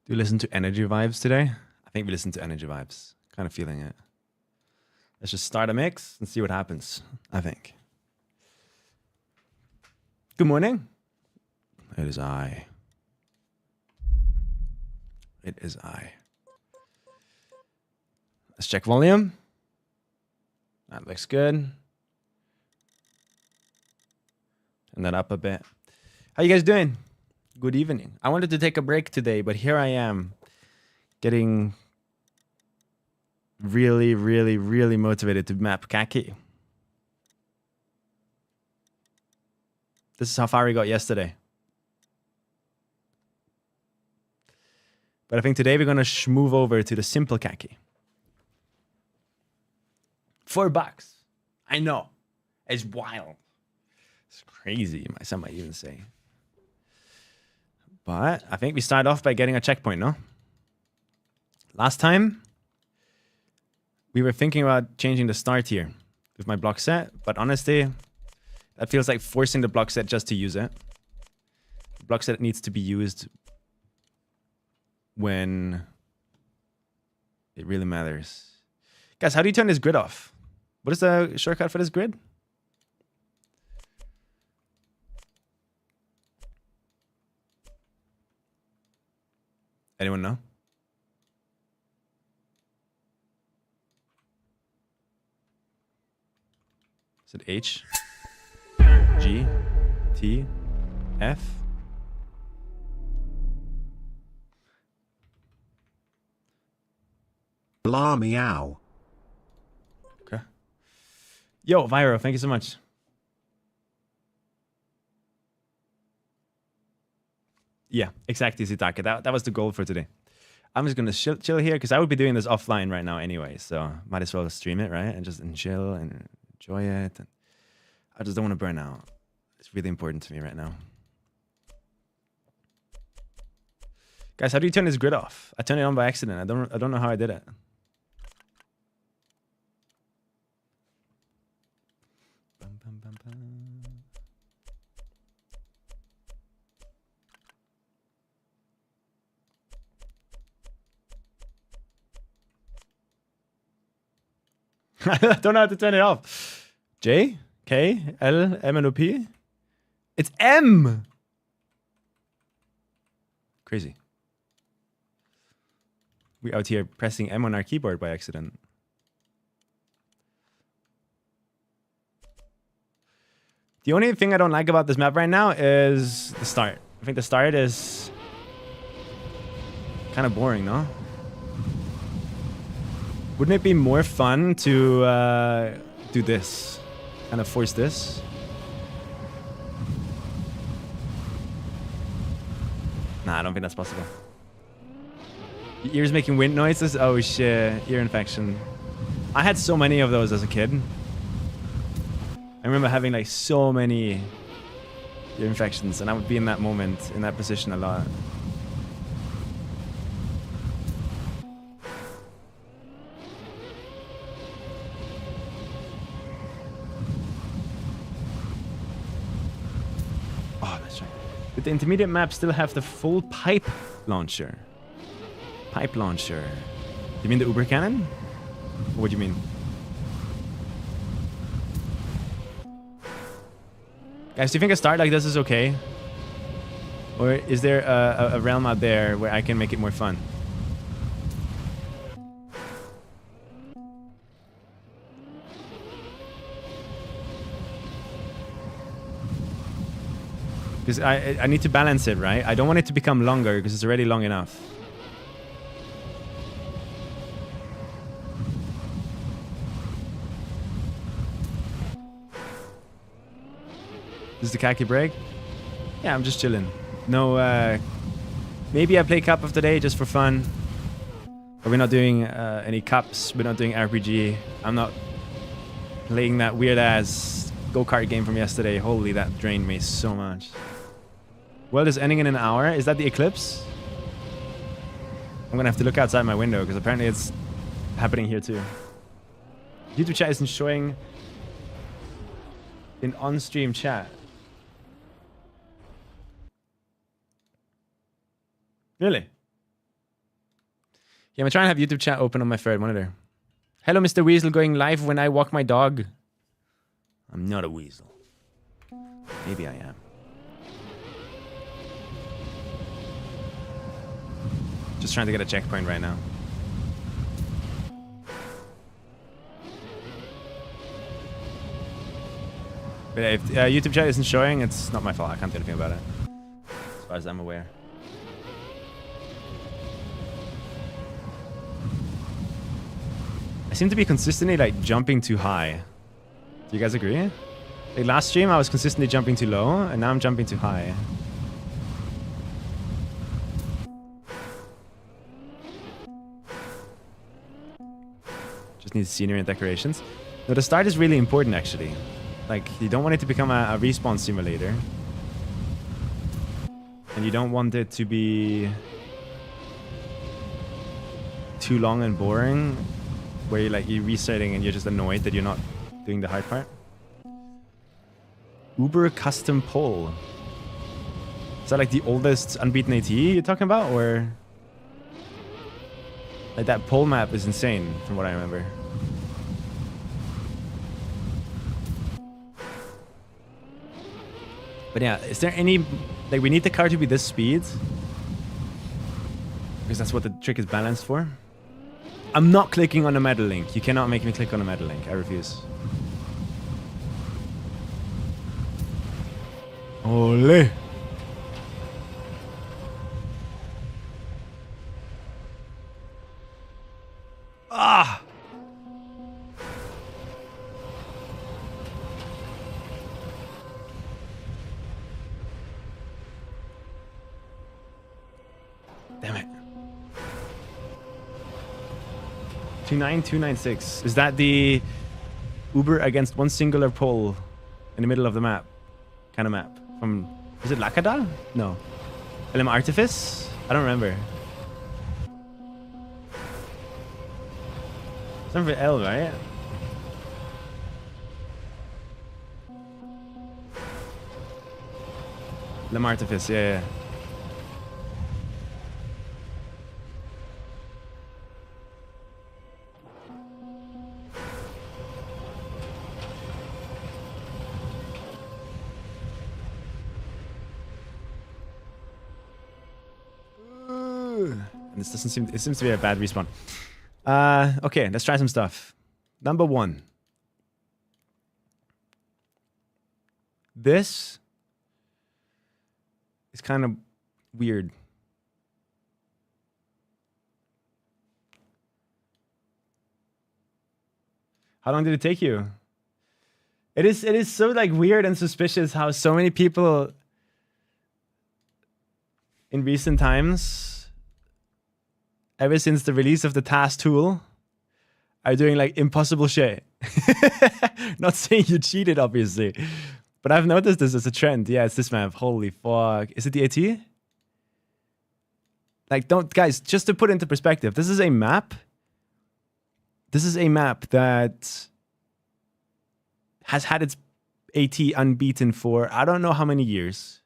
Do you listen to Energy Vibes today? I think we listen to Energy Vibes. Kind of feeling it. Let's just start a mix and see what happens, I think. Good morning. It is I. It is I. Let's check volume. That looks good. Turn that up a bit. How you guys doing? Good evening. I wanted to take a break today, but here I am getting really, really, really motivated to map KACKY. This is how far we got yesterday. But I think today we're going to move over to the simple KACKY. $4. I know. It's wild. It's crazy, some might even say. But I think we start off by getting a checkpoint, no? Last time, we were thinking about changing the start here with my block set. But honestly, that feels like forcing the block set just to use it. The block set needs to be used when it really matters. Guys, how do you turn this grid off? What is the shortcut for this grid? Anyone know? Is it H, G, T, F? Blah meow. Okay. Yo, Viro, thank you so much. Yeah, exactly, Zitaka. That was the goal for today. I'm just gonna chill here because I would be doing this offline right now anyway, so might as well stream it, right? And just chill and enjoy it. And I just don't want to burn out. It's really important to me right now. Guys, how do you turn this grid off? I turned it on by accident. I don't know how I did it. Bum, bum, bum, bum. I don't know how to turn it off. J, K, L, M, and O, P. It's M. Crazy. We out here pressing M on our keyboard by accident. The only thing I don't like about this map right now is the start. I think the start is kind of boring, no? Wouldn't it be more fun to do this? Kind of force this? Nah, I don't think that's possible. Your ears making wind noises? Oh shit, ear infection. I had so many of those as a kid. I remember having like so many ear infections, and I would be in that moment, in that position a lot. Did the intermediate map still have the full pipe launcher? Pipe launcher. You mean the Uber cannon? Or what do you mean? Guys, do you think a start like this is okay? Or is there a realm out there where I can make it more fun? Because I need to balance it, right? I don't want it to become longer because it's already long enough. This is the KACKY break? Yeah, I'm just chilling. No, maybe I play Cup of the Day just for fun. But we're not doing any cups. We're not doing RPG. I'm not playing that weird-ass go-kart game from yesterday. Holy, that drained me so much. World is ending in an hour. Is that the eclipse? I'm gonna have to look outside my window because apparently it's happening here too. YouTube chat isn't showing in on-stream chat. Really? Yeah, I'm trying to have YouTube chat open on my third monitor. Hello, Mr. Weasel, going live when I walk my dog. I'm not a weasel. Maybe I am. Just trying to get a checkpoint right now. But if YouTube chat isn't showing, it's not my fault. I can't do anything about it. As far as I'm aware. I seem to be consistently like jumping too high. Do you guys agree? Like last stream I was consistently jumping too low, and now I'm jumping too high. Just need scenery and decorations. No, the start is really important actually. Like, you don't want it to become a respawn simulator. And you don't want it to be too long and boring, where you're resetting and you're just annoyed that you're not doing the hard part. Uber custom pole. Is that like the oldest unbeaten AT you're talking about, or? Like that pole map is insane from what I remember. But yeah, is there any, like, we need the car to be this speed? Because that's what the trick is balanced for. I'm not clicking on the metal link. You cannot make me click on the metal link. I refuse. Ole. Ah! Damn it. 29296. Is that the Uber against one singular pole in the middle of the map? Kind of map. From, is it Lakadal? No. LM Artifice? I don't remember. Something for L, right? LM Artifice, yeah. And this doesn't seem, it seems to be a bad respawn. Okay, let's try some stuff. Number one. This is kind of weird. How long did it take you? It is so like weird and suspicious how so many people in recent times, ever since the release of the task tool, are doing like impossible shit. Not saying you cheated, obviously, but I've noticed this as a trend. Yeah, it's this map. Holy fuck. Is it the AT? Like, don't, guys, just to put into perspective, this is a map. This is a map that has had its AT unbeaten for I don't know how many years.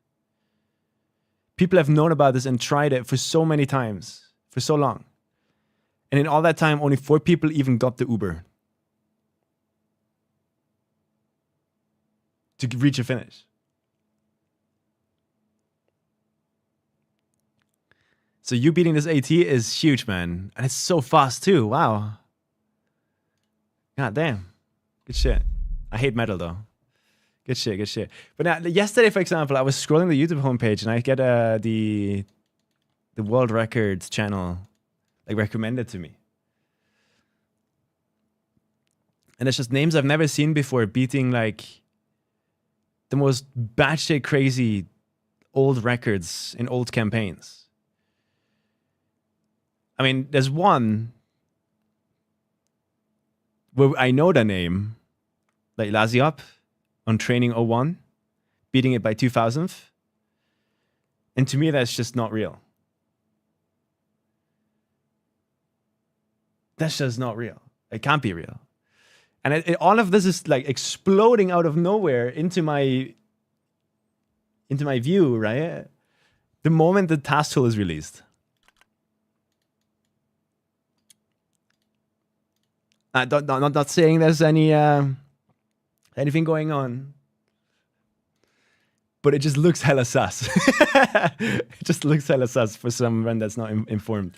People have known about this and tried it for so many times. For so long. And in all that time, only 4 people even got the Uber to reach a finish. So you beating this AT is huge, man. And it's so fast too. Wow. God damn. Good shit. I hate metal though. Good shit, good shit. But now, yesterday, for example, I was scrolling the YouTube homepage and I get the world records channel like recommended to me. And it's just names I've never seen before beating like the most batshit crazy old records in old campaigns. I mean, there's one where I know the name, like Laziop on Training 01, beating it by 2000th. And to me, that's just not real. That's just not real. It can't be real. And all of this is like exploding out of nowhere into my view, right? The moment the task tool is released. Not saying there's any anything going on, but it just looks hella sus. It just looks hella sus for someone that's not informed.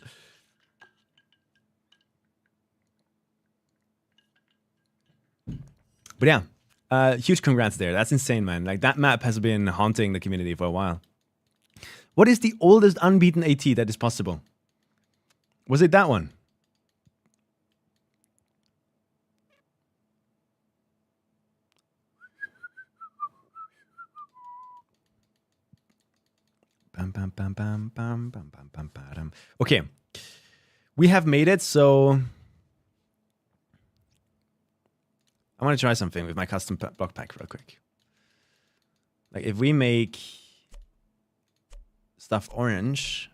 But yeah, huge congrats there. That's insane, man. Like, that map has been haunting the community for a while. What is the oldest unbeaten AT that is possible? Was it that one? Bam, bam, bam, bam, bam, bam, bam, bam, bam. Okay, we have made it, so I want to try something with my custom block pack real quick. Like, if we make stuff orange,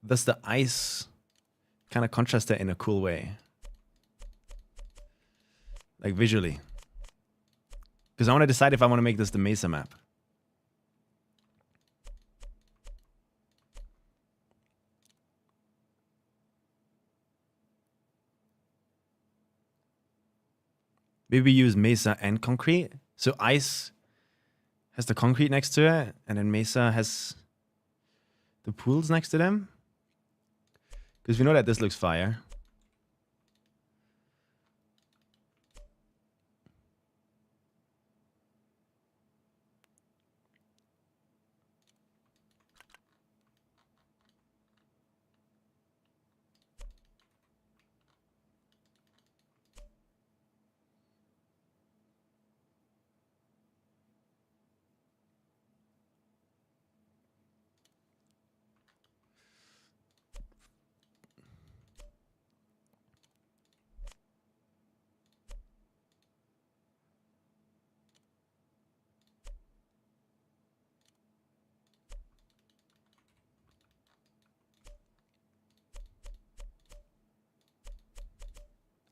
does the ice kind of contrast it in a cool way? Like, visually. Because I want to decide if I want to make this the Mesa map. Maybe use Mesa and concrete. So ice has the concrete next to it, and then Mesa has the pools next to them. Because we know that this looks fire.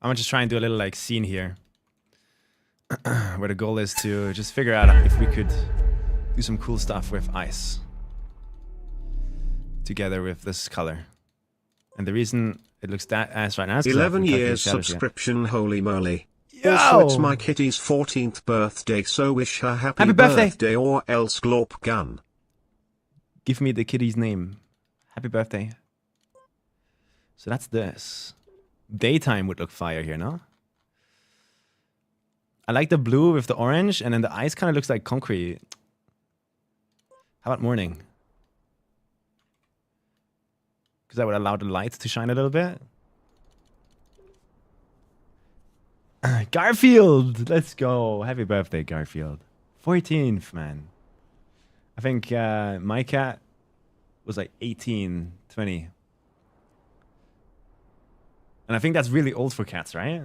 I'm gonna just try and do a little like scene here. Where the goal is to just figure out if we could do some cool stuff with ice. Together with this color. And the reason it looks that ass right now is 11 years subscription, holy moly. Yo! Also, it's my kitty's 14th birthday, so wish her happy birthday or else glorp gun. Give me the kitty's name. Happy birthday. So that's this. Daytime would look fire here, no? I like the blue with the orange, and then the ice kind of looks like concrete. How about morning? Because that would allow the light to shine a little bit. Garfield! Let's go. Happy birthday, Garfield. 14th, man. I think my cat was like 18, 20. And I think that's really old for cats, right?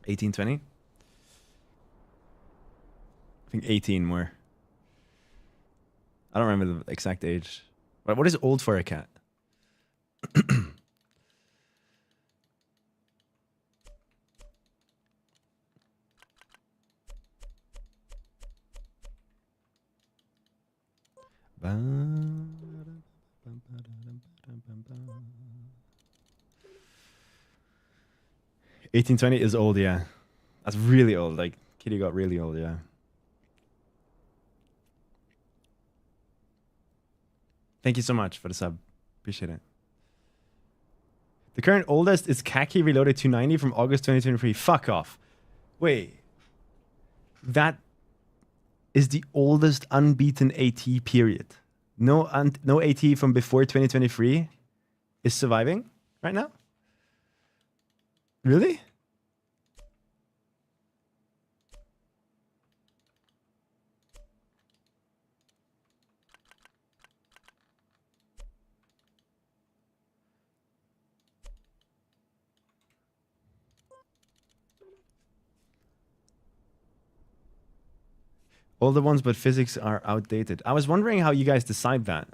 18, 20? I think 18 more. I don't remember the exact age. But what is old for a cat? Bum, 1820 is old, yeah. That's really old. Like, Kitty got really old, yeah. Thank you so much for the sub. Appreciate it. The current oldest is KACKY Reloaded 290 from August 2023. Fuck off. Wait. That is the oldest unbeaten AT period. No AT from before 2023 is surviving right now? Really? Older ones, but physics are outdated. I was wondering how you guys decide that.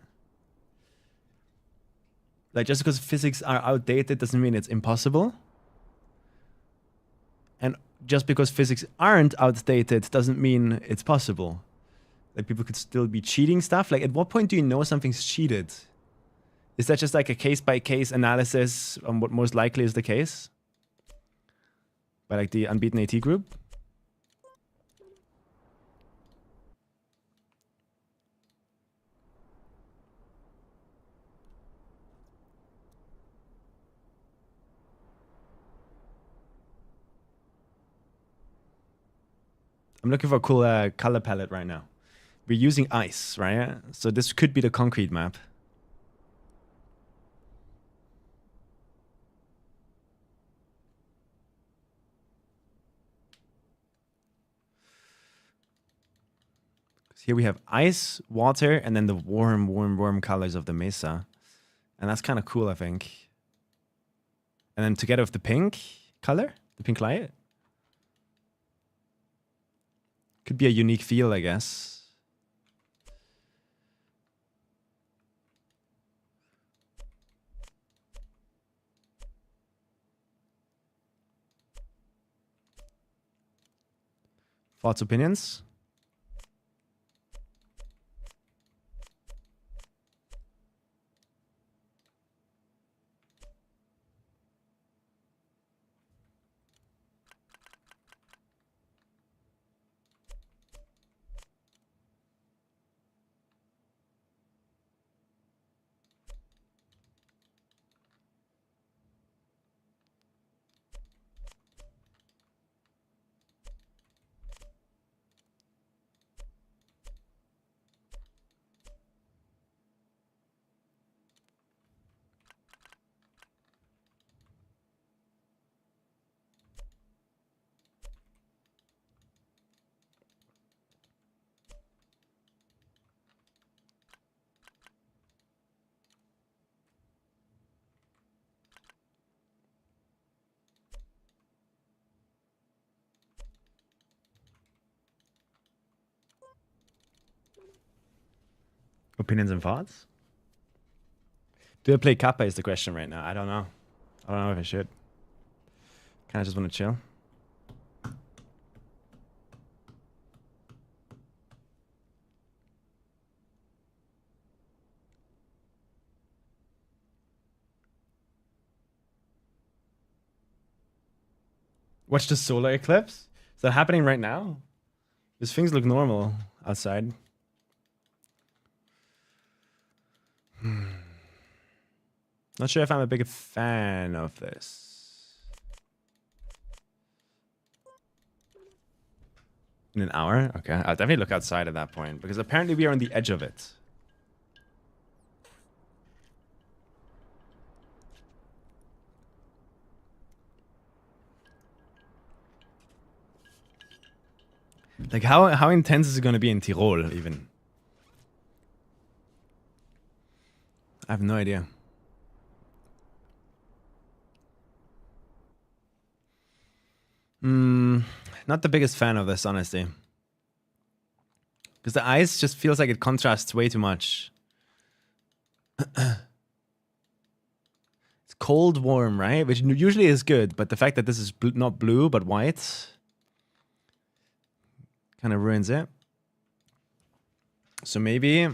Like, just because physics are outdated doesn't mean it's impossible. And just because physics aren't outdated doesn't mean it's possible. Like, people could still be cheating stuff. Like, at what point do you know something's cheated? Is that just like a case-by-case analysis on what most likely is the case? by like the Unbeaten AT group. I'm looking for a cool color palette right now. We're using ice, right? So this could be the concrete map. Here we have ice, water, and then the warm colors of the mesa. And that's kind of cool, I think. And then together with the pink color, the pink light. Could be a unique feel, I guess. Thoughts, opinions? Opinions and thoughts? Do I play Kappa is the question right now. I don't know. I don't know if I should. Kind of just want to chill. Watch the solar eclipse? Is that happening right now? These things look normal outside. Not sure if I'm a big fan of this. In an hour? Okay, I'll definitely look outside at that point, because apparently we are on the edge of it. Like, how intense is it going to be in Tirol, even? I have no idea. Not the biggest fan of this, honestly. Because the ice just feels like it contrasts way too much. It's cold, warm, right? Which usually is good, but the fact that this is not blue, but white kind of ruins it. So maybe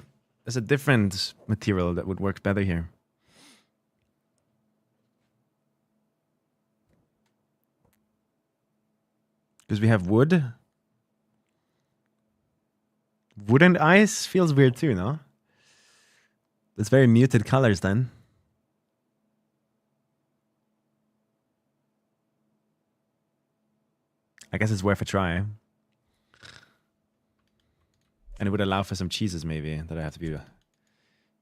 there's a different material that would work better here. Because we have wood. Wood and ice feels weird too, no? It's very muted colors then. I guess it's worth a try. And it would allow for some cheeses maybe that I have to be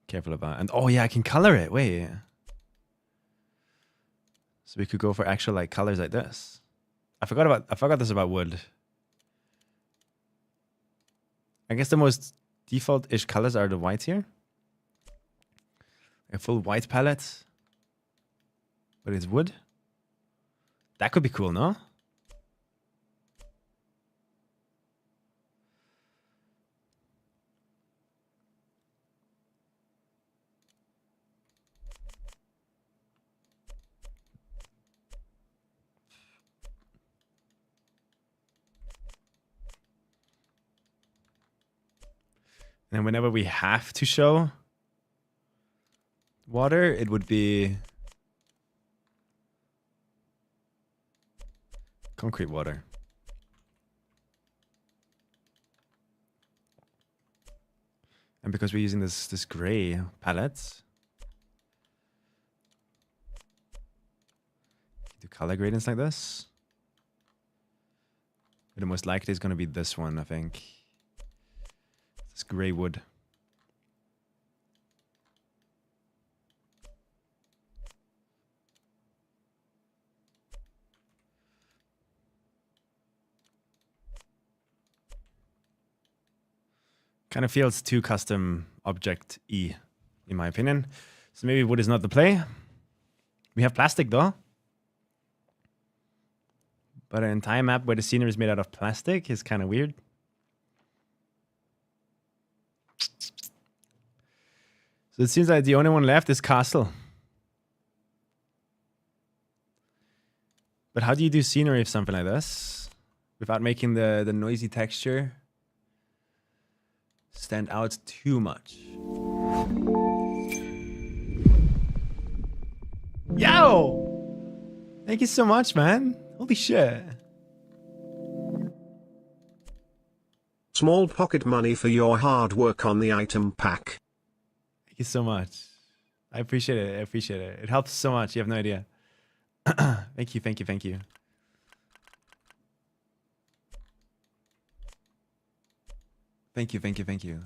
careful about. And oh yeah, I can color it. Wait. So we could go for actual like colors like this. I forgot this about wood. I guess the most default-ish colors are the whites here. A full white palette. But it's wood. That could be cool, no? And whenever we have to show water, it would be Concrete water. And because we're using this gray palette, do color gradients like this. But the most likely is going to be this one, I think. This gray wood. Kind of feels too custom object-y, in my opinion. So maybe wood is not the play. We have plastic though. But an entire map where the scenery is made out of plastic is kind of weird. So it seems like the only one left is castle. But how do you do scenery of something like this without making the noisy texture stand out too much? Yo! Thank you so much, man. Holy shit. Small pocket money for your hard work on the item pack. Thank you so much. I appreciate it. I appreciate it. It helps so much. You have no idea. Thank you, thank you, thank you. Thank you, thank you, thank you.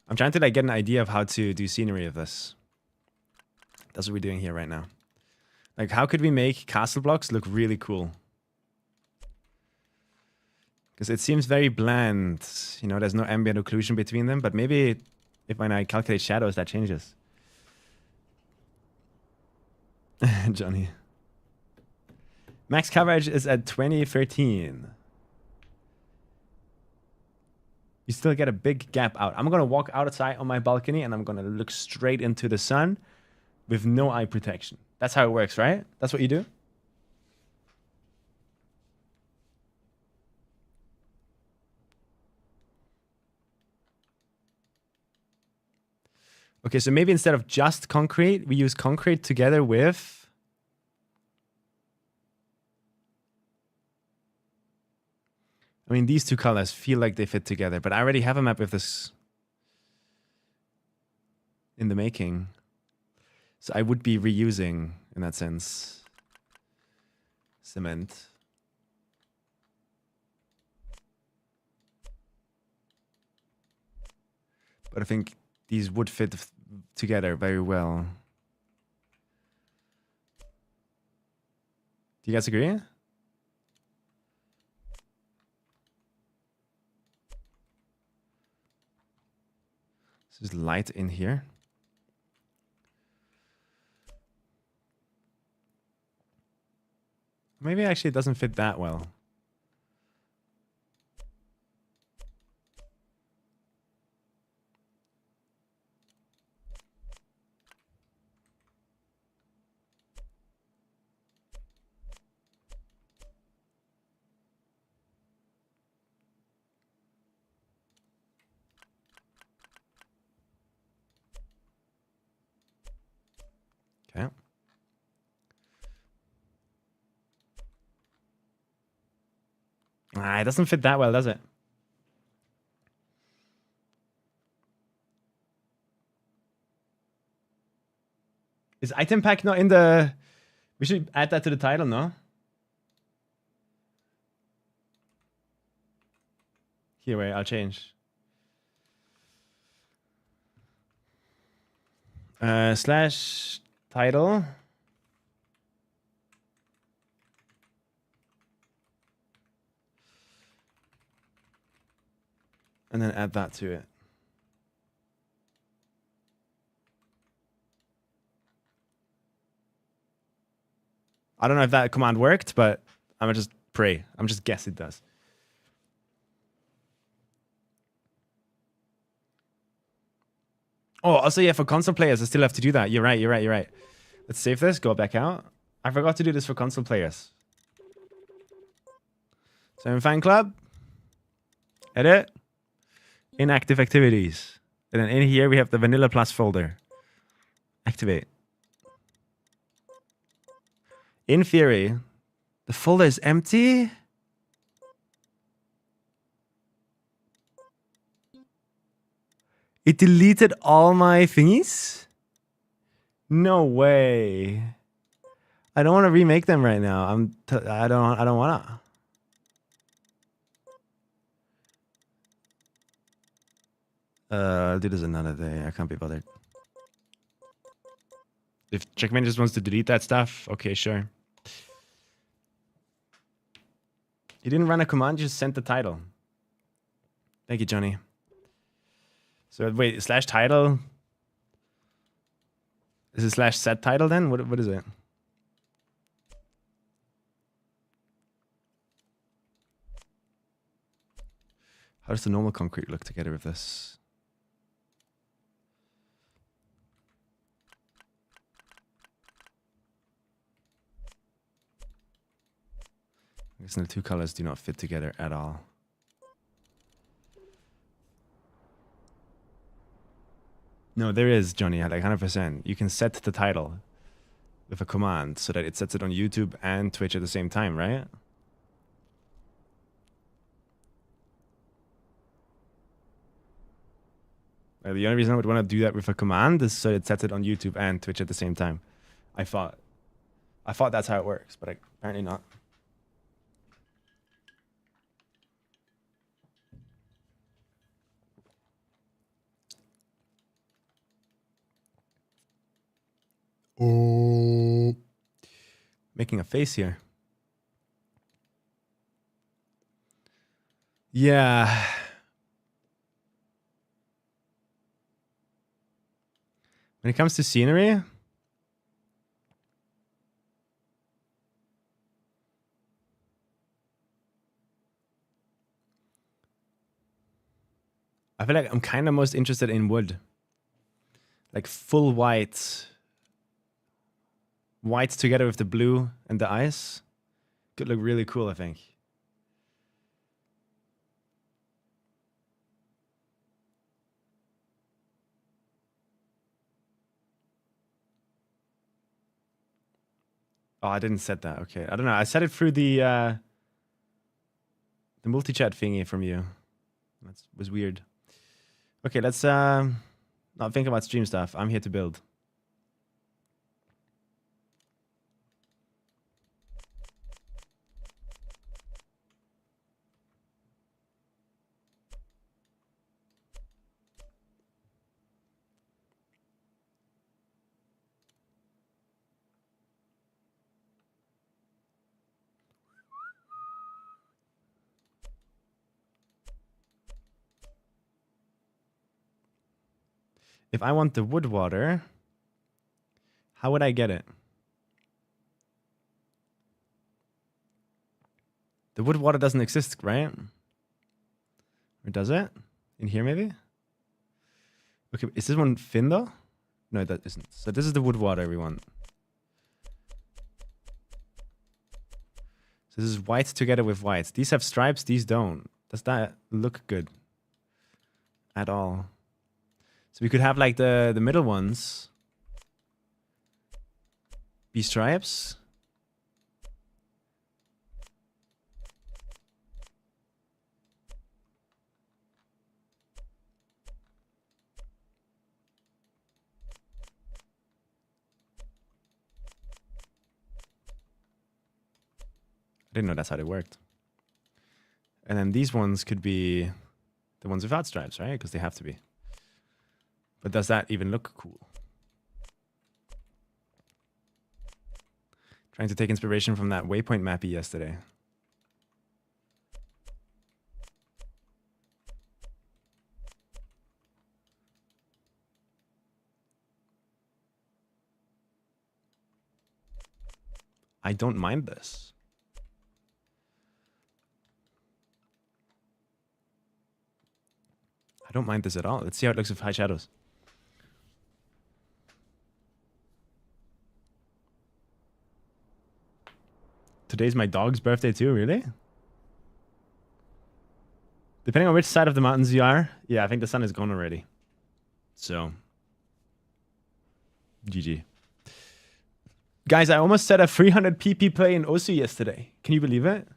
I'm trying to like get an idea of how to do scenery of this. That's what we're doing here right now. Like, how could we make castle blocks look really cool? Because it seems very bland. You know, there's no ambient occlusion between them. But maybe if when I calculate shadows, that changes. Johnny. Max coverage is at 2013. You still get a big gap out. I'm going to walk outside on my balcony and I'm going to look straight into the sun with no eye protection. That's how it works, right? That's what you do? Okay, so maybe instead of just concrete, we use concrete together with... I mean, these two colors feel like they fit together, but I already have a map with this in the making. So I would be reusing, in that sense, cement. But I think these would fit together very well. Do you guys agree? There's light in here. Maybe actually it doesn't fit that well. Okay. Ah, it doesn't fit that well, does it? Is item pack not in the... We should add that to the title, no? Here, wait, I'll change. Slash title. And then add that to it. I don't know if that command worked, but I'm gonna just pray. I'm just guess it does. Oh, also, yeah, for console players, I still have to do that. You're right. Let's save this, go back out. I forgot to do this for console players. Samifying Club. Edit. Inactive activities. And then in here, we have the Vanilla Plus folder. Activate. In theory, the folder is empty. It deleted all my thingies? No way. I don't want to remake them right now. I don't want to. I'll do this another day. I can't be bothered. If Checkmate just wants to delete that stuff, okay, sure. You didn't run a command, you just sent the title. Thank you, Johnny. So wait, slash title? Is it slash set title then? What is it? How does the normal concrete look together with this? I guess the two colors do not fit together at all. No, there is, Johnny, like 100%. You can set the title with a command so that it sets it on YouTube and Twitch at the same time, right? The only reason I would want to do that with a command is so it sets it on YouTube and Twitch at the same time. I thought that's how it works, but apparently not. Oh, making a face here. Yeah. When it comes to scenery, I feel like I'm kind of most interested in wood. Like full white. White together with the blue and the ice. Could look really cool, I think. Oh, I didn't set that. Okay. I don't know. I set it through the multi-chat thingy from you. That was weird. Okay, let's not think about stream stuff. I'm here to build. If I want the wood water, how would I get it? The wood water doesn't exist, right? Or does it? In here, maybe? Okay, is this one thin though? No, that isn't. So this is the wood water we want. So this is white together with whites. These have stripes, these don't. Does that look good? At all? So we could have like the middle ones be stripes. I didn't know that's how they worked. And then these ones could be the ones without stripes, right? Because they have to be. But does that even look cool? Trying to take inspiration from that waypoint mappy yesterday. I don't mind this. I don't mind this at all. Let's see how it looks with high shadows. Today's my dog's birthday too, really? Depending on which side of the mountains you are. Yeah, I think the sun is gone already. So, GG. Guys, I almost set a 300 PP play in OSU yesterday. Can you believe it?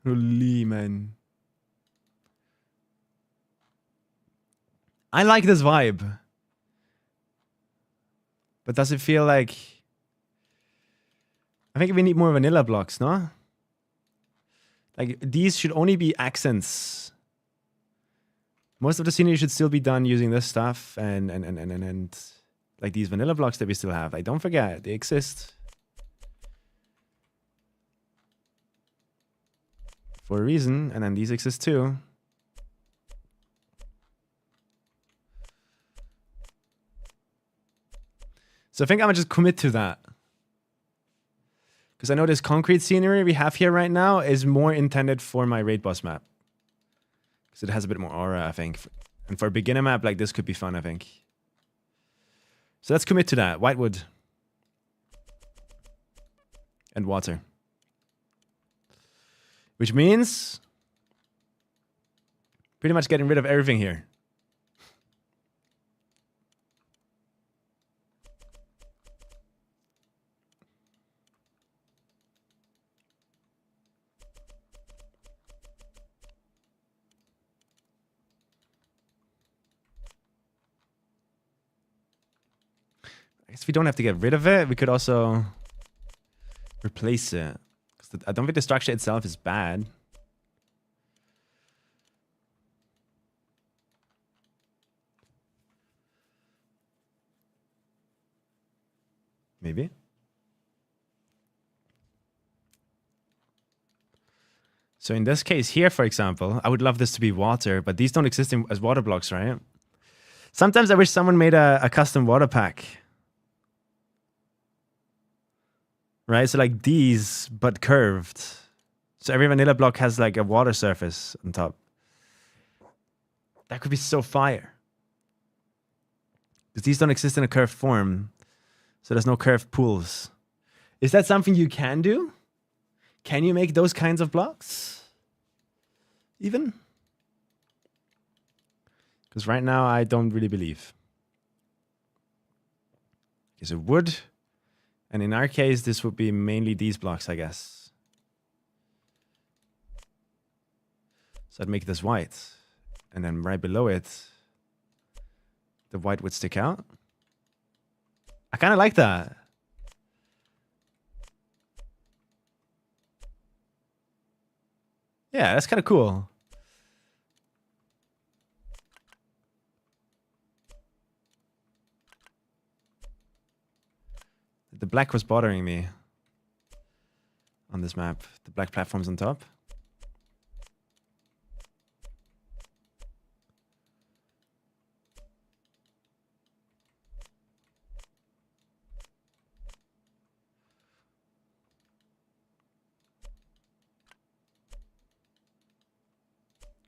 Holy man. I like this vibe. But does it feel like... I think we need more vanilla blocks, no? Like, these should only be accents. Most of the scenery should still be done using this stuff and like these vanilla blocks that we still have. Like, don't forget, they exist. For a reason, and then these exist too. So I think I'm gonna just commit to that. Because I know this concrete scenery we have here right now is more intended for my raid boss map. Because it has a bit more aura, I think. And for a beginner map, like this could be fun, I think. So let's commit to that. Whitewood. And water. Which means... pretty much getting rid of everything here. I guess we don't have to get rid of it. We could also replace it. I don't think the structure itself is bad. Maybe. So in this case here, for example, I would love this to be water, but these don't exist as water blocks, right? Sometimes I wish someone made a custom water pack. Right, so like these, but curved. So every vanilla block has like a water surface on top. That could be so fire. Because these don't exist in a curved form. So there's no curved pools. Is that something you can do? Can you make those kinds of blocks? Even? Because right now I don't really believe. Okay, so wood. And in our case, this would be mainly these blocks, I guess. So I'd make this white. And then right below it, the white would stick out. I kind of like that. Yeah, that's kind of cool. The black was bothering me on this map. The black platforms on top.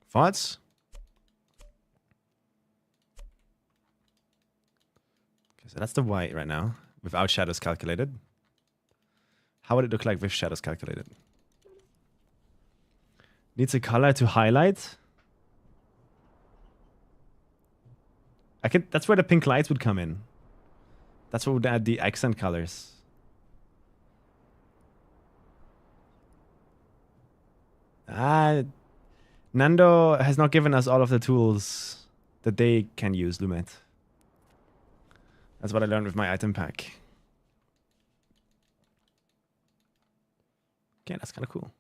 Thoughts? Okay, so that's the white right now. Without shadows calculated. How would it look like with shadows calculated? Needs a color to highlight. That's where the pink lights would come in. That's what would add the accent colors. Nando has not given us all of the tools that they can use, Lumet. That's what I learned with my item pack. Okay, that's kind of cool.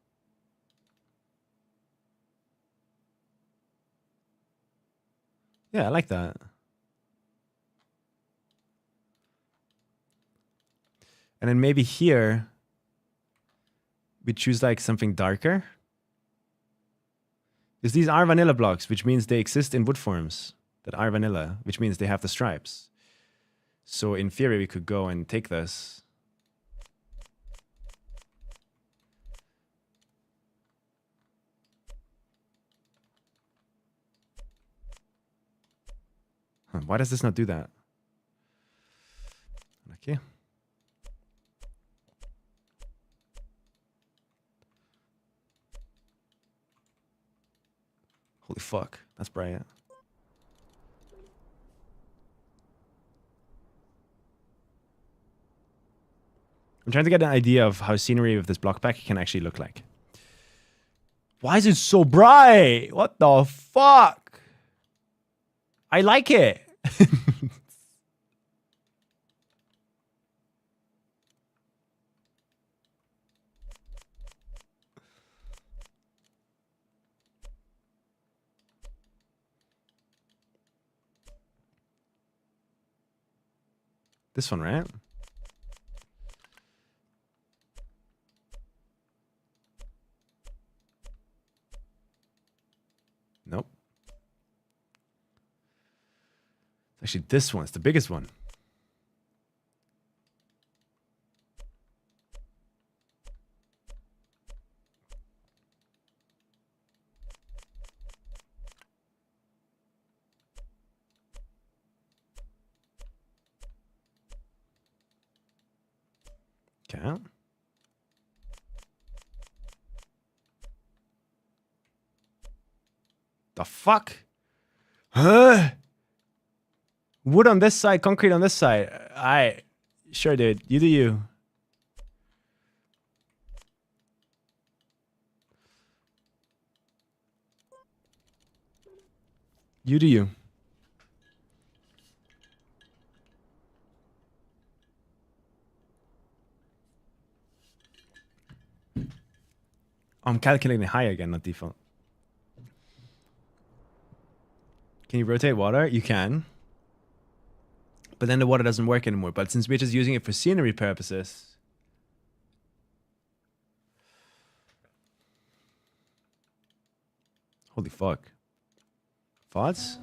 Yeah, I like that. And then maybe here, we choose like something darker. Because these are vanilla blocks, which means they exist in wood forms that are vanilla, which means they have the stripes. So in theory, we could go and take this. Huh, why does this not do that? Okay. Holy fuck, that's bright. I'm trying to get an idea of how scenery with this block pack can actually look like. Why is it so bright? What the fuck? I like it. This one, right? Nope. Actually, this one. It's the biggest one. Okay. The fuck? Huh? Wood on this side, concrete on this side. Alright. Sure, dude. You do you. You do you. I'm calculating high again, not default. Can you rotate water? You can. But then the water doesn't work anymore. But since we're just using it for scenery purposes. Holy fuck. Thoughts?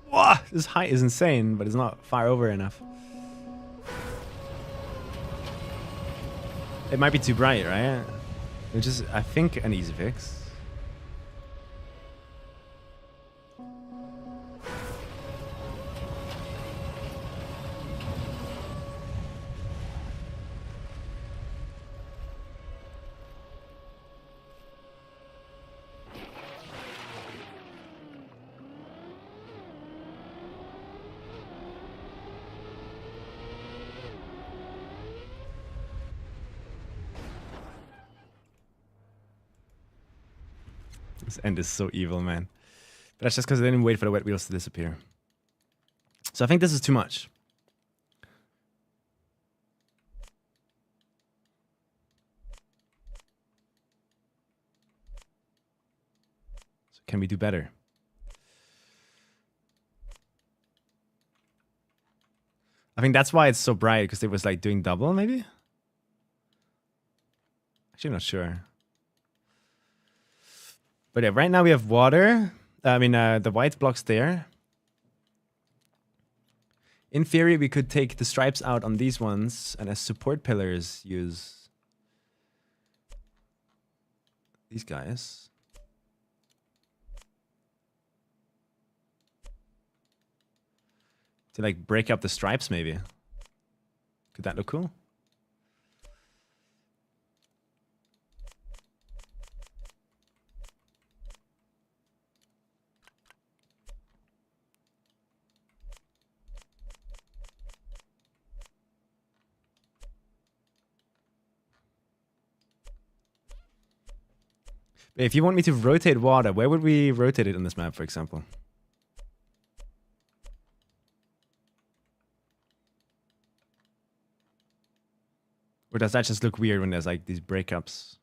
Whoa, this height is insane, but it's not far over enough. It might be too bright, right? Which is, I think, an easy fix. This end is so evil, man. But that's just because I didn't wait for the wet wheels to disappear. So I think this is too much. So can we do better? I think that's why it's so bright, because it was like doing double, maybe? Actually, I'm not sure. But yeah, right now we have water. I mean, the white blocks there. In theory, we could take the stripes out on these ones and as support pillars use these guys. To like break up the stripes, maybe. Could that look cool? If you want me to rotate water, where would we rotate it on this map, for example? Or does that just look weird when there's like these breakups?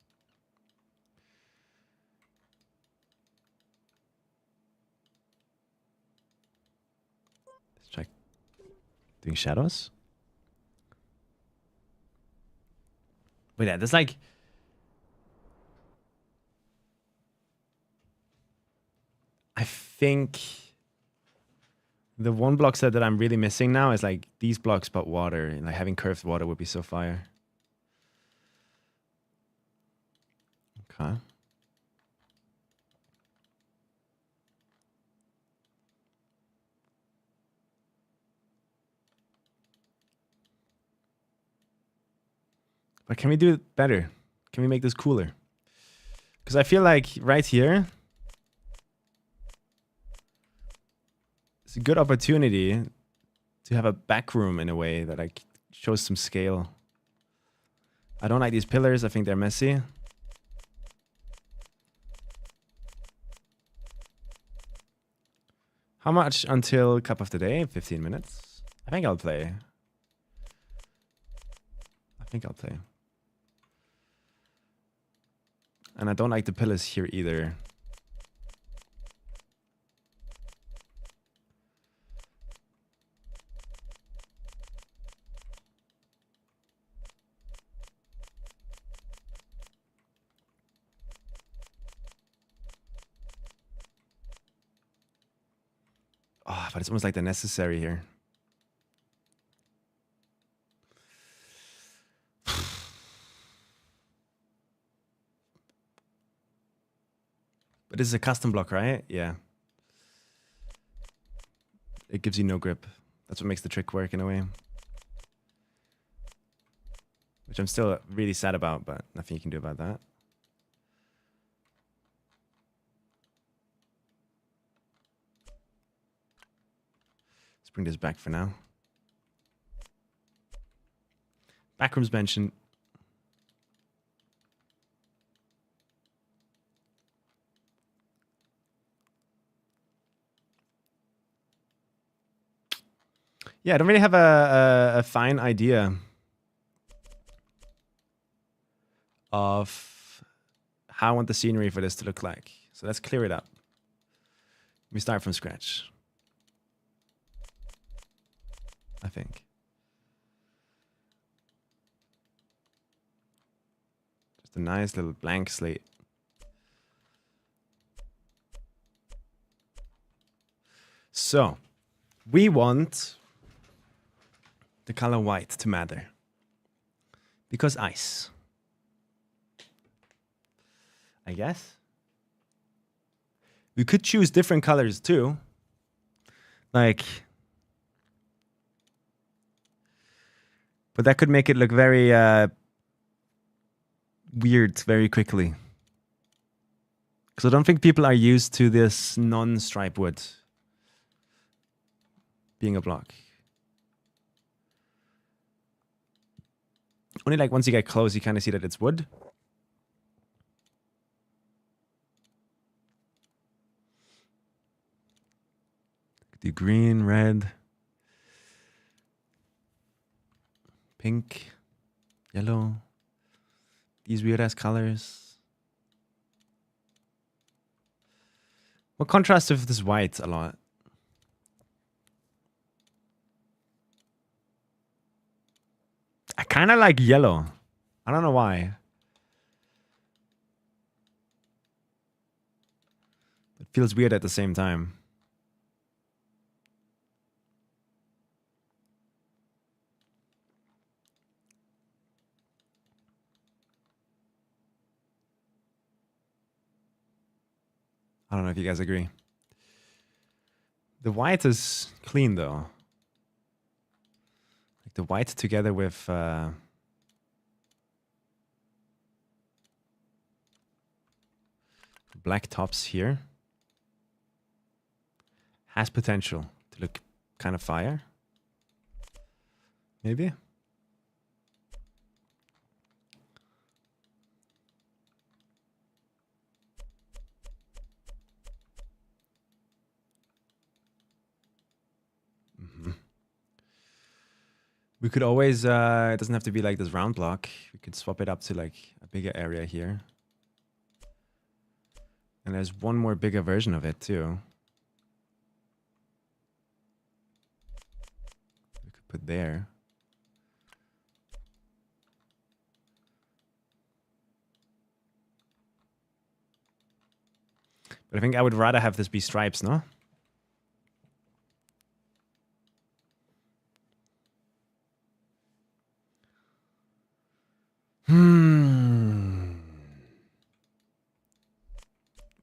Let's try doing shadows. But yeah, there's like... I think the one block set that I'm really missing now is like these blocks but water. And like having curved water would be so fire. Okay. But can we do it better? Can we make this cooler? Because I feel like right here, it's a good opportunity to have a back room in a way that like shows some scale. I don't like these pillars. I think they're messy. How much until cup of the day? 15 minutes. I think I'll play. And I don't like the pillars here either. Oh, but it's almost like they're necessary here. But this is a custom block, right? Yeah. It gives you no grip. That's what makes the trick work in a way. Which I'm still really sad about, but nothing you can do about that. Let's bring this back for now. Backrooms mentioned. Yeah, I don't really have a fine idea of how I want the scenery for this to look like. So let's clear it up. We start from scratch, I think. Just a nice little blank slate. So we want the color white to matter. Because ice. I guess. We could choose different colors too. Like. But that could make it look very weird very quickly. Because I don't think people are used to this non-stripe wood being a block. Only like once you get close, you kind of see that it's wood. Do green, red, pink, yellow. These weird ass colors. What contrasts with this white a lot? I kind of like yellow. I don't know why. It feels weird at the same time. I don't know if you guys agree. The white is clean though. Like the white together with black tops here has potential to look kind of fire. Maybe. We could always, it doesn't have to be like this round block. We could swap it up to like a bigger area here. And there's one more bigger version of it too. We could put there. But I think I would rather have this be stripes, no?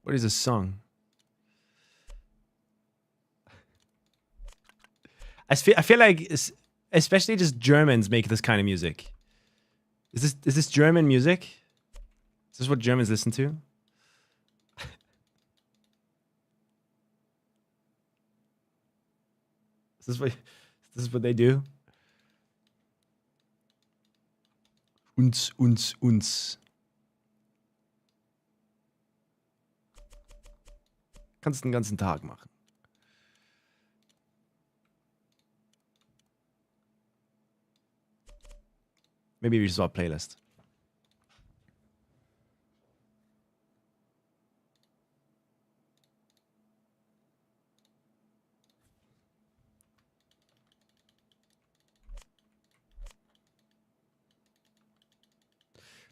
What is this song? I feel like, especially just Germans make this kind of music. Is this German music? Is this what Germans listen to? Is this what they do? Uns. Kannst den ganzen Tag machen. Maybe we swap playlist.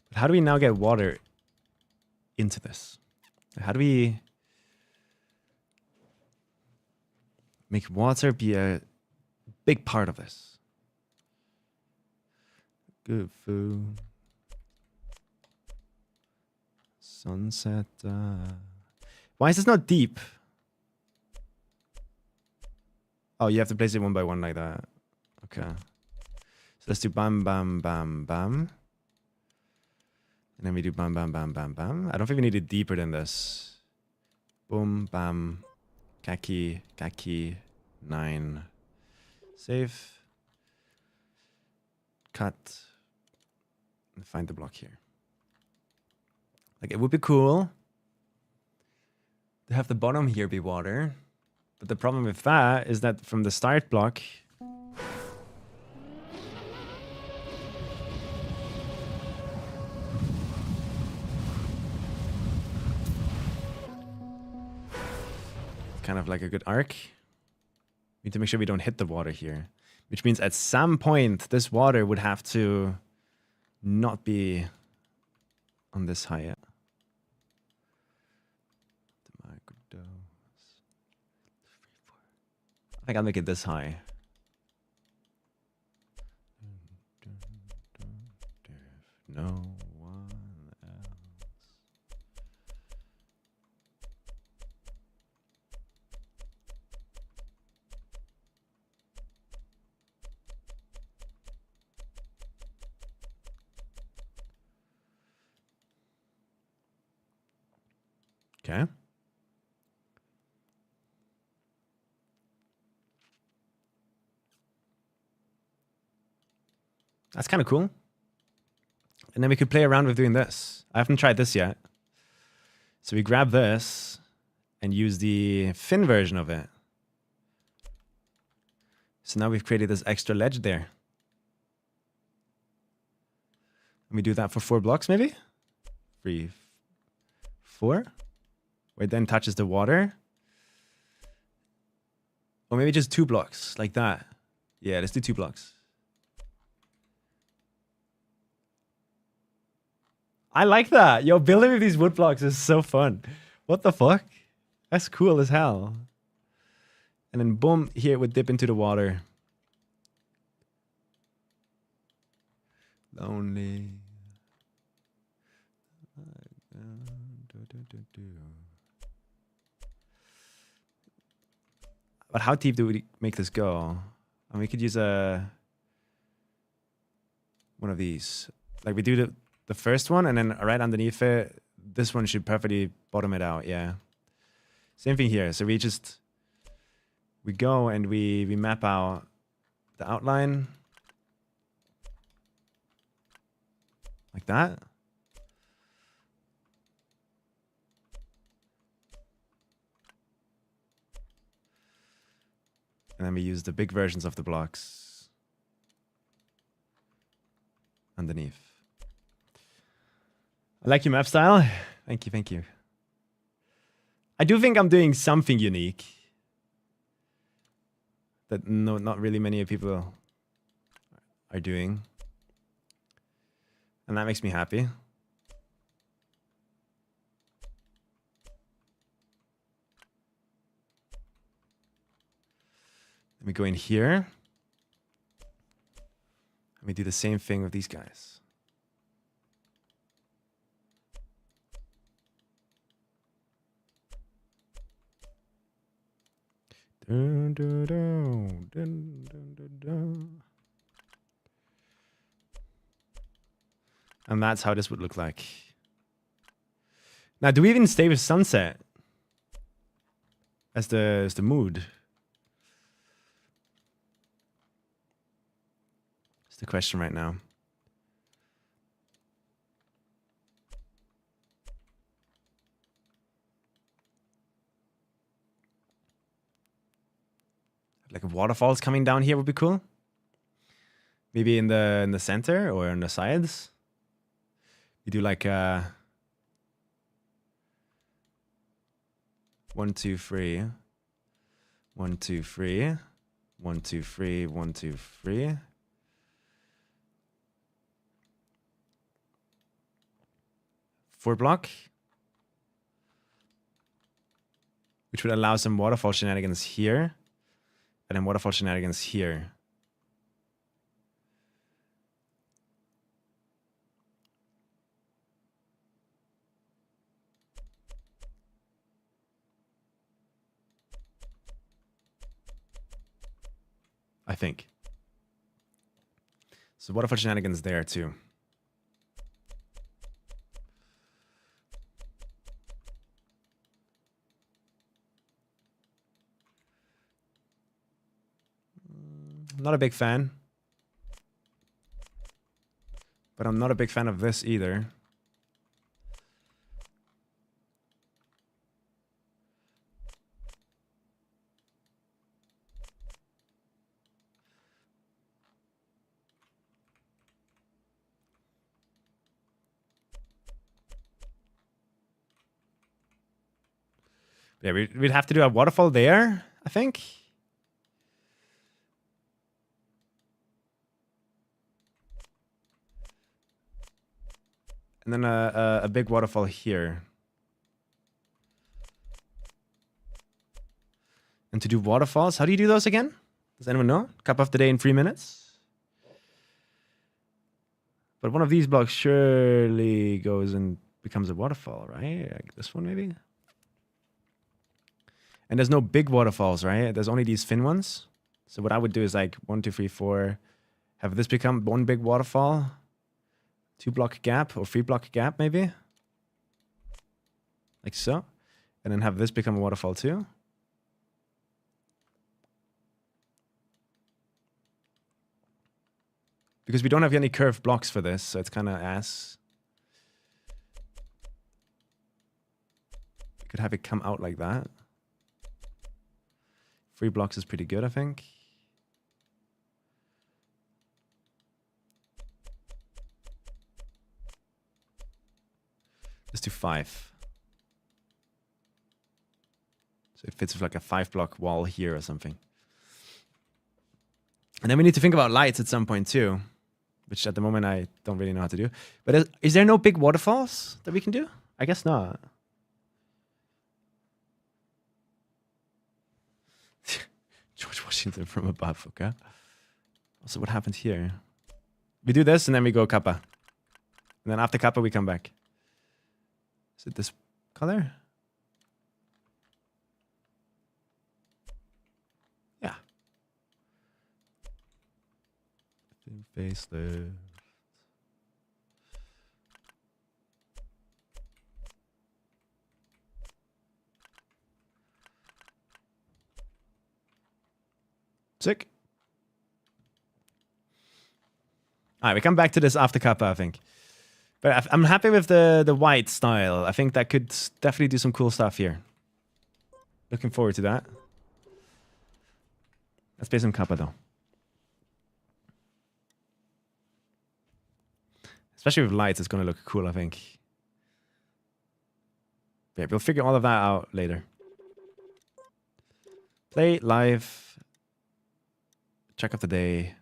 But how do we now get water into this? How do we make water be a big part of this? Good food. Sunset. Why is this not deep? Oh, you have to place it one by one like that. Okay. So let's do bam, bam, bam, bam. And then we do bam, bam, bam, bam, bam. I don't think we need it deeper than this. Boom, bam. Kaki, 9. Save. Cut. And find the block here. Like, it would be cool to have the bottom here be water. But the problem with that is that from the start block, kind of like a good arc. We need to make sure we don't hit the water here. Which means at some point, this water would have to not be on this high yet. I think I'll make it this high. No one else. Okay. That's kind of cool. And then we could play around with doing this. I haven't tried this yet. So we grab this and use the fin version of it. So now we've created this extra ledge there. And we do that for 4 blocks maybe? 3, 4. Where it then touches the water. Or maybe just 2 blocks like that. Yeah, let's do 2 blocks. I like that. Yo, building with these wood blocks is so fun. What the fuck? That's cool as hell. And then boom, here it would dip into the water. Lonely. But how deep do we make this go? And we could use one of these. Like we do the first one, and then right underneath it, this one should perfectly bottom it out, yeah. Same thing here. So we go and we map out the outline. Like that. And then we use the big versions of the blocks underneath. I like your map style. Thank you, thank you. I do think I'm doing something unique that not really many people are doing. And that makes me happy. Let me go in here. Let me do the same thing with these guys. Dun, dun, dun, dun, dun, dun, dun. And that's how this would look like. Now, do we even stay with sunset as the mood? It's the question right now. Like waterfalls coming down here would be cool. Maybe in the center or on the sides. We do like 1, 2, 3. 1, 2, 3. 1, 2, 3. 1, 2, 3. Four block. Which would allow some waterfall shenanigans here. And then waterfall shenanigans here. I think. So waterfall shenanigans there too. Not a big fan. But I'm not a big fan of this either. Yeah, we'd have to do a waterfall there, I think. And then a big waterfall here. And to do waterfalls, how do you do those again? Does anyone know? Cup of the day in 3 minutes. But one of these blocks surely goes and becomes a waterfall, right? Like this one maybe? And there's no big waterfalls, right? There's only these thin ones. So what I would do is like 1, 2, 3, 4. Have this become one big waterfall. 2 block gap or 3 block gap maybe. Like so. And then have this become a waterfall too. Because we don't have any curved blocks for this, so it's kind of ass. We could have it come out like that. 3 blocks is pretty good, I think. Let's do 5. So it fits with like a 5 block wall here or something. And then we need to think about lights at some point too, which at the moment I don't really know how to do. But is there no big waterfalls that we can do? I guess not. George Washington from above, okay? So what happens here? We do this and then we go Kappa. And then after Kappa we come back. Is it this color? Yeah. Facelift. Sick. All right, we come back to this after Kappa, I think. But I'm happy with the white style. I think that could definitely do some cool stuff here. Looking forward to that. Let's play some Kappa, though. Especially with lights, it's going to look cool, I think. Yeah, we'll figure all of that out later. Play live. Check of the day.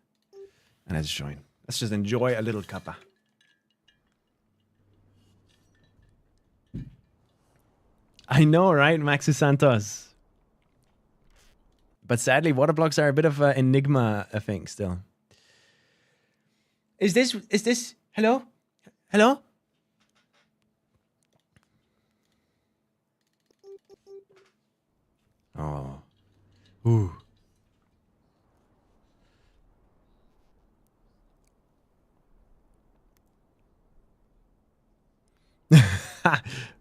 And let's join. Let's just enjoy a little Kappa. I know, right? Maxi Santos. But sadly, water blocks are a bit of an enigma, I think, still. Is this, hello? Hello? Oh. Ooh.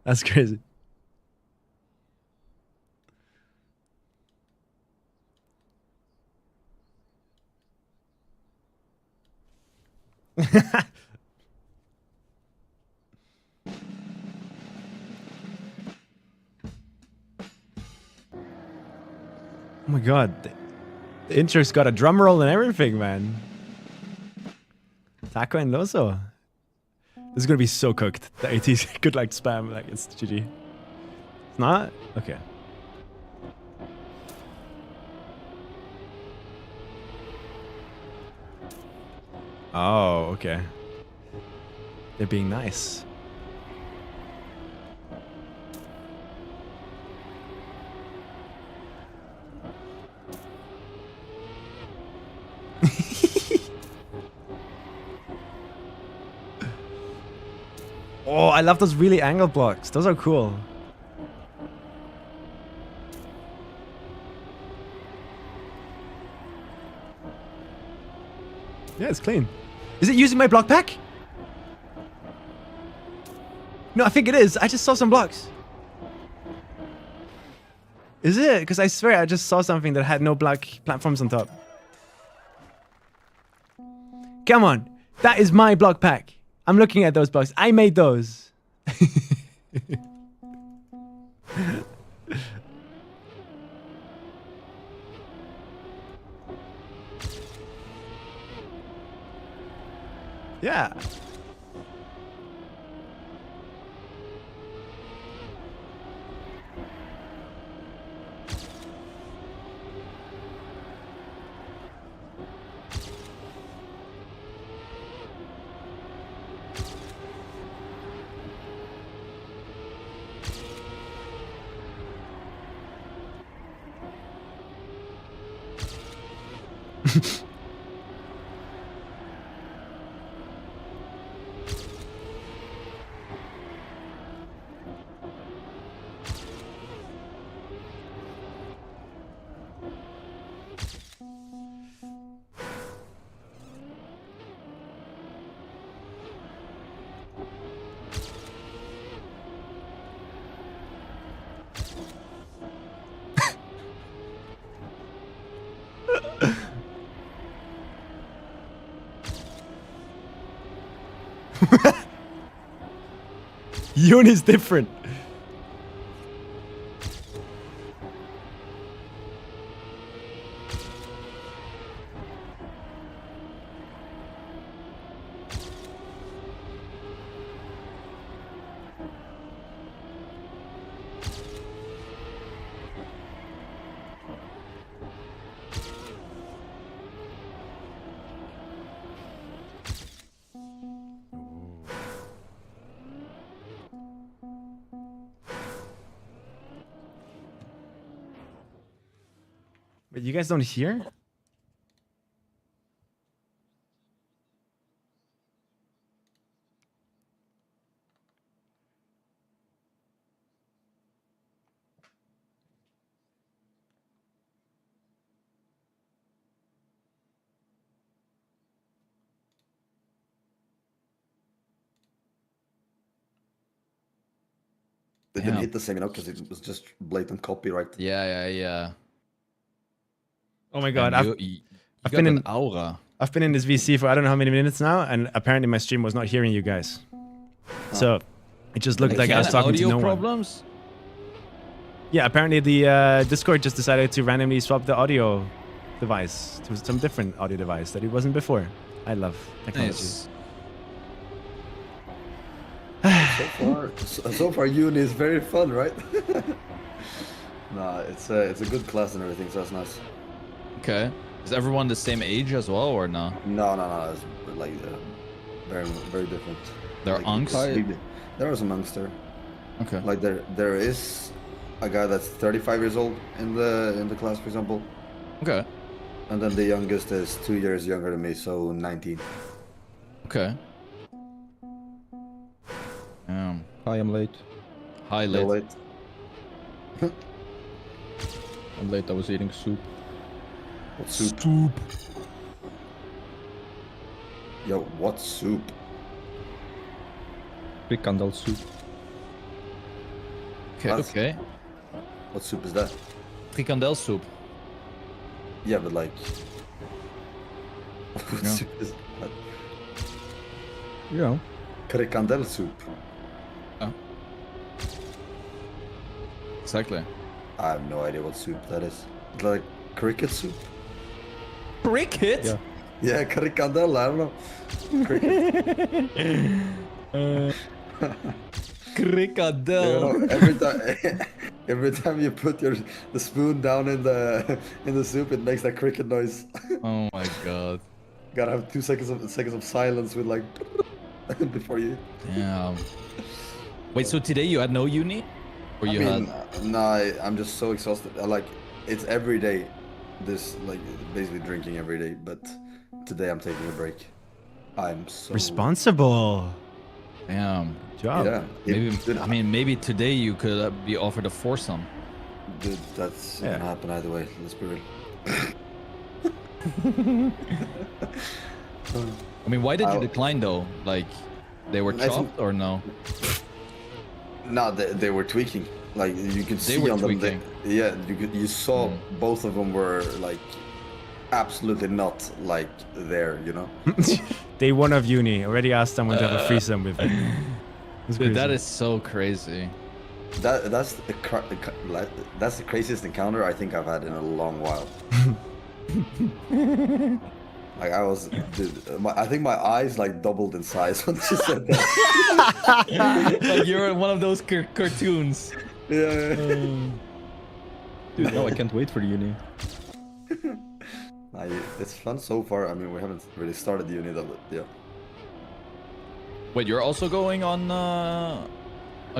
That's crazy. Oh my god. The intro's got a drum roll and everything, man. Taco and Loso. This is gonna be so cooked. The AT's good like spam, like it's GG. It's not? Okay. Oh, okay. They're being nice. Oh, I love those really angled blocks. Those are cool. Yeah, it's clean. Is it using my block pack? No, I think it is. I just saw some blocks. Is it? Because I swear I just saw something that had no black platforms on top. Come on. That is my block pack. I'm looking at those blocks. I made those. Yeah. Yoon is different. But you guys don't hear? They didn't hit the same enough because it was just blatant copyright. Yeah. Oh my god, You I've got been an in aura. I've been in this VC for I don't know how many minutes now, and apparently my stream was not hearing you guys. So it just looked like I was talking to audio no problems? one. Yeah, apparently the Discord just decided to randomly swap the audio device to some different audio device that it wasn't before. I love technology. Nice. So far, uni is very fun, right? Nah, it's a good class and everything, so that's nice. Okay. Is everyone the same age as well, or no? No. It's like very, very different. They're like, unks? There are some monks there. Okay. Like there is a guy that's 35 years old in the class, for example. Okay. And then the youngest is 2 years younger than me, so 19. Okay. Hi, I'm late. Hi, They're late. I'm late, I was eating soup. What soup? Yo, what soup? Frikandel soup. Okay, That's- okay. What soup is that? Frikandel soup. Yeah, but like. What Yeah. soup is that? You know. Frikandel soup. Exactly. I have no idea what soup that is. It's like cricket soup? Cricket? Yeah. Yeah, frikandel, I don't know. Cricket. Frikandel. You know, every time you put the spoon down in the soup, it makes that cricket noise. Oh my god. Gotta have 2 seconds of silence with like before you. Damn. Wait, so today you had no uni? Or you had? No, I'm just so exhausted. It's every day. This like basically drinking every day, but today I'm taking a break. I'm so Responsible. Damn. Job. Yeah, Maybe dude, I mean maybe today you could be offered a foursome. dude, that's Yeah. gonna happen either way. Let's be real. I mean, why did you I'll- decline though? Like, they were I think- chopped or no? No, they were tweaking. Like you could They see were on them. tweaking. Yeah, you saw both of them were like absolutely not like there. You know. Day 1 of uni. Already asked someone to have a threesome with me. It's Dude, that crazy. is so crazy. That's the craziest encounter I think I've had in a long while. Like I was, dude, I think my eyes like doubled in size when she said that. Like you're in one of those cartoons. Yeah. Dude, no, I can't wait for the uni. It's fun so far. I mean, we haven't really started the unit of it. Yeah. Wait, you're also going on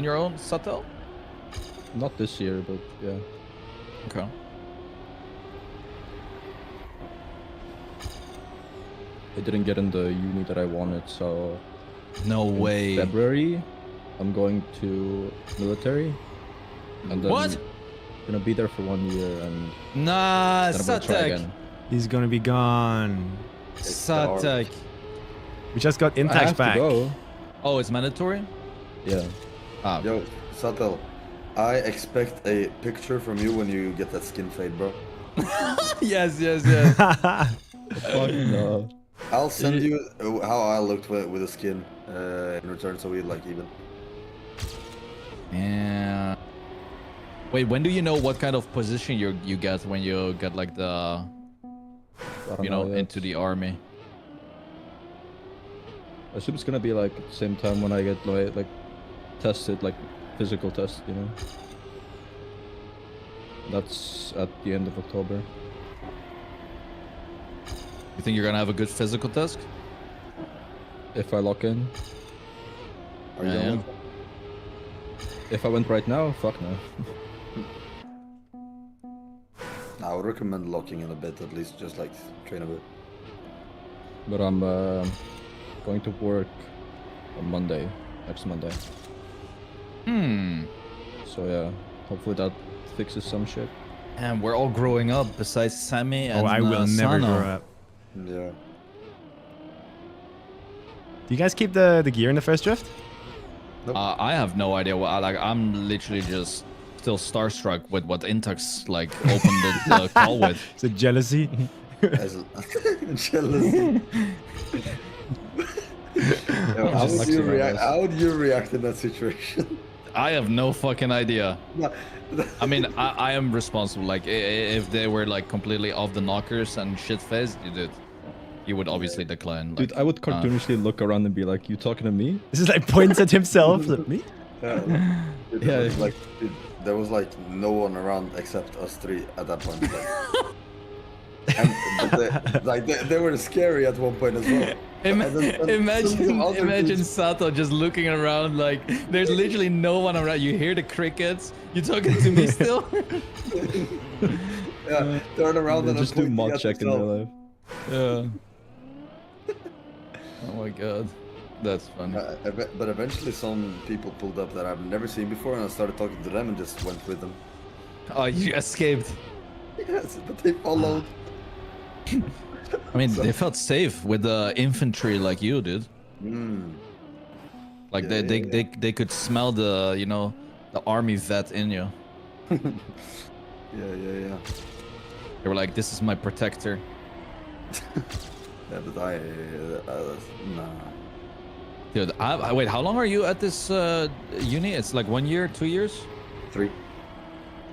your own, Satel? Not this year, but yeah. Okay. I didn't get in the uni that I wanted, so No in way. February I'm going to military. And then What? gonna be there for 1 year and Nah, then I'm gonna try Satek. again. He's gonna be gone. Satek. We just got I intax have back. to go. Oh, it's mandatory? Yeah. Ah, Yo, Satel, I expect a picture from you when you get that skin fade, bro. yes. Fuck no. I'll send you how I looked with the skin in return, so we like even. Yeah. Wait, when do you know what kind of position you get when you get like the I don't you know yet. into the army? I assume it's gonna be like at the same time when I get like tested, like physical test, you know. That's at the end of October. You think you're gonna have a good physical test? If I lock in. Are you Yeah, going? If I went right now, fuck no. I would recommend locking in a bit, at least, just like train a bit. But I'm going to work on Monday, next Monday. So yeah, hopefully that fixes some shit. And we're all growing up besides Sami and Oh, I will never Sano. grow up. Yeah. Do you guys keep the gear in the first drift? I have no idea what. I'm literally just still starstruck with what Intex like opened the call with. Is it jealousy? As jealousy. Yo, how, Just would you flexing, I react, guess. how would you react in that situation? I have no fucking idea. No, I mean, I am responsible. Like, if they were like completely off the knockers and shit faced, you would obviously decline. Dude, Like, I would cartoonishly look around and be like, "You talking to me?" This is like points at himself. Like, me? yeah, dude, Yeah. there was like no one around except us three at that point. But they were scary at one point as well. And then imagine some other imagine dudes- Sato just looking around like there's literally no one around. You hear the crickets. You talking to me still? Yeah, turn around They and just do pointing mod at check in real themselves. life. Yeah. Oh my god, that's fun. But eventually some people pulled up that I've never seen before, and I started talking to them and just went with them. Oh, you escaped. Yes, but they followed. I mean, they felt safe with the infantry like you, dude. Mm. Like Yeah, they could smell the the army vet in you. Yeah. They were like, "This is my protector." Yeah, but nah. Dude, wait, how long are you at this uni? It's like 1 year, 2 years? 3.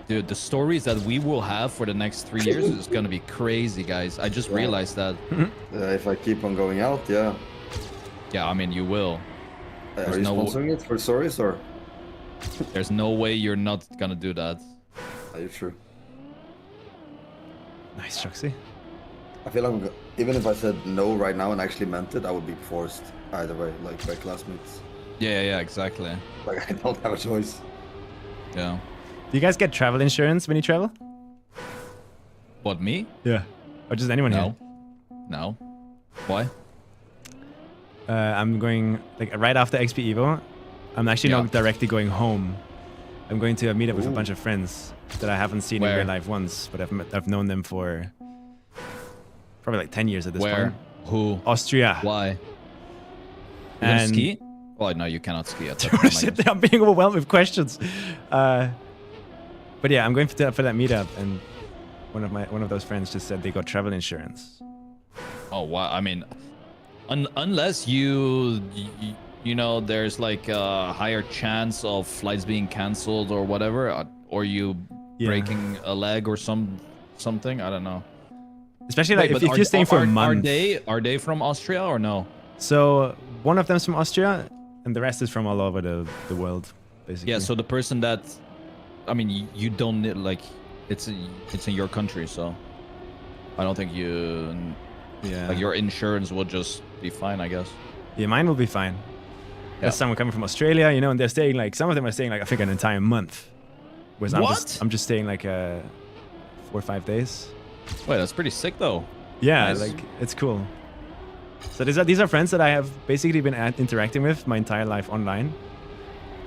Dude, the stories that we will have for the next 3 years is gonna be crazy, guys. I just realized that. If I keep on going out, yeah. Yeah, I mean, you will. Are you sponsoring it for stories or? There's no way you're not gonna do that. Are you true? Nice, Shoxy. I feel like even if I said no right now and actually meant it, I would be forced either way, like by classmates. Yeah, exactly. Like I don't have a choice. Yeah. Do you guys get travel insurance when you travel? What, me? Yeah. Or just anyone here? No. Why? I'm going like right after XP Evo. I'm actually not directly going home. I'm going to meet up with a bunch of friends that I haven't seen in real life once, but I've known them for probably like 10 years at this point. Who? Austria. Why? You And ski? Oh no, you cannot ski at that time, I Shit, guess. I'm being overwhelmed with questions. But yeah, I'm going for that meetup, and one of those friends just said they got travel insurance. Oh wow! I mean, unless you know, there's like a higher chance of flights being cancelled or whatever, or you breaking a leg or something. I don't know. Especially like if you're staying for a month. Are they from Austria or no? So one of them's from Austria, and the rest is from all over the world, basically. Yeah. So the person that, I mean, you don't need, like, it's in your country, so I don't think you. Yeah. Like your insurance will just be fine, I guess. Yeah, mine will be fine. There's someone coming from Australia, you know, and they're staying like, some of them are staying like, I think an entire month. Whereas I'm just staying like 4 or 5 days. Wait, that's pretty sick though. Yeah, Nice. like it's cool. So these are friends that I have basically been interacting with my entire life online.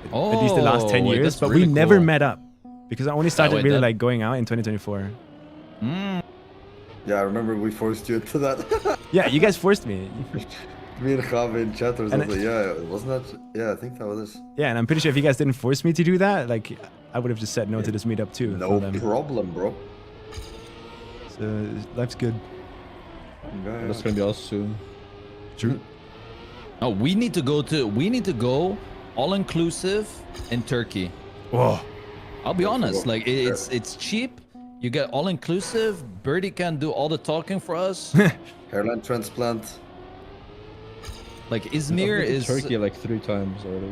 At least the last 10 wait, years, that's but really we never cool. met up. Because I only started wait, really that- like going out in 2024. Yeah, I remember we forced you into that. Yeah, you guys forced me. Me and Javi in chat or something. Yeah, wasn't that? Yeah, I think that was it. Yeah, and I'm pretty sure if you guys didn't force me to do that, like I would have just said no to this meetup too. No for them. problem, bro. So life's good. That's gonna be us soon. True. Oh, we need to go all inclusive in Turkey. Whoa. I'll be honest, go. like it's cheap. You get all inclusive. Birdie can do all the talking for us. Hairline transplant. Like I've Izmir been to is Turkey like 3 times already.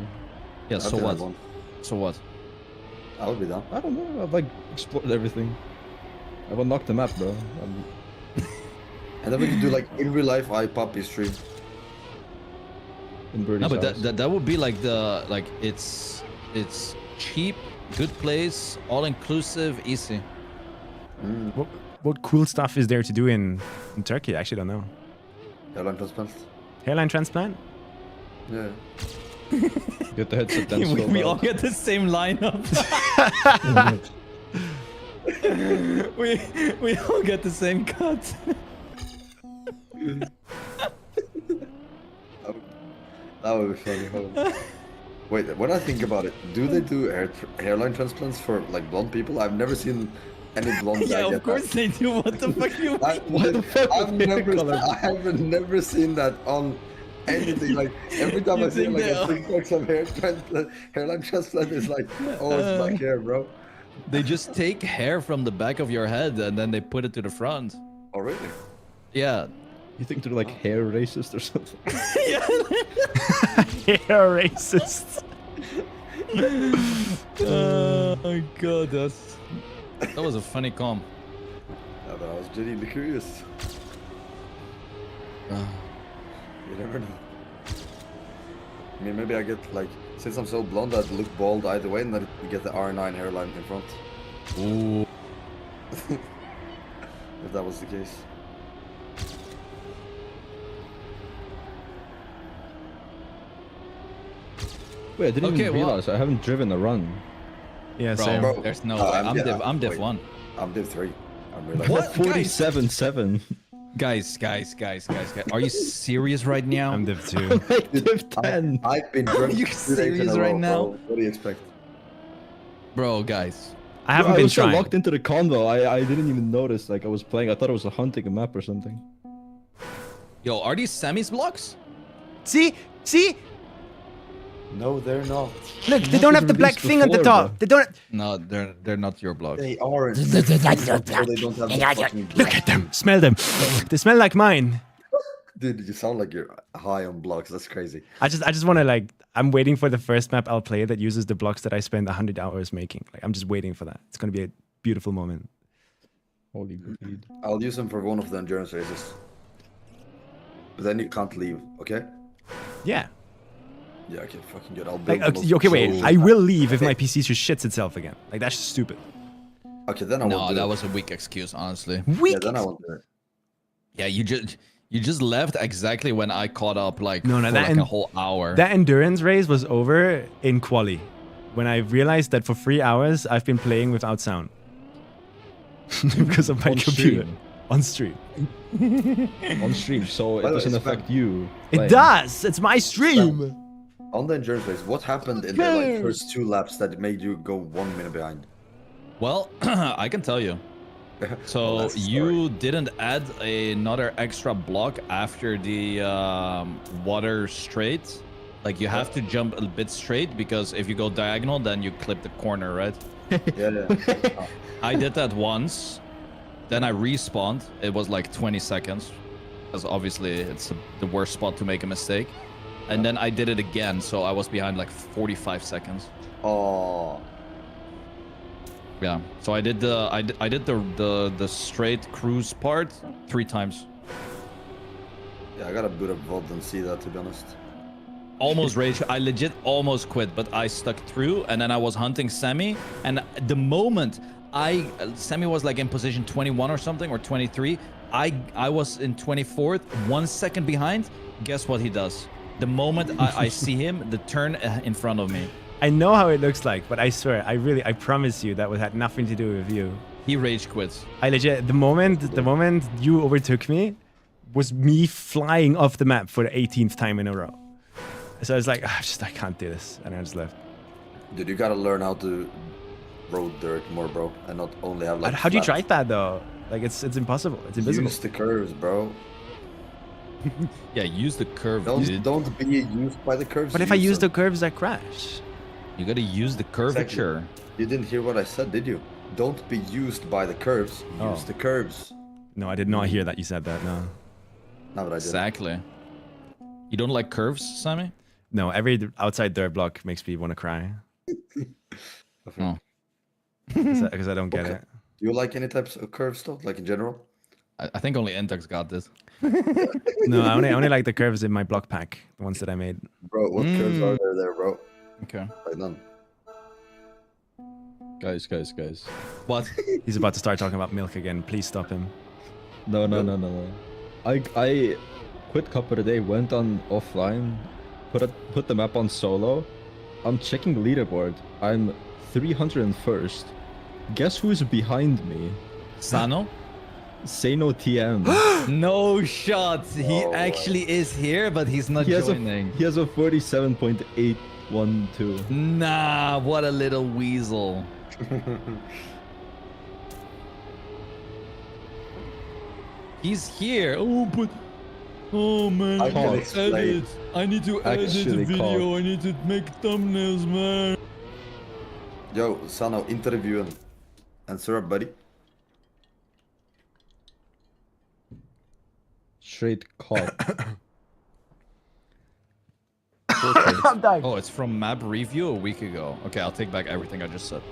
Yeah, so I've what? done one. So what? I would be down. I don't know. I've like explored everything. I will knock the map, bro. And then we could do like in real life iPuppy stream. In Birdie's No, but house. that would be like it's cheap, good place, all inclusive, easy. What cool stuff is there to do in Turkey? I actually don't know. Hairline transplant. Hairline transplant? Yeah. Get the headset then. slow We all down. get the same lineup. we all get the same cut. That would be funny. Wait, when I think about it, do they do hairline transplants for like blonde people? I've never seen any blonde guy Yeah, get of course that. they do. What the fuck you What the fuck? I've never seen that on anything. Like every time You I see think like they a are- TikTok of hairline transplant is like, oh, it's black hair, bro. They just take hair from the back of your head and then they put it to the front. Oh really? Yeah. You think they're like hair racist or something? Hair racist. Oh my god, that was a funny com. Yeah, but I was genuinely curious. You never know. I mean, maybe I get like, since I'm so blonde, I'd look bald either way, and then you get the R9 hairline in front. Ooh. If that was the case. Wait, I didn't Okay, even well- realize I haven't driven a run. Yeah, Bro, same. Bro, there's no way. I'm div wait. 1. I'm div 3. I'm really. What? 47.7. Guys. Are you serious right now? I'm div 2. Div 10. I've been drunk you 2 days in serious a right row, now? bro. What do you expect? Bro, guys. I haven't I been was so trying. locked into the convo. I didn't even notice. Like I was playing. I thought it was a hunting a map or something. Yo, are these Sammy's blocks? See? No, they're not. Look, they don't have the black thing on the before, top. bro. They don't. No, they're not your blocks. They aren't. So they don't have the fucking Look at them. Smell them. They smell like mine. Dude, you sound like you're high on blocks. That's crazy. I just want to like. I'm waiting for the first map I'll play that uses the blocks that I spend 100 hours making. Like I'm just waiting for that. It's gonna be a beautiful moment. Holy bleed. I'll use them for one of the endurance races. But then you can't leave, okay? Yeah. Yeah, okay, fucking good. I'll build Like the most okay, wait. cool- I will leave if my PC just shits itself again. Like that's just stupid. Okay, then I won't No, do that it. was a weak excuse, honestly. Weak. Yeah, then I won't do it. Yeah, you just left exactly when I caught up, like No, for that like a whole hour. That endurance race was over in quali, when I realized that for 3 hours I've been playing without sound because of my On computer stream. on stream. On stream, so it By the way, doesn't Sven, affect you. It playing. does. It's my stream. On the endurance race, what happened in the like, first 2 laps that made you go 1 minute behind? Well, I can tell you. So Well, that's the you didn't add another extra block after the water straight. Like you have to jump a bit straight because if you go diagonal, then you clip the corner, right? Yeah. I did that once. Then I respawned. It was like 20 seconds. Because obviously it's the worst spot to make a mistake. And then I did it again, so I was behind like 45 seconds. Oh. Yeah. So I did the straight cruise part 3 times. Yeah, I gotta boot up VOD and see that, to be honest. Almost rage. I legit almost quit, but I stuck through, and then I was hunting Sami, and the moment Sami was like in position 21 or something, or 23, I was in 24th, 1 second behind. Guess what he does? The moment I see him, the turn in front of me. I know how it looks like, but I swear, I promise you that had nothing to do with you. He rage quits. I legit, the moment you overtook me was me flying off the map for the 18th time in a row. So I was like, I can't do this. And I just left. Dude, you gotta learn how to road dirt more, bro. And not only have like... How do you flat- drive that though? Like it's impossible. It's invisible. Use the curves, bro. Yeah, use the curve, dude. Don't be used by the curves. But if I use the curves, I crash. You gotta use the curvature. You didn't hear what I said, did you? Don't be used by the curves. Use the curves. No, I did not hear that you said that. No. No, but I did. Exactly. You don't like curves, Sami? No, every outside dirt block makes me want to cry Oh. because I don't get Okay. it. Do you like any types of curves though, like in general? I think only Entex got this. No, I only like the curves in my block pack, the ones that I made. Bro, what curves are there, bro? Okay. Like none. Guys. What? He's about to start talking about milk again. Please stop him. No. I quit Cup of the Day, went on offline, put the map on solo. I'm checking the leaderboard. I'm 301st. Guess who's behind me? Sano? Sano TM. No shot. He Oh. actually is here, but he's not he has joining. a 47.812. Nah, what a little weasel. He's here. Oh man, I can explain. I need to edit the Actually video. caught. I need to make thumbnails, man. Yo, Sano, interview and answer up, buddy. Straight cock. I'm dying. Oh, it's from map review a week ago. Okay, I'll take back everything I just said.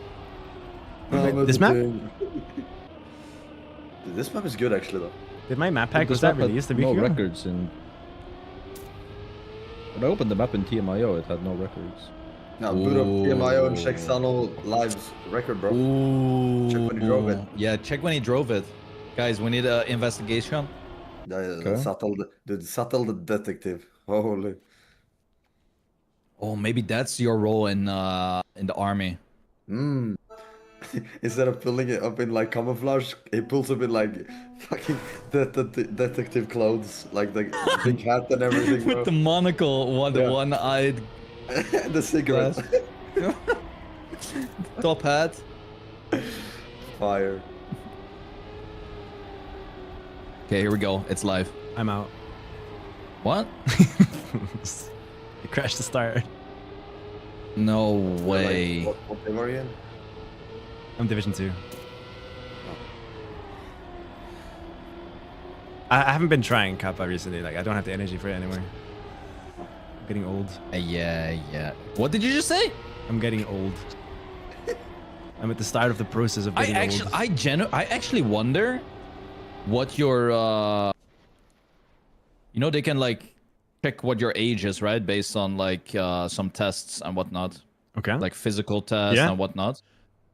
This map? Dude, this map is good actually though. Did my map pack This was that map had released a week no ago? records and when I opened the map in TMIO, it had no records. Now boot up TMIO and check Sano Live's record, bro. Ooh. Check when he drove it. Yeah, check when he drove it. Guys, we need an investigation. Yeah, Okay. subtle the detective. Holy. Oh, maybe that's your role in the army. Instead of pulling it up in like camouflage, he pulls up in like fucking detective clothes, like the big hat and everything, bro. With the monocle, the Yeah. one-eyed. The cigarette. Top hat. Fire. Okay, here we go. It's live. I'm out. What? It crashed the start. No way. Like, what team are you in? I'm Division 2. I haven't been trying Kappa recently. Like, I don't have the energy for it anymore. I'm getting old. Yeah. What did you just say? I'm getting old. I'm at the start of the process of getting old. I actually wonder what your you know, they can like check what your age is, right, based on like some tests and whatnot. Okay. Like physical tests and whatnot.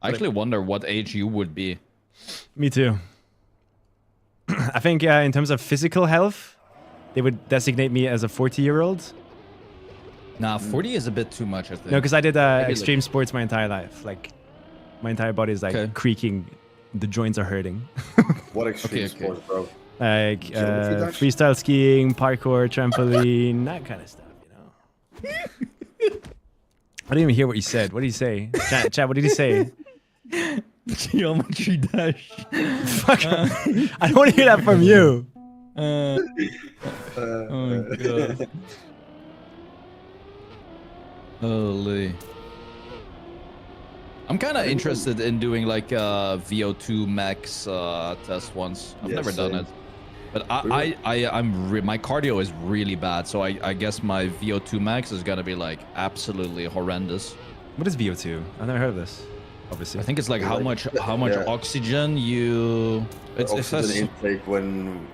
I actually wonder what age you would be. Me too. I think in terms of physical health, they would designate me as a 40-year-old. Nah, 40 is a bit too much, I think. No, because I did extreme sports my entire life. Like, my entire body is like creaking. The joints are hurting. What extreme sports, bro? Like freestyle skiing, parkour, trampoline, that kind of stuff, you know. I didn't even hear what you said. What did you say? Chat, what did you say? Geometry dash. Fuck. I don't want to hear that from you. Oh my god. Holy. I'm kind of interested in doing like a VO2 max test once. I've never done it, but my cardio is really bad, so I guess my VO2 max is gonna be like absolutely horrendous. What is VO2? I've never heard of this. Obviously, I think it's like how much oxygen you. It's oxygen intake when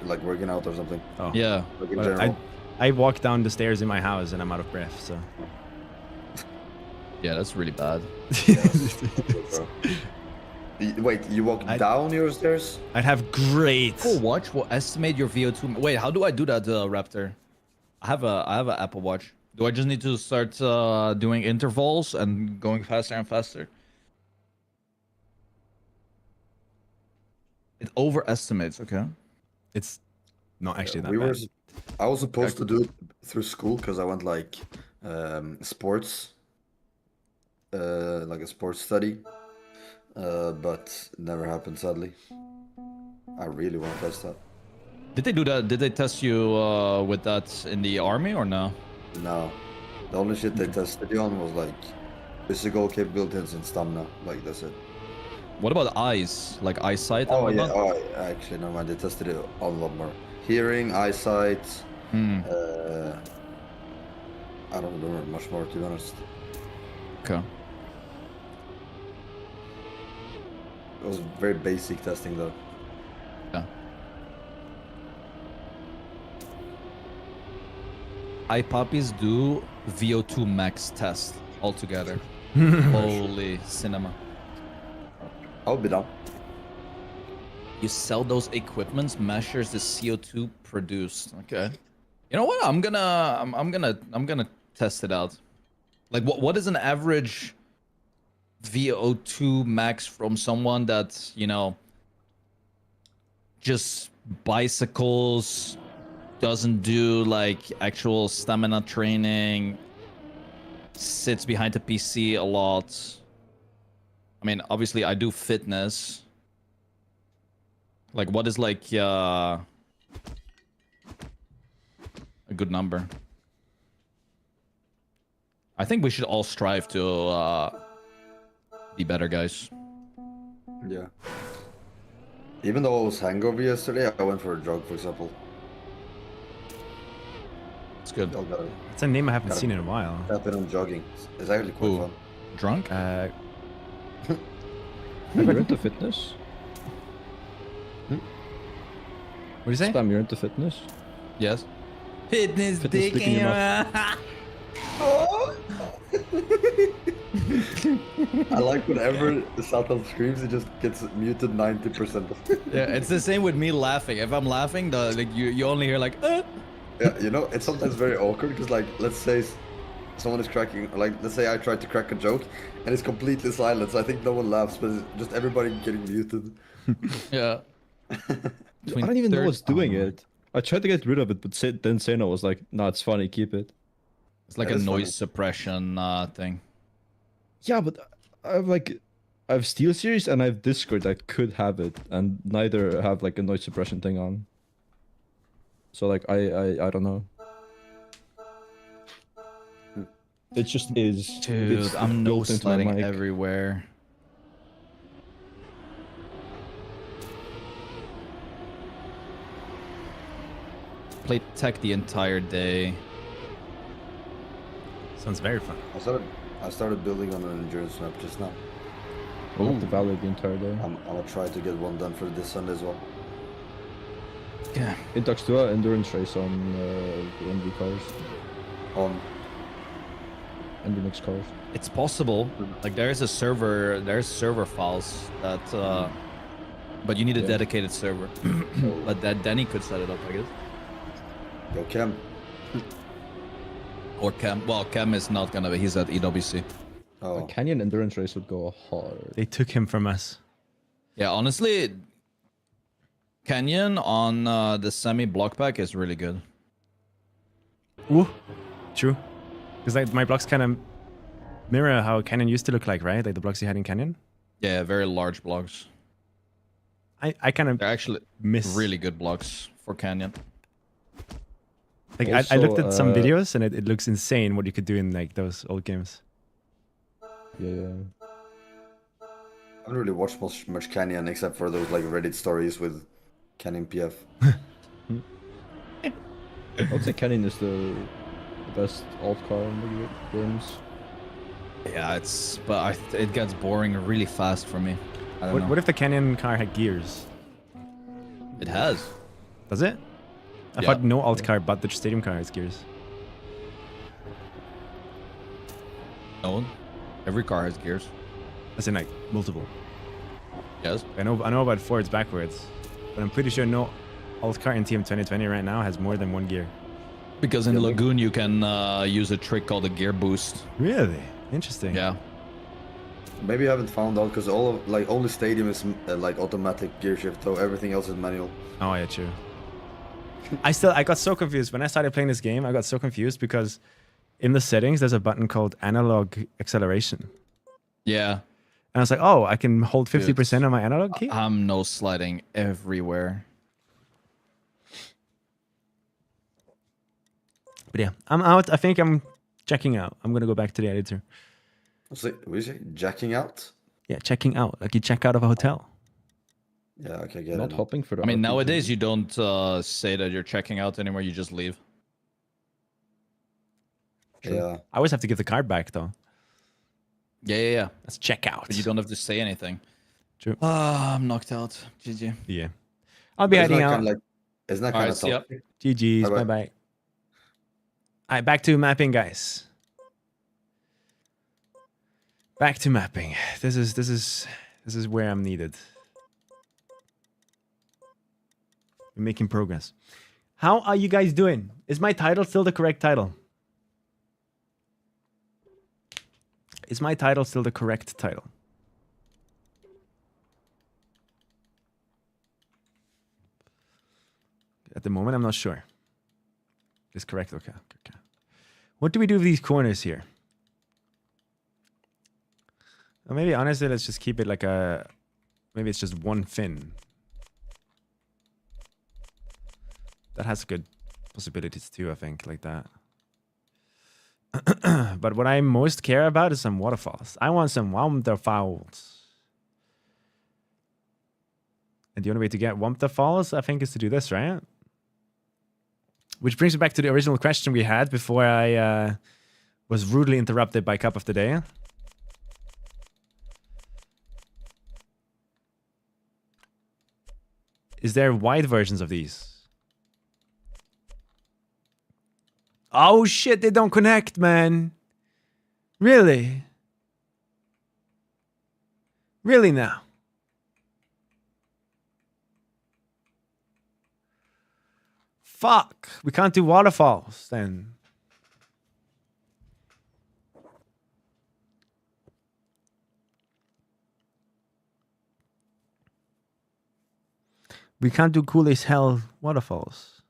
like working out or something. Oh. Yeah. Like in general. I walk down the stairs in my house and I'm out of breath. So. Yeah, that's really bad. Wait, you walk down your stairs? I'd have great. Apple Watch will estimate your VO2. Wait, how do I do that, Raptor? I have an Apple Watch. Do I just need to start doing intervals and going faster and faster? It overestimates. Okay. It's not actually that bad. I was supposed to do it through school because I went like sports. Like a sports study, but it never happened, sadly. I really want to test that. Did they do that? Did they test you with that in the army or no? No. The only shit they tested you on was like physical capabilities and stamina. Like that's it. What about eyes? Like eyesight? Oh yeah. Oh, actually, no mind. They tested it on a lot more. Hearing, eyesight. I don't remember much more, to be honest. Okay. It was very basic testing though. Yeah. iPuppies do VO2 max test altogether. Holy cinema. I'll be down. You sell those equipments, measures the CO2 produced. Okay. You know what? I'm gonna test it out. Like what is an average VO2 max from someone that, you know, just bicycles, doesn't do like actual stamina training, sits behind the PC a lot. I mean, obviously I do fitness. Like what is like a good number? I think we should all strive to be better, guys. Yeah. Even though I was hangover yesterday, I went for a jog, for example. It's good. It's a name I haven't seen in a while. I've been on jogging. It's actually quite fun. Drunk? You're into fitness? What do you say? Spam, you're into fitness? Yes. Fitness dick in your mouth. I like whenever Satan screams, it just gets muted 90%. Yeah, it's the same with me laughing. If I'm laughing, you only hear like, Yeah, you know, it's sometimes very awkward because, like, let's say someone is cracking, like, let's say I tried to crack a joke and it's completely silent, so I think no one laughs, but it's just everybody getting muted. Yeah. I don't even know what's doing it. I tried to get rid of it, but then Sena was like, "No, it's funny, keep it." It's like a noise suppression thing. Yeah, but I have SteelSeries and I have Discord that could have it, and neither have like a noise suppression thing on. So like I don't know. It just is. Dude, It's I'm no built into my sliding mic. everywhere. Played tech the entire day. Sounds very fun. I started building on an endurance map just now. I went to Valley the entire day. I'm gonna try to get one done for this Sunday as well. Yeah. Intox 2 endurance race on the NV cars. On And the next cars. It's possible. Like there's server files that but you need a Yeah. dedicated server. But that Danny could set it up, I guess. Yo, Cam. Or Cam. Well, Cam is not gonna be. He's at EWC. A Oh, Canyon endurance race would go hard. They took him from us. Yeah, honestly, Canyon on the semi block pack is really good. Ooh, true. Because like my blocks kind of mirror how Canyon used to look like, right? Like the blocks you had in Canyon. Yeah, very large blocks. I kind of They're actually miss really good blocks for Canyon. like I Also, looked at some videos and it looks insane what you could do in like those old games. Yeah. I haven't really watched much Canyon except for those like Reddit stories with Canyon PF. I would say Canyon is the best alt car in the games. Yeah, it gets boring really fast for me. I don't know. What if the Canyon car had gears? It has. Does it? I Yeah. thought no alt car but the stadium car has gears. No, every car has gears. As in like multiple. Yes. I know about forwards backwards, but I'm pretty sure no alt car in Team 2020 right now has more than one gear. Because in Lagoon you can use a trick called a gear boost. Really? Interesting. Yeah. Maybe I haven't found out because all of like only Stadium is like automatic gear shift, though everything else is manual. Oh yeah, true. I got so confused when I started playing this game. I got so confused because in the settings there's a button called analog acceleration, Yeah. and I was like, oh, I can hold 50% on my analog key. I'm no sliding everywhere. But yeah, I'm out. I think I'm checking out. I'm gonna go back to the editor. What do you say? Jacking out? Yeah, checking out. Like you check out of a hotel. Yeah, okay, get Not it. hopping for the I mean, RPG. nowadays you don't say that you're checking out anymore. You just leave. Yeah. I always have to give the card back though. Yeah. That's check out. But you don't have to say anything. True. I'm knocked out. GG. Yeah. I'll be But heading out. Isn't that All kind right, of see ya. toxic? GG's. Bye-bye. Bye bye. All right, back to mapping, guys. Back to mapping. This is where I'm needed. We're making progress. How are you guys doing? Is my title still the correct title? Is my title still the correct title? At the moment, I'm not sure. It's correct. Okay. What do we do with these corners here? Or maybe honestly, let's just keep it like a. Maybe it's just one fin. That has good possibilities too, I think, like that. But what I most care about is some waterfalls. I want some waterfalls. And the only way to get waterfalls, I think, is to do this, right? Which brings me back to the original question we had before I was rudely interrupted by Cup of the Day. Is there wide versions of these? Oh shit, they don't connect, man. Really? Really now? Fuck. We can't do waterfalls then. We can't do cool as hell waterfalls.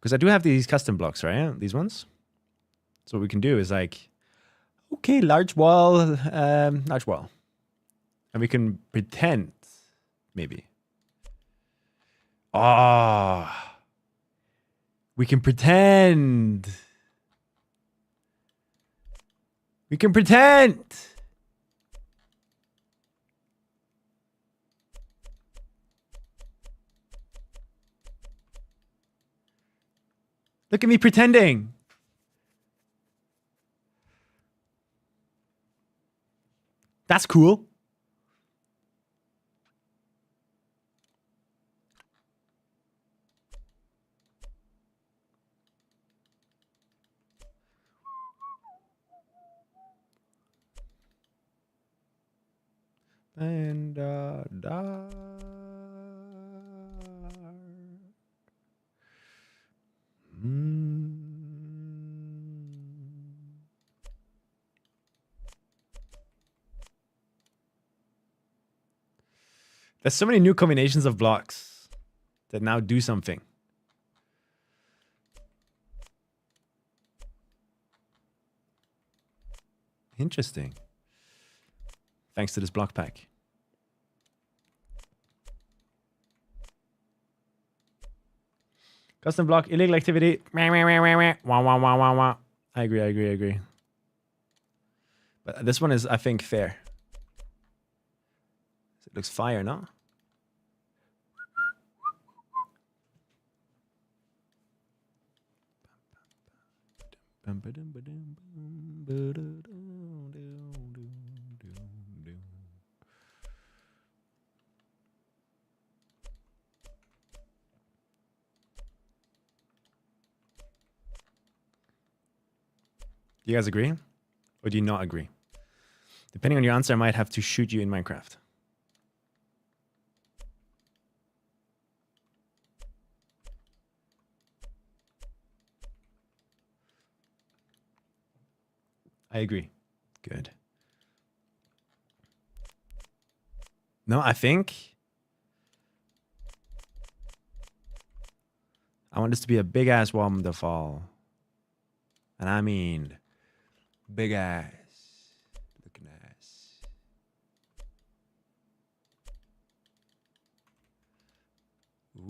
Because I do have these custom blocks, right? These ones. So what we can do is like, okay, large wall. And we can pretend, maybe. Ah. We can pretend. We can pretend. Look at me pretending. That's cool. And There's so many new combinations of blocks that now do something. Interesting. Thanks to this block pack. Custom block, illegal activity. I agree. But this one is, I think, fair. It looks fire, no? Do you guys agree? Or do you not agree? Depending on your answer, I might have to shoot you in Minecraft. I agree. Good. No, I think I want this to be a big ass waterfall. And I mean big ass. Looking ass.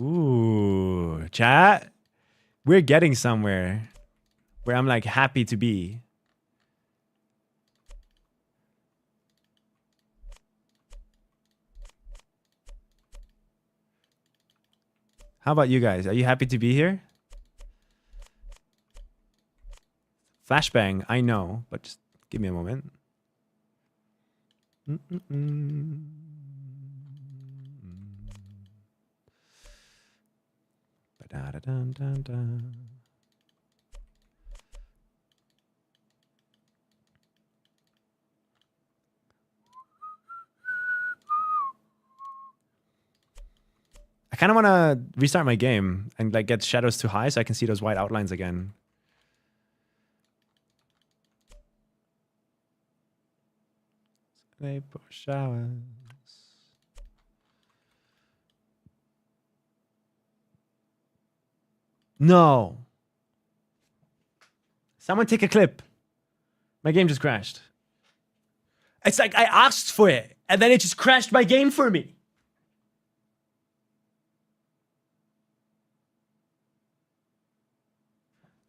Ooh, chat. We're getting somewhere where I'm like happy to be. How about you guys? Are you happy to be here? Flashbang, I know, but just give me a moment. Ba-da-da-dun-dun-dun. I kind of want to restart my game and like get shadows too high so I can see those white outlines again. Vapor showers. No. Someone take a clip. My game just crashed. It's like I asked for it and then it just crashed my game for me.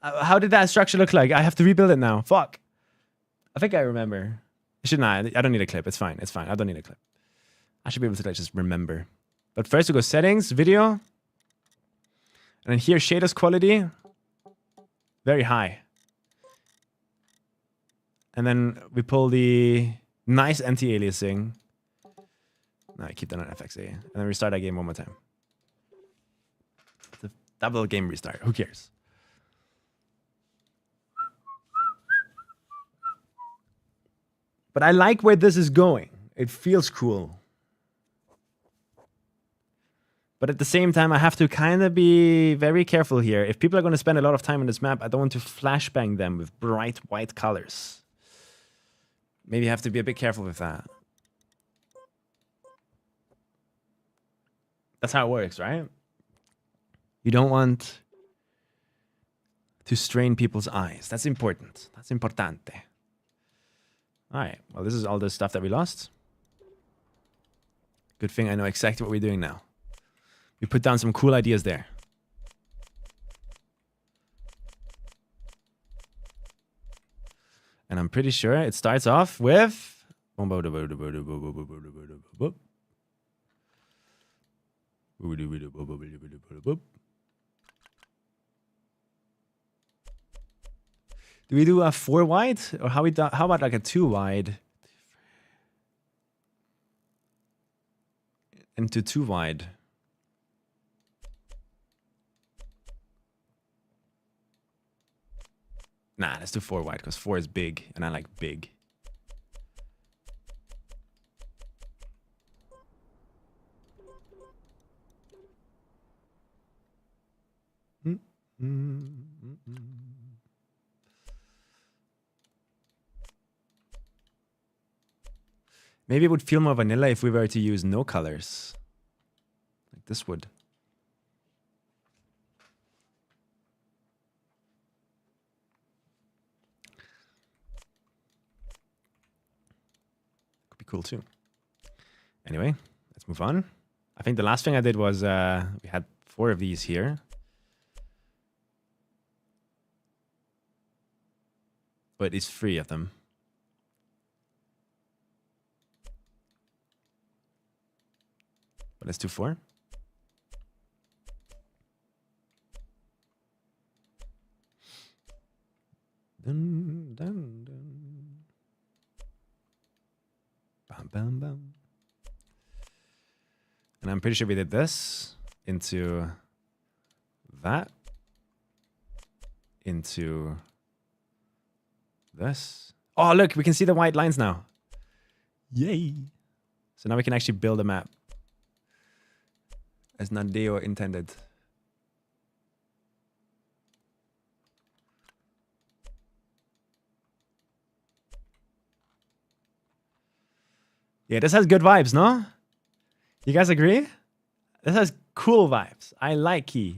How did that structure look like? I have to rebuild it now. Fuck. I think I remember. Shouldn't I? I don't need a clip. It's fine. It's fine. I don't need a clip. I should be able to like, just remember. But first we go settings, video. And then here, shaders quality. Very high. And then we pull the nice anti-aliasing. No, I keep that on FXA. And then restart that game one more time. It's a double game restart. Who cares? But I like where this is going. It feels cool. But at the same time, I have to kind of be very careful here. If people are going to spend a lot of time on this map, I don't want to flashbang them with bright white colors. Maybe I have to be a bit careful with that. That's how it works, right? You don't want to strain people's eyes. That's important. That's importante. All right. Well, this is all the stuff that we lost. Good thing I know exactly what we're doing now. We put down some cool ideas there. And I'm pretty sure it starts off with... Do we do a 4 wide? Or how about like a 2 wide? Into 2 wide. Nah, let's do 4 wide because 4 is big and I like big. Maybe it would feel more vanilla if we were to use no colors. Like this would. Could be cool too. Anyway, let's move on. I think the last thing I did was we had 4 of these here. But it's 3 of them. But let's do 4. Dun, dun, dun. Bam, bam, bam. And I'm pretty sure we did this into that, into this. Oh, look, we can see the white lines now. Yay. So now we can actually build a map as Nadeo intended. Yeah, this has good vibes, no? You guys agree? This has cool vibes. I like it.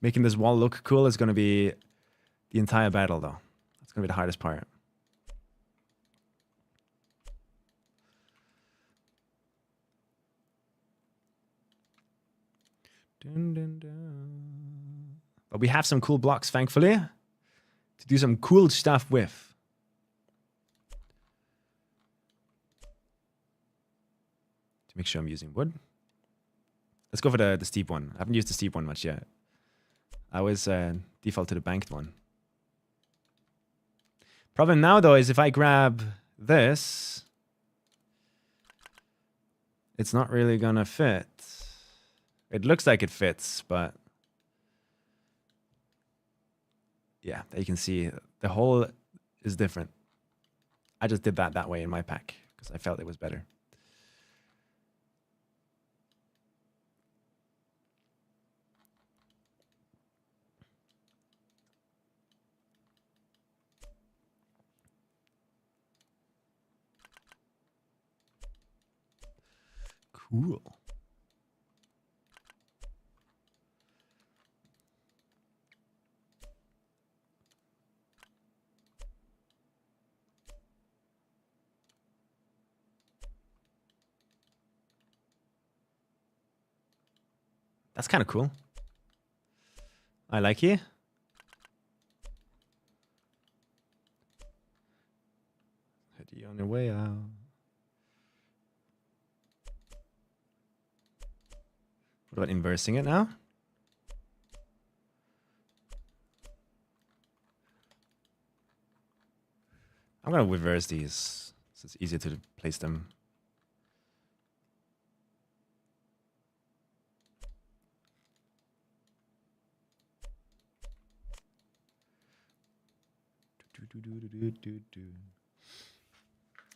Making this wall look cool is going to be the entire battle, though. That's going to be the hardest part. Dun, dun, dun. But we have some cool blocks, thankfully, to do some cool stuff with. To make sure I'm using wood. Let's go for the steep one. I haven't used the steep one much yet. I always default to the banked one. Problem now, though, is if I grab this, it's not really gonna fit. It looks like it fits, but yeah, there you can see the hole is different. I just did that way in my pack because I felt it was better. Cool. That's kind of cool. I like it. Head on your way out. What about inversing it now? I'm gonna reverse these so it's easier to place them.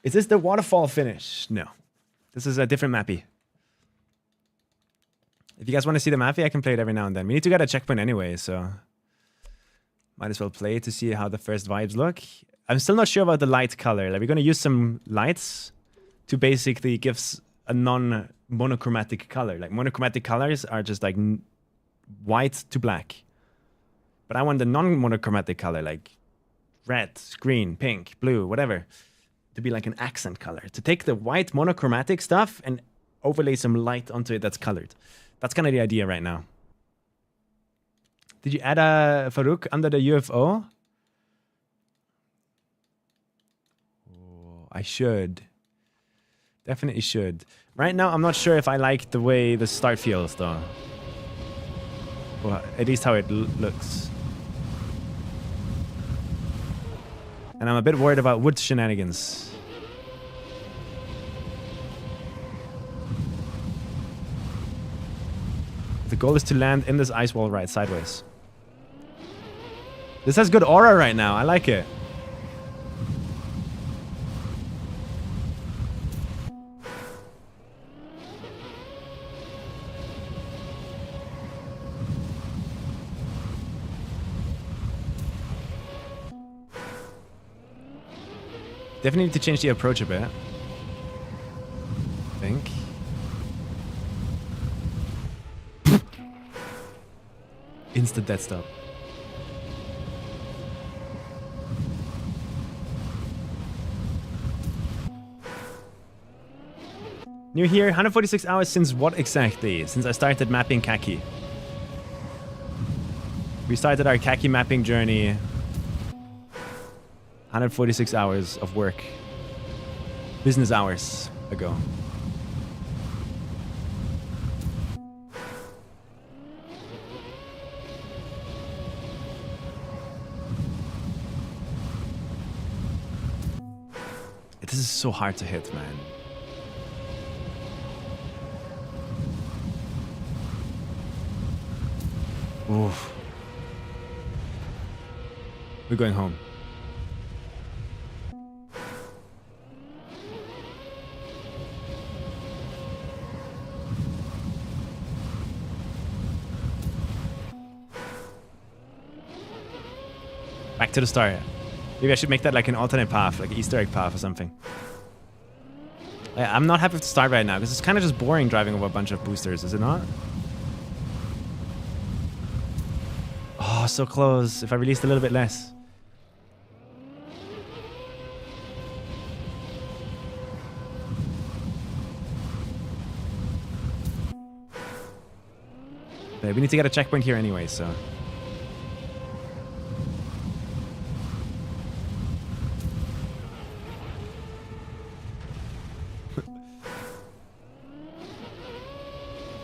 Is this the waterfall finish? No. This is a different mappy. If you guys want to see the map, I can play it every now and then. We need to get a checkpoint anyway, so might as well play it to see how the first vibes look. I'm still not sure about the light color. Like, we're gonna use some lights to basically give a non-monochromatic color. Like, monochromatic colors are just like white to black. But I want the non-monochromatic color, like red, green, pink, blue, whatever, to be like an accent color. To take the white monochromatic stuff and overlay some light onto it that's colored. That's kind of the idea right now. Did you add a Farouk under the UFO? Oh, I should. Definitely should. Right now, I'm not sure if I like the way the start feels, though. Well, at least how it looks. And I'm a bit worried about wood shenanigans. The goal is to land in this ice wall right sideways. This has good aura right now. I like it. Definitely need to change the approach a bit. I think. Instant death stop. New here, 146 hours since what exactly? Since I started mapping KACKY. We started our KACKY mapping journey 146 hours of work. Business hours ago. This is so hard to hit, man. Oof. We're going home. Back to the start. Maybe I should make that like an alternate path, like an Easter egg path or something. I'm not happy with the start right now, because it's kind of just boring driving over a bunch of boosters, is it not? Oh, so close. If I released a little bit less. But we need to get a checkpoint here anyway, so...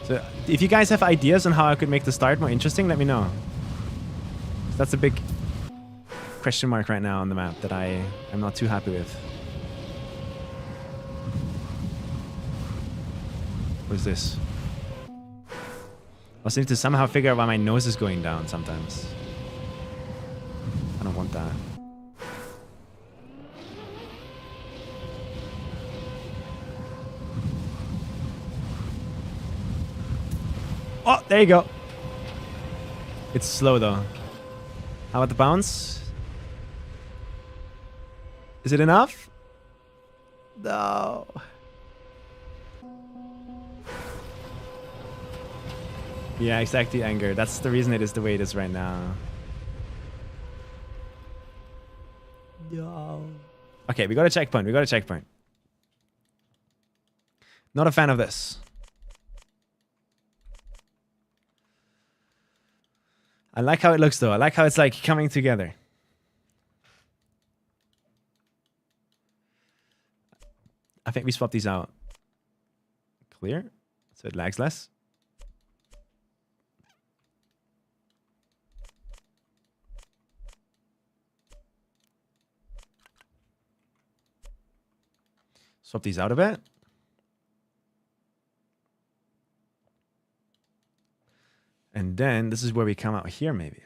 So, if you guys have ideas on how I could make the start more interesting, let me know. That's a big question mark right now on the map that I am not too happy with. What is this? I also need to somehow figure out why my nose is going down sometimes. I don't want that. Oh, there you go. It's slow though. How about the bounce? Is it enough? No. Yeah, exactly, anger. That's the reason it is the way it is right now. No. Okay, we got a checkpoint. We got a checkpoint. Not a fan of this. I like how it looks though. I like how it's like coming together. I think we swap these out. Clear. So it lags less. Swap these out a bit. And then this is where we come out here, maybe.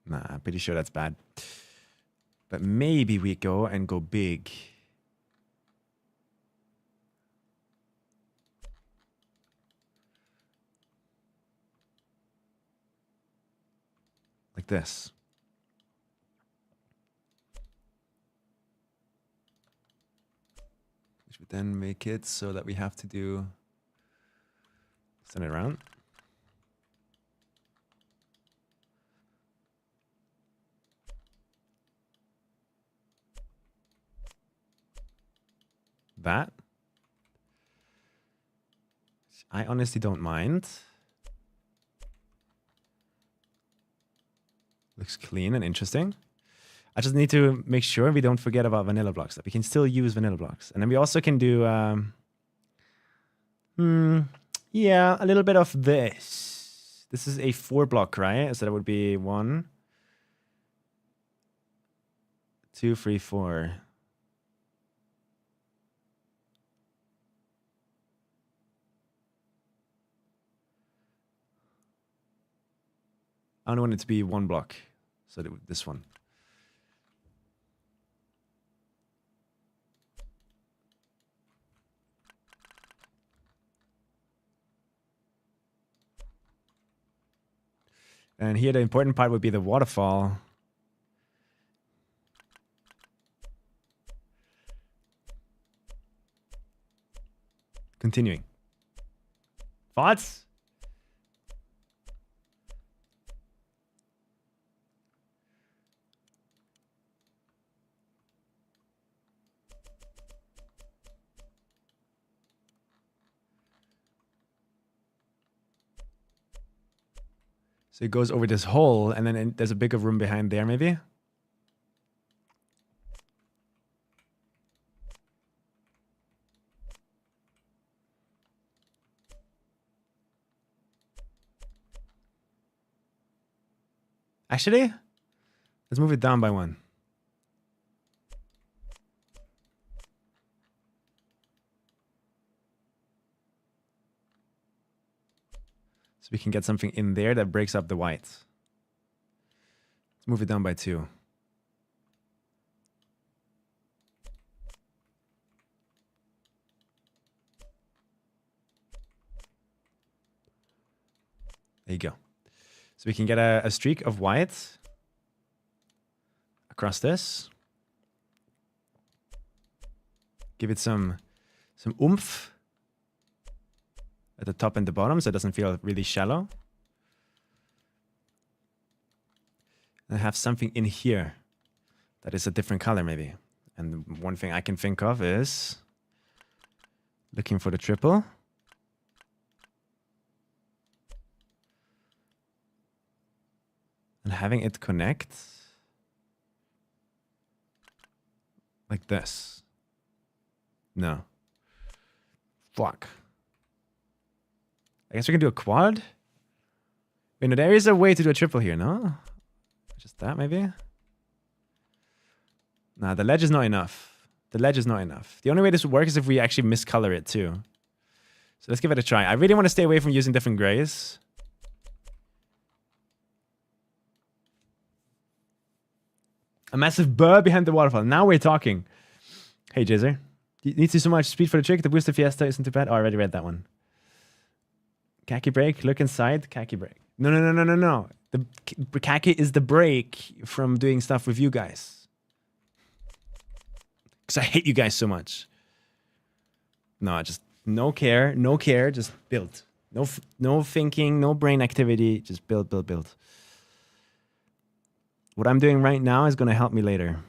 Nah, I'm pretty sure that's bad. But maybe we go big. Like this. Which would then make it so that we have to do... Send it around. That. I honestly don't mind. Looks clean and interesting. I just need to make sure we don't forget about vanilla blocks, that we can still use vanilla blocks. And then we also can do, yeah, a little bit of this. This is a 4-block, right? So that would be 1, 2, 3, 4. I only want it to be 1 block. So this one. And here the important part would be the waterfall. Continuing. Thoughts? So it goes over this hole, and then there's a bigger room behind there, maybe? Actually, let's move it down by 1. So we can get something in there that breaks up the white. Let's move it down by 2. There you go. So we can get a streak of white across this. Give it some oomph at the top and the bottom, so it doesn't feel really shallow. And have something in here that is a different color, maybe. And one thing I can think of is looking for the triple. And having it connect like this. No. Fuck. I guess we can do a quad. Wait, no, there is a way to do a triple here, no? Just that, maybe? Nah, the ledge is not enough. The ledge is not enough. The only way this would work is if we actually miscolor it too. So let's give it a try. I really want to stay away from using different grays. A massive burr behind the waterfall. Now we're talking. Hey, Jizzer. You need to so much speed for the trick. The booster fiesta isn't too bad. Oh, I already read that one. Kacky break. Look inside. Kacky break. No. The Kacky is the break from doing stuff with you guys. Because I hate you guys so much. No, just no care. Just build. No thinking. No brain activity. Just build. What I'm doing right now is going to help me later.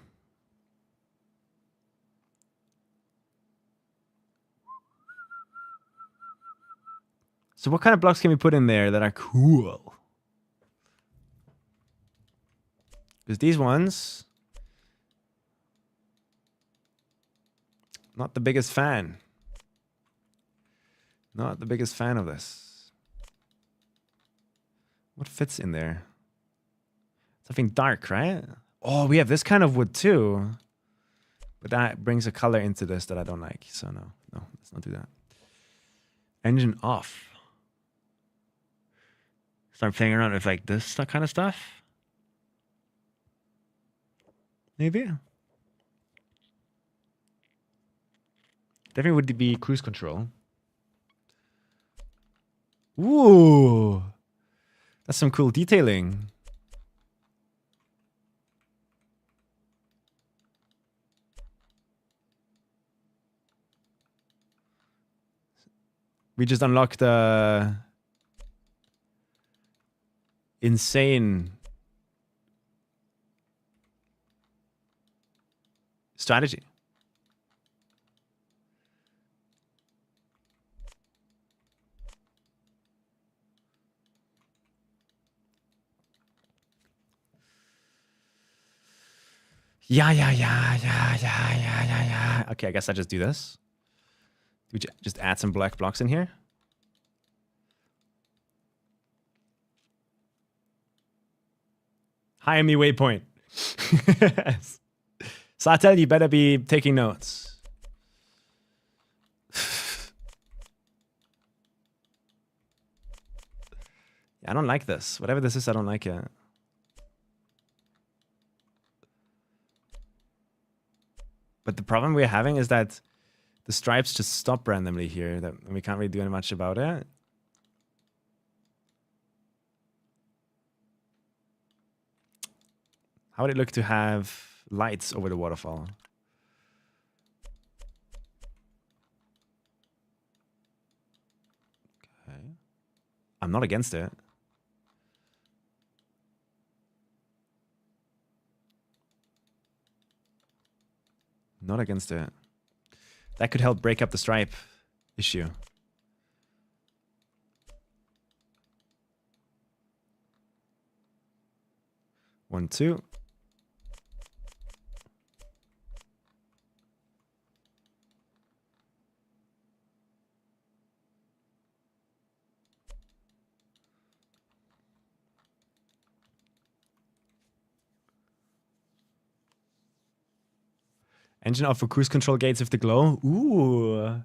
So what kind of blocks can we put in there that are cool? Because these ones, not the biggest fan. Not the biggest fan of this. What fits in there? Something dark, right? Oh, we have this kind of wood too. But that brings a color into this that I don't like. So no, let's not do that. Engine off. Start playing around with like this kind of stuff. Maybe. Definitely would be cruise control. Ooh. That's some cool detailing. We just unlocked the insane strategy. Yeah. Okay, I guess I just do this. Do we just add some black blocks in here? Hire me waypoint. Sartel, you better be taking notes. Yeah, I don't like this. Whatever this is, I don't like it. But the problem we're having is that the stripes just stop randomly here. That we can't really do much about it. How would it look to have lights over the waterfall? Okay. I'm not against it. Not against it. That could help break up the stripe issue. One, two. Engine off for cruise control gates with the glow. Ooh.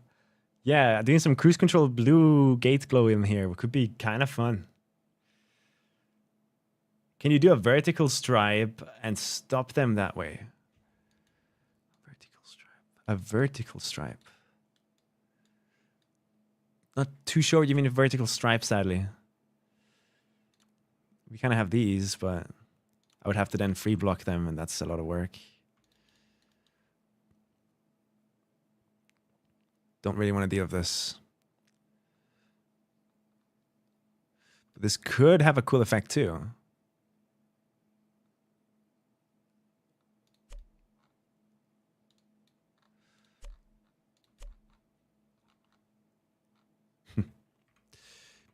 Yeah, doing some cruise control blue gate glow in here could be kind of fun. Can you do a vertical stripe and stop them that way? Vertical stripe. A vertical stripe. Not too sure you mean a vertical stripe, sadly. We kind of have these, but I would have to then free block them, and that's a lot of work. Don't really want to deal with this. But this could have a cool effect too.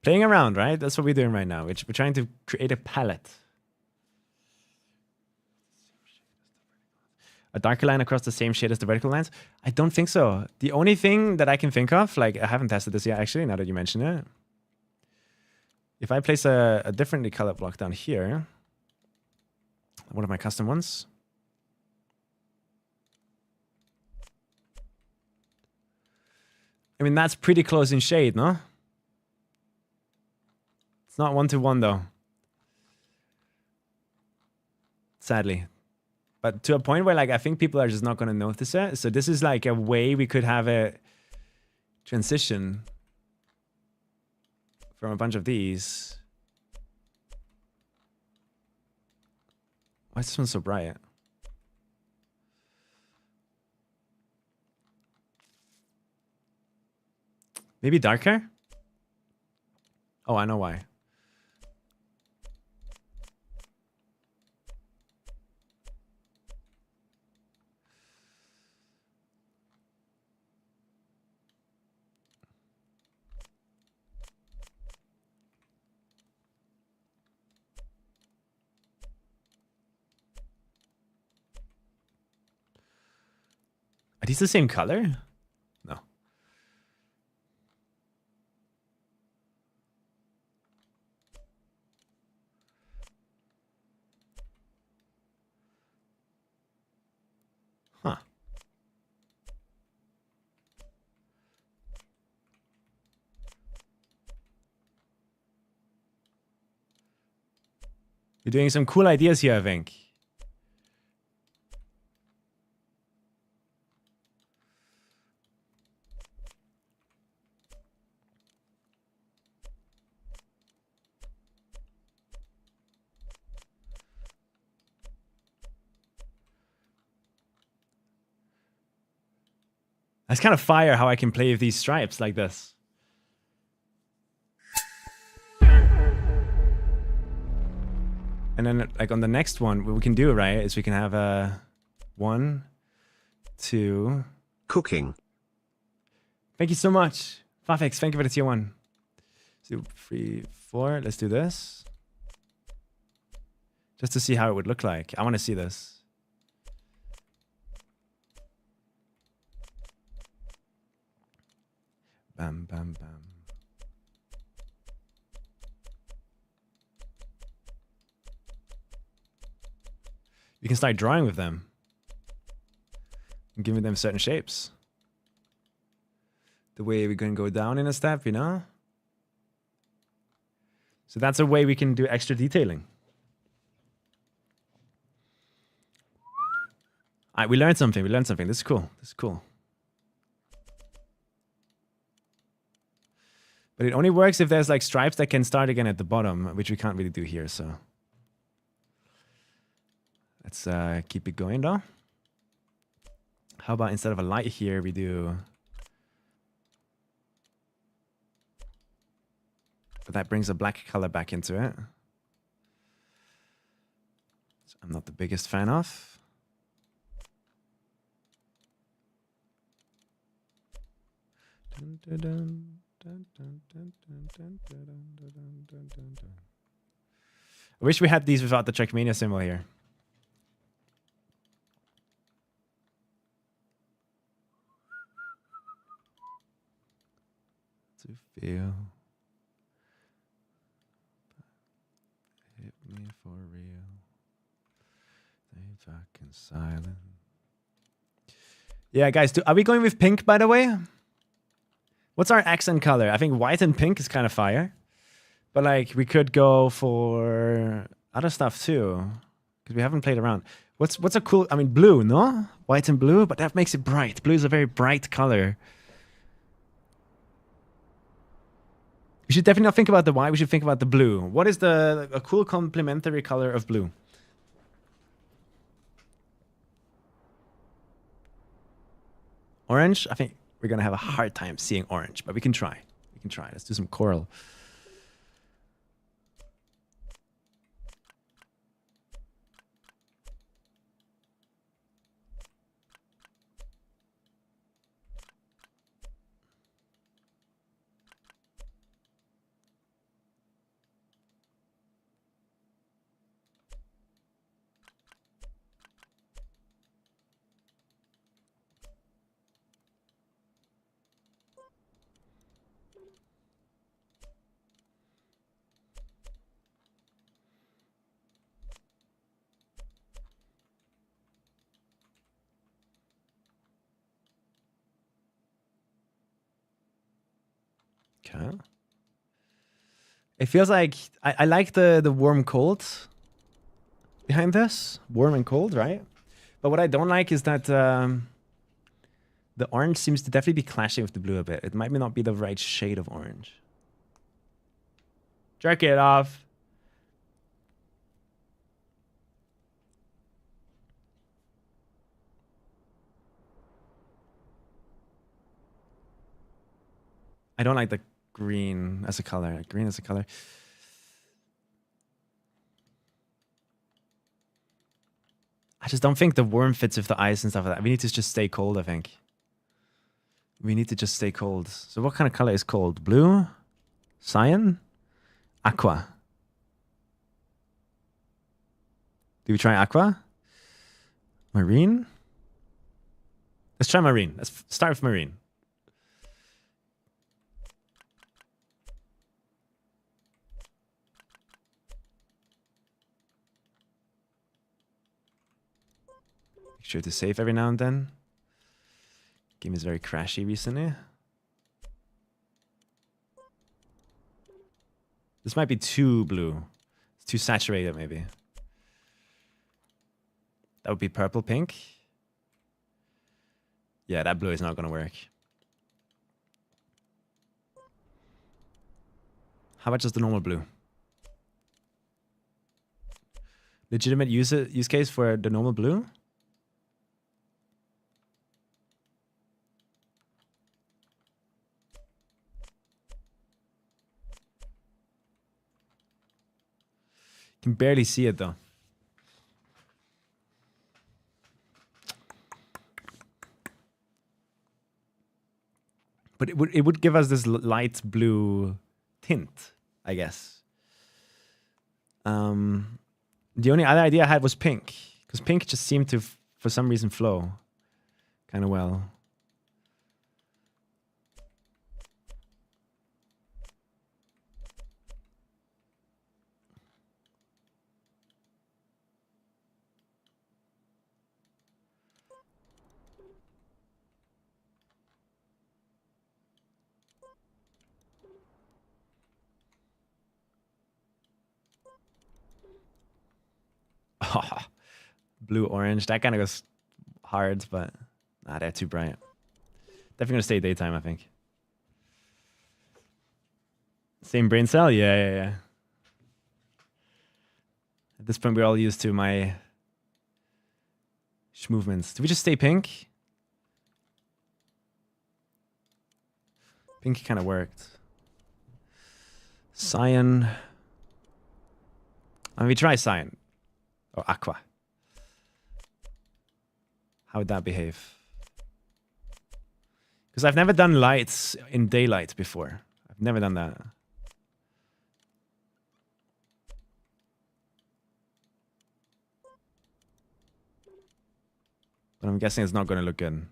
Playing around, right? That's what we're doing right now. We're trying to create a palette. A darker line across the same shade as the vertical lines? I don't think so. The only thing that I can think of, like, I haven't tested this yet, actually, now that you mention it. If I place a differently colored block down here, one of my custom ones. I mean, that's pretty close in shade, no? It's not one-to-one, though. Sadly. But to a point where, like, I think people are just not going to notice it. So this is like a way we could have a transition from a bunch of these. Why is this one so bright? Maybe darker? Oh, I know why. Are these the same color? No. Huh. You're doing some cool ideas here, I think. It's kind of fire how I can play with these stripes like this. And then like on the next one, what we can do, right, is we can have a 1, 2. Cooking. Thank you so much. Fafix, thank you for the tier 1. 2, 3, 4. Let's do this. Just to see how it would look like. I want to see this. Bam, bam, bam. You can start drawing with them. And giving them certain shapes. The way we're going to go down in a step, you know? So that's a way we can do extra detailing. All right, we learned something. We learned something. This is cool. This is cool. But it only works if there's like stripes that can start again at the bottom, which we can't really do here, so. Let's keep it going though. How about instead of a light here, we do... But that brings a black color back into it. So I'm not the biggest fan of. I wish we had these without the Trackmania symbol here. To feel. Hit me for real. They fucking silent. Yeah, guys, are we going with pink, by the way? What's our accent color? I think white and pink is kind of fire. But like, we could go for other stuff too. Because we haven't played around. What's a cool, I mean, blue, no? White and blue, but that makes it bright. Blue is a very bright color. We should definitely not think about the white, we should think about the blue. What is a cool complementary color of blue? Orange? I think we're gonna have a hard time seeing orange, but we can try. We can try. Let's do some coral. Okay. It feels like I like the warm cold behind this. Warm and cold, right? But what I don't like is that the orange seems to definitely be clashing with the blue a bit. It might not be the right shade of orange. Jerk it off. I don't like the green as a color. Green as a color. I just don't think the warm fits with the ice and stuff like that. We need to just stay cold, I think. We need to just stay cold. So what kind of color is cold? Blue? Cyan? Aqua. Do we try aqua? Marine? Let's try marine. Let's start with marine. Make sure to save every now and then. Game is very crashy recently. This might be too blue. It's too saturated, maybe. That would be purple pink. Yeah, that blue is not going to work. How about just the normal blue? Legitimate use case for the normal blue? Can barely see it though. But it would give us this light blue tint, I guess. The only other idea I had was pink, because pink just seemed to, for some reason, flow kind of well. Blue, orange. That kind of goes hard, but nah, they're too bright. Definitely gonna stay daytime, I think. Same brain cell? Yeah. At this point, we're all used to my movements. Do we just stay pink? Pink kind of worked. Cyan. I mean, we try cyan. Or aqua. How would that behave? Because I've never done lights in daylight before. I've never done that. But I'm guessing it's not going to look good.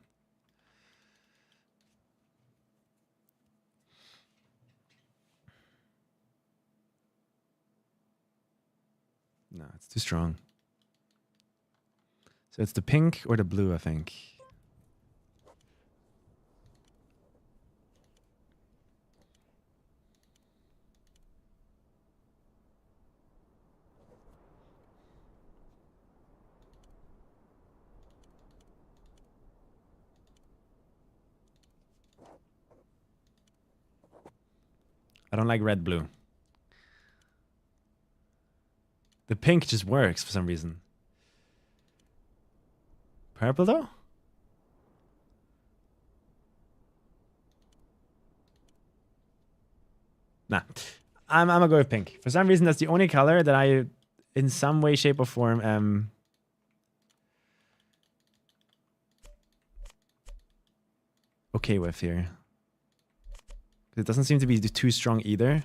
No, it's too strong. So it's the pink or the blue, I think. I don't like red blue. The pink just works for some reason. Purple though? Nah. I'm gonna go with pink. For some reason, that's the only color that I, in some way, shape, or form, am okay with here. It doesn't seem to be too strong either.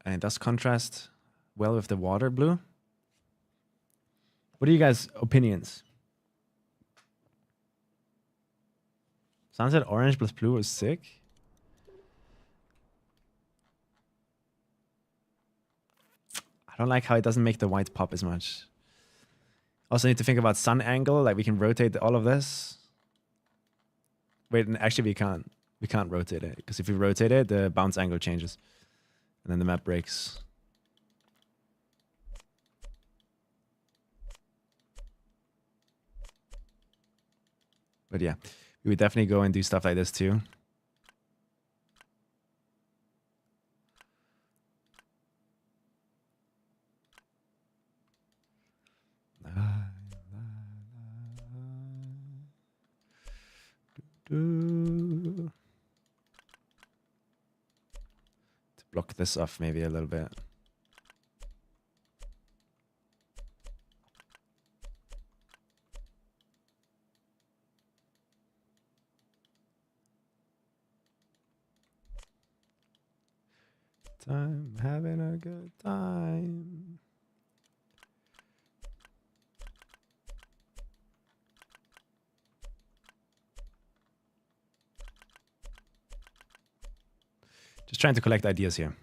And it does contrast well with the water blue. What are you guys' opinions? Sunset orange plus blue is sick. I don't like how it doesn't make the white pop as much. Also need to think about sun angle, like we can rotate all of this. Wait, actually we can't. We can't rotate it, because if we rotate it, the bounce angle changes. And then the map breaks. But yeah, we would definitely go and do stuff like this too. To block this off maybe a little bit. Time, having a good time. Just trying to collect ideas here.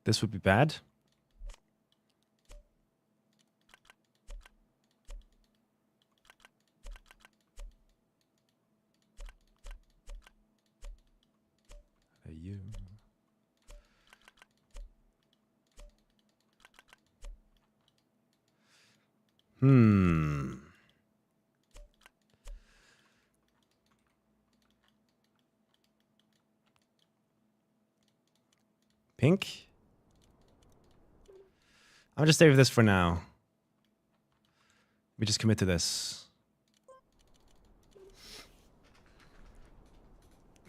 This would be bad. You. Pink? I'll just stay with this for now. We just commit to this.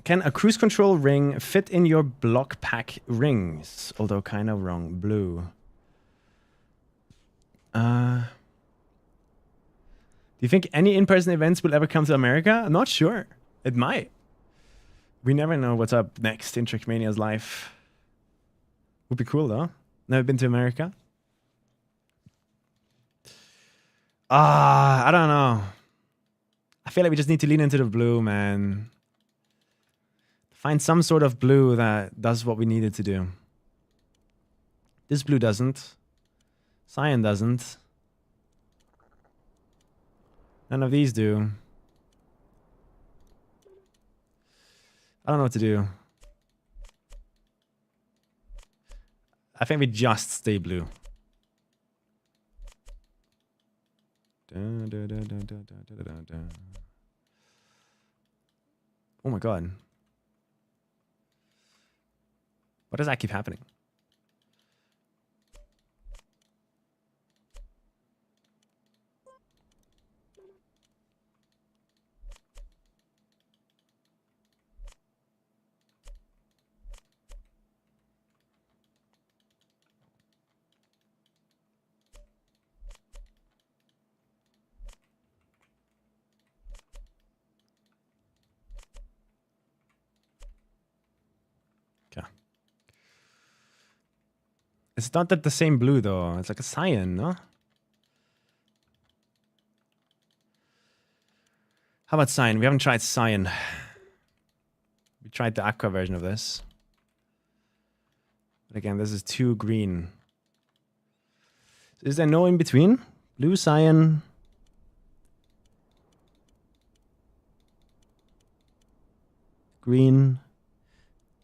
Can a cruise control ring fit in your block pack rings? Although kind of wrong. Blue. Do you think any in-person events will ever come to America? I'm not sure. It might. We never know what's up next in Trickmania's life. Would be cool though. Never been to America. I don't know. I feel like we just need to lean into the blue, man. Find some sort of blue that does what we needed to do. This blue doesn't. Cyan doesn't. None of these do. I don't know what to do. I think we just stay blue. Oh my god. Why does that keep happening? It's not that the same blue though. It's like a cyan, no? How about cyan? We haven't tried cyan. We tried the aqua version of this. But again, this is too green. So is there no in between? Blue, cyan. Green.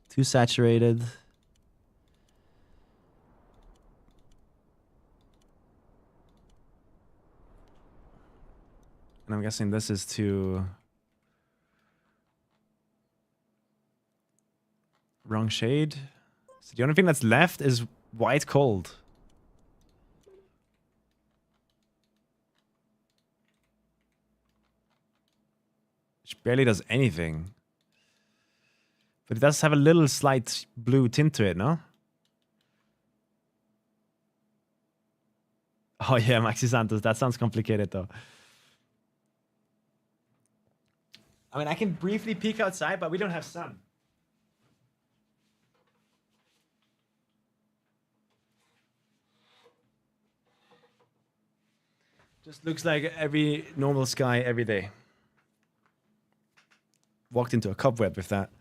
Too saturated. And I'm guessing this is too... wrong shade. So the only thing that's left is white cold. Which barely does anything. But it does have a little slight blue tint to it, no? Oh yeah, Maxi Santos. That sounds complicated though. I mean, I can briefly peek outside, but we don't have sun. Just looks like every normal sky every day. Walked into a cobweb with that.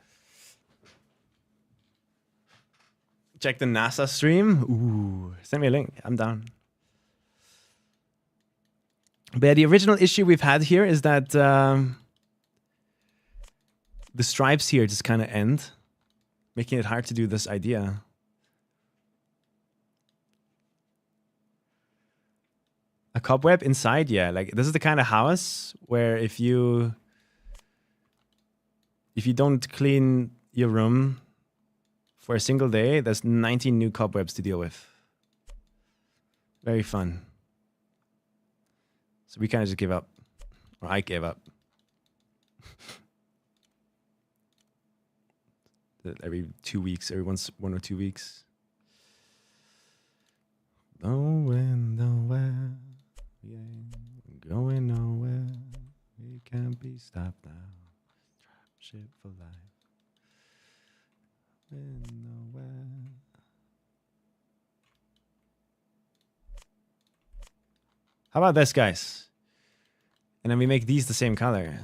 Check the NASA stream. Ooh, send me a link. I'm down. But yeah, the original issue we've had here is that the stripes here just kind of end, making it hard to do this idea. A cobweb inside, yeah. Like this is the kind of house where if you don't clean your room for a single day, there's 19 new cobwebs to deal with. Very fun. So we kind of just give up, or I gave up. Every 2 weeks, every 1 or 2 weeks. Going nowhere, we ain't going nowhere. We can't be stopped now. Ship for life. Going nowhere. How about this, guys? And then we make these the same color.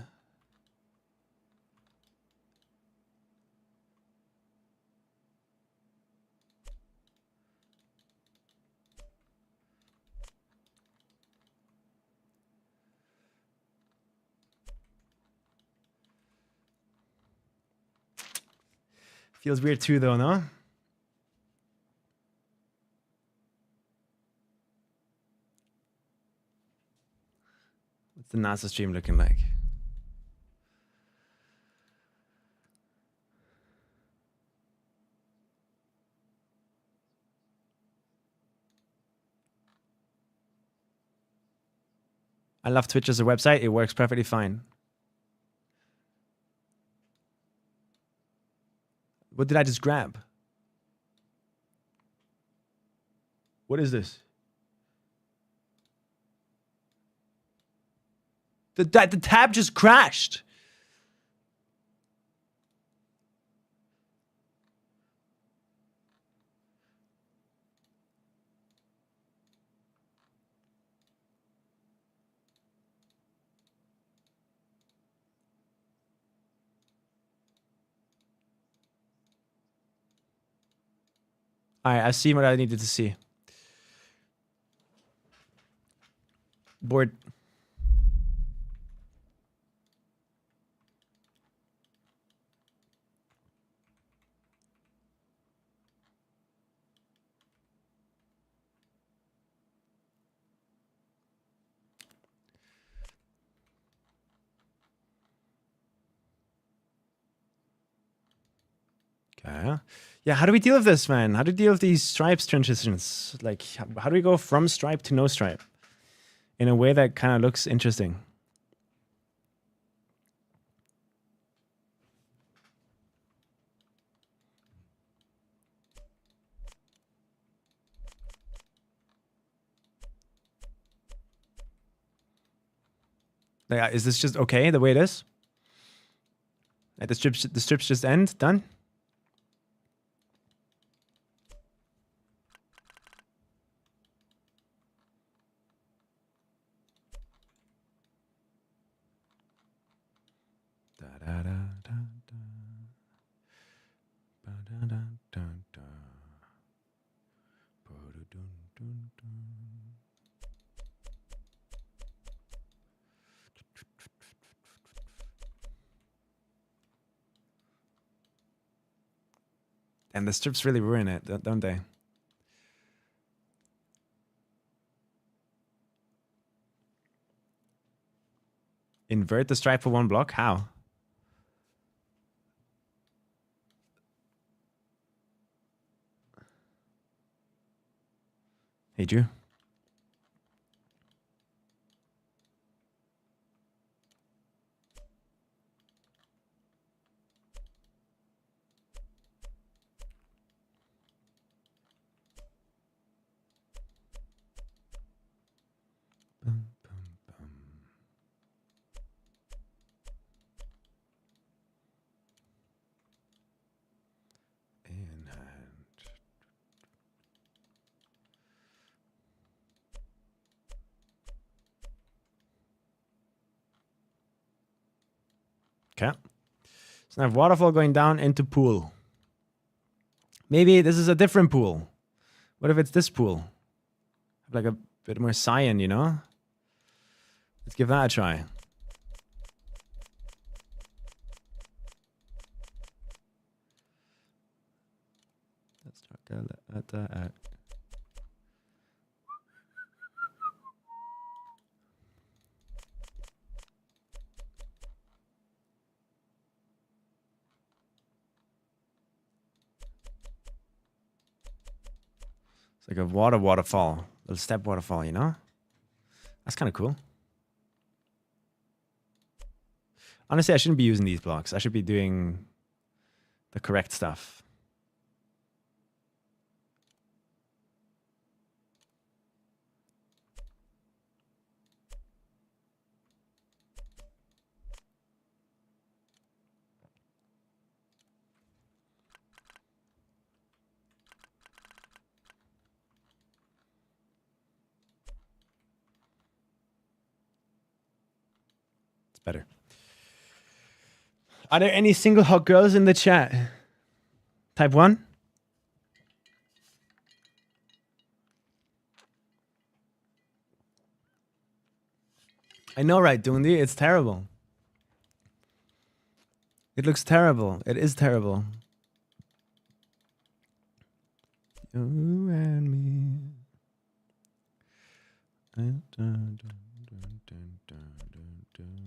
Feels weird too, though, no? What's the NASA stream looking like? I love Twitch as a website. It works perfectly fine. What did I just grab? What is this? The tab just crashed. All right, I've seen what I needed to see. Board. Okay. Yeah, how do we deal with this, man? How do we deal with these stripes transitions? Like, how do we go from stripe to no stripe in a way that kind of looks interesting? Like, is this just okay the way it is? Like the strips just end? Done? And the strips really ruin it, don't they? Invert the stripe for one block? How? Hey, Drew. Okay. So now I have waterfall going down into pool. Maybe this is a different pool. What if it's this pool? Like a bit more cyan, you know? Let's give that a try. Let's let that out. It's like a waterfall, little step waterfall, you know? That's kind of cool. Honestly, I shouldn't be using these blocks. I should be doing the correct stuff. Better. Are there any single hot girls in the chat? Type 1? I know, right, Dundi? It's terrible. It looks terrible. It is terrible. You and me. Dun, dun, dun, dun, dun, dun, dun.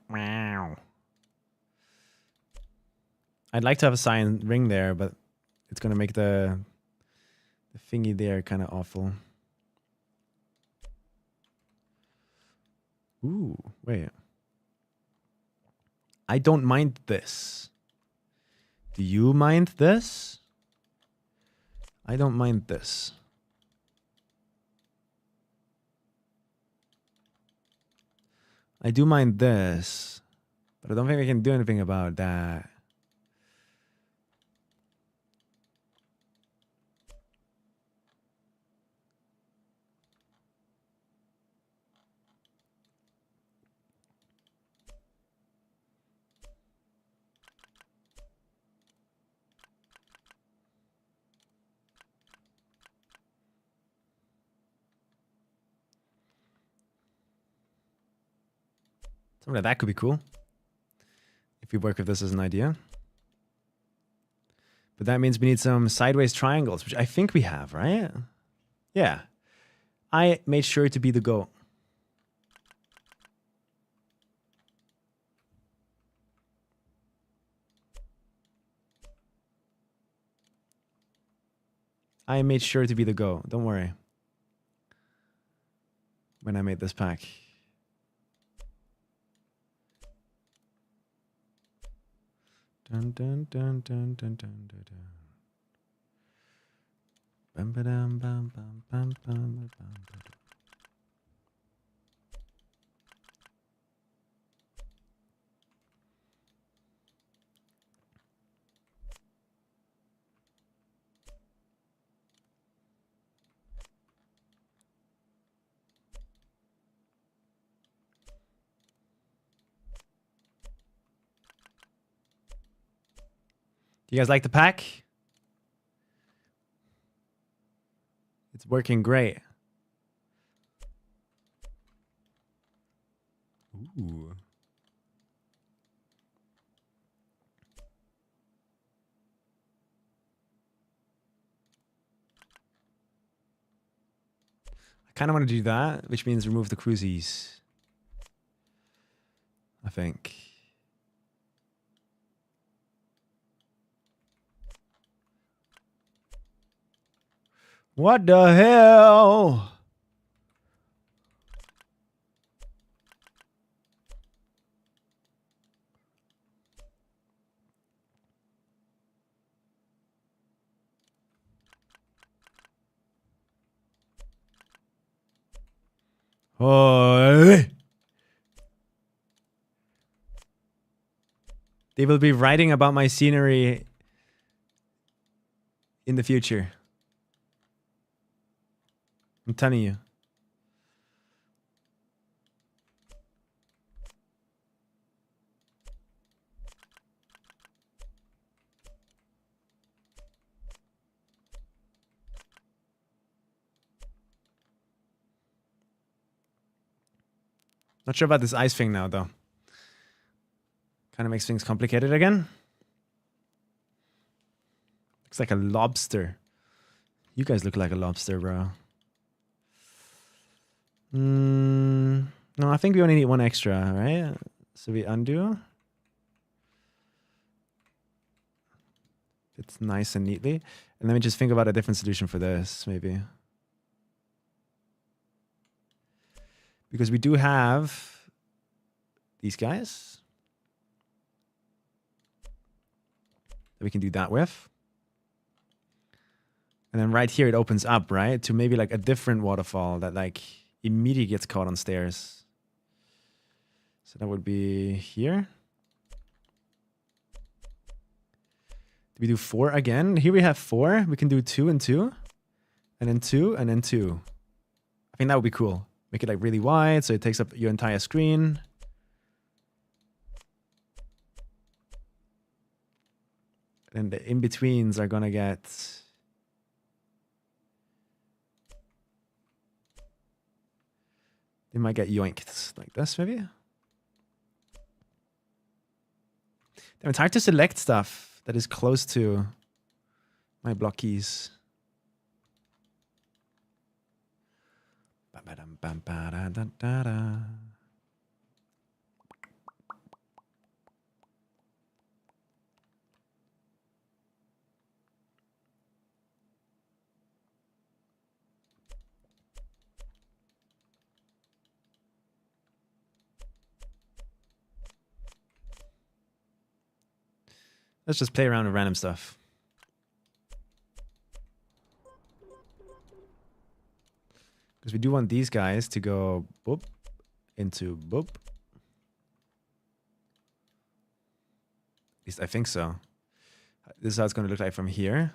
Wow. I'd like to have a cyan ring there, but it's gonna make the thingy there kind of awful. Ooh, wait. I don't mind this. Do you mind this? I don't mind this. I do mind this, but I don't think I can do anything about that. Something like that could be cool if we work with this as an idea. But that means we need some sideways triangles, which I think we have, right? Yeah. I made sure to be the goat. I made sure to be the goat. Don't worry. When I made this pack. Dun dun dun dun dun dun dun dun. Bum ba dum bum bum bum bum bum. Do you guys like the pack? It's working great. Ooh. I kind of want to do that, which means remove the cruisies. I think. What the hell? Oh. They will be writing about my scenery in the future. I'm telling you. Not sure about this ice thing now, though. Kind of makes things complicated again. Looks like a lobster. You guys look like a lobster, bro. No, I think we only need one extra, right? So we undo. It's nice and neatly. And let me just think about a different solution for this, maybe. Because we do have these guys that we can do that with. And then right here it opens up, right? To maybe like a different waterfall that like immediately gets caught on stairs. So that would be here. Do we do 4 again? Here we have 4. We can do 2 and 2. And then 2 and then 2. I think that would be cool. Make it like really wide so it takes up your entire screen. And the in-betweens are gonna get... They might get yoinked like this, maybe. Damn, it's hard to select stuff that is close to my block keys. Let's just play around with random stuff. Because we do want these guys to go boop into boop. At least I think so. This is how it's going to look like from here.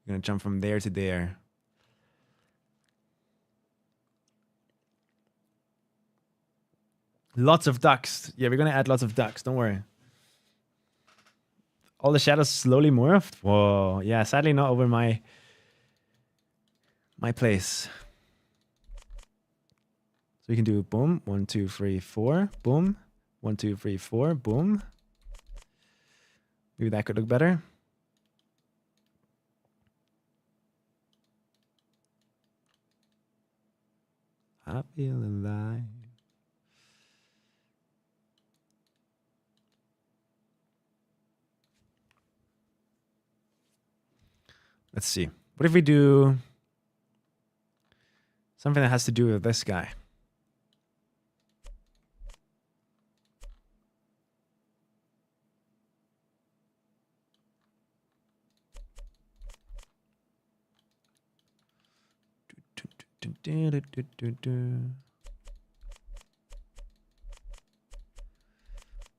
We're going to jump from there to there. Lots of ducks. Yeah, we're going to add lots of ducks. Don't worry. All the shadows slowly morphed. Whoa. Yeah, sadly not over my place. So we can do boom. 1, 2, 3, 4. Boom. 1, 2, 3, 4. Boom. Maybe that could look better. I feel alive. Let's see. What if we do something that has to do with this guy?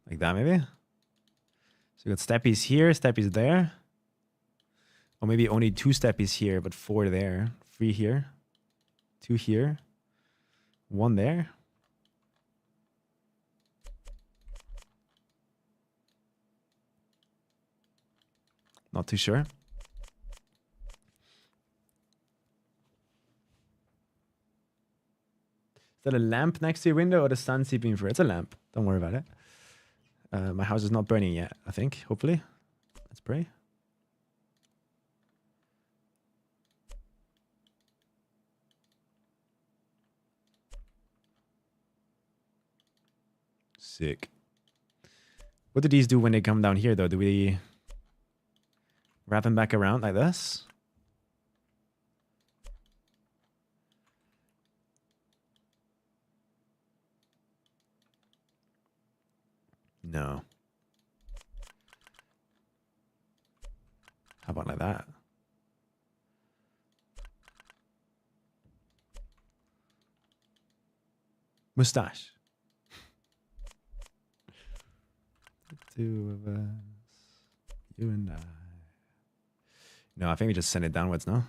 Like that, maybe? So we got steppies here, steppies there. Or maybe only 2 steppies here, but 4 there. 3 here. 2 here. 1 there. Not too sure. Is that a lamp next to your window or the sun seeping through? It's a lamp. Don't worry about it. My house is not burning yet, I think. Hopefully. Let's pray. Sick. What do these do when they come down here, though? Do we wrap them back around like this? No. How about like that? Mustache. The 2 of us. You and I. No, I think we just send it downwards now.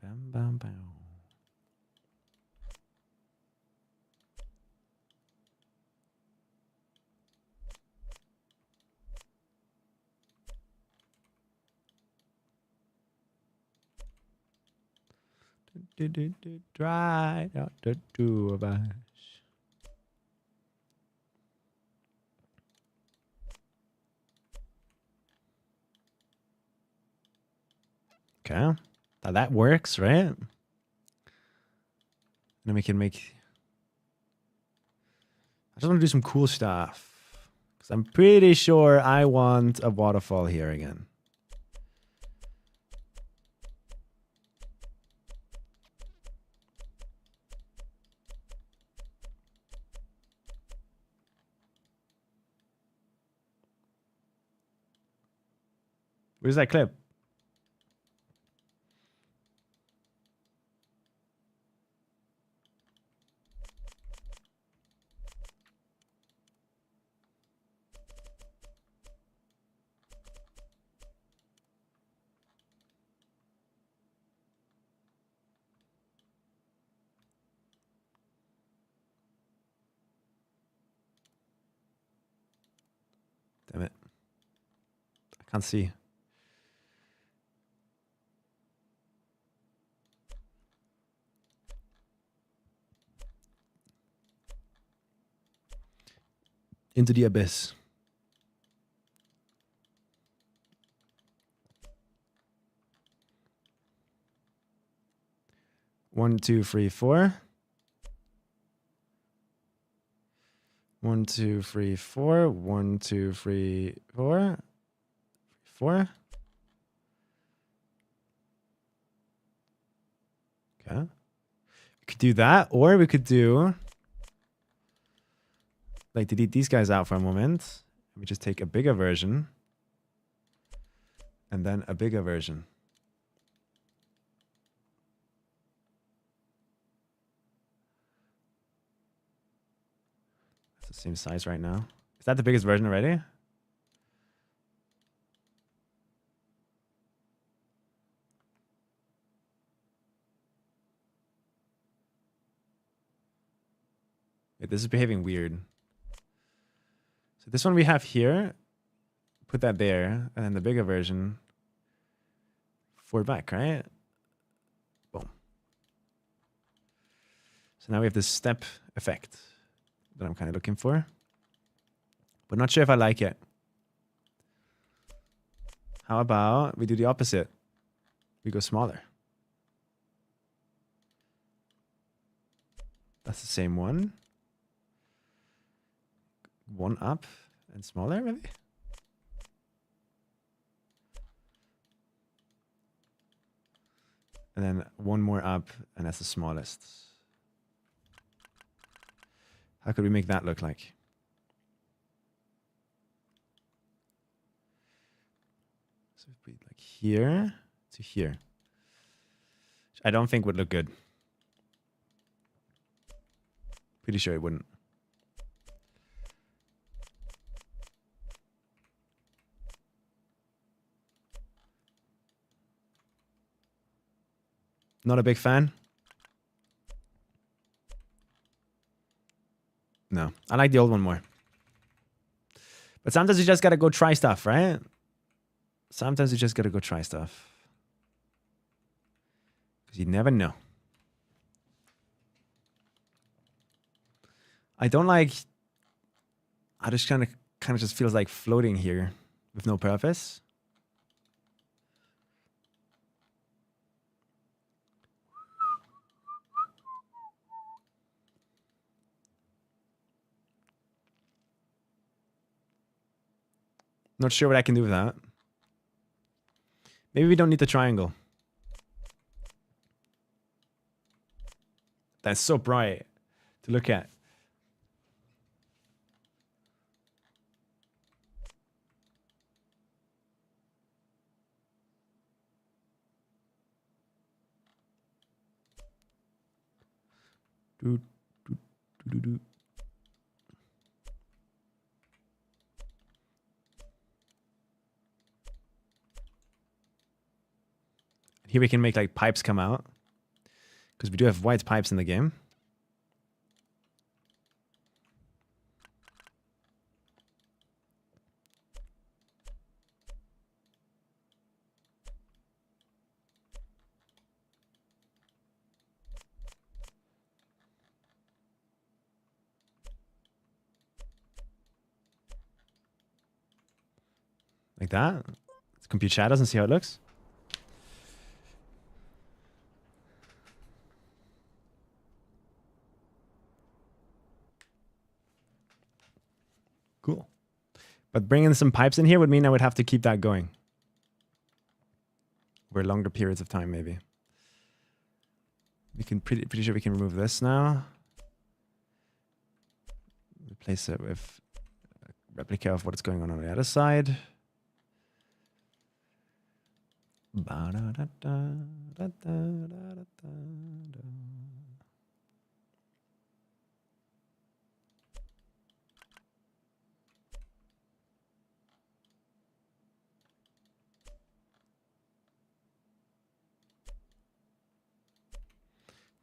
Bam, bam, bam. Dry out the 2 of us. Okay. Now that works, right? Then we can make... I just want to do some cool stuff. Because I'm pretty sure I want a waterfall here again. Where's that clip? Damn it. I can't see. Into the abyss. One, two, three, 4. 1, 2, 3, 4. 1, 2, 3, 4. 4. Okay. We could do that, or we could do like delete these guys out for a moment. We just take a bigger version. And then a bigger version. It's the same size right now. Is that the biggest version already? Wait, this is behaving weird. So this one we have here. Put that there. And then the bigger version. Forward back, right? Boom. So now we have this step effect that I'm kind of looking for. But not sure if I like it. How about we do the opposite? We go smaller. That's the same one. One up and smaller, maybe? And then one more up, and that's the smallest. How could we make that look like? So if we like here to here. Which I don't think would look good. Pretty sure it wouldn't. Not a big fan. No, I like the old one more. But sometimes you just gotta go try stuff, right? Sometimes you just gotta go try stuff. Because you never know. I don't like... I just kind of just feels like floating here with no purpose. Not sure what I can do with that. Maybe we don't need the triangle. That's so bright to look at. Do, do, do, do, do. Here we can make like pipes come out. Because we do have white pipes in the game. Like that. Let's compute shadows and see how it looks. Cool. But bringing some pipes in here would mean I would have to keep that going. Over longer periods of time, maybe. We can pretty sure we can remove this now. Replace it with a replica of what's going on the other side.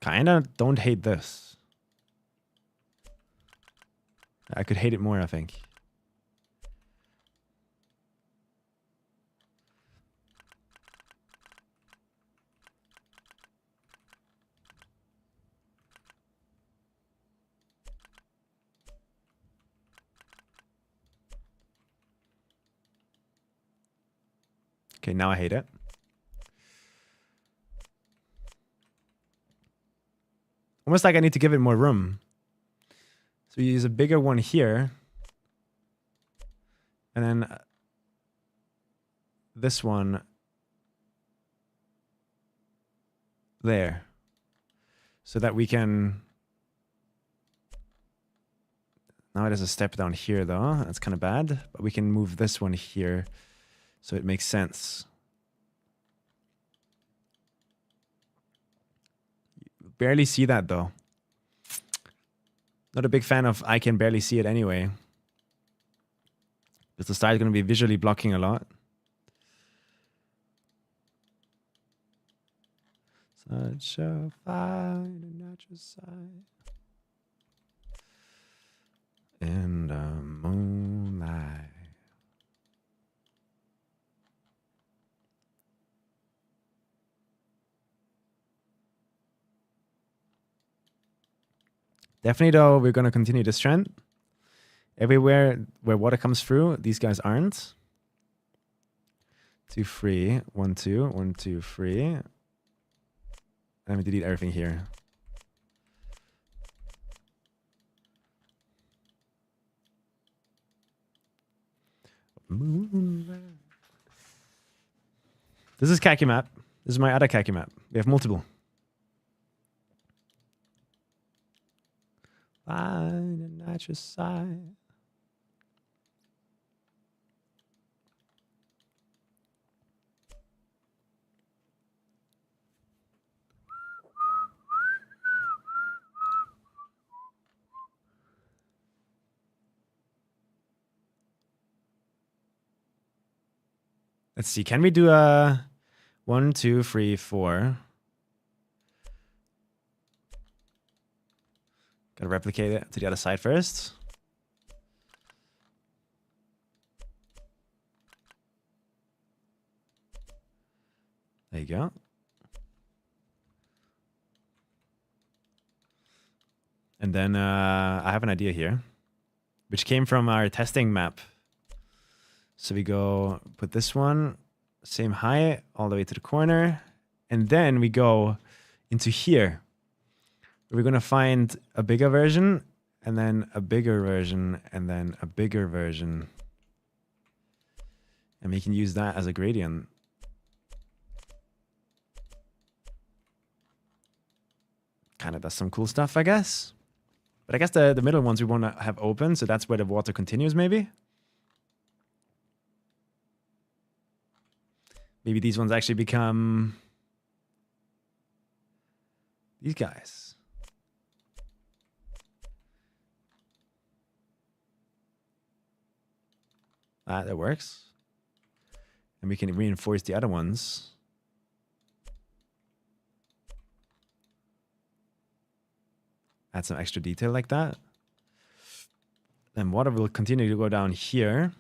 Kinda don't hate this. I could hate it more, I think. Okay, now I hate it. Almost like I need to give it more room. So we use a bigger one here. And then this one there. So that we can Now there's a step down here though. That's kind of bad. But we can move this one here. So it makes sense. Barely see that though. Not a big fan of I can barely see it anyway. Because the star is going to be visually blocking a lot. Such a fine natural sight. In the moonlight. Definitely, though, we're going to continue this trend. Everywhere where water comes through, these guys aren't. 2, 3, 1, 2, 1, 2, 3. Let me delete everything here. This is KACKY map. This is my other KACKY map. We have multiple. Find a natural side. Let's see. Can we do a 1, 2, 3, 4? Gotta replicate it to the other side first. There you go. And then I have an idea here, which came from our testing map. So we go put this one, same height, all the way to the corner. And then we go into here. We're going to find a bigger version, and then a bigger version, and then a bigger version. And we can use that as a gradient. Kind of does some cool stuff, I guess. But I guess the middle ones we want to have open, so that's where the water continues, maybe. Maybe these ones actually become these guys. That works. And we can reinforce the other ones. Add some extra detail like that. Then water will continue to go down here.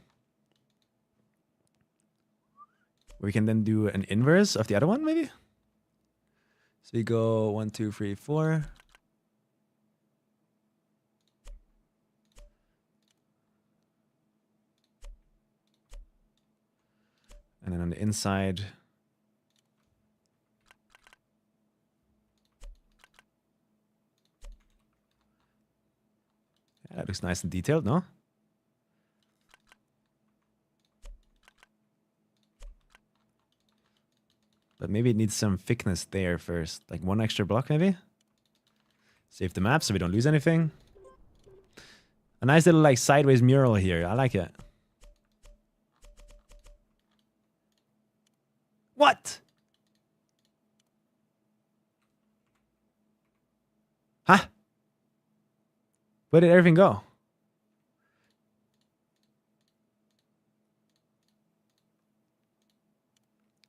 We can then do an inverse of the other one, maybe? So we go 1, 2, 3, 4. And then on the inside, yeah, that looks nice and detailed, no? But maybe it needs some thickness there first. Like 1 extra block, maybe? Save the map so we don't lose anything. A nice little like sideways mural here. I like it. What? Huh? Where did everything go?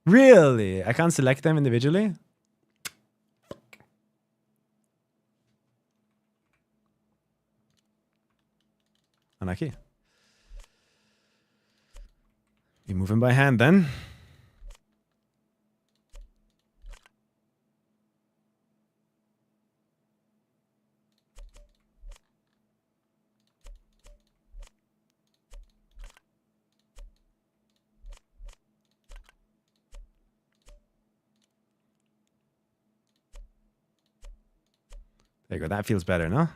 Really? I can't select them individually? Unlucky. We move them by hand then. There you go. That feels better, no?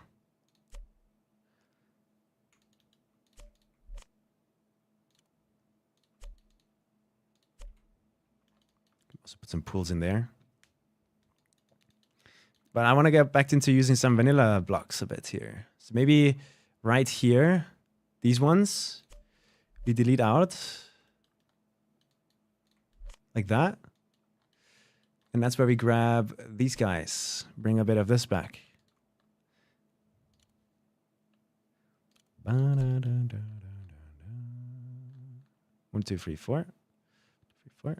Also put some pools in there. But I want to get back into using some vanilla blocks a bit here. So maybe right here, these ones, we delete out like that. And that's where we grab these guys, bring a bit of this back. 1, 2, 3, 4. 3, 4.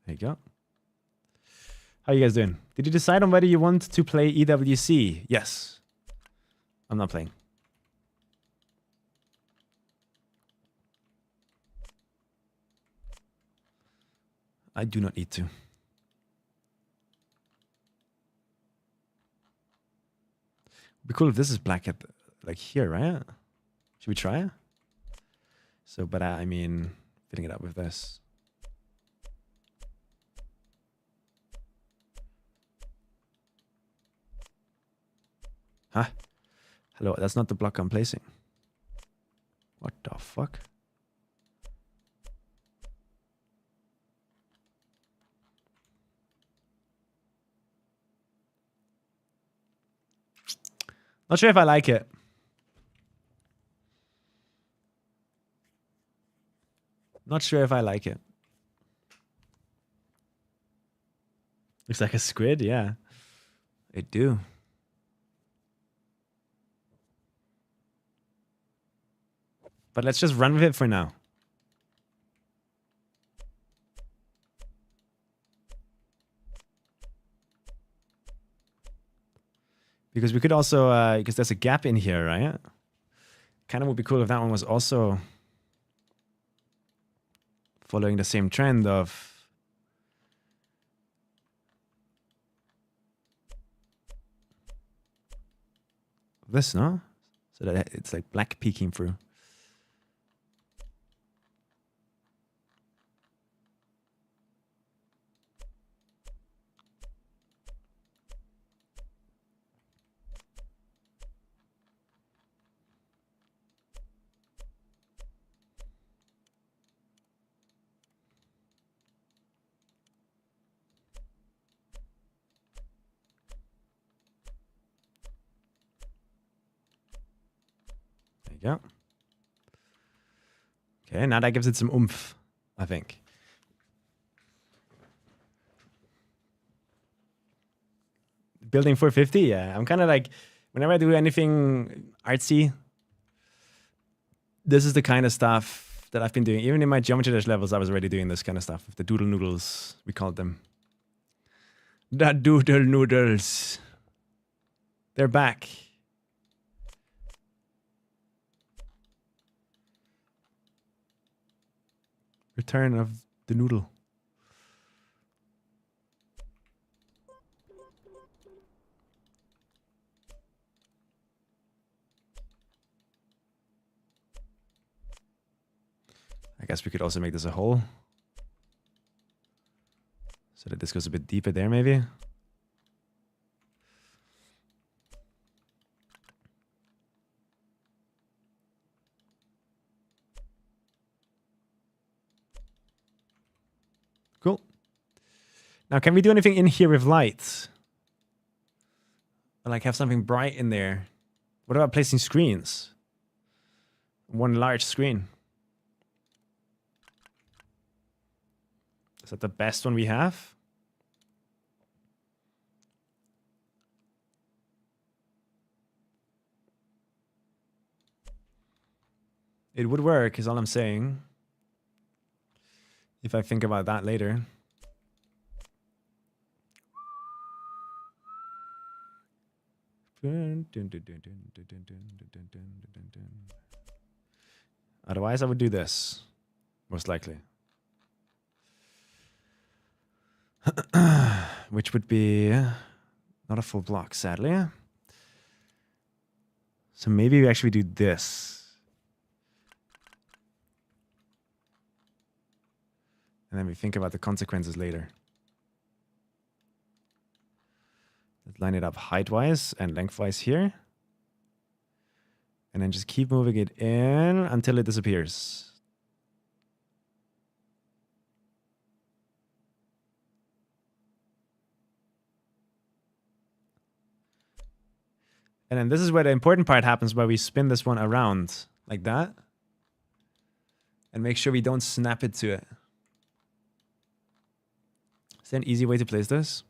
There you go. How you guys doing? Did you decide on whether you want to play EWC? Yes. I'm not playing. I do not need to. It'd be cool if this is black at like here, right? Should we try it? So, but I mean, filling it up with this. Huh? Hello, that's not the block I'm placing. What the fuck? Not sure if I like it. Not sure if I like it. Looks like a squid, yeah. It do. But let's just run with it for now. Because we could also, because there's a gap in here, right? Kind of would be cool if that one was also following the same trend of this, no? So that it's like black peeking through. Yeah. Okay, now that gives it some oomph, I think. Building 450, yeah. I'm kind of like, whenever I do anything artsy, this is the kind of stuff that I've been doing. Even in my Geometry Dash levels, I was already doing this kind of stuff. The doodle noodles, we called them. The doodle noodles. They're back. Return of the noodle. I guess we could also make this a hole. So that this goes a bit deeper there, maybe. Cool. Now, can we do anything in here with lights? Or like have something bright in there? What about placing screens? One large screen. Is that the best one we have? It would work, is all I'm saying. If I think about that later. Otherwise, I would do this. Most likely. Which would be not a full block, sadly. So maybe we actually do this. And then we think about the consequences later. Let's line it up height-wise and length-wise here. And then just keep moving it in until it disappears. And then this is where the important part happens, where we spin this one around like that. And make sure we don't snap it to it. Is there an easy way to place this?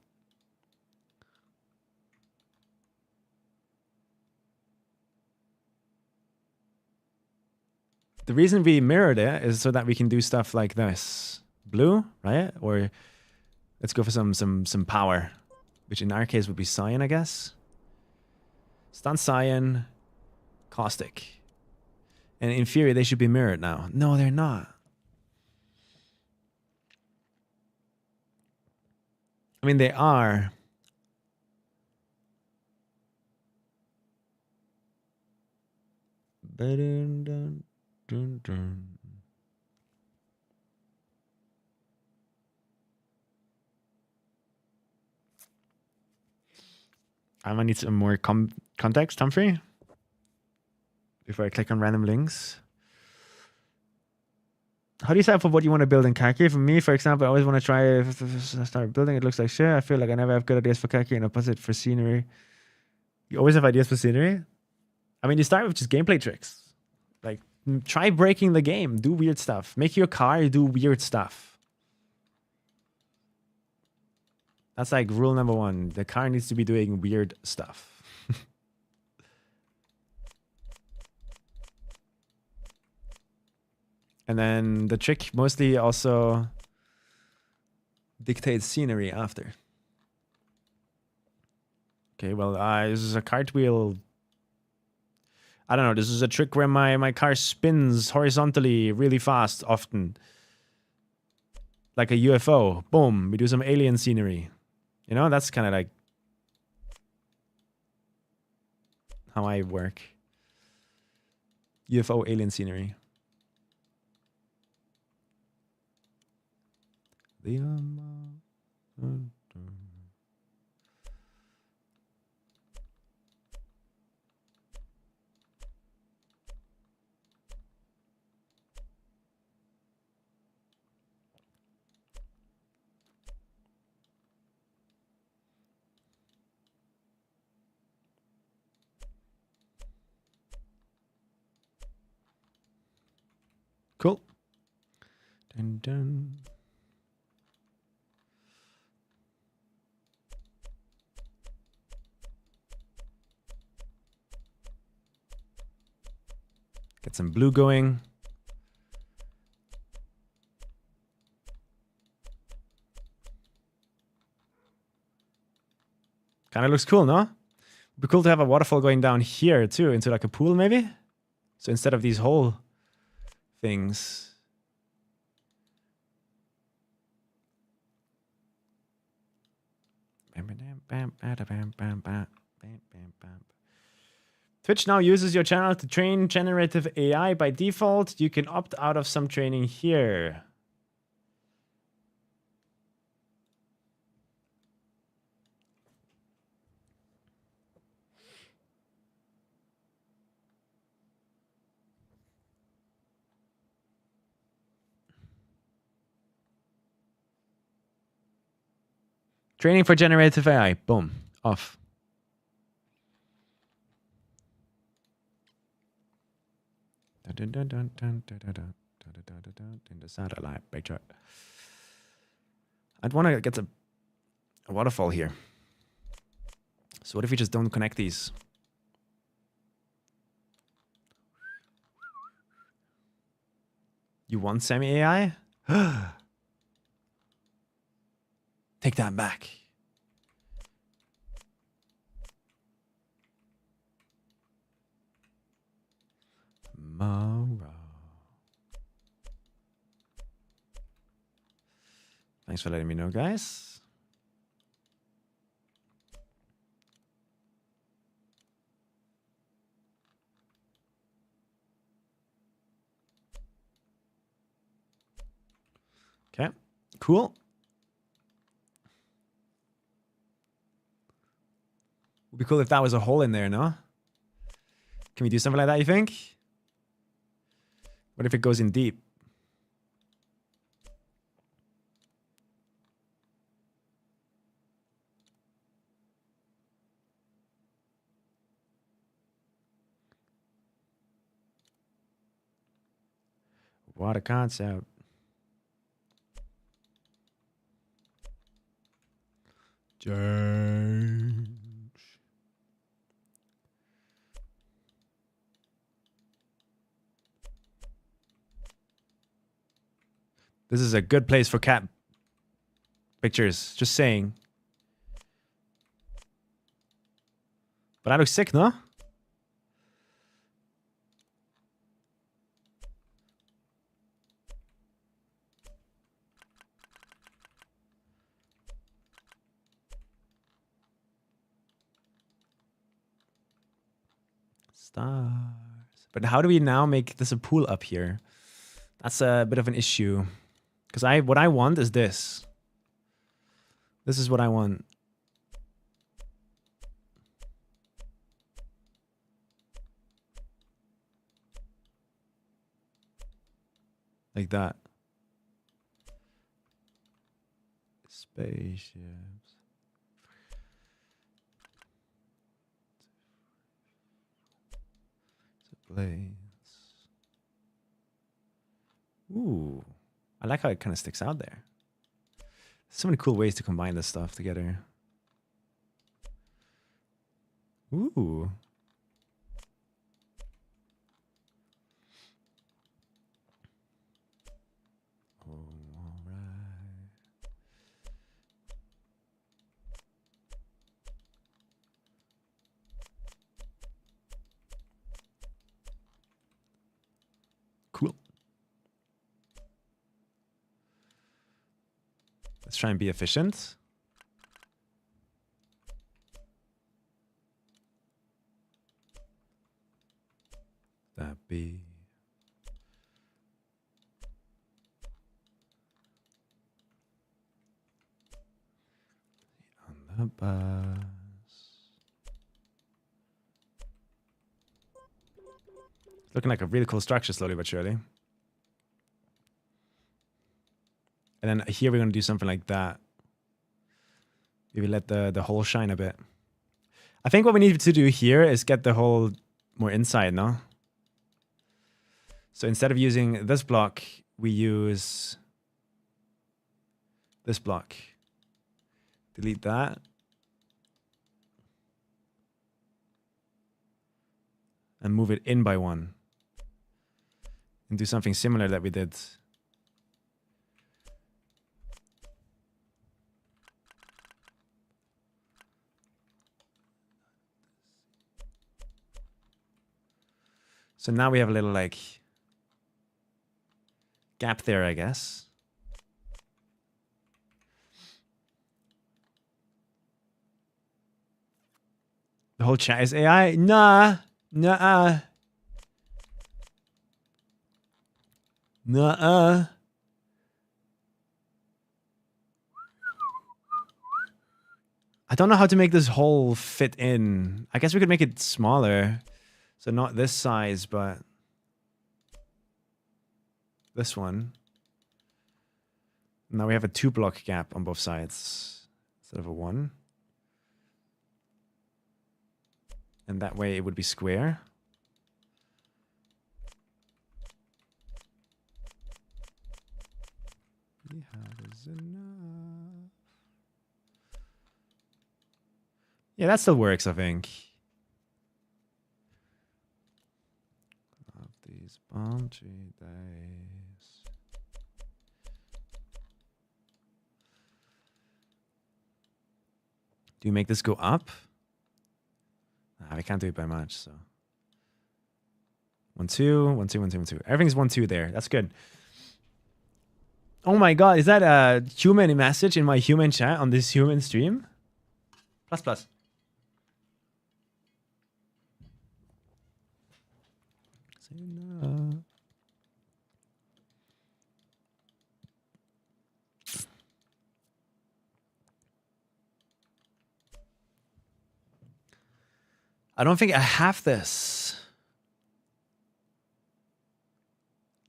The reason we mirrored it is so that we can do stuff like this. Blue, right? Or let's go for some power, which in our case would be cyan, I guess. Stun cyan, caustic. And in theory, they should be mirrored now. No, they're not. I mean, they are. I might need some more context, Humphrey, before I click on random links. How do you decide for what you want to build in Kaki? For me, for example, I always want to try start building. It looks like shit. I feel like I never have good ideas for Kaki and opposite for scenery. You always have ideas for scenery? I mean, you start with just gameplay tricks. Like, try breaking the game. Do weird stuff. Make your car do weird stuff. That's like rule number one. The car needs to be doing weird stuff. And then the trick mostly also dictates scenery after. Okay, well, this is a cartwheel. I don't know. This is a trick where my car spins horizontally really fast often. Like a UFO. Boom. We do some alien scenery. You know, that's kind of like how I work. UFO alien scenery. Cool. Dun, dun. Get some blue going. Kind of looks cool, no? It'd be cool to have a waterfall going down here too, into like a pool maybe? So instead of these whole things. Twitch now uses your channel to train generative AI by default. You can opt out of some training here. Training for generative AI. Boom. Off. In the satellite picture. I'd want to get a waterfall here. So what if we just don't connect these? You want semi AI? Take that back. Tomorrow. Thanks for letting me know, guys. Okay, cool. Would be cool if that was a hole in there, no? Can we do something like that, you think? What if it goes in deep? What a concept. Change. This is a good place for cat pictures. Just saying. But I look sick, no? Stars. But how do we now make this a pool up here? That's a bit of an issue. Because what I want is this. This is what I want. Like that. Spaceships. Blades. Ooh. I like how it kind of sticks out there. So many cool ways to combine this stuff together. Ooh. All right. Cool. Let's try and be efficient. That be. On the bus. Looking like a really cool structure slowly but surely. And then here we're going to do something like that. Maybe let the hole shine a bit. I think what we need to do here is get the hole more inside, no? So instead of using this block, we use this block. Delete that. And move it in by 1. And do something similar that we did. So now we have a little like gap there, I guess. The whole chat is AI? Nah. Nuh-uh. Nuh-uh. I don't know how to make this hole fit in. I guess we could make it smaller. So not this size, but this one. Now we have a 2-block gap on both sides instead of a 1. And that way it would be square. We have enough. Yeah, that still works, I think. Of these palm tree days. Do you make this go up? Nah, we can't do it by much, so. 1, 2, 1, 2, 1, 2, 1, 2. Everything's 1, 2 there. That's good. Oh my god, is that a human message in my human chat on this human stream? Plus, plus. I don't think I have this.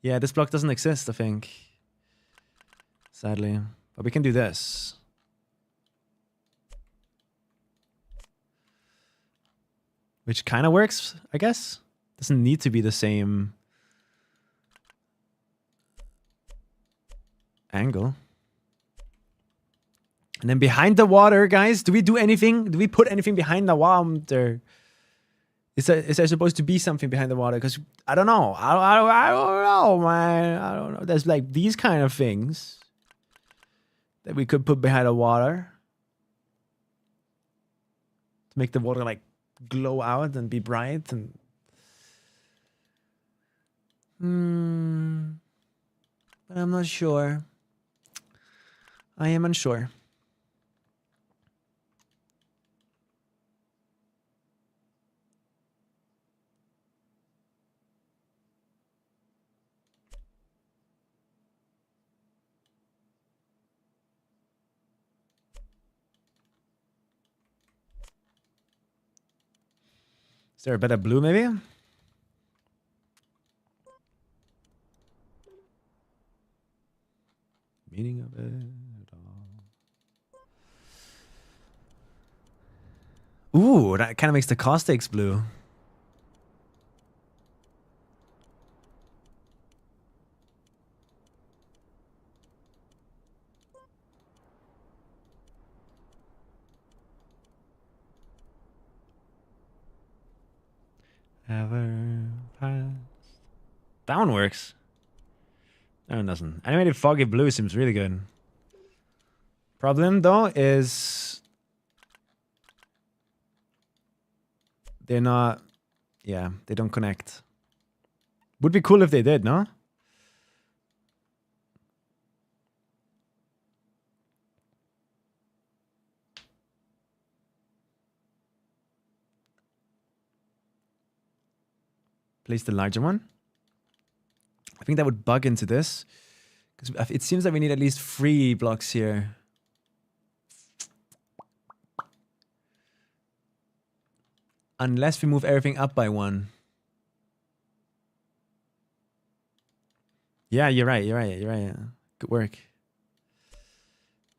Yeah, this block doesn't exist, I think. Sadly. But we can do this. Which kind of works, I guess. Doesn't need to be the same angle. And then behind the water, guys, do we do anything? Do we put anything behind the water? Is there supposed to be something behind the water? Because I don't know. I don't know, man. I don't know. There's like these kind of things that we could put behind the water to make the water like glow out and be bright and. But I'm not sure. I am unsure. Is there a better blue maybe? Meaning of it all. Ooh, that kind of makes the caustics blue. Ever past. That one works. That one doesn't. Animated foggy blue seems really good. Problem though is they're not. Yeah, they don't connect. Would be cool if they did, no? Place the larger one. I think that would bug into this. Because it seems like we need at least 3 blocks here. Unless we move everything up by 1. Yeah, you're right. Yeah. Good work.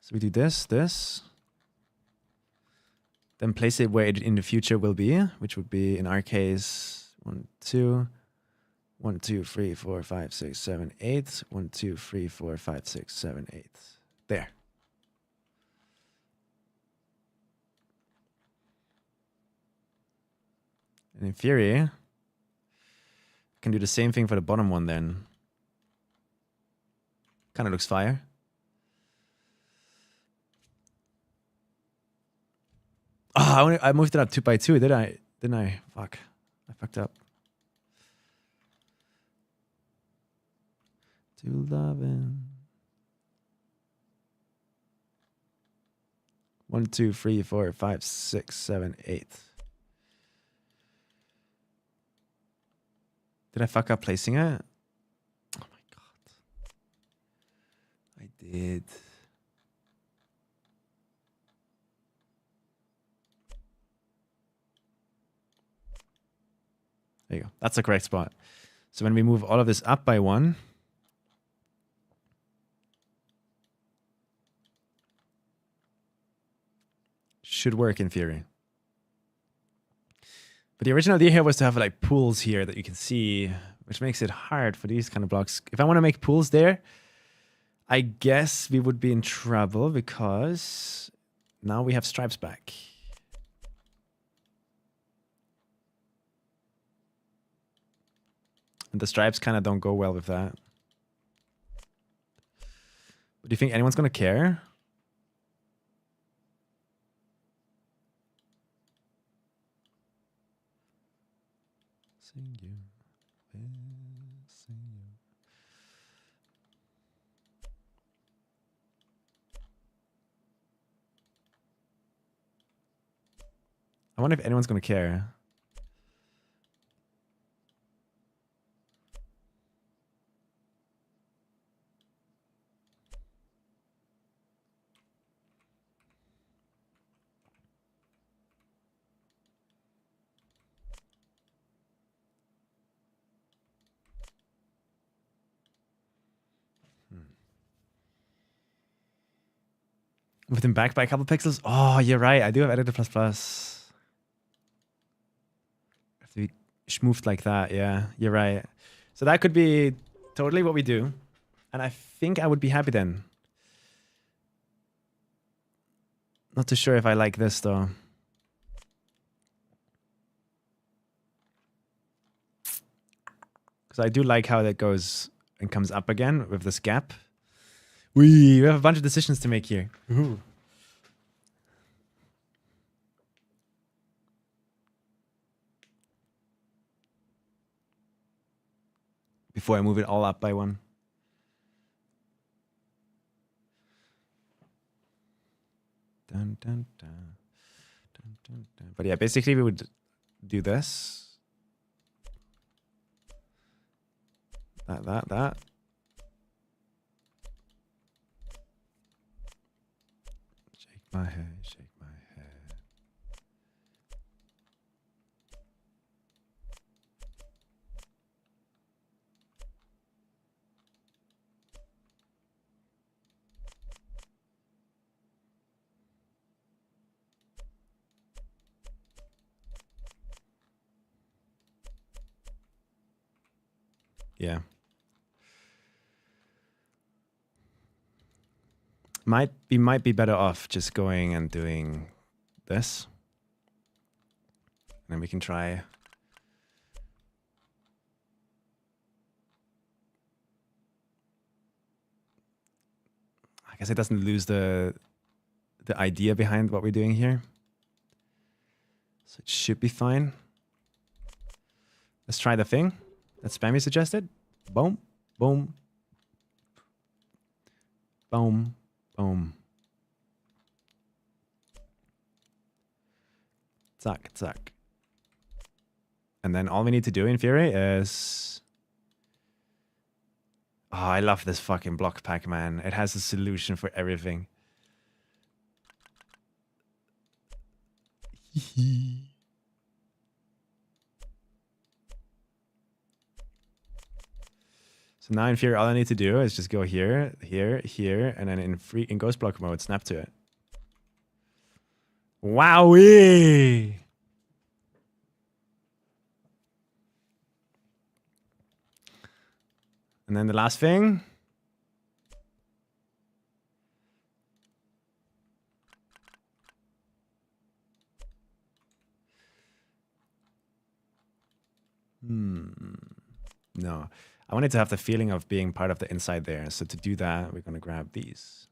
So we do this. Then place it where it in the future will be, which would be in our case 1, 2, 1, 2, 3, 4, 5, 6, 7, 8. 1, 2, 3, 4, 5, 6, 7, 8. There. And in theory, I can do the same thing for the bottom one then. Kind of looks fire. Oh, I moved it up 2 by 2, did I? Didn't I? Fuck. I fucked up. 211. 1, 2, 3, 4, 5, 6, 7, 8. Did I fuck up placing it? Oh my god. I did. There you go. That's the correct spot. So when we move all of this up by 1, should work in theory. But the original idea here was to have like pools here that you can see, which makes it hard for these kind of blocks. If I want to make pools there, I guess we would be in trouble because now we have stripes back. And the stripes kind of don't go well with that. But do you think anyone's going to care? Sing you. Sing you. I wonder if anyone's going to care. With them back by a couple pixels. Oh, you're right. I do have editor plus plus. Have to be schmoofed like that. Yeah, you're right. So that could be totally what we do. And I think I would be happy then. Not too sure if I like this though. Because I do like how that goes and comes up again with this gap. We have a bunch of decisions to make here. Ooh. Before I move it all up by one. Dun, dun, dun. Dun, dun, dun. But yeah, basically we would do this. That. Shake my head, shake my head. Yeah. We might be better off just going and doing this. And then we can try. I guess it doesn't lose the idea behind what we're doing here. So it should be fine. Let's try the thing that Spammy suggested. Boom, boom, boom, boom. Zack, zack. And then all we need to do in Fury is... Oh, I love this fucking block pack, man. It has a solution for everything. So now in Fury, all I need to do is just go here, here, here, and then in Ghost Block mode, snap to it. Wowee! And then the last thing. No. I wanted to have the feeling of being part of the inside there. So to do that, we're going to grab these.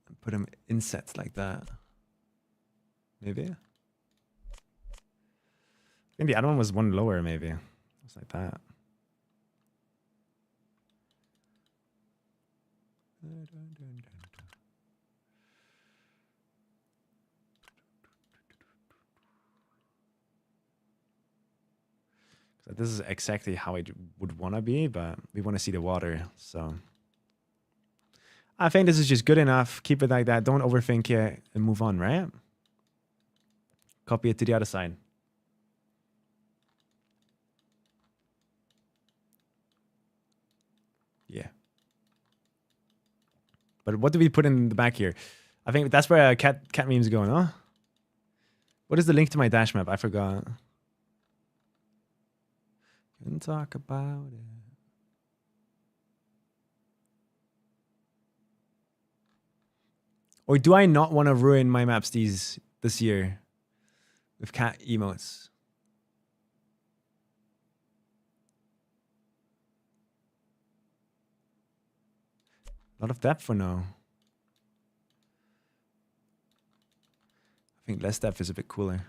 And put them in sets like that. Maybe. I think the other one was one lower, maybe. It's like that. So this is exactly how it would want to be, but we want to see the water, so... I think this is just good enough. Keep it like that. Don't overthink it and move on, right? Copy it to the other side. Yeah. But what do we put in the back here? I think that's where cat memes going, huh? What is the link to my dash map? I forgot. Can talk about it. Or do I not want to ruin my maps this year with cat emotes? A lot of depth for now. I think less depth is a bit cooler.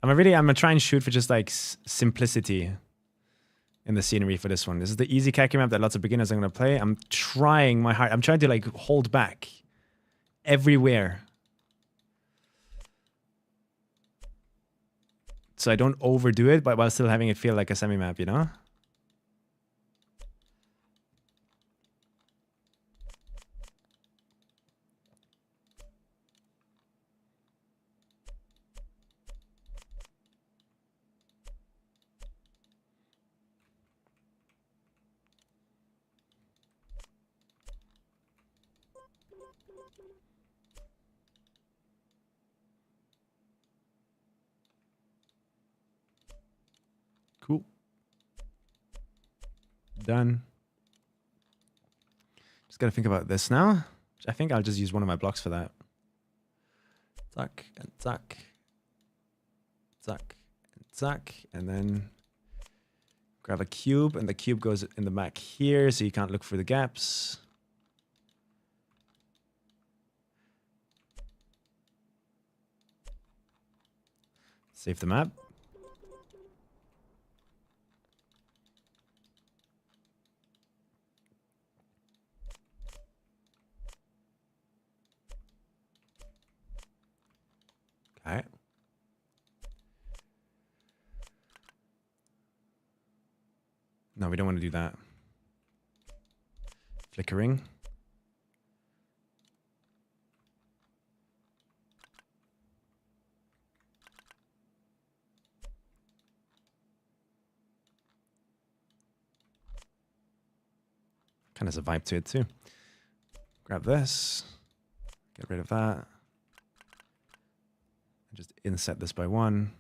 I'm gonna try and shoot for just like simplicity in the scenery for this one. This is the easy KACKY map that lots of beginners are gonna play. I'm trying my heart. I'm trying to like hold back everywhere. so I don't overdo it, but while still having it feel like a semi-map, you know? Cool. Done. Just gotta think about this now. I think I'll just use one of my blocks for that. Zack and zack. Zack and zack. And then grab a cube, and the cube goes in the back here, so you can't look for the gaps. Save the map. Okay. No, we don't want to do that. Flickering. Kind of has a vibe to it too. Grab this. Get rid of that. Just inset this by 1. And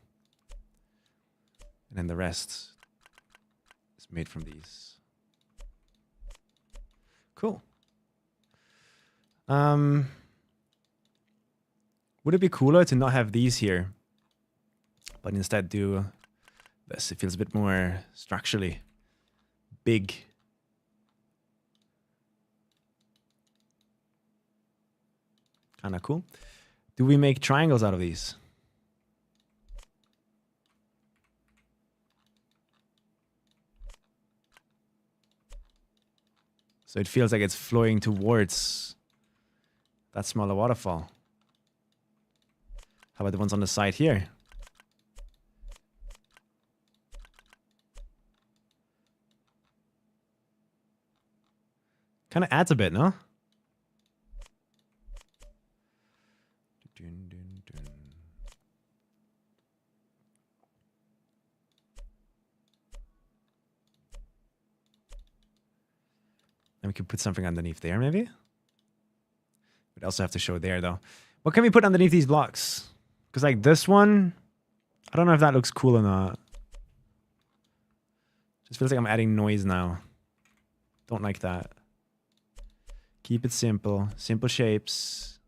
then the rest is made from these. Cool. Would it be cooler to not have these here, but instead do this? It feels a bit more structurally big. Kind of cool. Do we make triangles out of these? So it feels like it's flowing towards that smaller waterfall. How about the ones on the side here? Kind of adds a bit, no? And we could put something underneath there, maybe? We'd also have to show there, though. What can we put underneath these blocks? Because, like, this one, I don't know if that looks cool or not. Just feels like I'm adding noise now. Don't like that. Keep it simple. Simple shapes.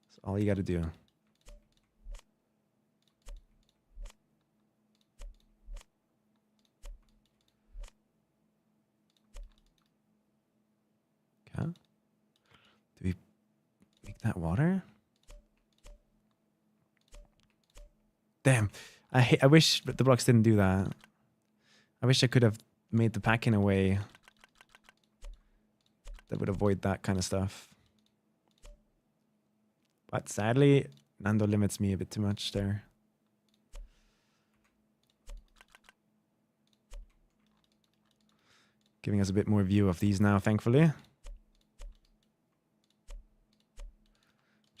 That's all you got to do. Okay. Do we make that water? Damn. I wish the blocks didn't do that. I wish I could have made the pack in a way that would avoid that kind of stuff. But sadly, Nando limits me a bit too much there. Giving us a bit more view of these now, thankfully.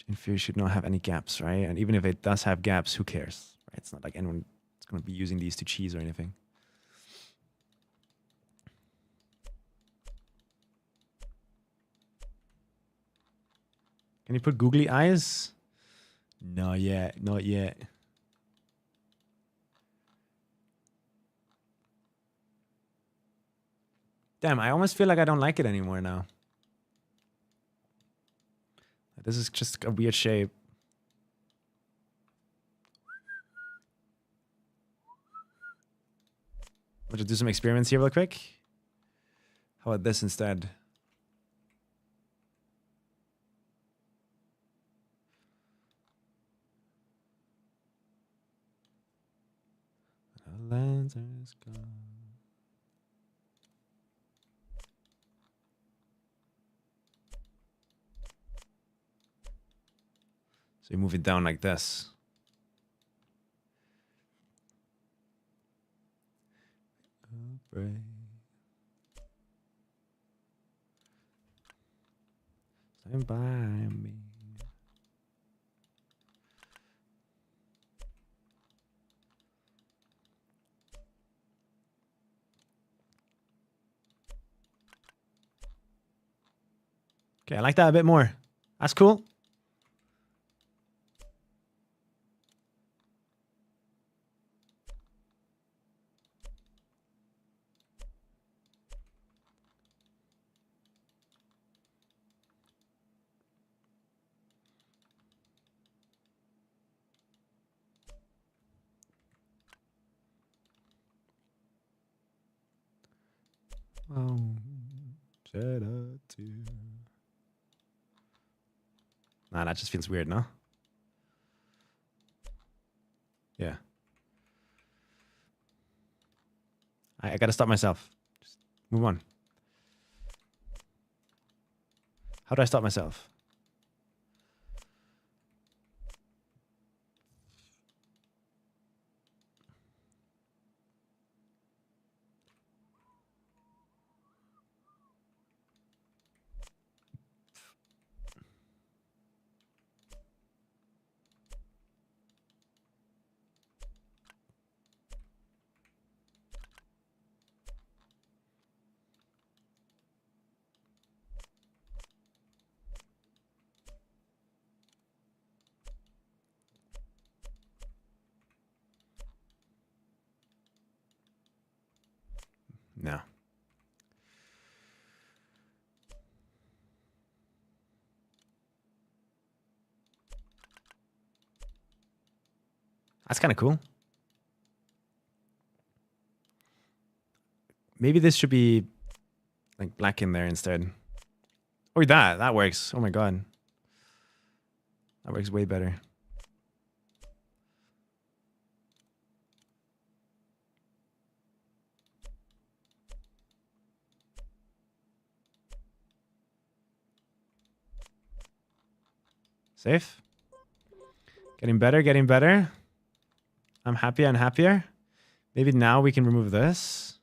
In theory, should not have any gaps, right? And even if it does have gaps, who cares? Right? It's not like anyone is going to be using these to cheese or anything. Can you put googly eyes? Not yet, not yet. Damn, I almost feel like I don't like it anymore now. This is just a weird shape. We'll just do some experiments here real quick. How about this instead? Lanterns gone. So you move it down like this. break. Stand by me. Okay, I like that a bit more. That's cool. Oh, shed a tear. Nah, that just feels weird, no? Yeah. I gotta stop myself. Just move on. How do I stop myself? No. That's kind of cool. Maybe this should be like black in there instead. Or that works. Oh my god. That works way better. Safe. Getting better, getting better. I'm happier and happier. Maybe now we can remove this.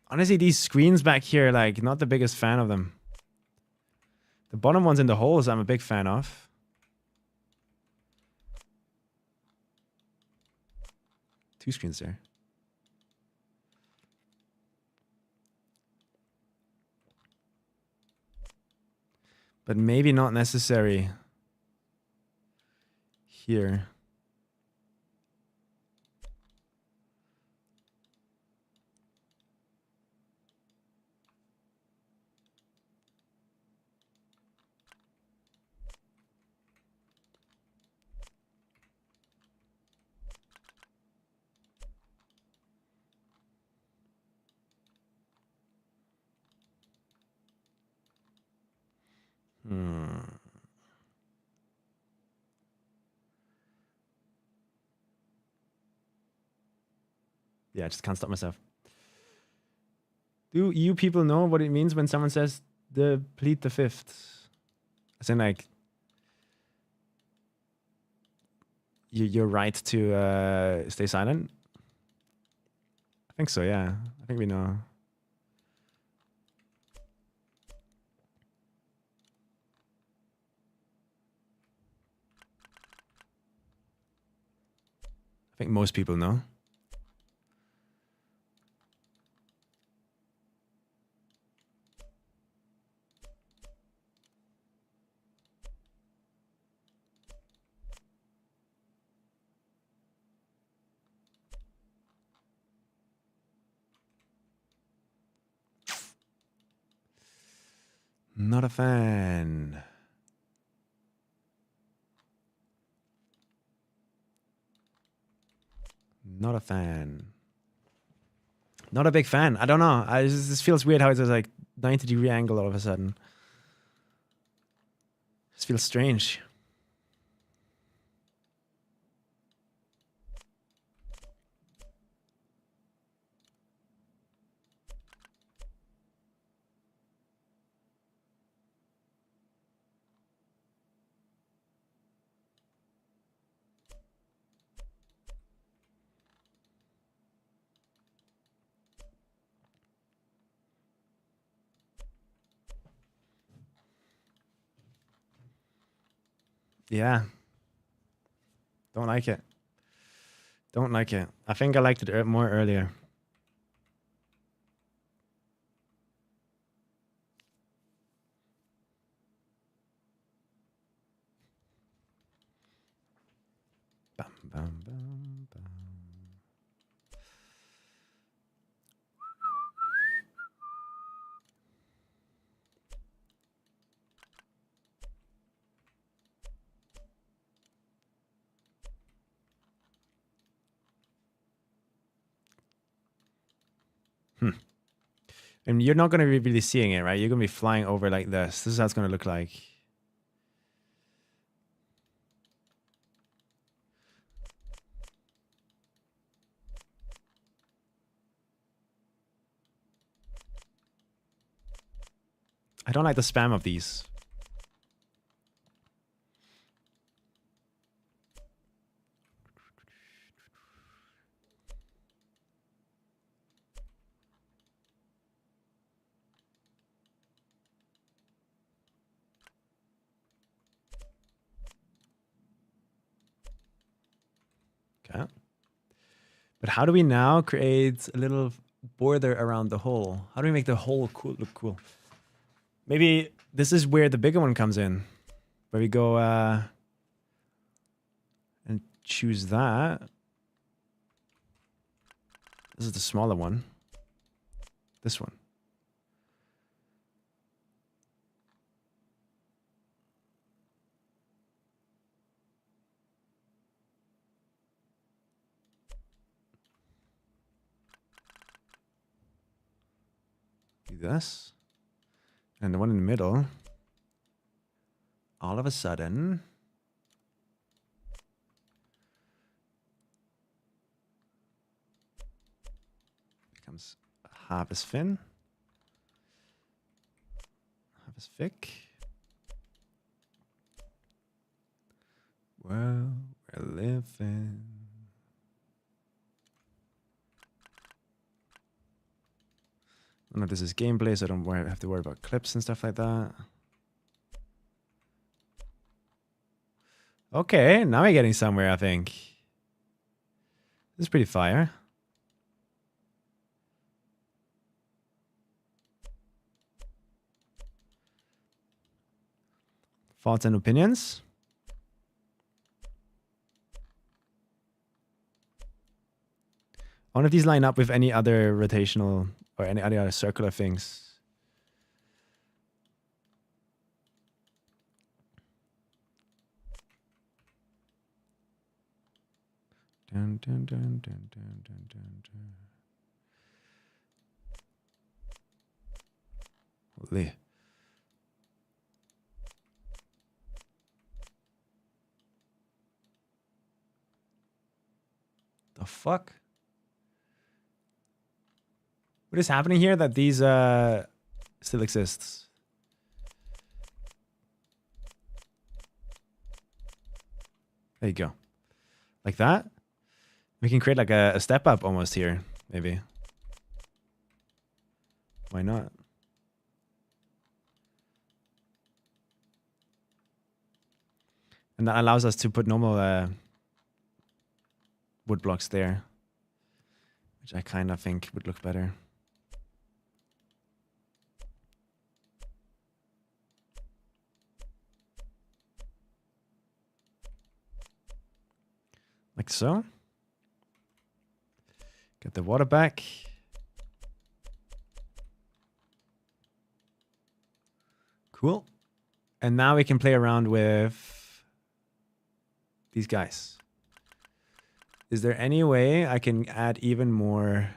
Honestly, these screens back here, like, not the biggest fan of them. The bottom ones in the holes, I'm a big fan of. Two screens there. But maybe not necessary here. Yeah, I just can't stop myself. Do you people know what it means when someone says deplete the fifth? As in, like, you're right to stay silent? I think so, yeah. I think we know. I think most people know. Not a fan. Not a fan. Not a big fan. I don't know. This feels weird how it's like 90-degree angle all of a sudden. This feels strange. Yeah. Don't like it. Don't like it. I think I liked it more earlier. Bum, bum, bum, bum. And you're not going to be really seeing it, right? You're going to be flying over like this. This is how it's going to look like. I don't like the spam of these. Okay. But how do we now create a little border around the hole? How do we make the hole cool, look cool? Maybe this is where the bigger one comes in. Where we go and choose that. This is the smaller one. This one. Do this. And the one in the middle, all of a sudden, becomes half as thin, half as thick. Well, we're living. I don't know if this is gameplay, so I don't have to worry about clips and stuff like that. Okay, now we're getting somewhere, I think. This is pretty fire. Thoughts and opinions? I wonder if these line up with any other rotational or any other circular things. Dun, dun, dun, dun, dun, dun, dun, dun. Holy. The fuck? What is happening here that these still exists? There you go. Like that? We can create like a step up almost here, maybe. Why not? And that allows us to put normal wood blocks there, which I kind of think would look better. Like so. Get the water back. Cool. And now we can play around with these guys. Is there any way I can add even more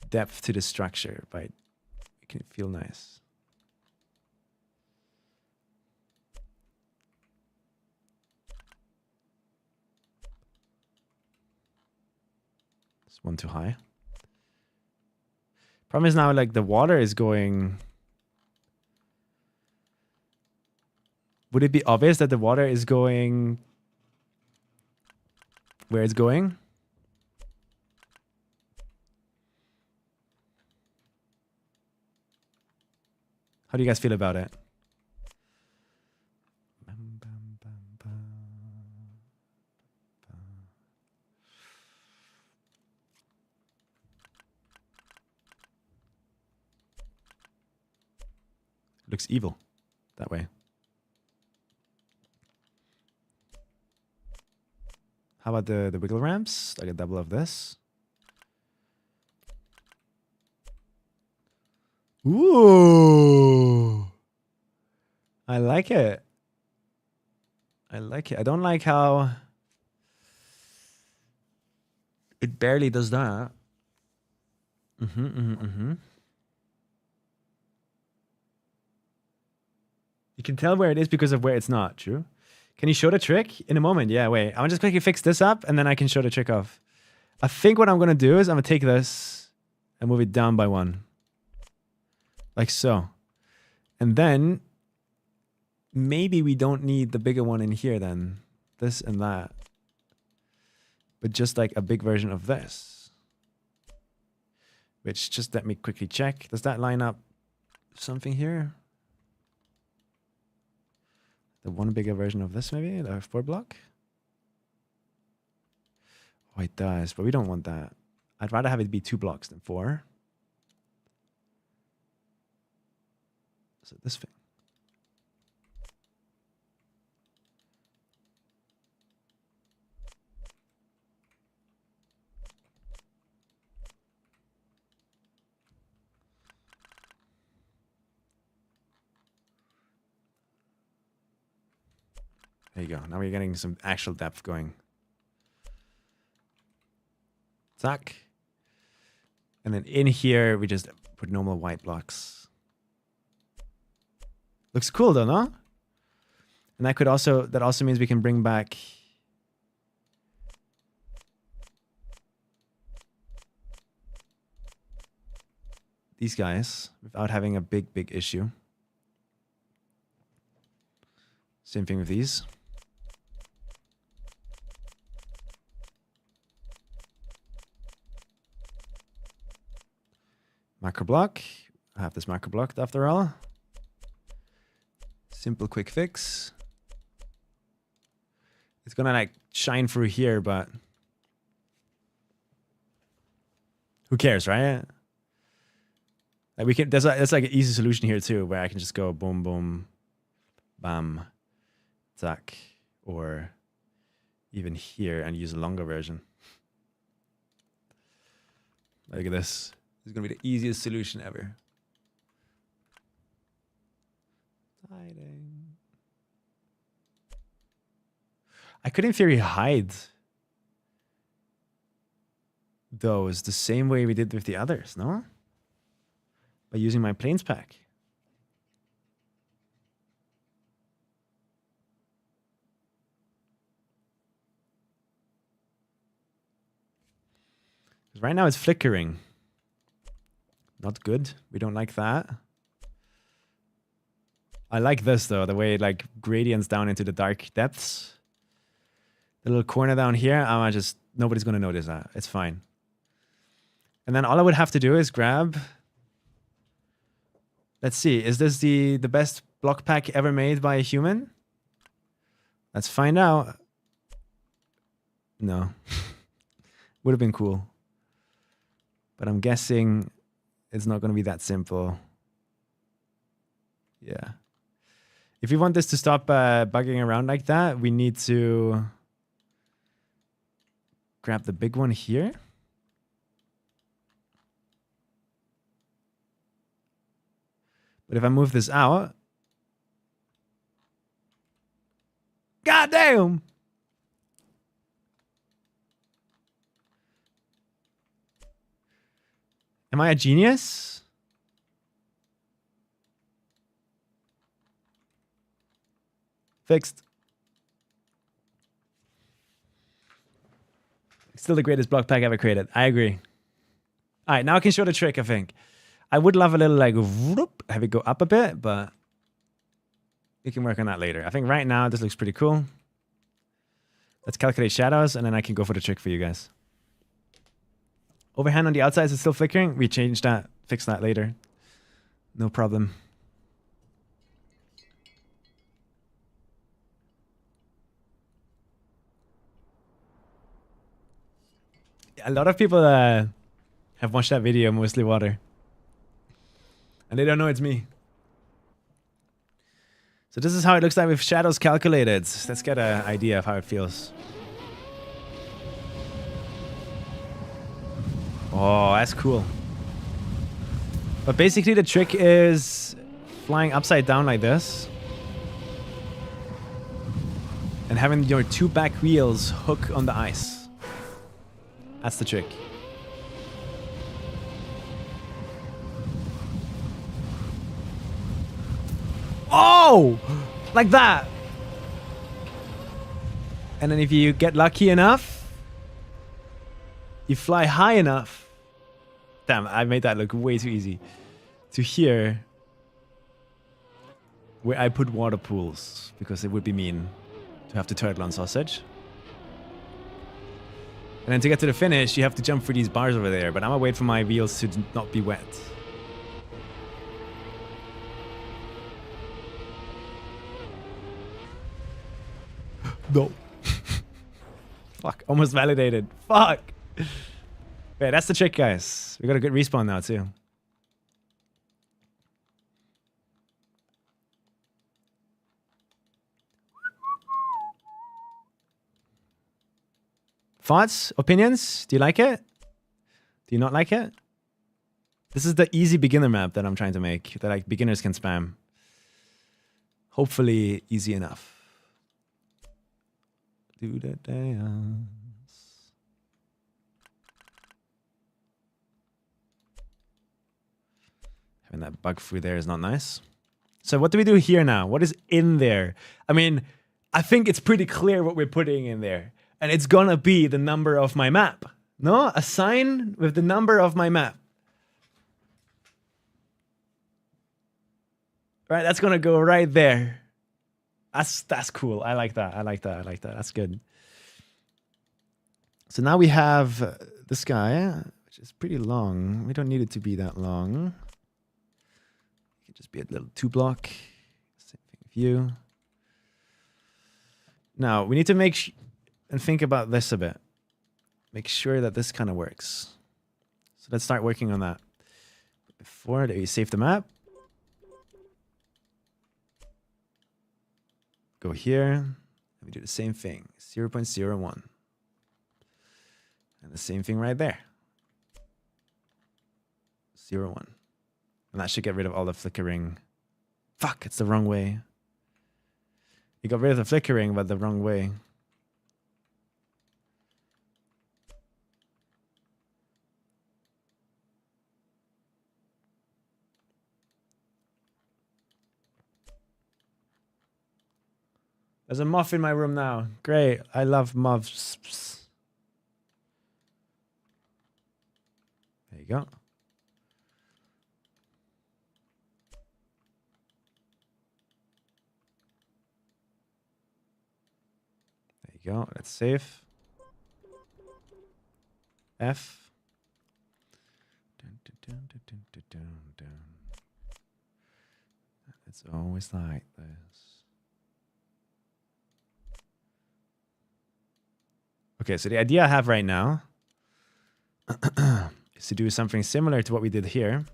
depth to the structure by making it feel nice? One too high. Problem is now, like, the water is going. Would it be obvious that the water is going where it's going? How do you guys feel about it? Bum, bum, Looks evil that way. How about the wiggle ramps? Like a double of this. Ooh. I like it. I like it. I don't like how it barely does that. You can tell where it is because of where it's not, true? Can you show the trick? In a moment, yeah, wait. I'm just quickly fix this up and then I can show the trick off. I think what I'm gonna do is I'm gonna take this and move it down by 1. Like so. And then maybe we don't need the bigger one in here then. This and that. But just like a big version of this. Which, just let me quickly check. Does that line up something here? The one bigger version of this maybe? The 4 block? Oh, it does, but we don't want that. I'd rather have it be 2 blocks than 4. So this thing. There you go. Now we're getting some actual depth going. Zack. And then in here, we just put normal white blocks. Looks cool though, no? And that also means we can bring back these guys without having a big issue. Same thing with these. Macro block. I have this macro blocked after all. Simple quick fix. It's gonna like shine through here, but who cares, right? Like we can. That's like an easy solution here too, where I can just go boom, boom, bam, zack, or even here and use a longer version. Look at this. This is gonna be the easiest solution ever. Hiding. I could in theory hide those the same way we did with the others, no? By using my planes pack. Because right now it's flickering. Not good. We don't like that. I like this though, the way it like gradients down into the dark depths. The little corner down here, nobody's gonna notice that. It's fine. And then all I would have to do is grab. Let's see, is this the best block pack ever made by a human? Let's find out. No. Would have been cool. But I'm guessing it's not going to be that simple. Yeah. If we want this to stop bugging around like that, we need to grab the big one here. But if I move this out, God damn! Am I a genius? Fixed. Still the greatest block pack ever created. I agree. All right, now I can show the trick, I think. I would love a little like, whoop, have it go up a bit, but we can work on that later. I think right now this looks pretty cool. Let's calculate shadows and then I can go for the trick for you guys. Overhand on the outside is still flickering. We change that, fix that later. No problem. A lot of people have watched that video, mostly water. And they don't know it's me. So this is how it looks like with shadows calculated. Let's get an idea of how it feels. Oh, that's cool. But basically the trick is flying upside down like this. And having your 2 back wheels hook on the ice. That's the trick. Oh! Like that! And then if you get lucky enough, you fly high enough. Damn, I made that look way too easy. To here, where I put water pools, because it would be mean to have the turtle on sausage. And then to get to the finish, you have to jump through these bars over there, but I'm gonna wait for my wheels to not be wet. No. Fuck, almost validated. Fuck. Yeah, that's the trick, guys. We got a good respawn now, too. Thoughts? Opinions? Do you like it? Do you not like it? This is the easy beginner map that I'm trying to make, that like beginners can spam. Hopefully easy enough. Do the dance. Having that bug through there is not nice. So what do we do here now? What is in there? I mean, I think it's pretty clear what we're putting in there. And it's gonna be the number of my map. No? A sign with the number of my map. Right, that's gonna go right there. That's cool. I like that. I like that. I like that. That's good. So now we have this guy, which is pretty long. We don't need it to be that long. It can just be a little 2-block. Same thing with you. Now, we need to make and think about this a bit. Make sure that this kind of works. So let's start working on that. Before that, we save the map. Go here, and we do the same thing, 0.01. And the same thing right there, 0.1. And that should get rid of all the flickering. Fuck, it's the wrong way. You got rid of the flickering, but the wrong way. There's a moth in my room now. Great. I love moths. There you go. There you go. Let's save. F. It's always like this. Okay, so the idea I have right now is to do something similar to what we did here,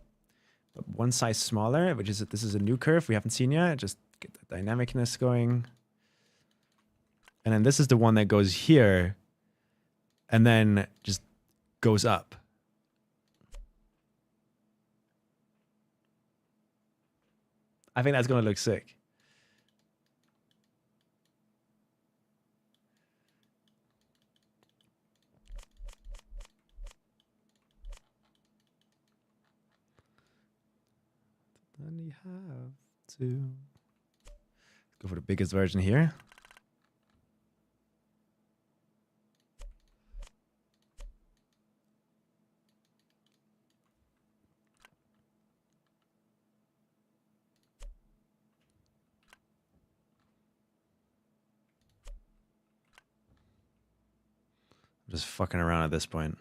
but one size smaller, which is this is a new curve we haven't seen yet. Just get the dynamicness going. And then this is the one that goes here and then just goes up. I think that's going to look sick. Then you have to go for the biggest version here. I'm just fucking around at this point.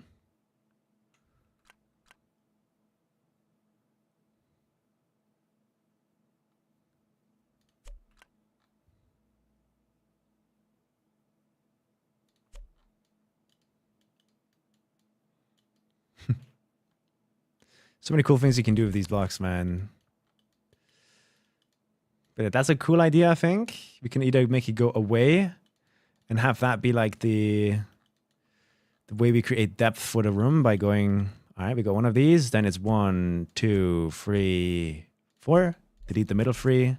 So many cool things you can do with these blocks, man. But that's a cool idea, I think. We can either make it go away and have that be like the way we create depth for the room by going, all right, we got one of these, then it's 1, 2, 3, 4. Delete the middle 3.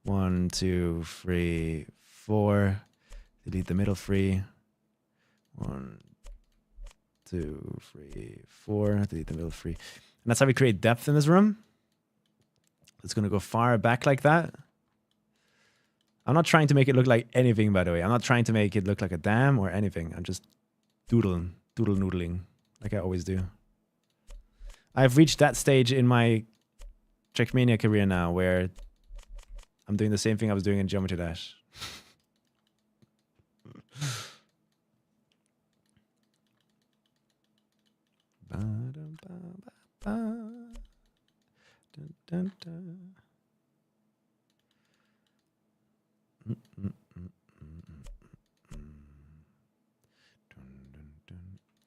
1, 2, 3, 4. Delete the middle 3. 1, 2, 3, 4. Delete the middle 3. And that's how we create depth in this room. It's going to go far back like that. I'm not trying to make it look like anything, by the way. I'm not trying to make it look like a dam or anything. I'm just doodle-noodling, like I always do. I've reached that stage in my Trackmania career now where I'm doing the same thing I was doing in Geometry Dash.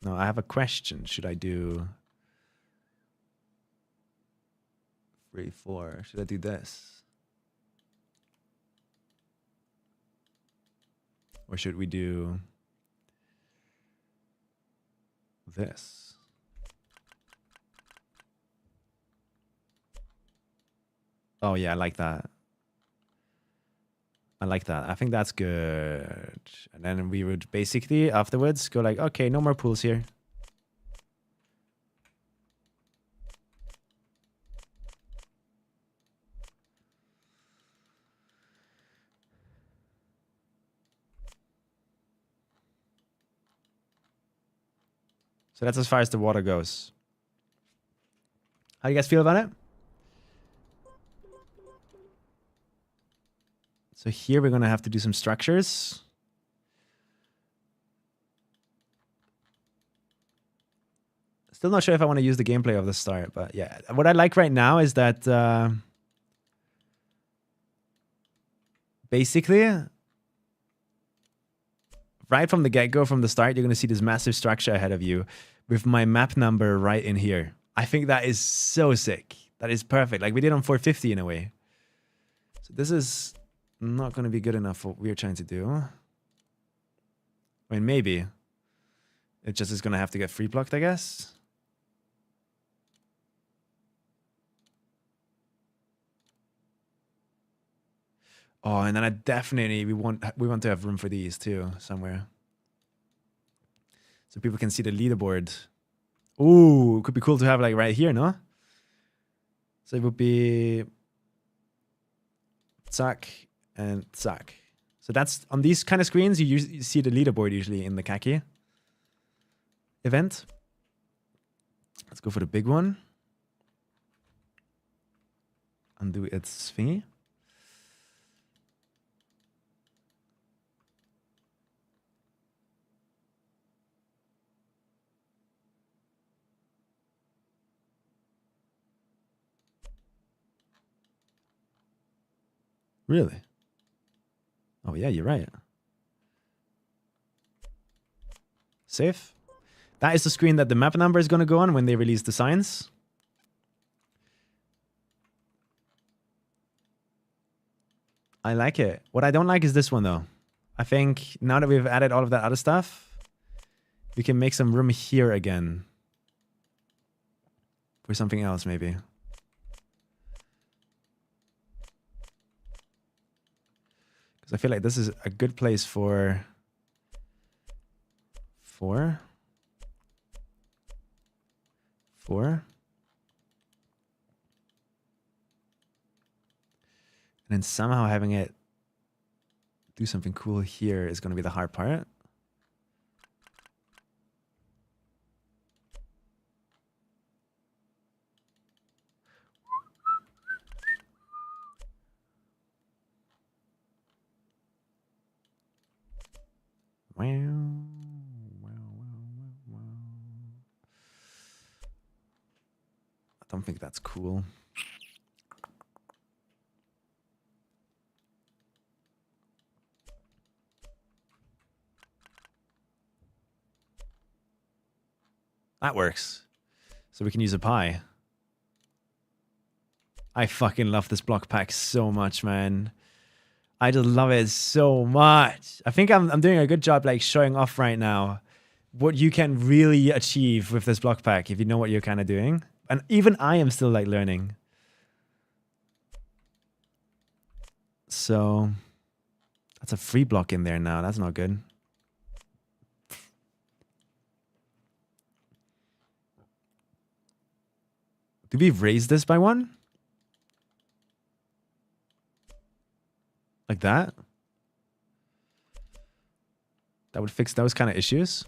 No, I have a question. Should I do 3, 4? Should I do this? Or should we do this? Oh yeah, I like that. I like that. I think that's good. And then we would basically afterwards go like, okay, no more pools here. So that's as far as the water goes. How do you guys feel about it? So here we're going to have to do some structures. Still not sure if I want to use the gameplay of the start, but yeah. What I like right now is that basically right from the get-go, from the start, you're going to see this massive structure ahead of you with my map number right in here. I think that is so sick. That is perfect. Like we did on 450 in a way. So this is not going to be good enough for what we're trying to do. I mean, maybe. It just is going to have to get free blocked, I guess. Oh, and then I definitely, we want to have room for these too, somewhere. So people can see the leaderboard. Ooh, could be cool to have like right here, no? So it would be Zack and Zack. So that's on these kind of screens, you see the leaderboard usually in the Kaki event. Let's go for the big one. Undo its thingy. Really? Oh yeah, you're right. Save. That is the screen that the map number is going to go on when they release the signs. I like it. What I don't like is this one though. I think now that we've added all of that other stuff, we can make some room here again. For something else maybe. I feel like this is a good place for 4. 4. And then somehow having it do something cool here is going to be the hard part. I don't think that's cool. That works. So we can use a pie. I fucking love this block pack so much, man. I just love it so much. I think I'm doing a good job like showing off right now what you can really achieve with this block pack if you know what you're kind of doing. And even I am still like learning. So that's a free block in there now. That's not good. Do we raise this by 1? Like that? That would fix those kind of issues.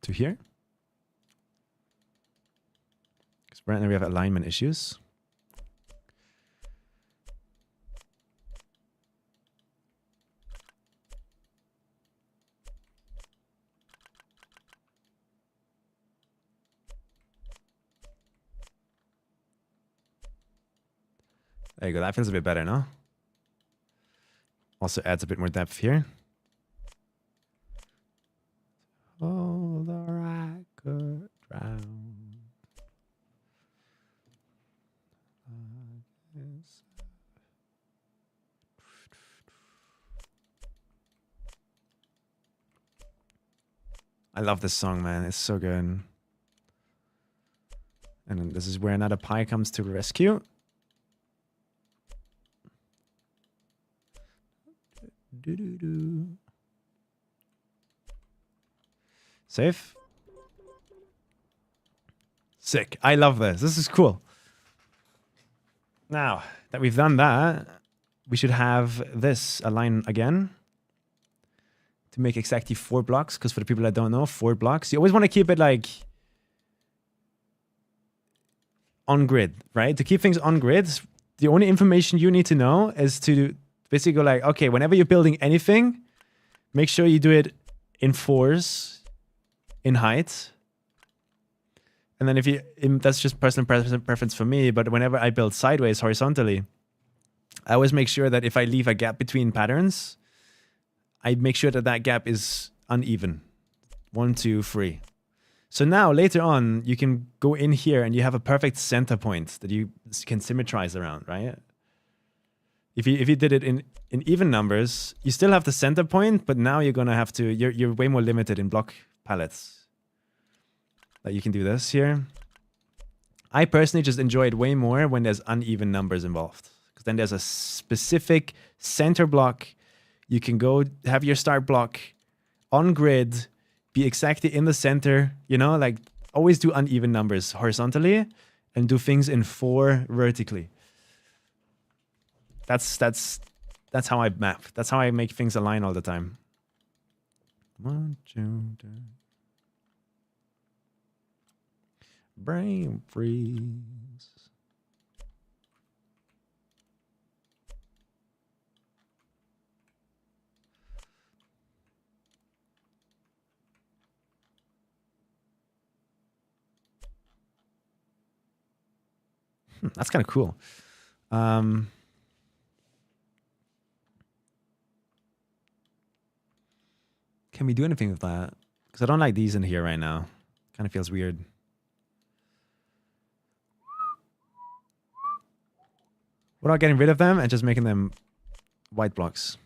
To here? Because right now we have alignment issues. There you go. That feels a bit better, no? Also adds a bit more depth here. Although I could drown. I love this song, man. It's so good. And then this is where another pie comes to rescue. Safe. Sick. I love this. This is cool. Now that we've done that, we should have this align again to make exactly 4 blocks. Because for the people that don't know, 4 blocks. You always want to keep it like on grid, right? To keep things on grid, the only information you need to know is to basically go like, okay, whenever you're building anything, make sure you do it in 4s in height. And then if you, that's just personal preference for me, but whenever I build sideways horizontally, I always make sure that if I leave a gap between patterns, I make sure that that gap is uneven. 1, 2, 3. So now later on, you can go in here and you have a perfect center point that you can symmetrize around, right? If you did it in even numbers, you still have the center point, but now you're gonna have to, you're way more limited in block palettes. That you can do this here. I personally just enjoy it way more when there's uneven numbers involved. Because then there's a specific center block. You can go have your start block on grid, be exactly in the center, you know, like always do uneven numbers horizontally and do things in 4 vertically. That's how I map. That's how I make things align all the time. 1, 2, 3. Brain freeze. That's kind of cool. Can we do anything with that? Because I don't like these in here right now. Kind of feels weird. What about getting rid of them and just making them white blocks?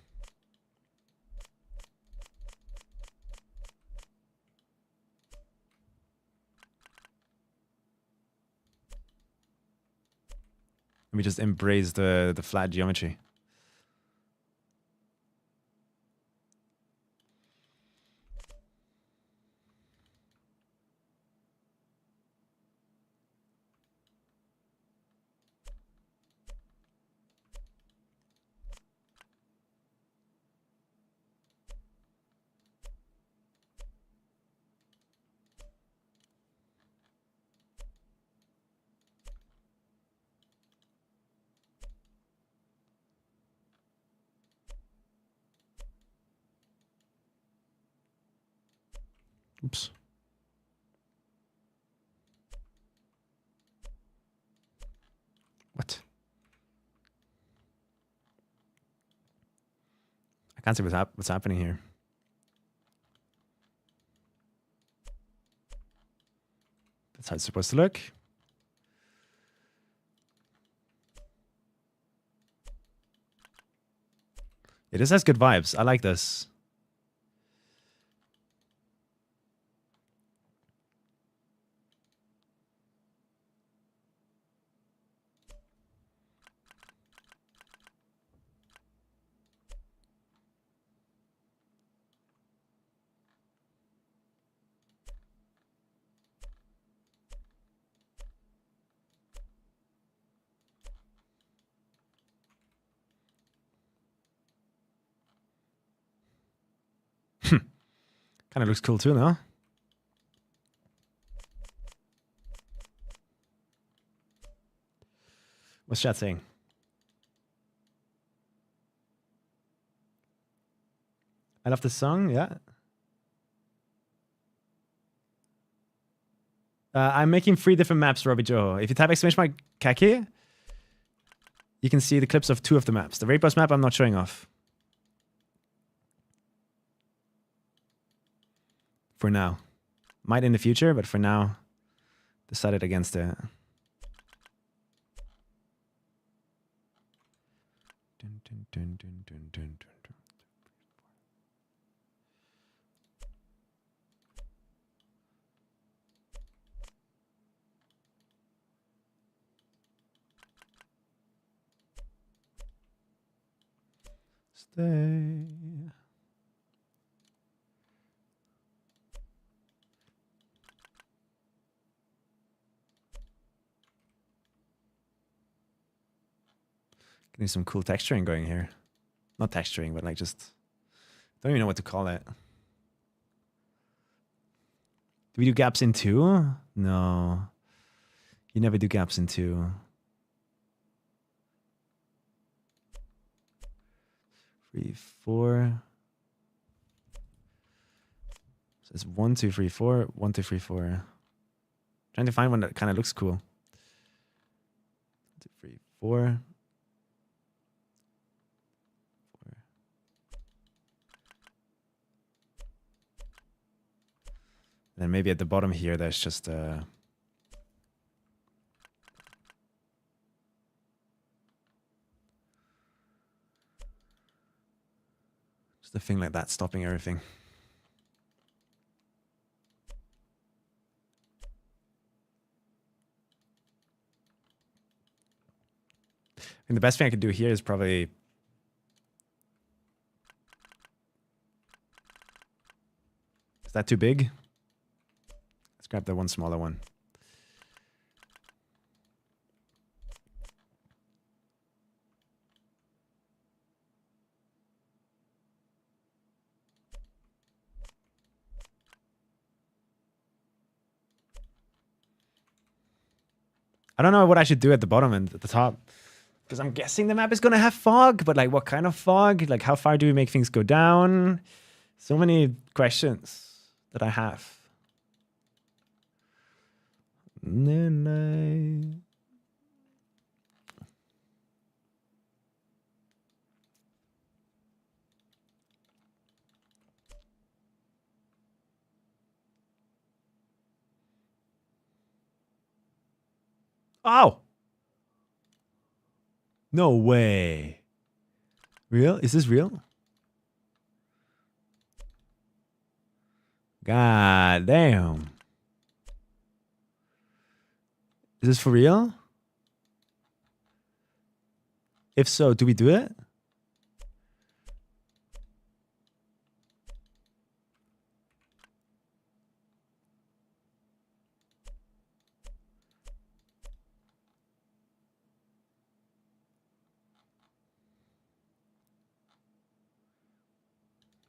Let me just embrace the flat geometry. Oops. What? I can't see what's happening here. That's how it's supposed to look. Yeah, this has good vibes. I like this. Kind of looks cool too, no? What's chat saying? I love the song, yeah. I'm making 3 different maps, Robbie Joe. If you type exclamation mark Kaki, you can see the clips of 2 of the maps. The raid boss map I'm not showing off. For now. Might in the future, but for now, decided against it. Dun, dun, dun, dun, dun, dun, dun. Stay. Getting some cool texturing going here. Not texturing, but like just don't even know what to call it. Do we do gaps in 2? No. You never do gaps in 2. 3, 4. So it's 1, 2, 3, 4. 1, 2, 3, 4. Trying to find one that kind of looks cool. 2, 3, 4. And maybe at the bottom here, there's just a thing like that stopping everything. And the best thing I could do here is probably is that too big? Let's grab the one smaller one. I don't know what I should do at the bottom and at the top. Because I'm guessing the map is going to have fog, but like what kind of fog? Like how far do we make things go down? So many questions that I have. Oh! No way. Real? Is this real? God damn. Is this for real? If so, do we do it?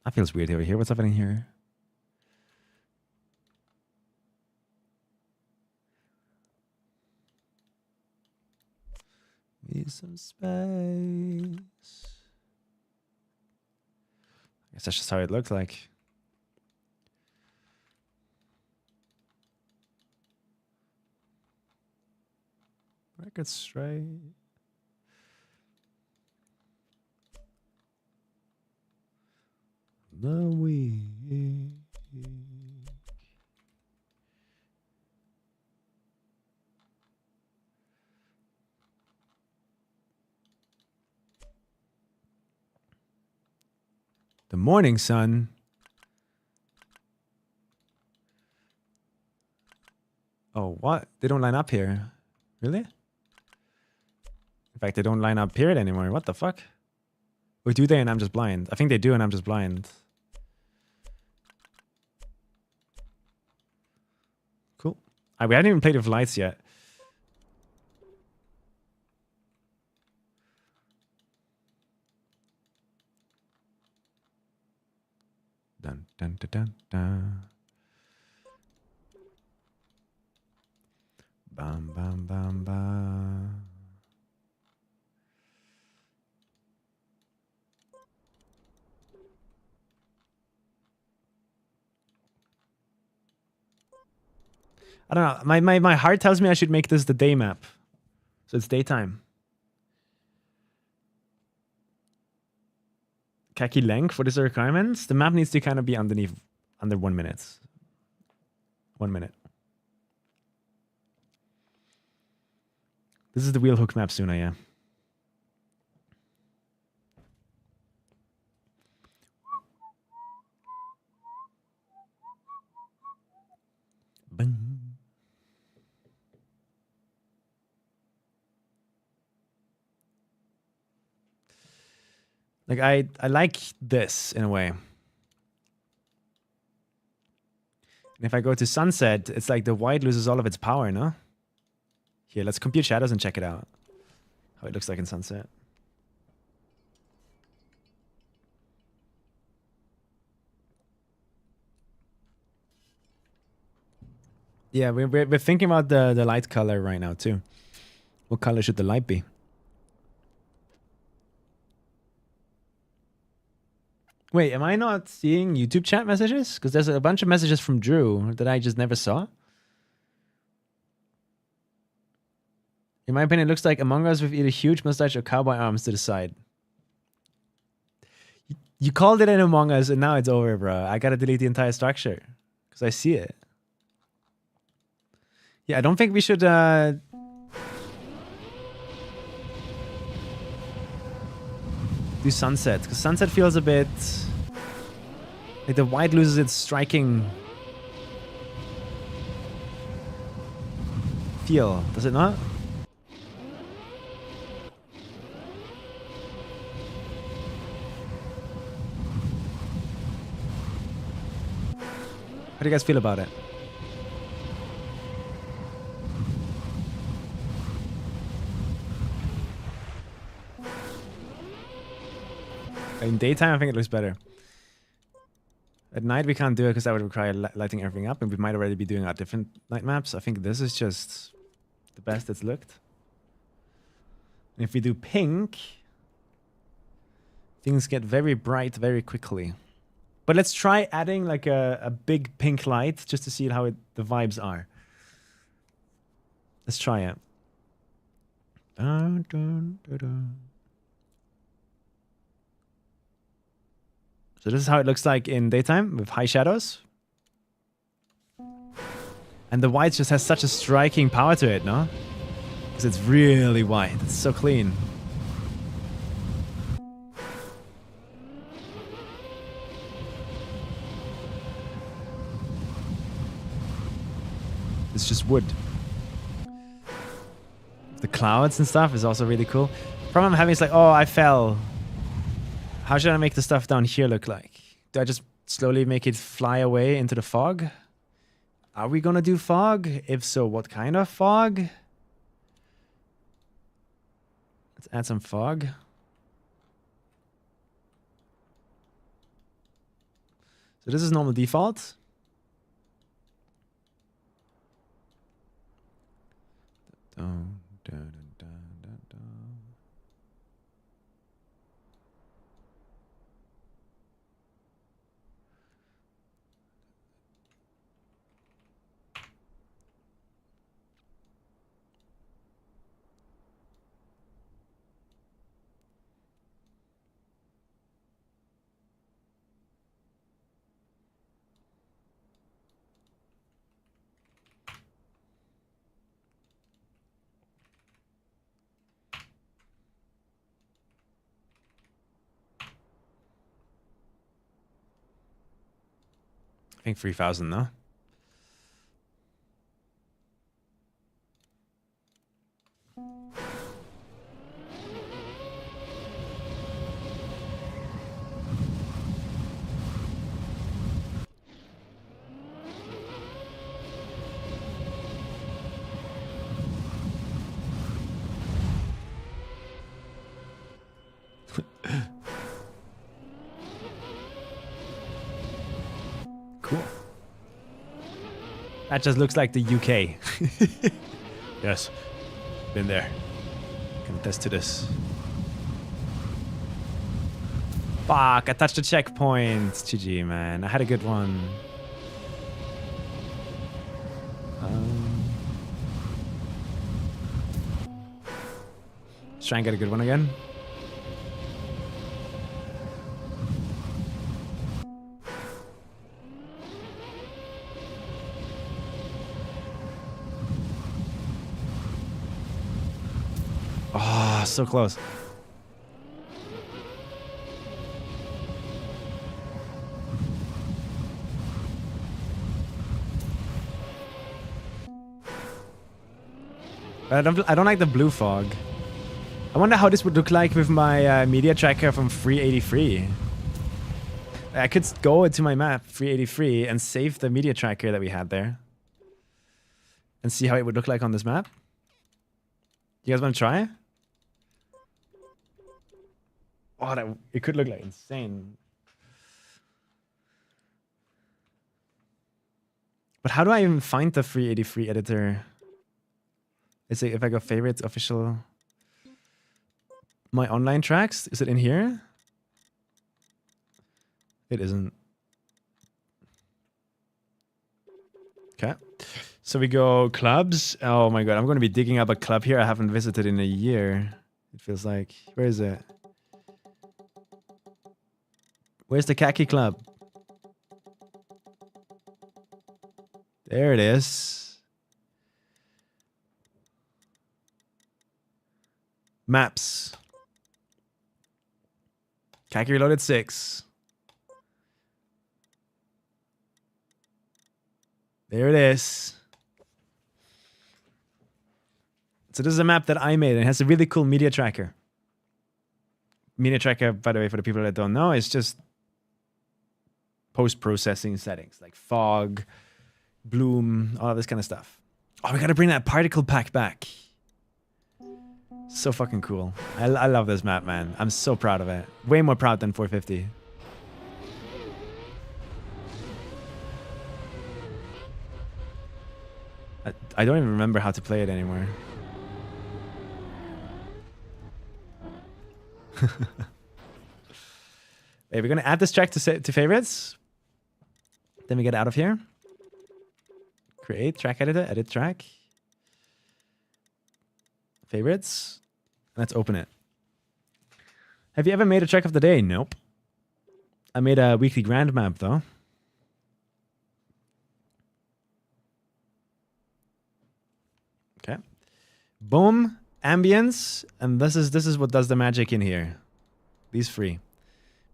That feels weird over here. What's happening here? Need some space. I guess that's just how it looks like. Record straight. the week. The morning sun. Oh, what? They don't line up here. Really? In fact, they don't line up period anymore. What the fuck? Or do they and I'm just blind? I think they do and I'm just blind. Cool. We haven't even played with lights yet. Dun, dun, dun, dun, dun. Bam, bam, bam, bam. I don't know. My heart tells me I should make this the day map. So it's daytime. Khaki length, what is the requirements? The map needs to kind of be under 1 minute. 1 minute. This is the wheel hook map sooner, yeah. Bing. Like I like this in a way. And if I go to sunset, it's like the white loses all of its power, no? Here, let's compute shadows and check it out. How it looks like in sunset. Yeah, we're thinking about the light color right now too. What color should the light be? Wait, am I not seeing YouTube chat messages? Because there's a bunch of messages from Drew that I just never saw. In my opinion, it looks like Among Us with either huge mustache or cowboy arms to the side. You called it an Among Us and now it's over, bro. I gotta delete the entire structure. Because I see it. Yeah, I don't think we should do sunset. Because sunset feels a bit like the white loses its striking feel. Does it not? How do you guys feel about it? In daytime, I think it looks better. At night, we can't do it because that would require lighting everything up, and we might already be doing our different night maps. I think this is just the best it's looked. And if we do pink, things get very bright very quickly. But let's try adding like a big pink light just to see how the vibes are. Let's try it. Dun, dun, dun, dun. So this is how it looks like in daytime with high shadows. And the white just has such a striking power to it, no? Because it's really white. It's so clean. It's just wood. The clouds and stuff is also really cool. Problem I'm having is like, oh, I fell. How should I make the stuff down here look like? Do I just slowly make it fly away into the fog? Are we gonna do fog? If so, what kind of fog? Let's add some fog. So this is normal default. Dun, dun, dun, dun, dun. I think 3,000, no? Cool. That just looks like the UK. Yes. Been there. Can attest to this. Fuck, I touched the checkpoint. GG, man. I had a good one. Let's try and get a good one again. Oh, so close. I don't like the blue fog. I wonder how this would look like with my media tracker from 383. I could go into my map 383 and save the media tracker that we had there and see how it would look like on this map. You guys want to try? Oh, it could look like insane. But how do I even find the 383 editor? Is it if I go favorites, official, my online tracks? Is it in here? It isn't. Okay. So we go clubs. Oh my god, I'm going to be digging up a club here I haven't visited in a year. It feels like. Where is it? Where's the khaki club? There it is. Maps. Khaki Reloaded 6. There it is. So this is a map that I made and it has a really cool media tracker. Media tracker, by the way, for the people that don't know, is just post-processing settings like fog, bloom, all of this kind of stuff. Oh, we gotta bring that particle pack back. So fucking cool. I love this map, man. I'm so proud of it. Way more proud than 450. I don't even remember how to play it anymore. Hey, we're gonna add this track to favorites. Then we get out of here. Create track editor, edit track. Favorites. Let's open it. Have you ever made a track of the day? Nope. I made a weekly grand map though. Okay. Boom. Ambience. And this is what does the magic in here. These three.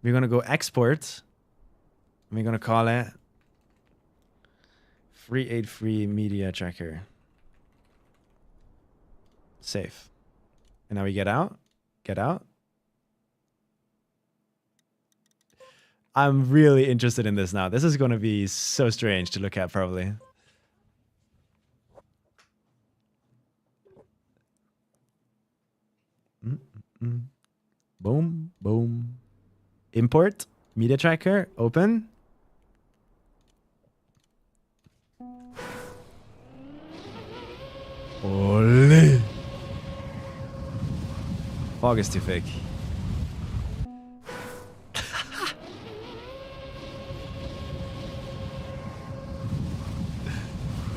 We're gonna go export. And we're gonna call it 383 media tracker. Save. And now we get out. Get out. I'm really interested in this now. This is going to be so strange to look at, probably. Boom, boom. Import. Media tracker. Open. Ole. Fog is too fake.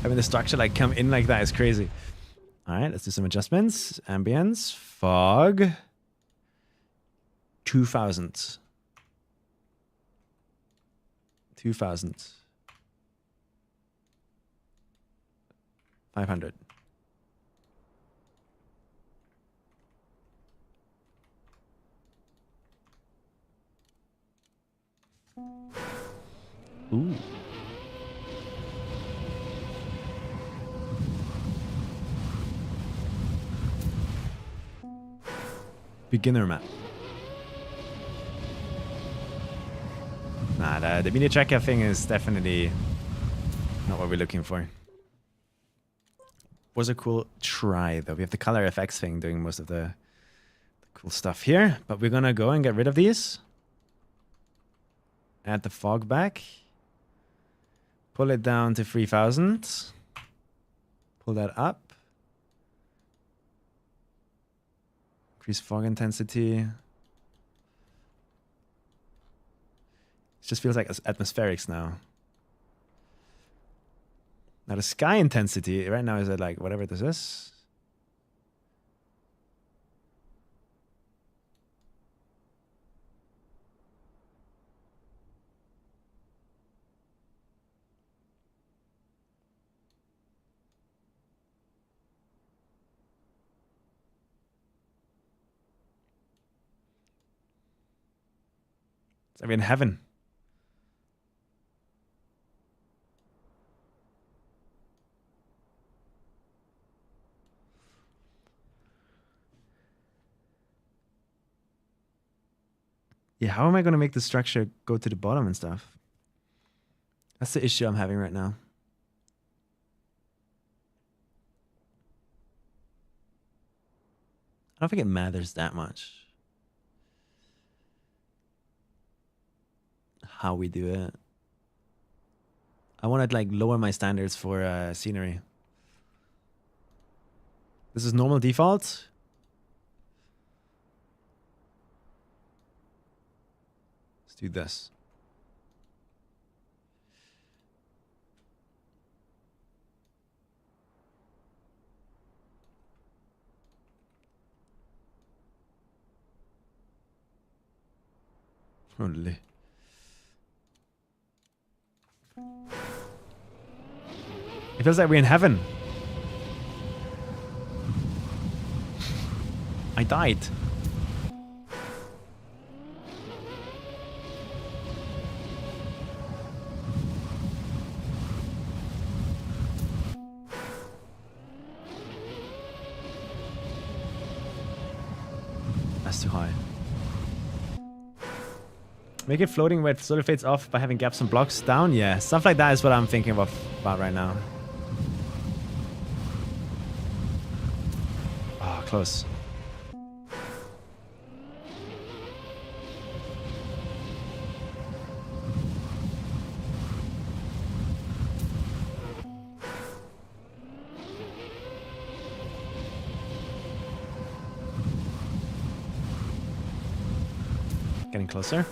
Having the structure like come in like that is crazy. All right, let's do some adjustments. Ambience, fog, 2000. 2000. 500. Ooh. Beginner map. Nah, the media tracker thing is definitely not what we're looking for. Was a cool try though. We have the color FX thing doing most of the cool stuff here, but we're gonna go and get rid of these. Add the fog back. Pull it down to 3000. Pull that up. Increase fog intensity. It just feels like atmospherics now. Now the sky intensity right now is at like whatever this is. Are we in heaven? Yeah, how am I going to make the structure go to the bottom and stuff? That's the issue I'm having right now. I don't think it matters that much how we do it. I want to like lower my standards for scenery. This is normal default. Let's do this. Holy. It feels like we're in heaven. I died. That's too high. Make it floating where it slowly fades off by having gaps and blocks down? Yeah, stuff like that is what I'm thinking about right now. Oh, close. Getting closer.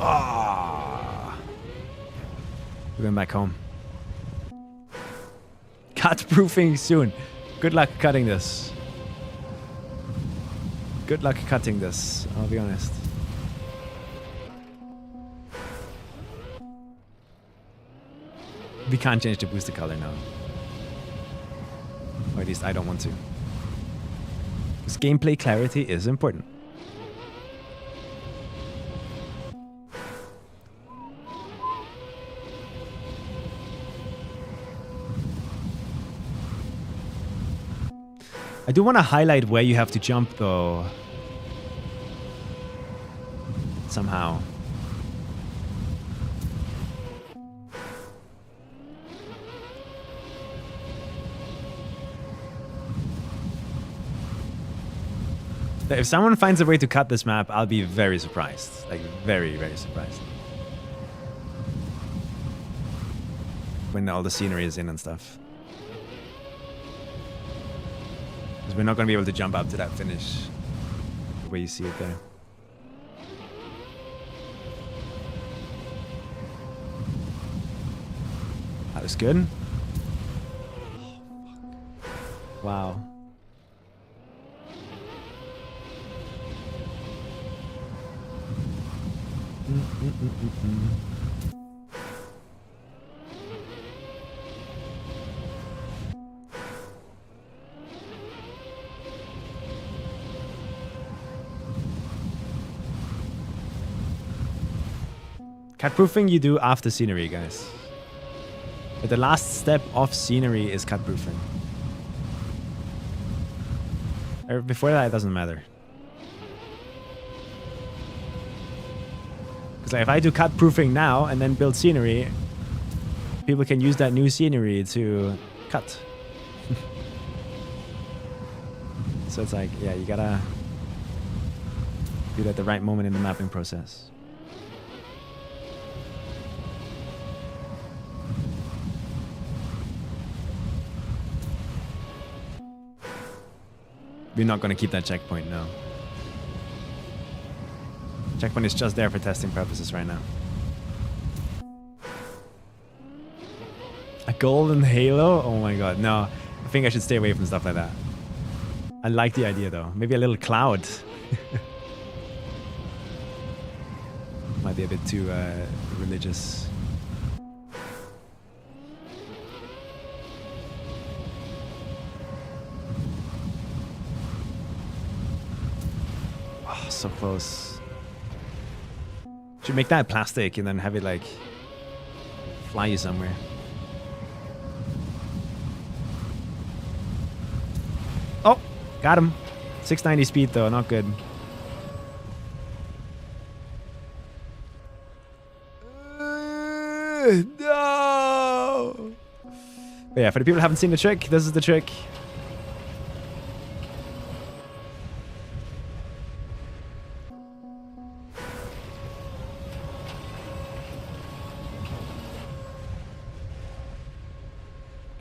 Ah, we're going back home. Cut proofing soon. Good luck cutting this. Good luck cutting this, I'll be honest. We can't change the booster color now. Or at least I don't want to. Because gameplay clarity is important. I do want to highlight where you have to jump though. Somehow. If someone finds a way to cut this map, I'll be very surprised. Like, very, very surprised. When all the scenery is in and stuff. Because we're not going to be able to jump up to that finish. The way you see it there. That was good. Wow. Cat proofing you do after scenery, guys. But the last step of scenery is cut proofing. Before that, it doesn't matter. Because like, if I do cut proofing now and then build scenery, people can use that new scenery to cut. So it's like, yeah, you gotta do it at the right moment in the mapping process. We're not gonna keep that checkpoint, no. Checkpoint is just there for testing purposes right now. A golden halo? Oh my god, no. I think I should stay away from stuff like that. I like the idea though. Maybe a little cloud. Might be a bit too religious. Oh, so close. Should make that plastic and then have it like fly you somewhere. Oh, got him. 690 speed though, not good. No. But yeah, for the people who haven't seen the trick, this is the trick.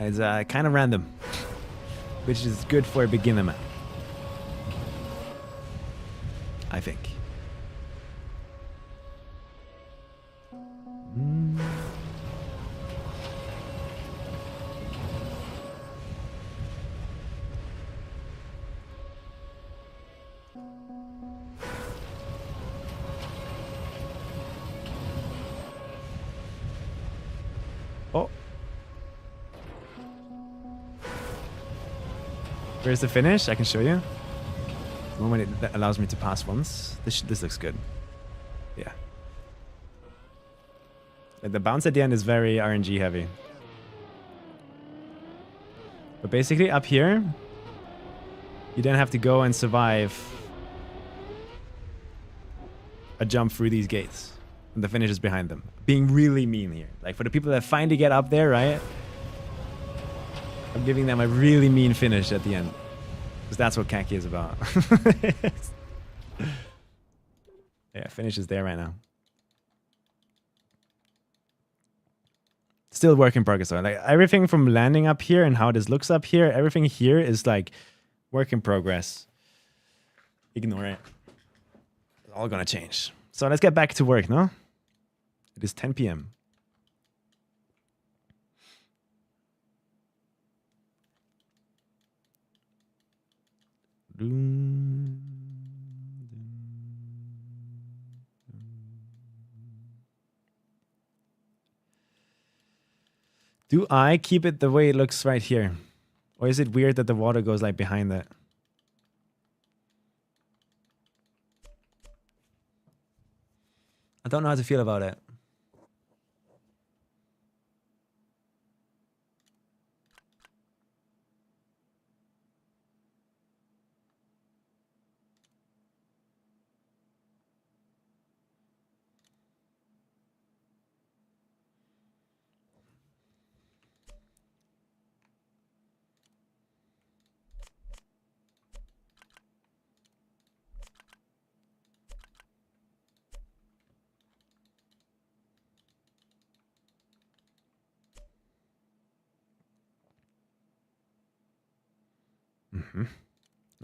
It's kind of random, which is good for a beginner map, I think. Oh. Where's the finish? I can show you. The moment that allows me to pass once. This looks good. Yeah. The bounce at the end is very RNG heavy. But basically up here, you then have to go and survive a jump through these gates. And the finish is behind them. Being really mean here. Like for the people that finally get up there, right? I'm giving them a really mean finish at the end. Because that's what KACKY is about. Yeah, finish is there right now. Still work in progress though. Like everything from landing up here and how this looks up here, everything here is like work in progress. Ignore it. It's all gonna change. So let's get back to work, no? It is 10 p.m. Do I keep it the way it looks right here? Or is it weird that the water goes like behind that? I don't know how to feel about it.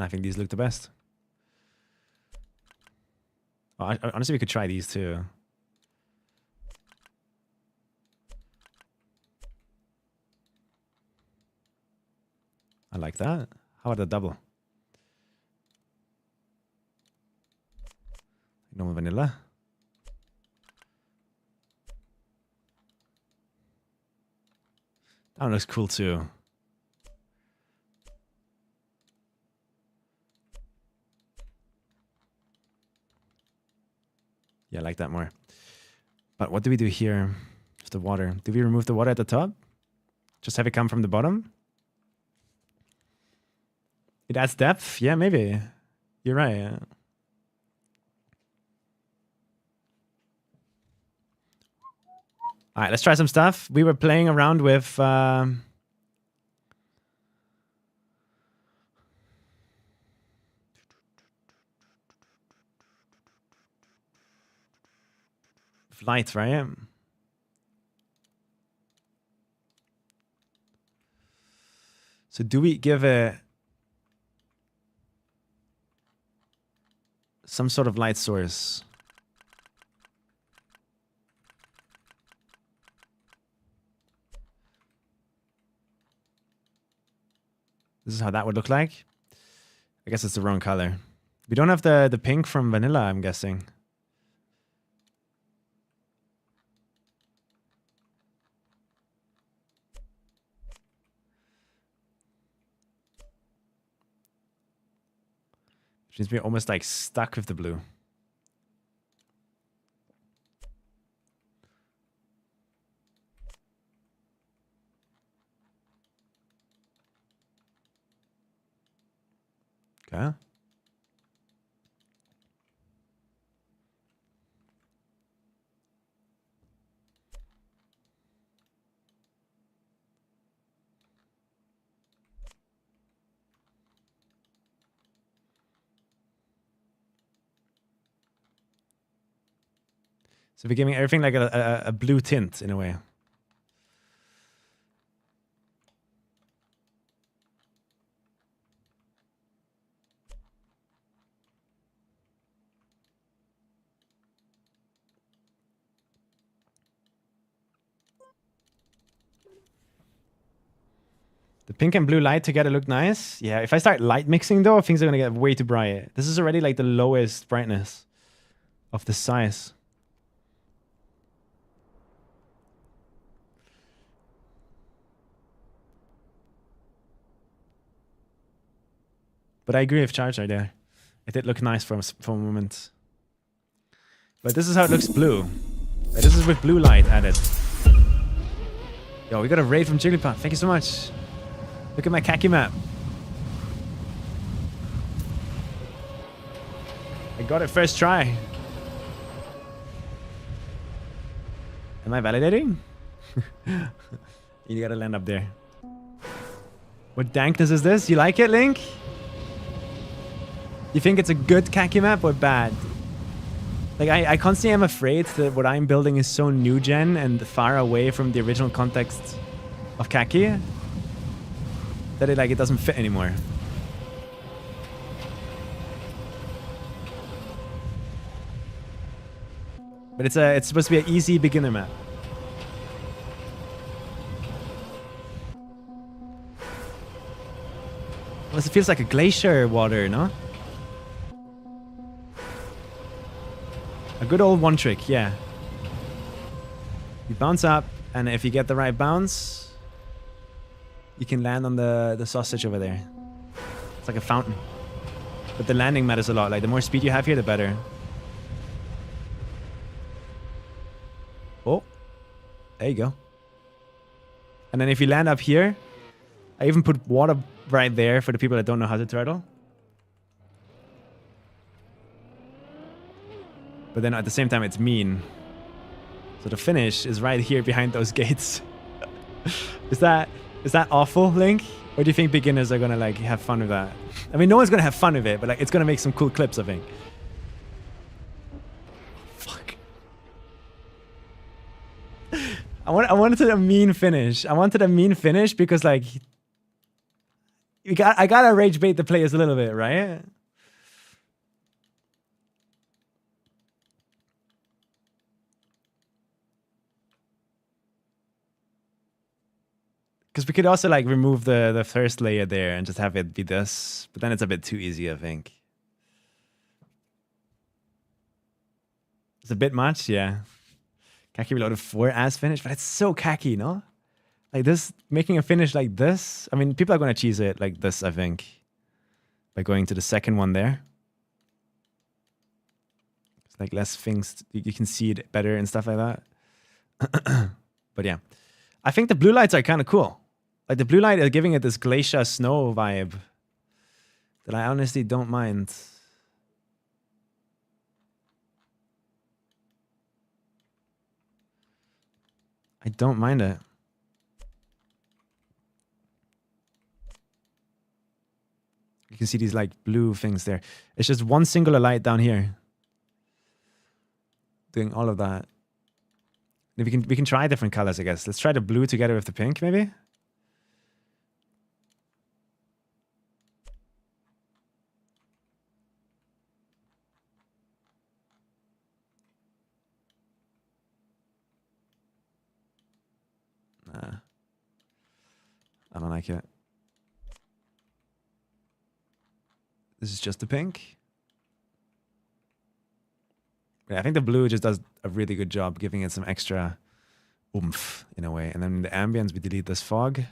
I think these look the best. Oh, honestly, we could try these too. I like that. How about the double? Normal vanilla. That one looks cool too. Yeah, I like that more. But what do we do here with the water? Do we remove the water at the top? Just have it come from the bottom. It adds depth. Yeah, maybe. You're right. Yeah. All right, let's try some stuff. We were playing around with lights, right? So do we give it some sort of light source? This is how that would look like. I guess it's the wrong color. We don't have the pink from vanilla, I'm guessing. Which means we're almost like stuck with the blue. Okay. So we're giving everything like a blue tint in a way. The pink and blue light together look nice. Yeah, if I start light mixing though, things are gonna get way too bright. This is already like the lowest brightness of the size. But I agree with Charger there. It did look nice for a moment. But this is how it looks blue. This is with blue light added. Yo, we got a raid from Jigglypuff. Thank you so much. Look at my khaki map. I got it first try. Am I validating? You gotta land up there. What dankness is this? You like it, Link? You think it's a good khaki map or bad? Like, I constantly am afraid that what I'm building is so new gen and far away from the original context of khaki that it doesn't fit anymore. But it's supposed to be an easy beginner map. Unless it feels like a glacier water, no? A good old one trick, yeah. You bounce up, and if you get the right bounce, you can land on the sausage over there. It's like a fountain. But the landing matters a lot. Like, the more speed you have here, the better. Oh. There you go. And then if you land up here, I even put water right there for the people that don't know how to turtle. But then at the same time, it's mean. So the finish is right here behind those gates. Is that awful, Link? Or do you think beginners are gonna have fun with that? I mean, no one's gonna have fun with it, but it's gonna make some cool clips, I think. Fuck. I wanted a mean finish. I wanted a mean finish because I gotta rage bait the players a little bit, right? Because we could also remove the first layer there and just have it be this. But then it's a bit too easy, I think. It's a bit much, yeah. Khaki Reloaded 4 as finish, but it's so khaki, no? Like this, making a finish like this. I mean, people are going to cheese it like this, I think. By going to the second one there. It's less things, you can see it better and stuff like that. But yeah. I think the blue lights are kind of cool. Like the blue light is giving it this glacier snow vibe that I honestly don't mind. I don't mind it. You can see these like blue things there. It's just one singular light down here doing all of that. If we can try different colors, I guess. Let's try the blue together with the pink, maybe. Nah. I don't like it. This is just the pink. Yeah, I think the blue just does a really good job giving it some extra oomph in a way. And then in the ambience, we delete this fog.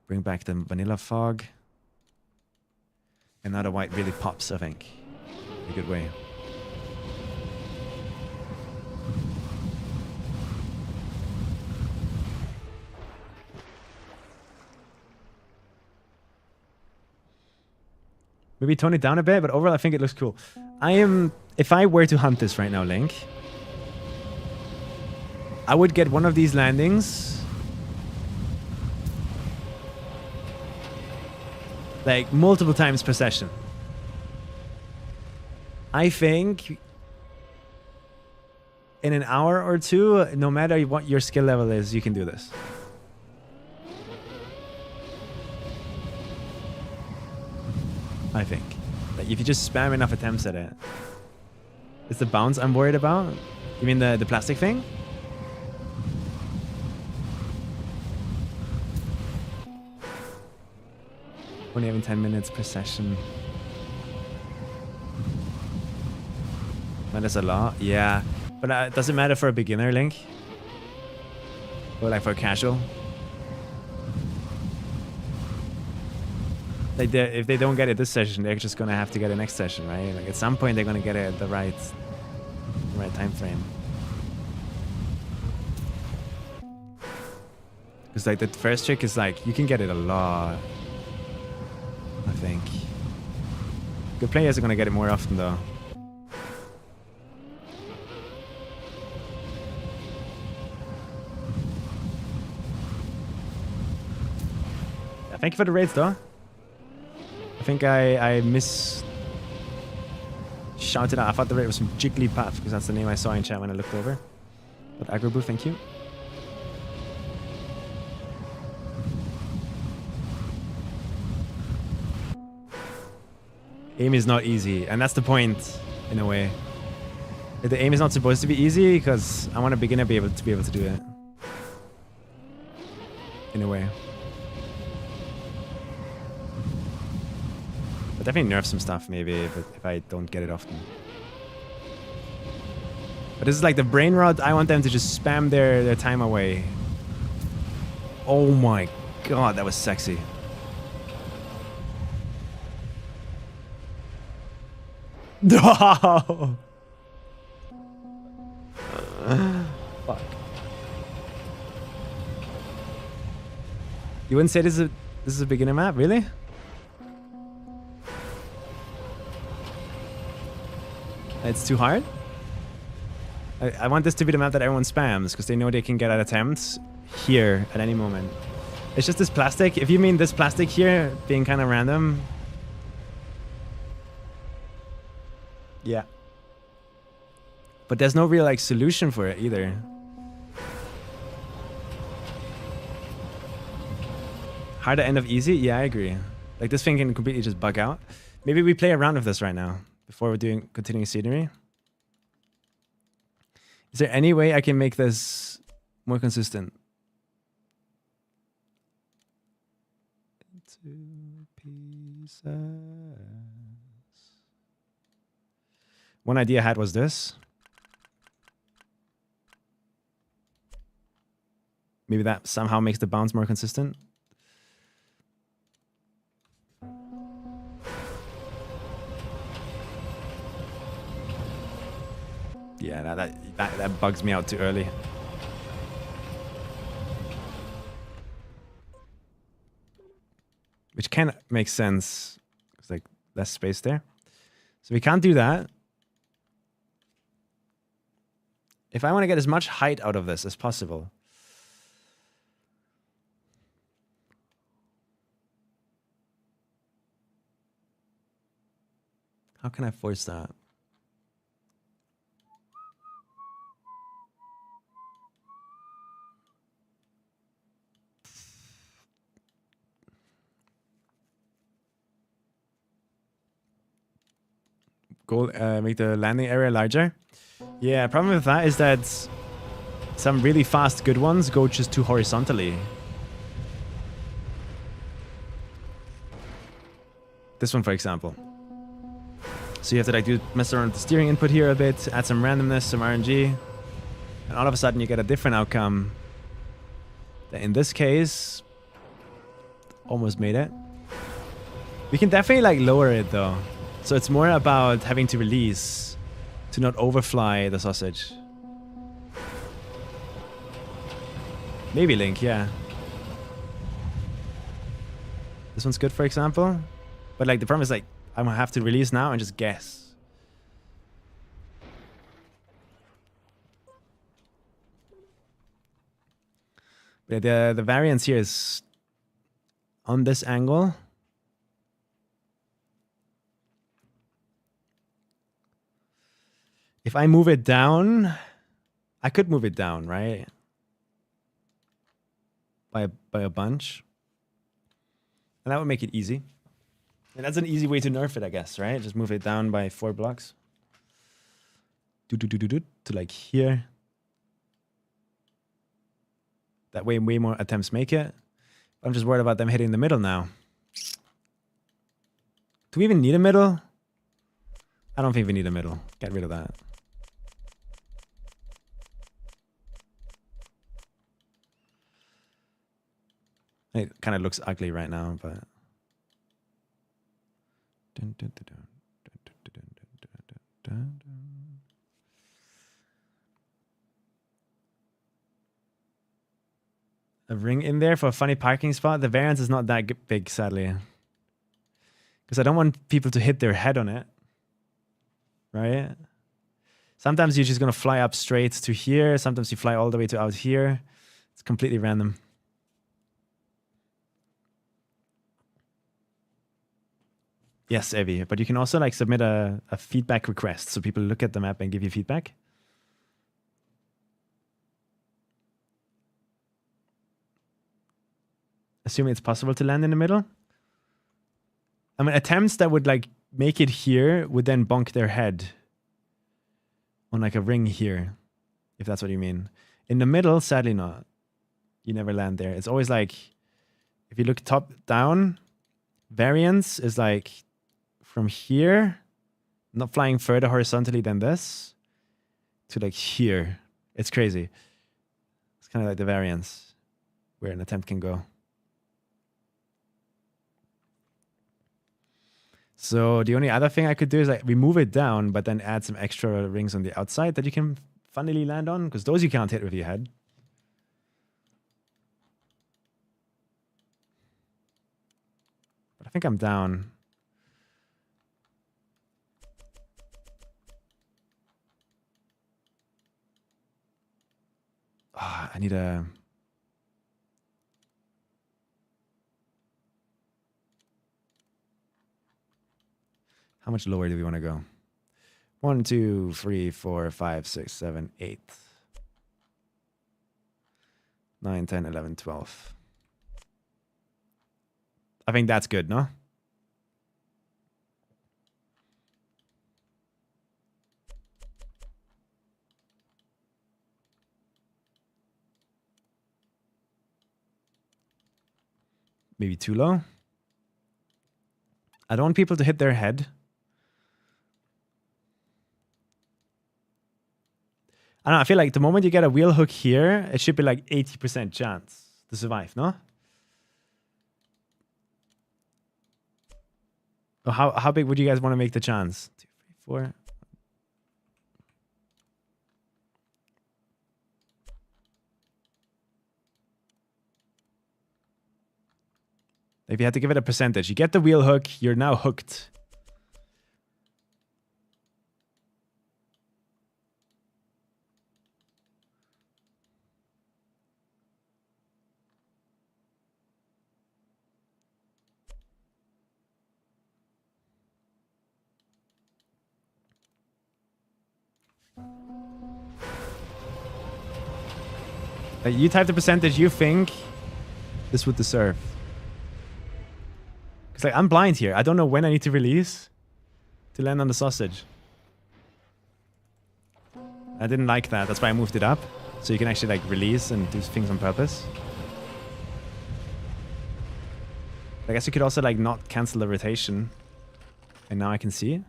Bring back the vanilla fog. And now the white really pops, I think. In a good way. Maybe tone it down a bit, but overall I think it looks cool. If I were to hunt this right now, Link, I would get one of these landings. Like multiple times per session. I think in an hour or two, no matter what your skill level is, you can do this. I think. Like if you just spam enough attempts at it. It's the bounce I'm worried about? You mean the plastic thing? Only having 10 minutes per session. That is a lot. Yeah. But it doesn't matter for a beginner, Link. Or like for a casual. Like if they don't get it this session, they're just gonna have to get it next session, right? Like at some point they're gonna get it at the right time frame. Because like the first trick is like you can get it a lot. I think. Good players are gonna get it more often though. Yeah, thank you for the raids though. I think I shouted out. I thought the raid was from Jigglypuff because that's the name I saw in chat when I looked over. But Agroboo, thank you. Aim is not easy, and that's the point, in a way. The aim is not supposed to be easy because I want a beginner to be able to do it. In a way. But definitely nerf some stuff maybe if I don't get it often. But this is like the brain rot. I want them to just spam their time away. Oh my god, that was sexy. No. Fuck. You wouldn't say this is a beginner map, really? It's too hard? I want this to be the map that everyone spams because they know they can get at attempts here at any moment. It's just this plastic. If you mean this plastic here being kind of random. Yeah. But there's no real like solution for it either. Hard to end of easy? Yeah, I agree. Like this thing can completely just bug out. Maybe we play around with this right now before we're continuing scenery. Is there any way I can make this more consistent? 2 pieces. One idea I had was this. Maybe that somehow makes the bounce more consistent. Yeah, that bugs me out too early. which kind of makes sense. It's like less space there. So we can't do that. If I want to get as much height out of this as possible, how can I force that? Go make the landing area larger. Yeah, problem with that is that some really fast good ones go just too horizontally. This one, for example. So you have to like mess around with the steering input here a bit, add some randomness, some RNG, and all of a sudden you get a different outcome. That in this case, almost made it. We can definitely like lower it though. So it's more about having to release to not overfly the sausage. Maybe Link, yeah. This one's good, for example. But like the problem is like I'm gonna have to release now and just guess. But the variance here is on this angle. If I move it down, I could move it down, right? By a bunch. And that would make it easy. And that's an easy way to nerf it, I guess, right? Just move it down by 4 blocks. To like here. That way more attempts make it. But I'm just worried about them hitting the middle now. Do we even need a middle? I don't think we need a middle. Get rid of that. It kind of looks ugly right now, but... A ring in there for a funny parking spot. The variance is not that big, sadly. Because I don't want people to hit their head on it. Right? Sometimes you're just going to fly up straight to here. Sometimes you fly all the way to out here. It's completely random. Yes, Evie. But you can also like submit a feedback request so people look at the map and give you feedback. Assuming it's possible to land in the middle. I mean, attempts that would like make it here would then bonk their head on like a ring here, if that's what you mean. In the middle, sadly not. You never land there. It's always like, if you look top down, variance is like from here, not flying further horizontally than this, to like here. It's crazy. It's kind of like the variance where an attempt can go. So the only other thing I could do is like remove it down, but then add some extra rings on the outside that you can funnily land on, because those you can't hit with your head. But I think I'm down. Oh, I need a... How much lower do we want to go? 1, 2, 3, 4, 5, 6, 7, 8. 9, 10, 11, 12. I think that's good, no? Maybe too low. I don't want people to hit their head. I don't know, I feel like the moment you get a wheel hook here, it should be like 80% chance to survive, no? Or how big would you guys want to make the chance? 2, 3, 4. If you had to give it a percentage, you get the wheel hook, you're now hooked. You type the percentage you think this would deserve. Because like I'm blind here. I don't know when I need to release to land on the sausage. I didn't like that. That's why I moved it up. So you can actually like release and do things on purpose. I guess you could also like not cancel the rotation. And now I can see.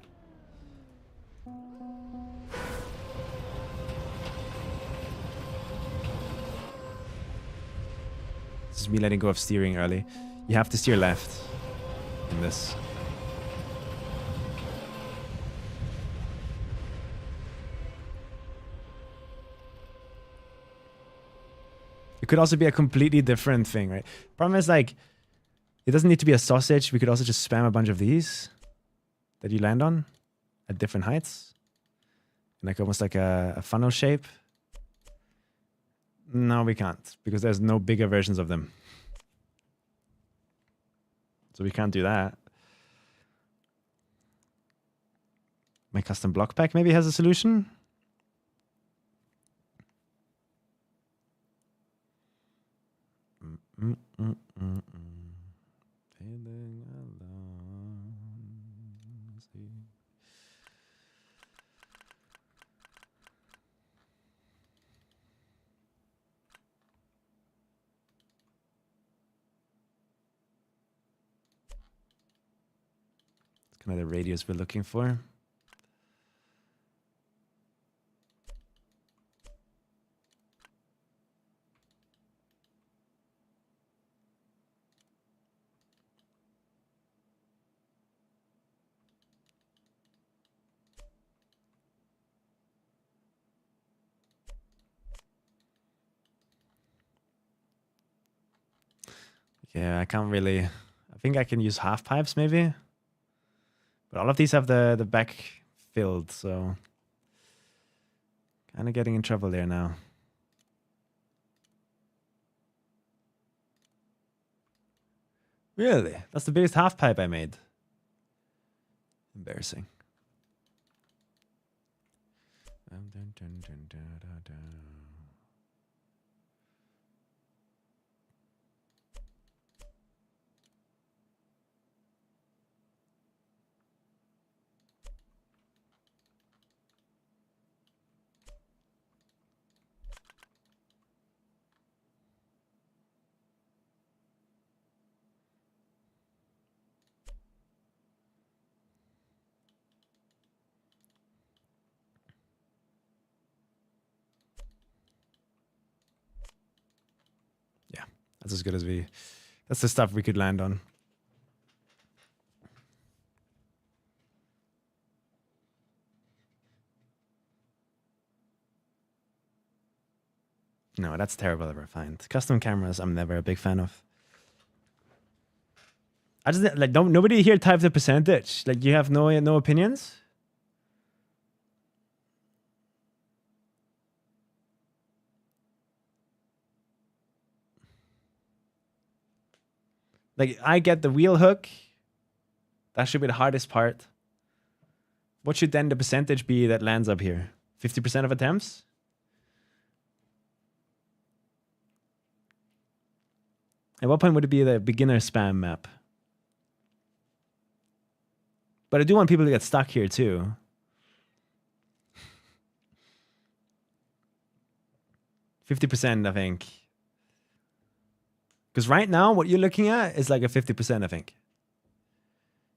This is me letting go of steering early. You have to steer left in this. It could also be a completely different thing, right? Problem is like, it doesn't need to be a sausage. We could also just spam a bunch of these that you land on at different heights. Like almost like a funnel shape. No, we can't because there's no bigger versions of them. So we can't do that. My custom block pack maybe has a solution. Feeling alone. It's kind of the radius we're looking for. Yeah, I can't really. I think I can use half pipes maybe. But all of these have the back filled, so kind of getting in trouble there now. Really? That's the biggest half pipe I made. Embarrassing. That's as good as we... That's the stuff we could land on. No, that's terrible to find. Custom cameras, I'm never a big fan of. I just like nobody here typed the percentage. Like you have no opinions. Like I get the wheel hook. That should be the hardest part. What should then the percentage be that lands up here? 50% of attempts? At what point would it be the beginner spam map? But I do want people to get stuck here too. %, I think. Because right now, what you're looking at is like a 50%, I think.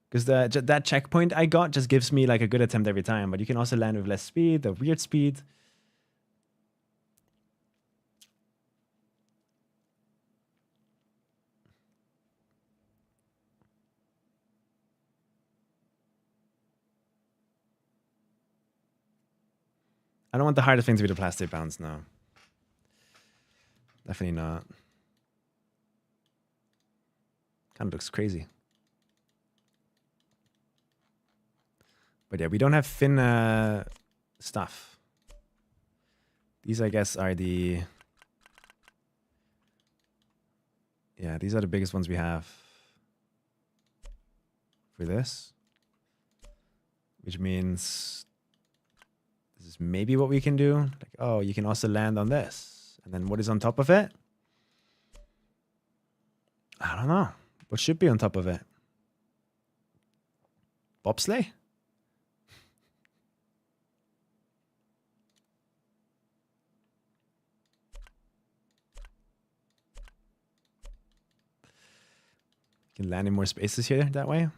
Because that checkpoint I got just gives me like a good attempt every time. But you can also land with less speed, the weird speed. I don't want the hardest thing to be the plastic bounce, no. Definitely not. Kind of looks crazy. But yeah, we don't have fin stuff. These, I guess, are the... Yeah, these are the biggest ones we have for this. Which means this is maybe what we can do. Like, oh, you can also land on this. And then what is on top of it? I don't know. What should be on top of it? Bobsleigh? Can land in more spaces here that way.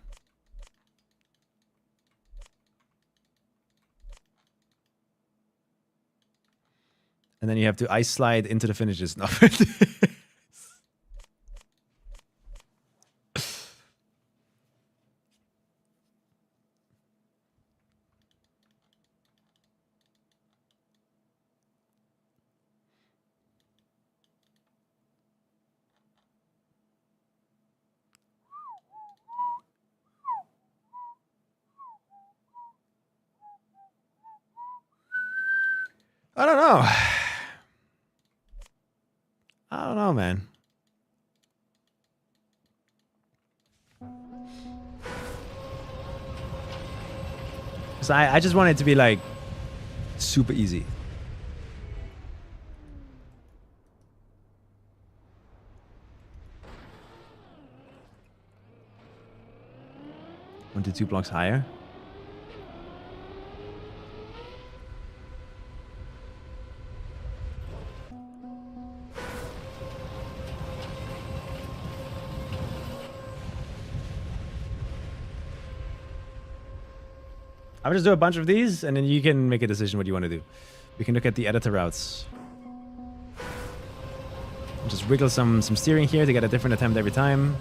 And then you have to ice slide into the finishes. No. I don't know. I don't know, man. So I just want it to be like super easy. One to two blocks higher. I'll just do a bunch of these, and then you can make a decision what you want to do. We can look at the editor routes. Just wiggle some steering here to get a different attempt every time.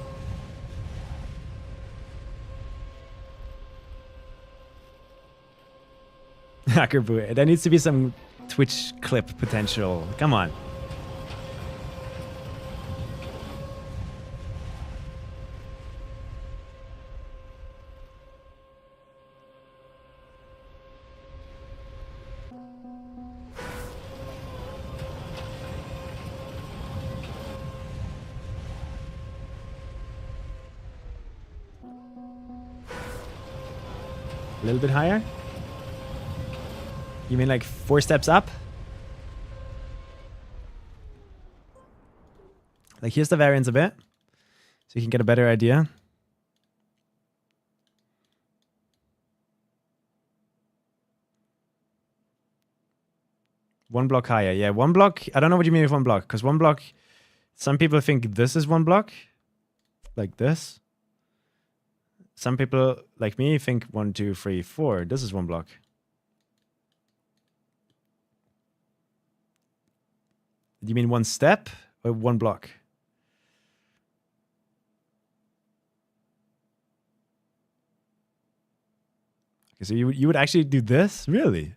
Hacker boo. There needs to be some Twitch clip potential. Come on. A little bit higher? You mean like 4 steps up? Like here's the variance a bit. So you can get a better idea. One block higher. Yeah, one block. I don't know what you mean with one block. Because one block, some people think this is one block. Like this. Some people, like me, think 1, 2, 3, 4. This is one block. Do you mean one step or one block? Okay, so you would actually do this? Really?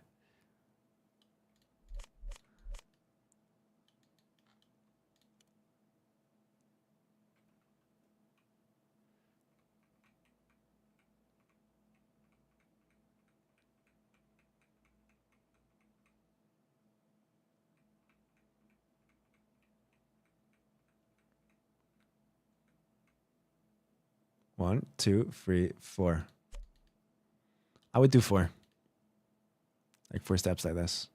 One, 2, 3, 4. I would do 4. Like 4 steps like this.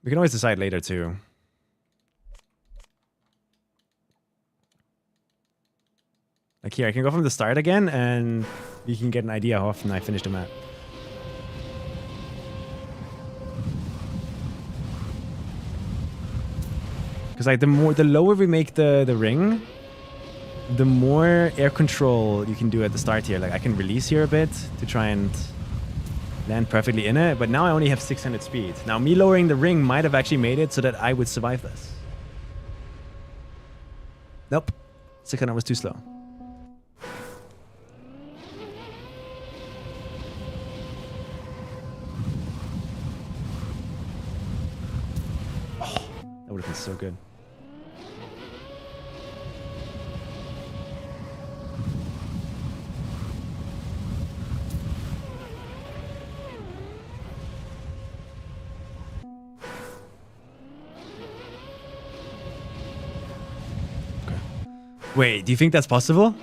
We can always decide later too. Like here, I can go from the start again and you can get an idea how often I finish the map. Because like the lower we make the ring, the more air control you can do at the start here. Like I can release here a bit to try and land perfectly in it, but now I only have 600 speed. Now me lowering the ring might have actually made it so that I would survive this. Nope, 600 was too slow. Oh, that would have been so good. Wait, do you think that's possible?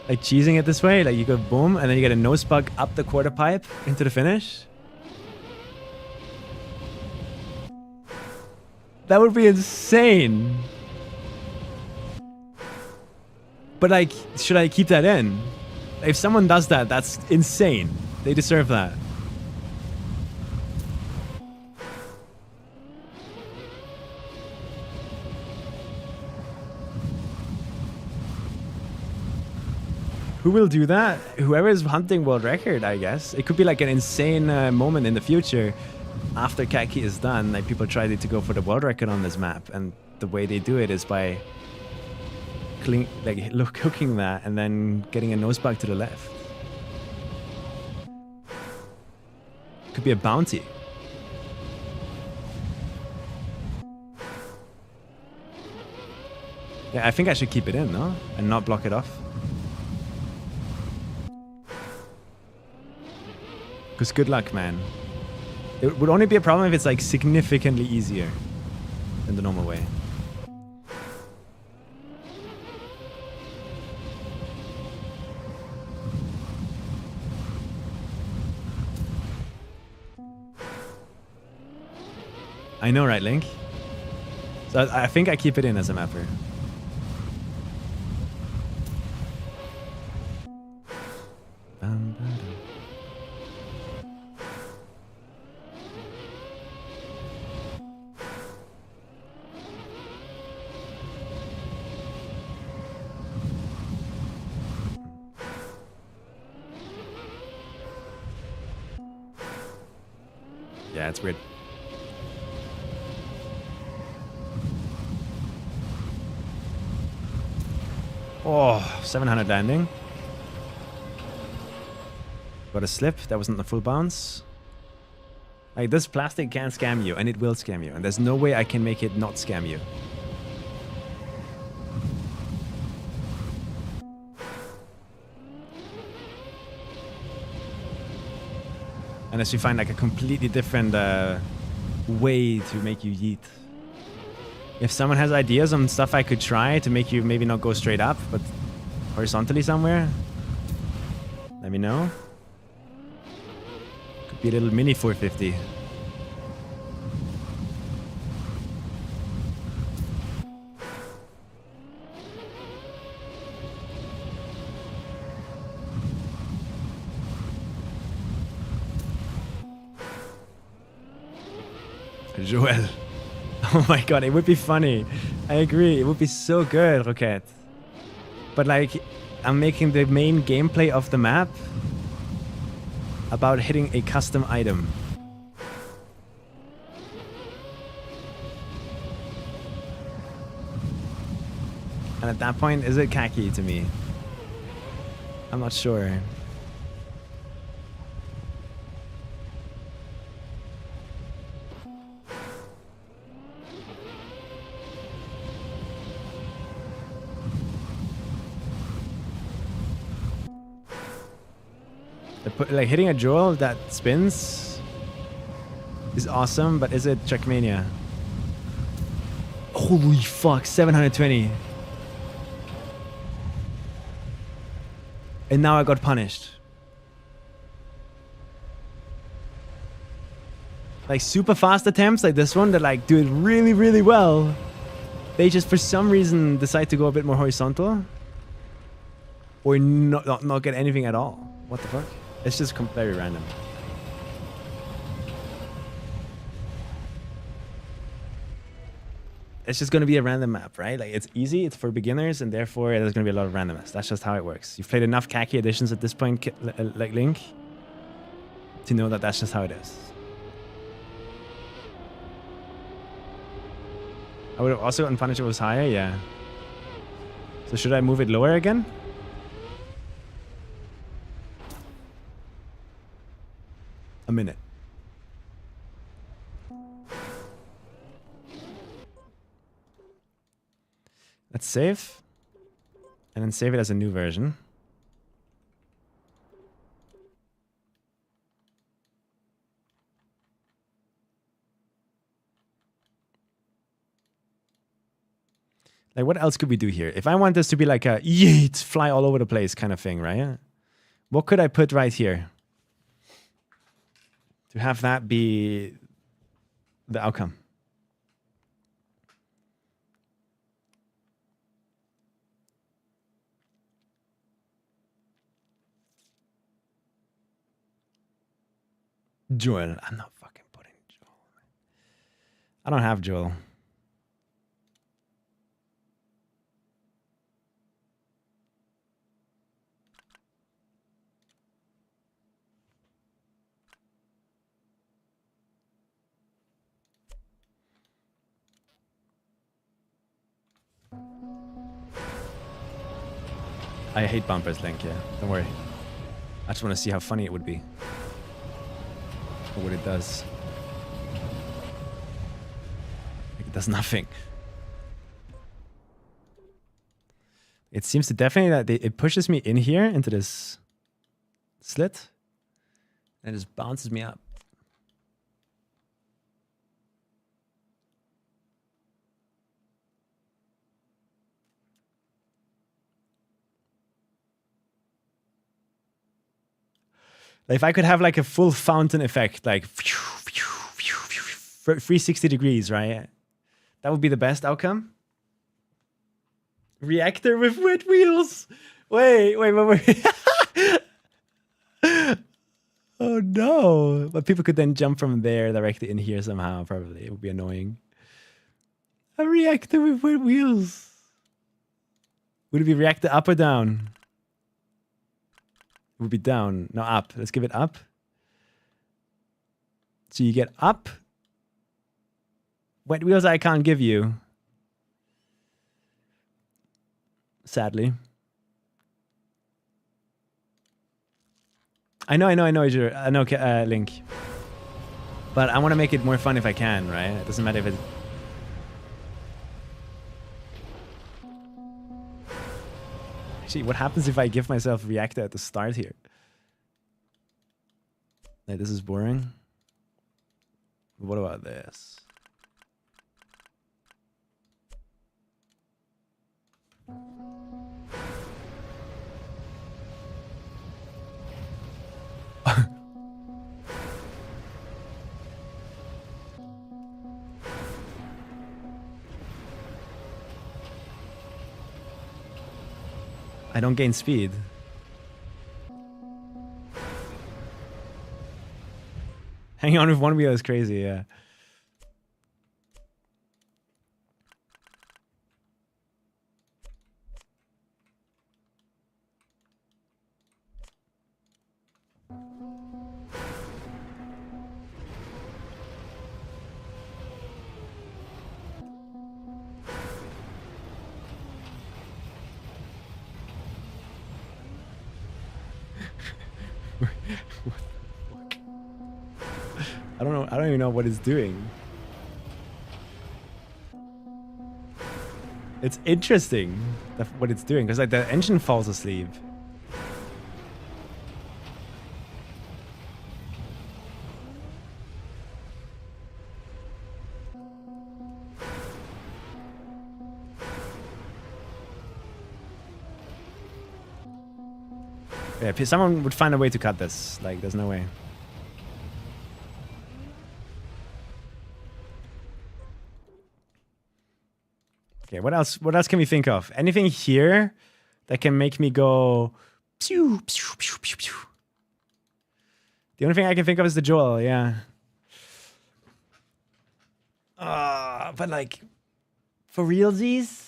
Like cheesing it this way? Like you go boom, and then you get a nose bug up the quarter pipe into the finish? That would be insane. But like, should I keep that in? If someone does that, that's insane. They deserve that. Who will do that? Whoever is hunting world record, I guess. It could be like an insane moment in the future after Kacky is done. Like people try to go for the world record on this map, and the way they do it is by hooking that and then getting a nose bug to the left. Could be a bounty. Yeah, I think I should keep it in, no? And not block it off. Because good luck, man. It would only be a problem if it's like significantly easier than the normal way. I know, right, Link? So I think I keep it in as a mapper. Yeah, it's weird. Oh, 700 landing. Got a slip. That wasn't the full bounce. Like, this plastic can scam you, and it will scam you. And there's no way I can make it not scam you. Unless you find like a completely different way to make you yeet. If someone has ideas on stuff I could try to make you maybe not go straight up, but horizontally somewhere, let me know. Could be a little mini 450. Joel. Oh my god, it would be funny. I agree. It would be so good, Rocket. But like, I'm making the main gameplay of the map about hitting a custom item. And at that point, is it Kacky to me? I'm not sure. Like hitting a jewel that spins is awesome, but is it Trackmania? Holy fuck, 720. And now I got punished. Like super fast attempts like this one that like do it really, really well. They just for some reason decide to go a bit more horizontal. Or not get anything at all. What the fuck? It's just very random. It's just going to be a random map, right? Like, it's easy, it's for beginners, and therefore there's going to be a lot of randomness. That's just how it works. You've played enough Kacky editions at this point, like Link, to know that that's just how it is. I would have also gotten punished if it was higher, yeah. So should I move it lower again? A minute. Let's save. And then save it as a new version. Like, what else could we do here? If I want this to be like a yeet, fly all over the place kind of thing, right? What could I put right here to have that be the outcome? Joel. I'm not fucking putting Joel. I don't have Joel. I hate bumpers, Link, yeah. Don't worry. I just want to see how funny it would be. Or what it does. Like, it does nothing. It seems to definitely that it pushes me in here into this slit. And it just bounces me up. If I could have like a full fountain effect, like 360 degrees, right? That would be the best outcome. Reactor with wet wheels. Wait. Oh no. But people could then jump from there directly in here somehow, probably. It would be annoying. A reactor with wet wheels. Would it be reactor up or down? Would be down, no up. Let's give it up. So you get up. Wet wheels I can't give you. Sadly. I know, Link. But I want to make it more fun if I can, right? It doesn't matter if it... Actually, what happens if I give myself reactor at the start here? Like, this is boring. What about this? I don't gain speed. Hanging on with one wheel is crazy, yeah. I don't know. I don't even know what it's doing. It's interesting what it's doing because like the engine falls asleep. Yeah, someone would find a way to cut this. Like, there's no way. Okay, what else? What else can we think of? Anything here that can make me go pew, pew, pew, pew, pew. The only thing I can think of is the Joel, yeah. But like, for realsies?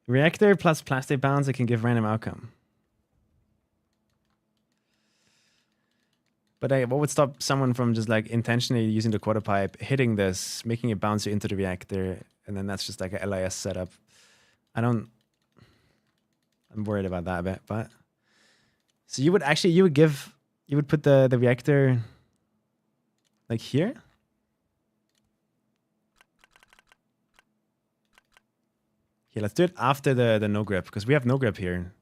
Reactor plus plastic bounds, it can give random outcome. But what would stop someone from just like intentionally using the quarter pipe, hitting this, making it bounce into the reactor, and then that's just like a LIS setup. I'm worried about that a bit, but. So you would put the reactor like here? Here, let's do it after the no grip, because we have no grip here.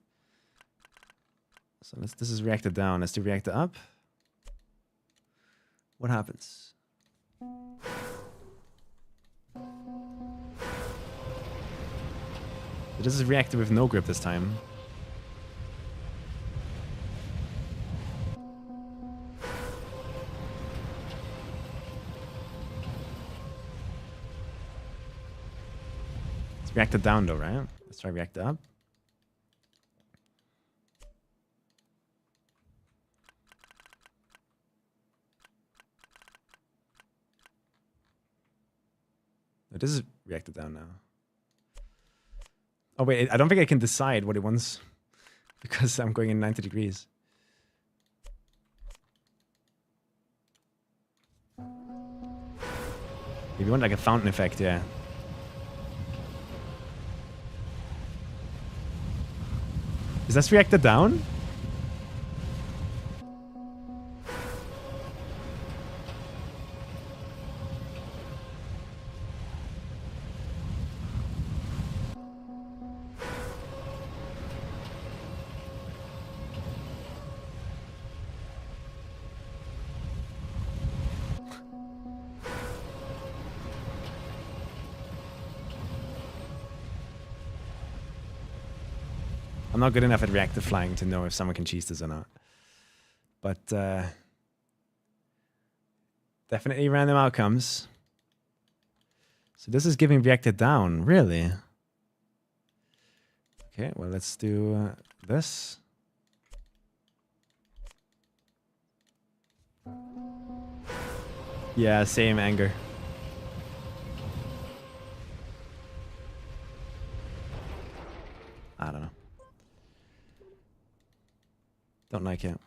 So this is reacted down. Let's do reactor up. What happens? So this is reactor with no grip this time. It's reactor down though, right? Let's try reactor up. This is reacted down now. Oh wait, I don't think I can decide what it wants because I'm going in 90 degrees. If you want like a fountain effect, yeah. Is this reacted down? I'm not good enough at reactive flying to know if someone can cheese this or not. But definitely random outcomes. So this is giving reacted down, really? Okay, well, let's do this. Yeah, same anger. I don't know. Don't like it.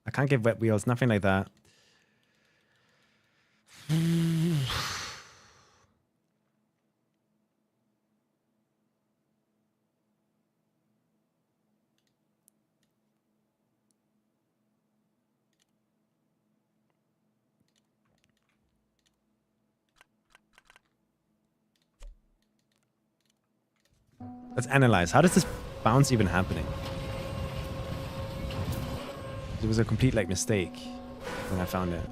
I can't give wet wheels, nothing like that. Let's analyze. How does this bounce even happening? It was a complete like mistake when I found it.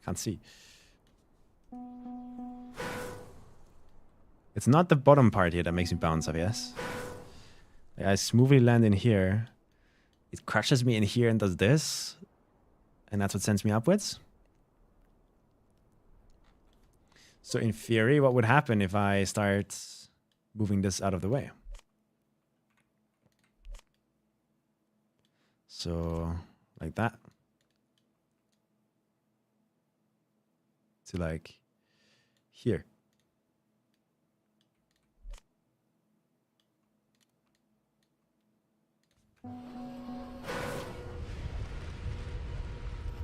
Can't see. It's not the bottom part here that makes me bounce, I guess. I smoothly land in here. It crushes me in here and does this. And that's what sends me upwards. So in theory, what would happen if I start moving this out of the way? So like that. To like here.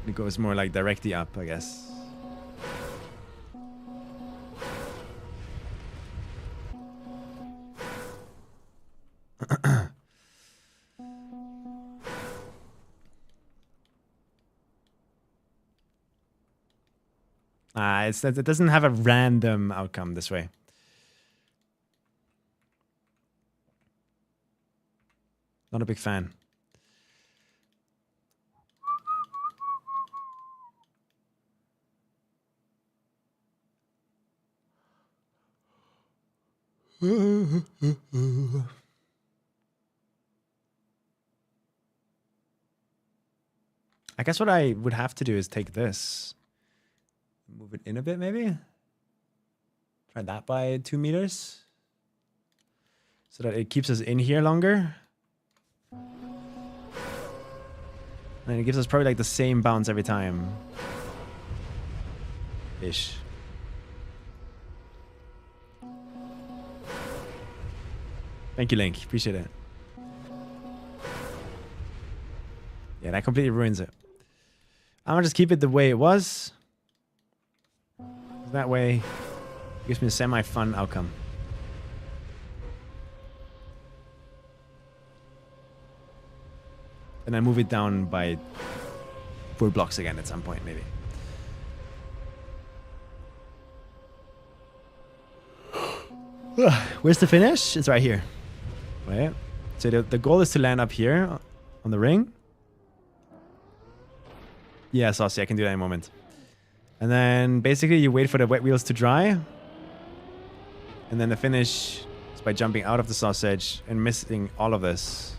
It goes more like directly up, I guess. It doesn't have a random outcome this way. Not a big fan. I guess what I would have to do is take this. Move it in a bit, maybe? Try that by 2 meters. So that it keeps us in here longer. And it gives us probably like the same bounce every time. Ish. Thank you, Link. Appreciate it. Yeah, that completely ruins it. I'm gonna just keep it the way it was. That way, it gives me a semi-fun outcome. And I move it down by 4 blocks again at some point, maybe. Where's the finish? It's right here. Wait. So the goal is to land up here on the ring. Yeah, Saucy, I can do that in a moment. And then basically you wait for the wet wheels to dry. And then the finish is by jumping out of the sausage and missing all of this.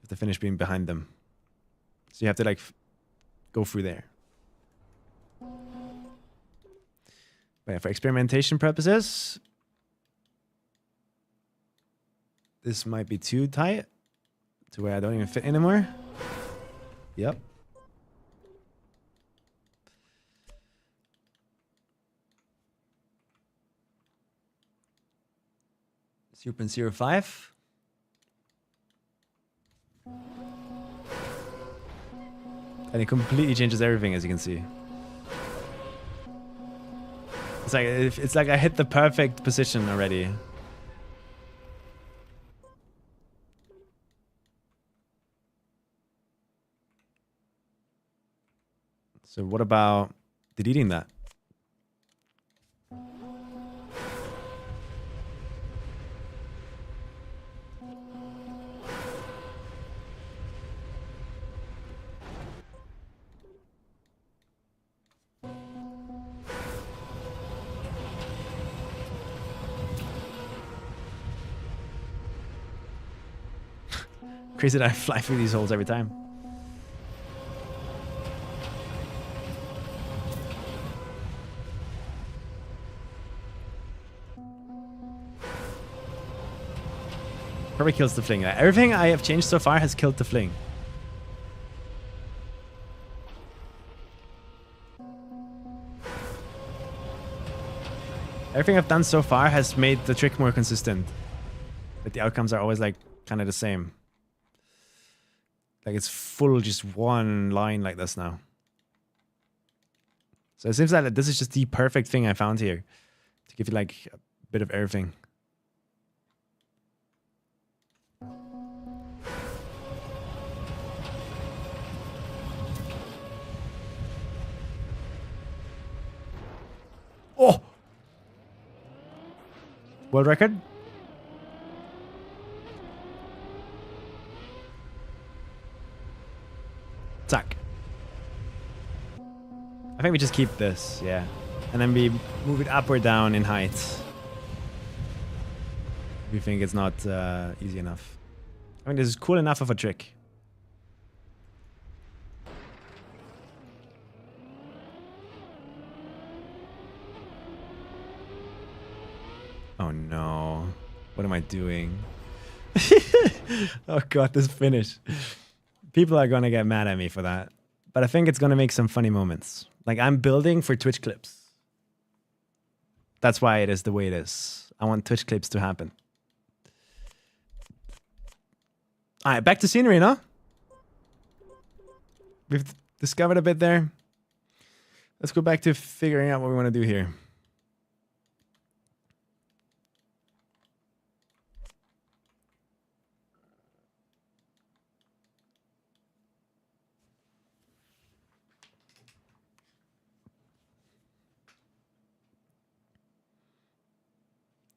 With the finish being behind them. So you have to like go through there. But yeah, for experimentation purposes, this might be too tight to where I don't even fit anymore. Yep. .05. And it completely changes everything, as you can see. It's like I hit the perfect position already. So what about deleting that? Crazy that I fly through these holes every time. Probably kills the fling. Everything I have changed so far has killed the fling. Everything I've done so far has made the trick more consistent. But the outcomes are always like kind of the same. Like it's full just one line like this now. So it seems like this is just the perfect thing I found here. To give you like a bit of everything. Oh! World record? Zack. I think we just keep this, yeah. And then we move it up or down in height. If we think it's not easy enough. I mean, this is cool enough of a trick. Oh no. What am I doing? Oh god, this finish. People are gonna get mad at me for that. But I think it's gonna make some funny moments. Like, I'm building for Twitch clips. That's why it is the way it is. I want Twitch clips to happen. Alright, back to scenery, no? We've discovered a bit there. Let's go back to figuring out what we want to do here.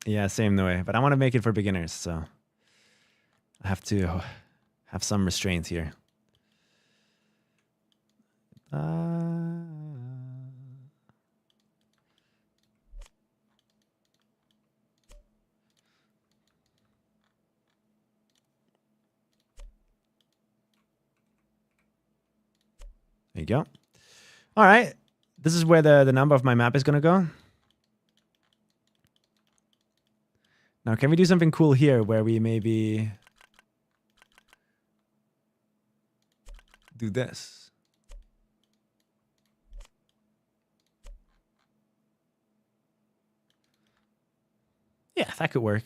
Yeah, same the way. But I want to make it for beginners, so I have to have some restraint here. There you go. All right. This is where the number of my map is going to go. Now, can we do something cool here where we maybe do this? Yeah, that could work.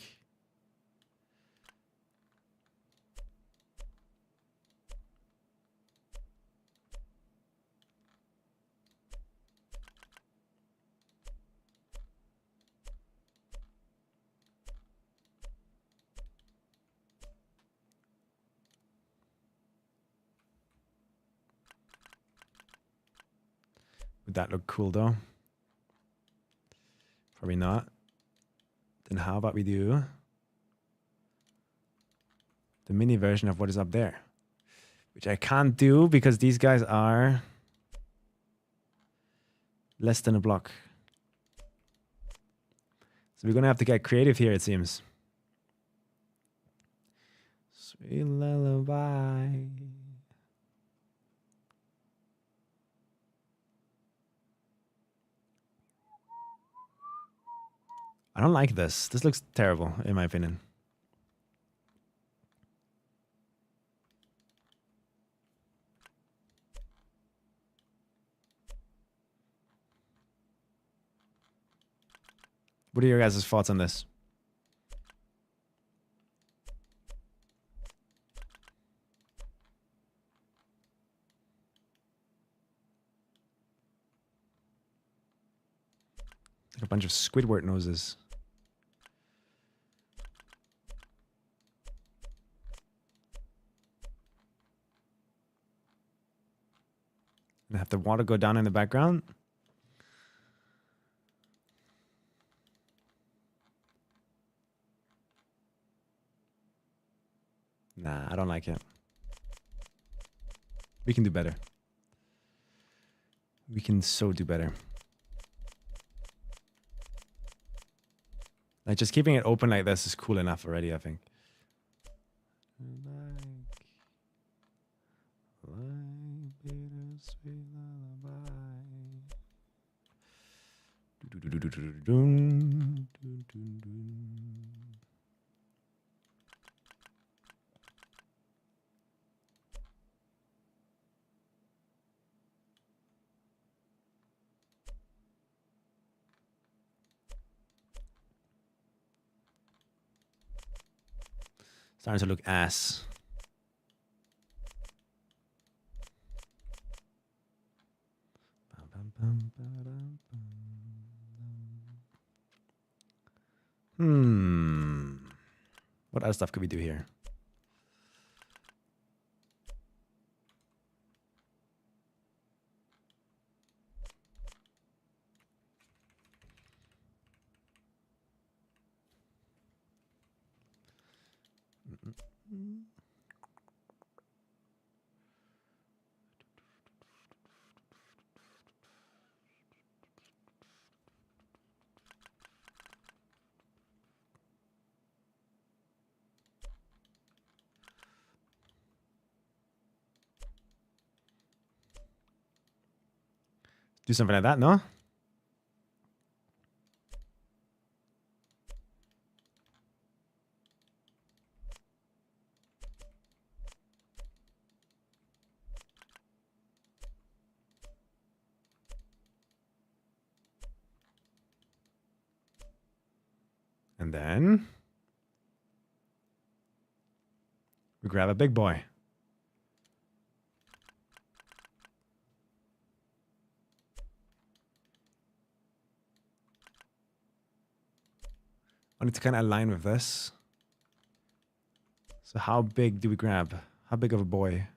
Would that look cool though? Probably not. Then how about we do the mini version of what is up there? Which I can't do because these guys are less than a block. So we're gonna have to get creative here, it seems. Sweet lullaby. I don't like this. This looks terrible, in my opinion. What are your guys' thoughts on this? Like a bunch of Squidward noses. And have the water go down in the background. Nah, I don't like it. We can do better. We can so do better. Like just keeping it open like this is cool enough already, I think. Starting to look ass. What other stuff could we do here? Do something like that, no? And then we grab a big boy. I need to kind of align with this. So how big do we grab? How big of a boy?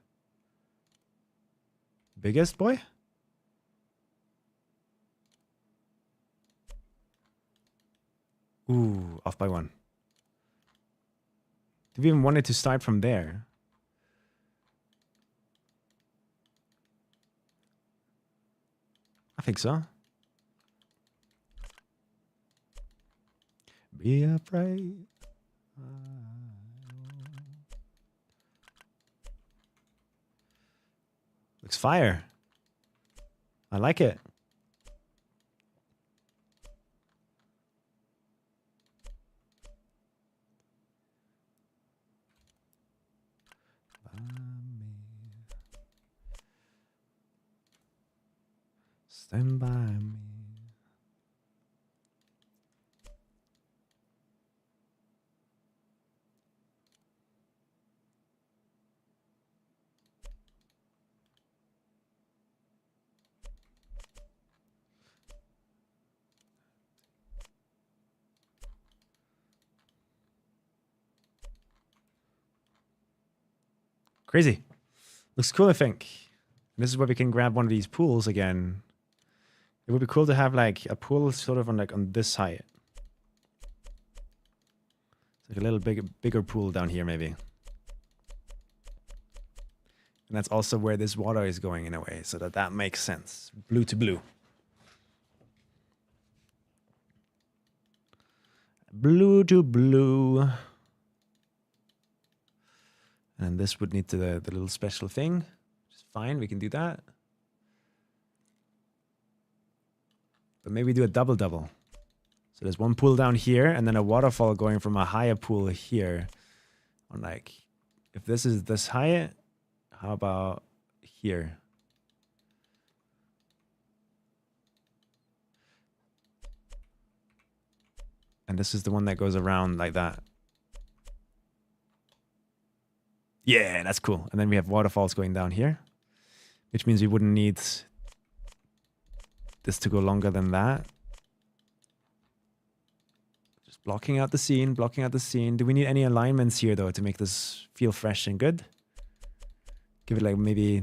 Biggest boy? Ooh, off by one. Do we even want it to start from there? I think so. Be afraid. Looks fire. I like it. Stand by me. Crazy. Looks cool, I think. This is where we can grab one of these pools again. It would be cool to have like a pool sort of on this height. It's like a little bigger pool down here maybe. And that's also where this water is going in a way, so that makes sense. Blue to blue. Blue to blue. And this would need the little special thing. Which is fine, we can do that. But maybe do a double-double. So there's one pool down here, and then a waterfall going from a higher pool here. On like, if this is this height, how about here? And this is the one that goes around like that. Yeah, that's cool. And then we have waterfalls going down here, which means we wouldn't need this to go longer than that. Just blocking out the scene, blocking out the scene. Do we need any alignments here, though, to make this feel fresh and good? Give it like maybe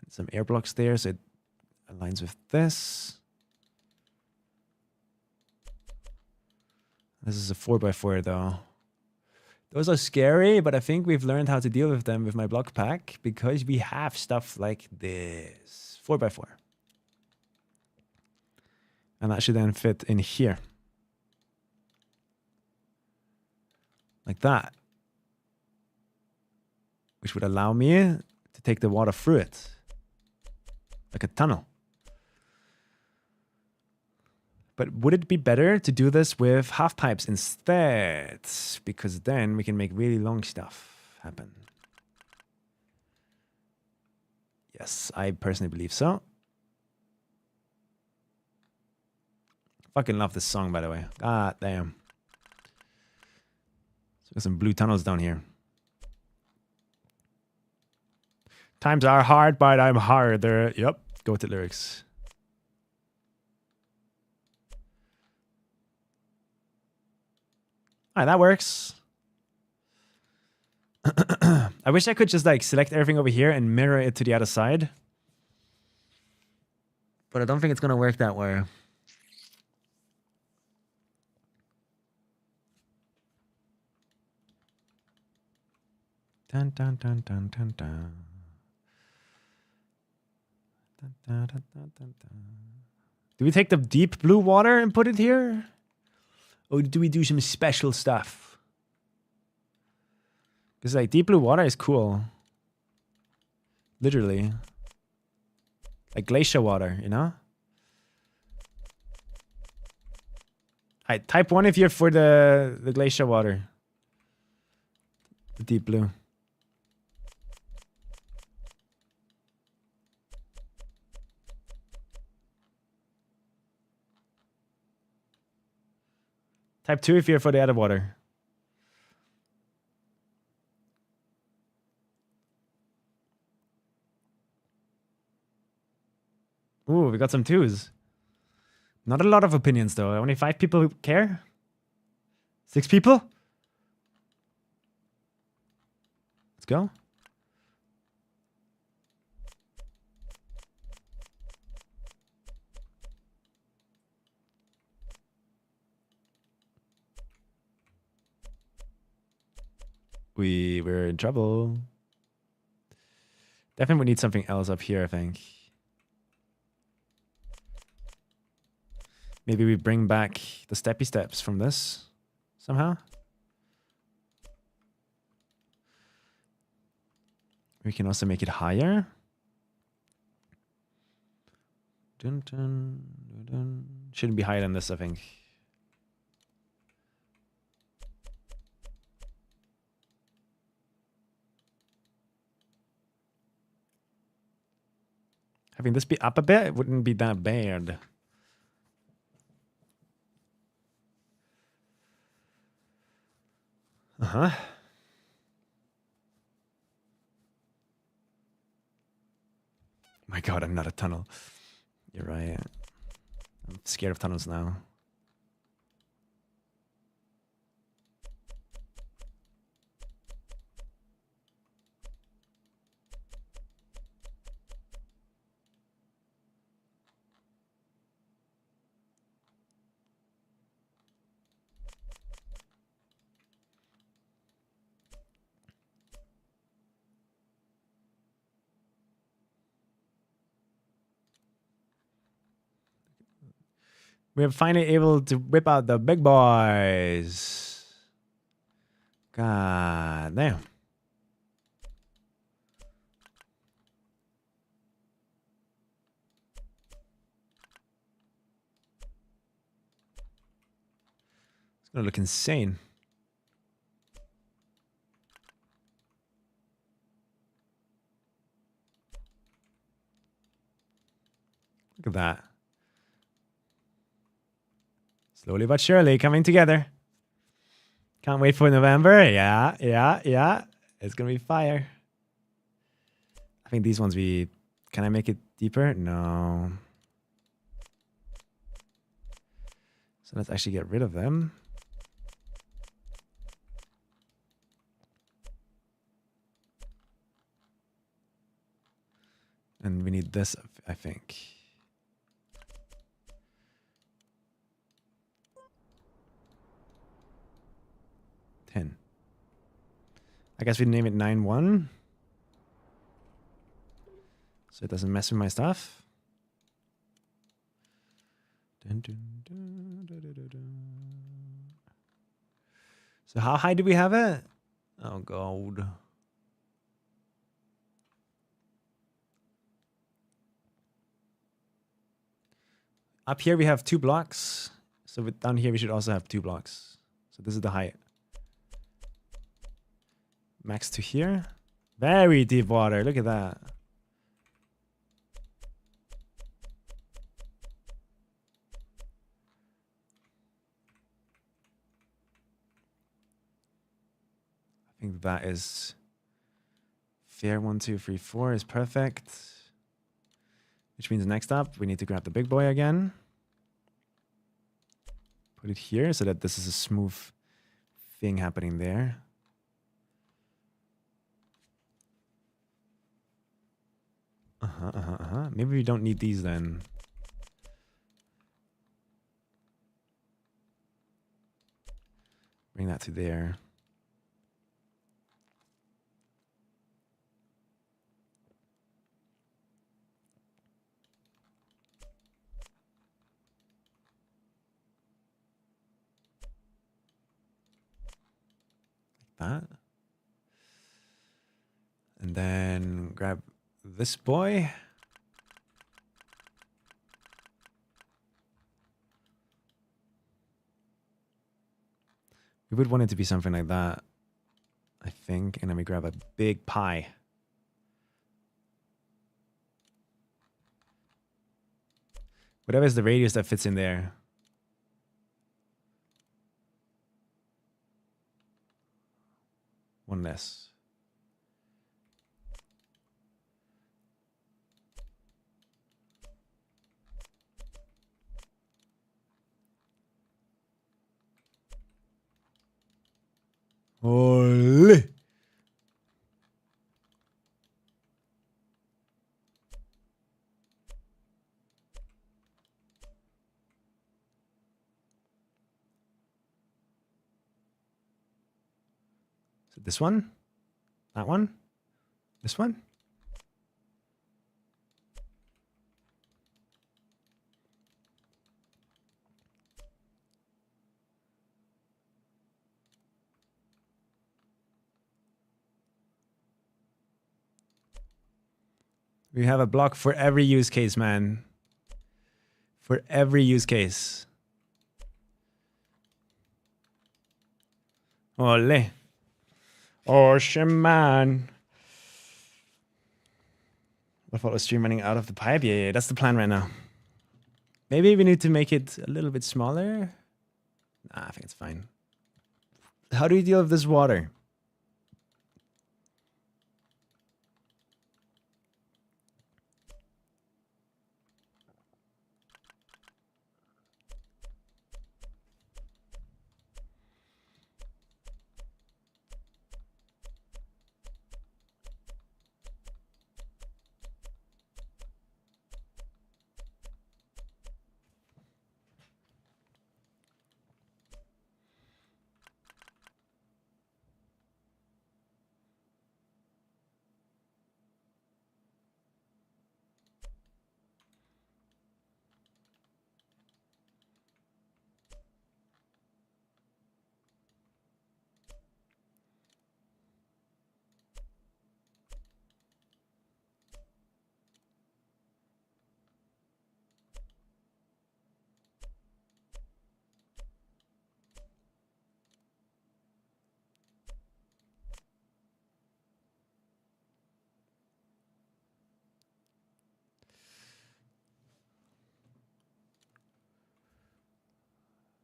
some air blocks there so it aligns with this. This is a 4x4, though. Those are scary, but I think we've learned how to deal with them with my block pack because we have stuff like this. 4x4. And that should then fit in here. Like that. Which would allow me to take the water through it. Like a tunnel. But would it be better to do this with half pipes instead? Because then we can make really long stuff happen. Yes, I personally believe so. Fucking love this song, by the way. God damn. So there's some blue tunnels down here. Times are hard, but I'm harder. Yep, go with the lyrics. Alright, that works. I wish I could just like select everything over here and mirror it to the other side. But I don't think it's gonna work that way. Dun dun dun dun dun dun. Dun, dun, dun, dun, dun, dun. Do we take the deep blue water and put it here? Or do we do some special stuff? Because like deep blue water is cool. Literally. Like glacier water, you know? Alright, type 1 if you're for the glacier water. The deep blue. Type 2 if you're for the other water. Ooh, we got some 2s. Not a lot of opinions, though. Only 5 people who care? 6 people? Let's go. We're in trouble. Definitely would need something else up here, I think. Maybe we bring back the steppy steps from this somehow. We can also make it higher. Dun, dun, dun, dun. Shouldn't be higher than this, I think. Having this be up a bit wouldn't be that bad. Uh-huh. My God, I'm not a tunnel. You're right. I'm scared of tunnels now. We're finally able to whip out the big boys. God damn. It's gonna look insane. Look at that. Slowly but surely coming together. Can't wait for November. Yeah. It's gonna be fire. I think these ones can I make it deeper? No. So let's actually get rid of them. And we need this, I think. 10. I guess we name it 9-1. So it doesn't mess with my stuff. So how high do we have it? Oh, God. Up here we have 2 blocks. So down here we should also have 2 blocks. So this is the height. Max to here. Very deep water. Look at that. I think that is fair. 1, 2, 3, 4 is perfect. Which means next up, we need to grab the big boy again. Put it here so that this is a smooth thing happening there. Maybe we don't need these then. Bring that to there. Like that. And then grab this boy. We would want it to be something like that, I think. And then we grab a big pie. Whatever is the radius that fits in there. One less. Ole. So this one, that one, this one. We have a block for every use case, man. For every use case. Ole. Oh, shaman. I thought I was stream running out of the pipe. Yeah, that's the plan right now. Maybe we need to make it a little bit smaller. Nah, I think it's fine. How do we deal with this water?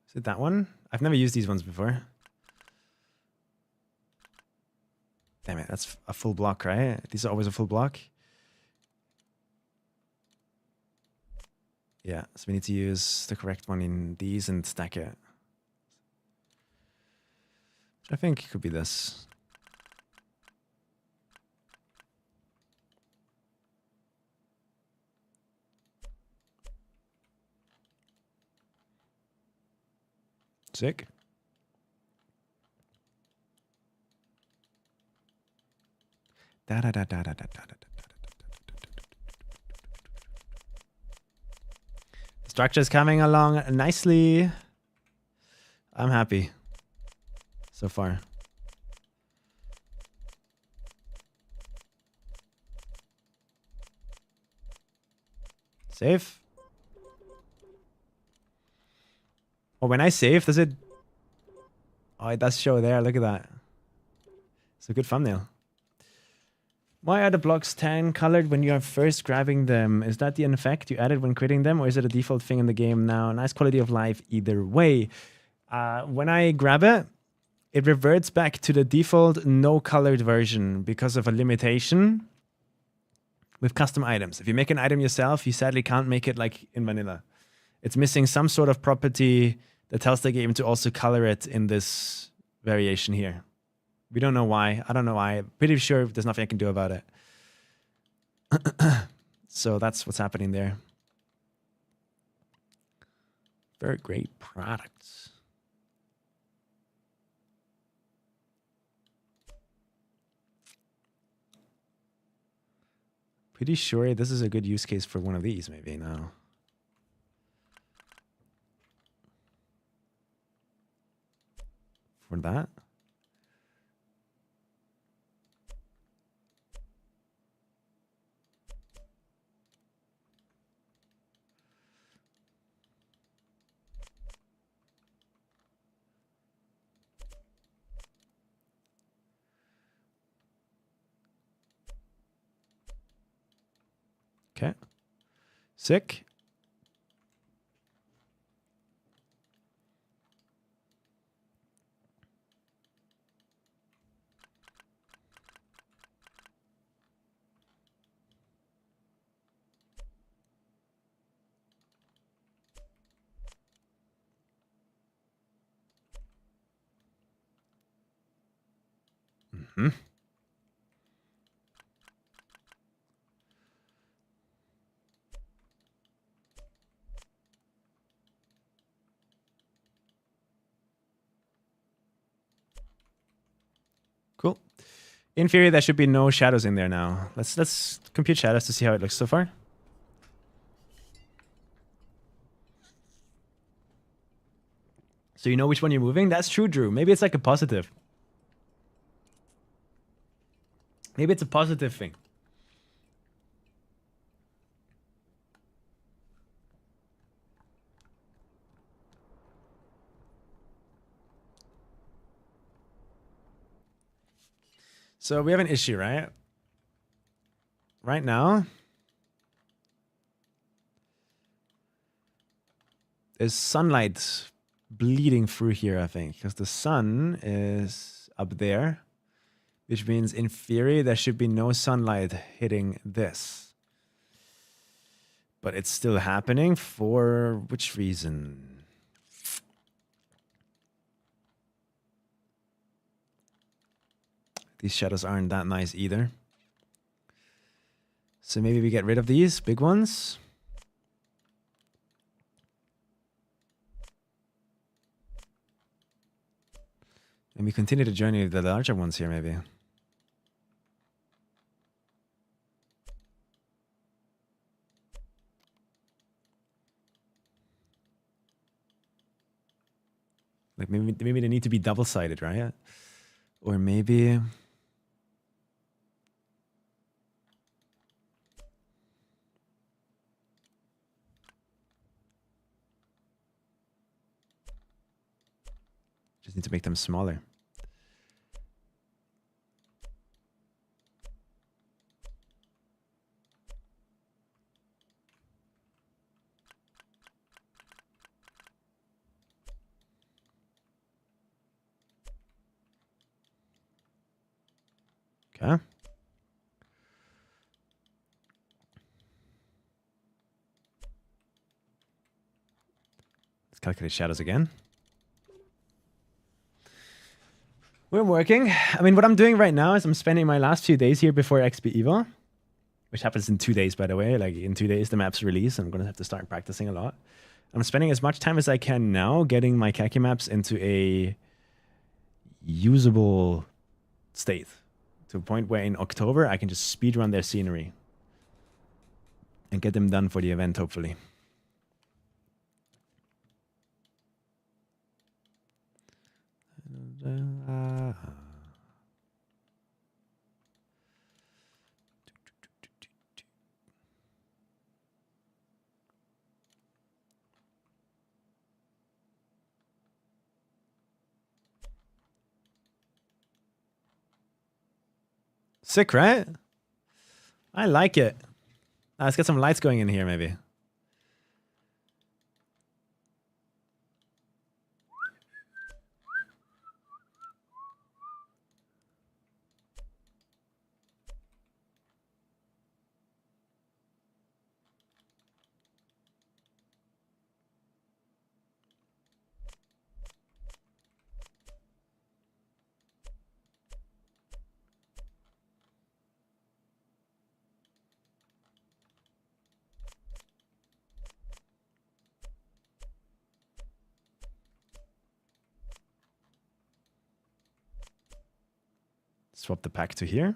Is it that one? I've never used these ones before. Damn it, that's a full block, right? These are always a full block. Yeah, so we need to use the correct one in these and stack it. I think it could be this. Sick. Da da da da da da da da. Structure's coming along nicely. I'm happy so far. Save. Oh, when I save, does it? Oh, it does show there. Look at that. It's a good thumbnail. Why are the blocks tan colored when you are first grabbing them? Is that the effect you added when creating them, or is it a default thing in the game now? Nice quality of life either way. When I grab it, it reverts back to the default no colored version because of a limitation with custom items. If you make an item yourself, you sadly can't make it like in vanilla. It's missing some sort of property that tells the game to also color it in this variation here. We don't know why. I don't know why. Pretty sure there's nothing I can do about it. So that's what's happening there. Very great products. Pretty sure this is a good use case for one of these, maybe now. For that. Okay. Sick. Mm-hmm. Cool. In theory, there should be no shadows in there now. Let's compute shadows to see how it looks so far. So you know which one you're moving? That's true, Drew. Maybe it's like a positive. Maybe it's a positive thing. So we have an issue, right? Right now, there's sunlight bleeding through here, I think, because the sun is up there, which means in theory there should be no sunlight hitting this. But it's still happening for which reason? These shadows aren't that nice either. So maybe we get rid of these big ones. And we continue the journey with the larger ones here, maybe. Like maybe they need to be double-sided, right? Or maybe... just need to make them smaller. Okay. Let's calculate shadows again. We're working. I mean, what I'm doing right now is I'm spending my last few days here before XP Evo, which happens in 2 days, by the way. Like in 2 days, the map's release. I'm going to have to start practicing a lot. I'm spending as much time as I can now getting my khaki maps into a usable state, to a point where in October I can just speedrun their scenery and get them done for the event, hopefully. Sick, right? I like it. Let's get some lights going in here, maybe. Swap the pack to here.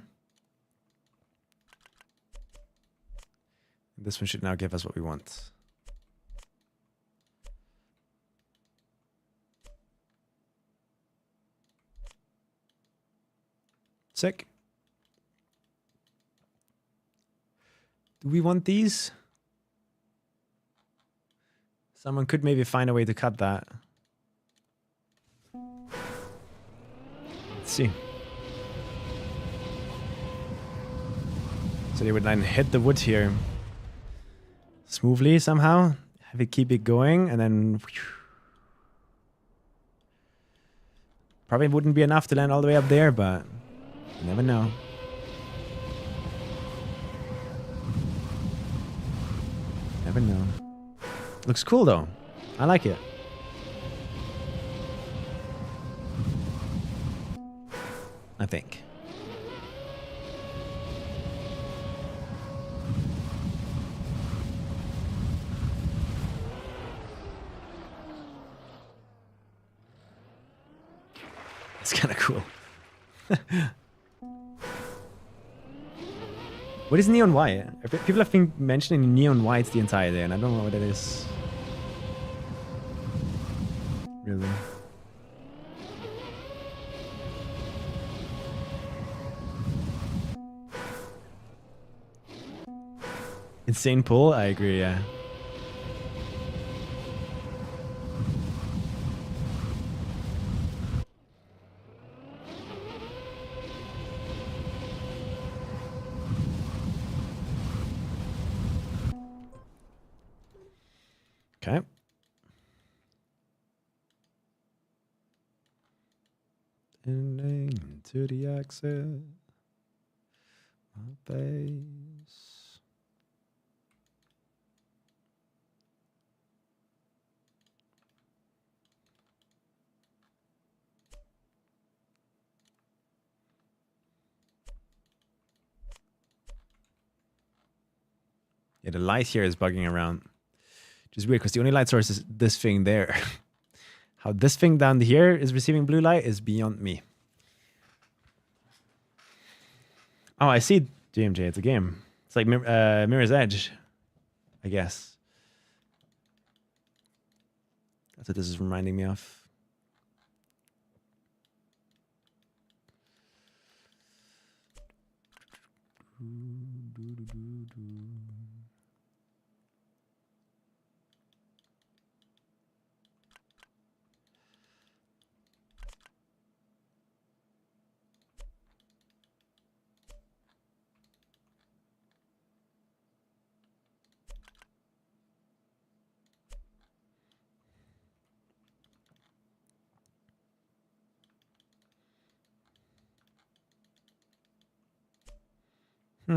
This one should now give us what we want. Sick. Do we want these? Someone could maybe find a way to cut that. Let's see. So they would then hit the wood here smoothly somehow. Have it keep it going, and then probably wouldn't be enough to land all the way up there, but you never know. Never know. Looks cool though. I like it. I think. It's kind of cool. What is neon white? People have been mentioning neon whites the entire day, and I don't know what that is. Really. Insane pull? I agree, yeah. Okay. Ending to the exit. My base. Yeah, the light here is bugging around. Which is weird because the only light source is this thing there. How this thing down here is receiving blue light is beyond me. Oh, I see, JMJ. It's a game. It's like Mirror's Edge, I guess. That's what this is reminding me of. How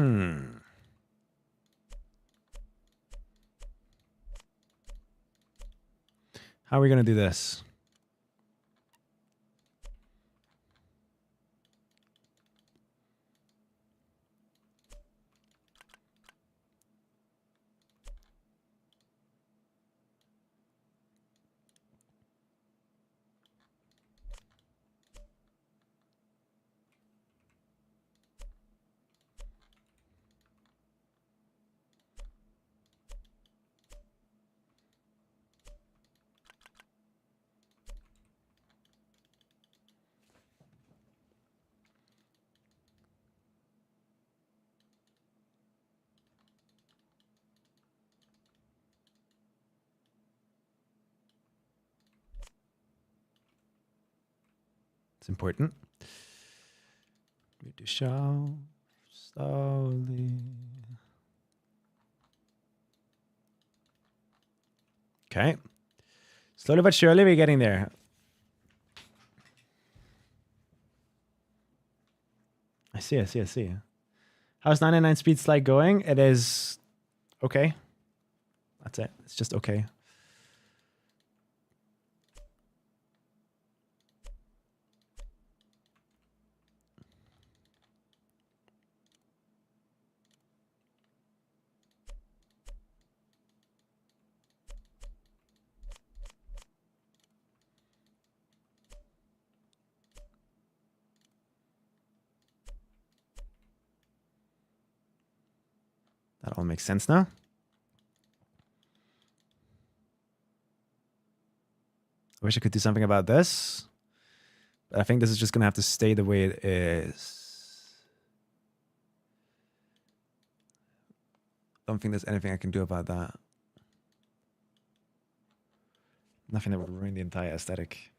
are we going to do this? It's important. We do show slowly. Okay. Slowly but surely we're getting there. I see. How's 99 speed slide going? It is okay. That's it. It's just okay. That all makes sense now. I wish I could do something about this. But I think this is just going to have to stay the way it is. Don't think there's anything I can do about that. Nothing that would ruin the entire aesthetic.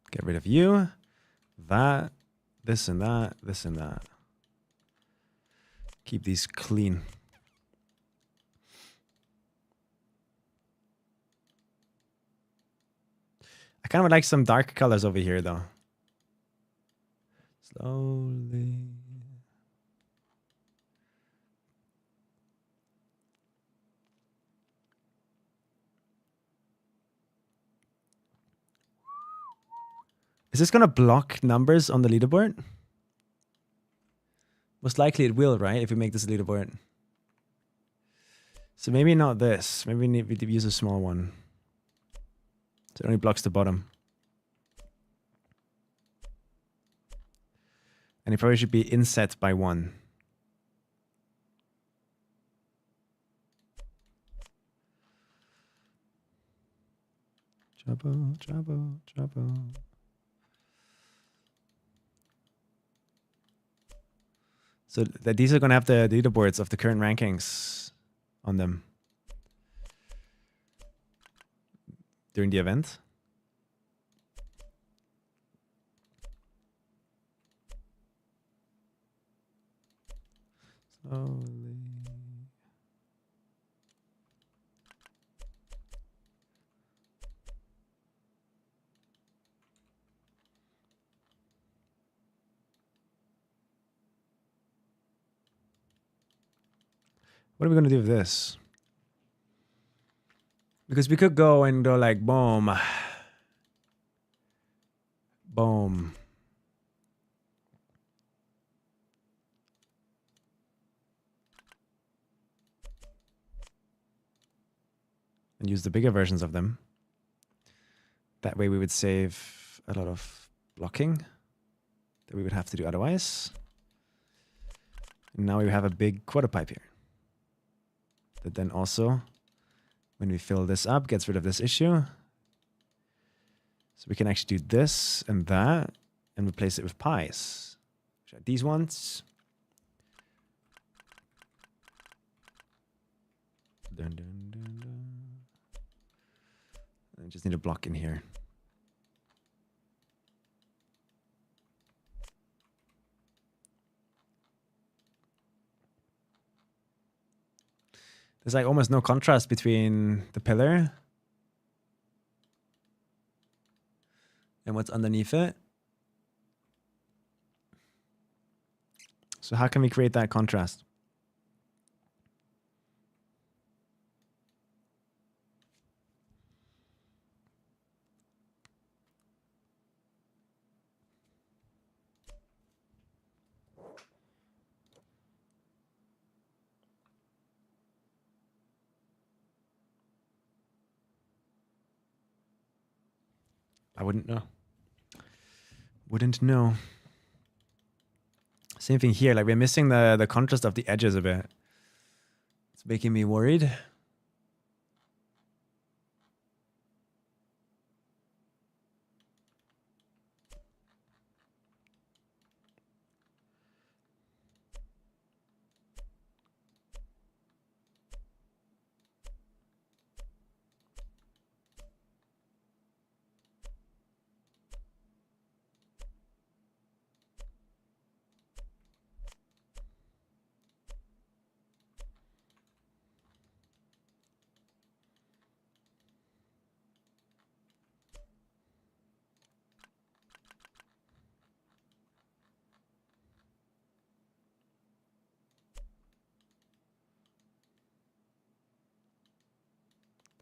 Get rid of you, that, this and that, this and that. Keep these clean. I kind of would like some dark colors over here though. Slowly. Is this going to block numbers on the leaderboard? Most likely it will, right? If we make this a leaderboard. So maybe not this. Maybe we need to use a small one. So it only blocks the bottom. And it probably should be inset by 1. Trouble. So these are going to have the leaderboards of the current rankings on them during the event. Slowly. What are we going to do with this? Because we could go and go like boom. Boom. And use the bigger versions of them. That way we would save a lot of blocking that we would have to do otherwise. And now we have a big quarter pipe here. That then also, when we fill this up, gets rid of this issue. So we can actually do this and that and replace it with pies. Which are these ones. Dun, dun, dun, dun. I just need a block in here. There's like almost no contrast between the pillar and what's underneath it. So how can we create that contrast? I wouldn't know. Wouldn't know. Same thing here. Like we're missing the contrast of the edges a bit. It's making me worried.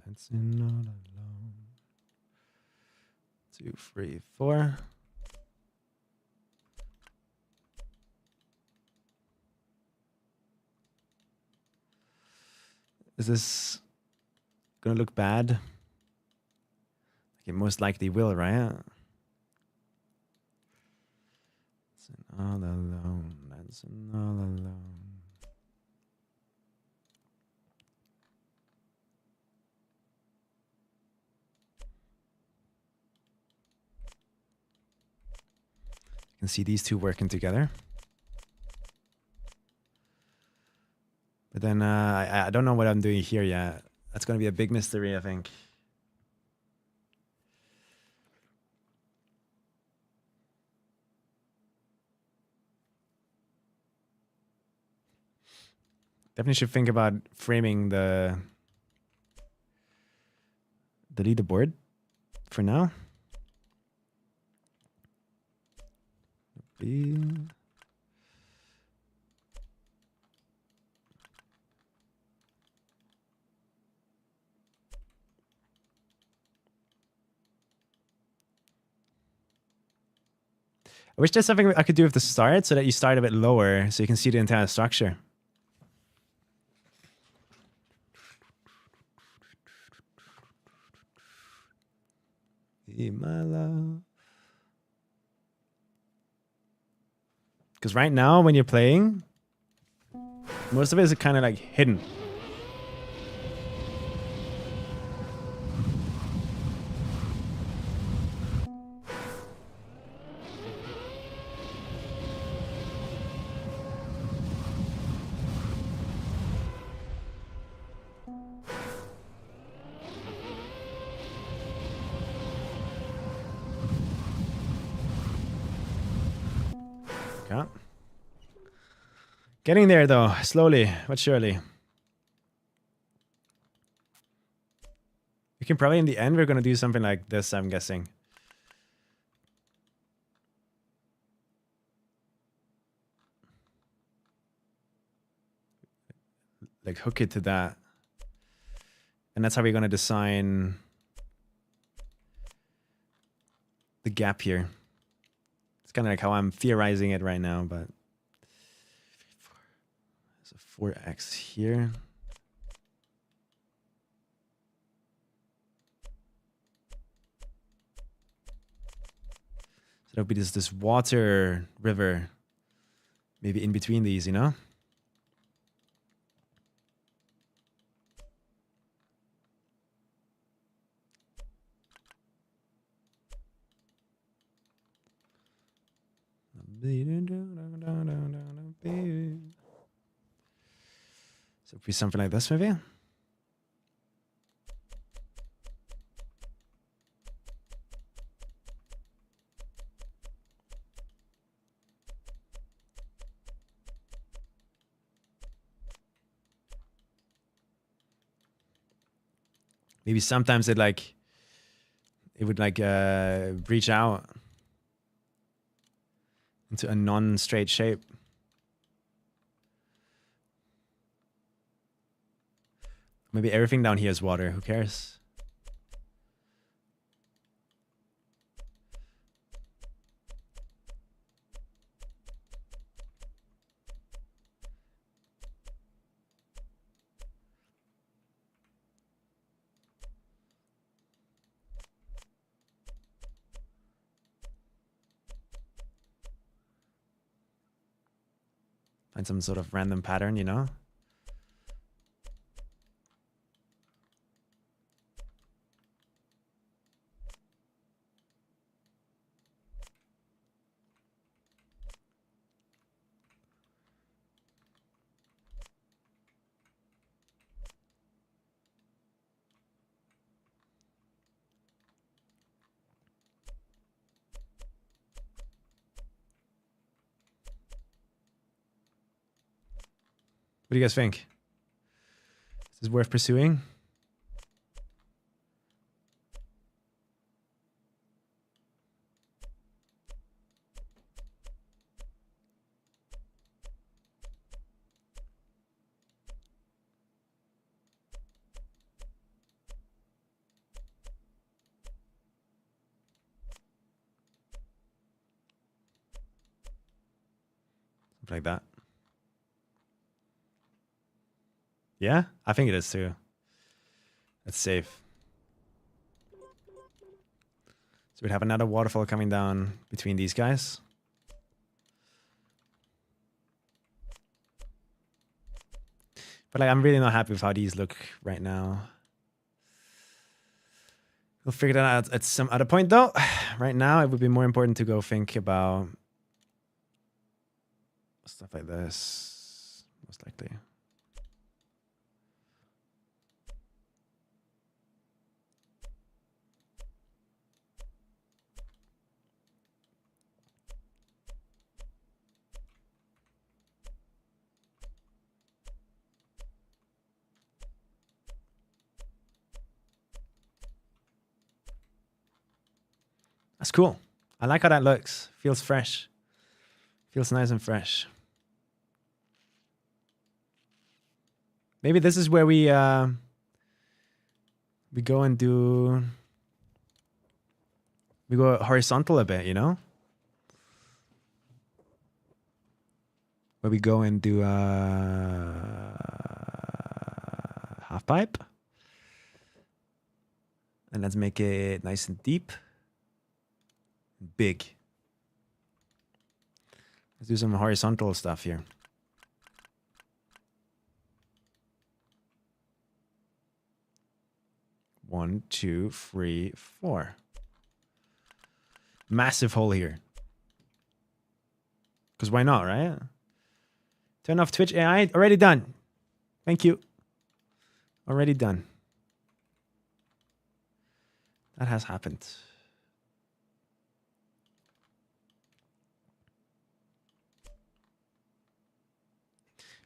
Dancing all alone. 2, 3, 4. Is this gonna look bad? Like it most likely will, right? Dancing all alone, dancing all alone. You can see these two working together. But then I don't know what I'm doing here yet. That's going to be a big mystery, I think. Definitely should think about framing the leaderboard for now. I wish there's something I could do with the start so that you start a bit lower so you can see the entire structure. Be my love. Because right now when you're playing, most of it is kind of like hidden. Okay. Getting there though, slowly but surely. We can probably in the end we're gonna do something like this, I'm guessing. Like hook it to that. And that's how we're gonna design the gap here. It's kind of like how I'm theorizing it right now, but there's a 4x here. So there'll be this water river maybe in between these, you know? So it'd be something like this maybe. Maybe sometimes it would reach out into a non-straight shape. Maybe everything down here is water. Who cares? Find some sort of random pattern, you know? What do you guys think? Is this worth pursuing? Something like that. Yeah, I think it is too. That's safe. So we'd have another waterfall coming down between these guys. But like, I'm really not happy with how these look right now. We'll figure that out at some other point though. Right now, it would be more important to go think about stuff like this, most likely. That's cool. I like how that looks. Feels fresh. Feels nice and fresh. Maybe this is where we go and do... We go horizontal a bit, you know? Where we go and do half pipe. And let's make it nice and deep. Big. Let's do some horizontal stuff here. One, two, three, four. Massive hole here. Because why not, right? Turn off Twitch AI. Already done. Thank you. Already done. That has happened.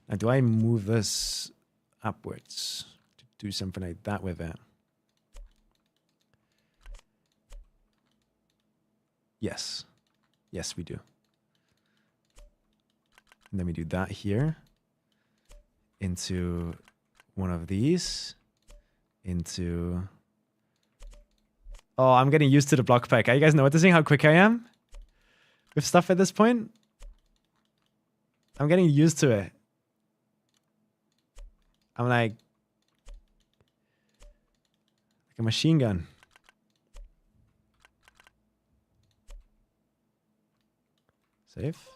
Now, do I move this upwards to do something like that with it? Yes. Yes, we do. And then we do that here. Into one of these. Into... Oh, I'm getting used to the block pack. Are you guys noticing how quick I am? With stuff at this point? I'm getting used to it. I'm like a machine gun. Safe.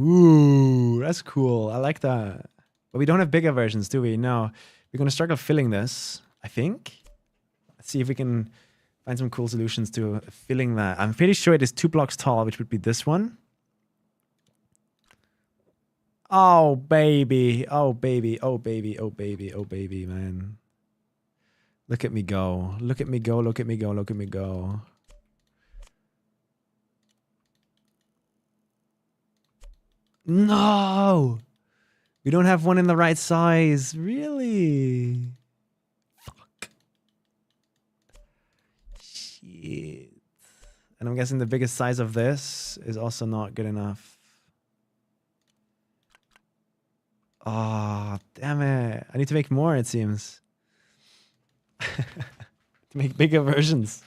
Ooh, that's cool. I like that. But we don't have bigger versions, do we? No. We're going to struggle filling this, I think. Let's see if we can find some cool solutions to filling that. I'm pretty sure it is 2 blocks tall, which would be this one. Oh, baby. Oh, baby. Oh, baby. Oh, baby. Oh, baby, man. Look at me go. Look at me go. Look at me go. Look at me go. No. We don't have one in the right size. Really? Fuck. Shit. And I'm guessing the biggest size of this is also not good enough. Oh, damn it. I need to make more, it seems. To make bigger versions.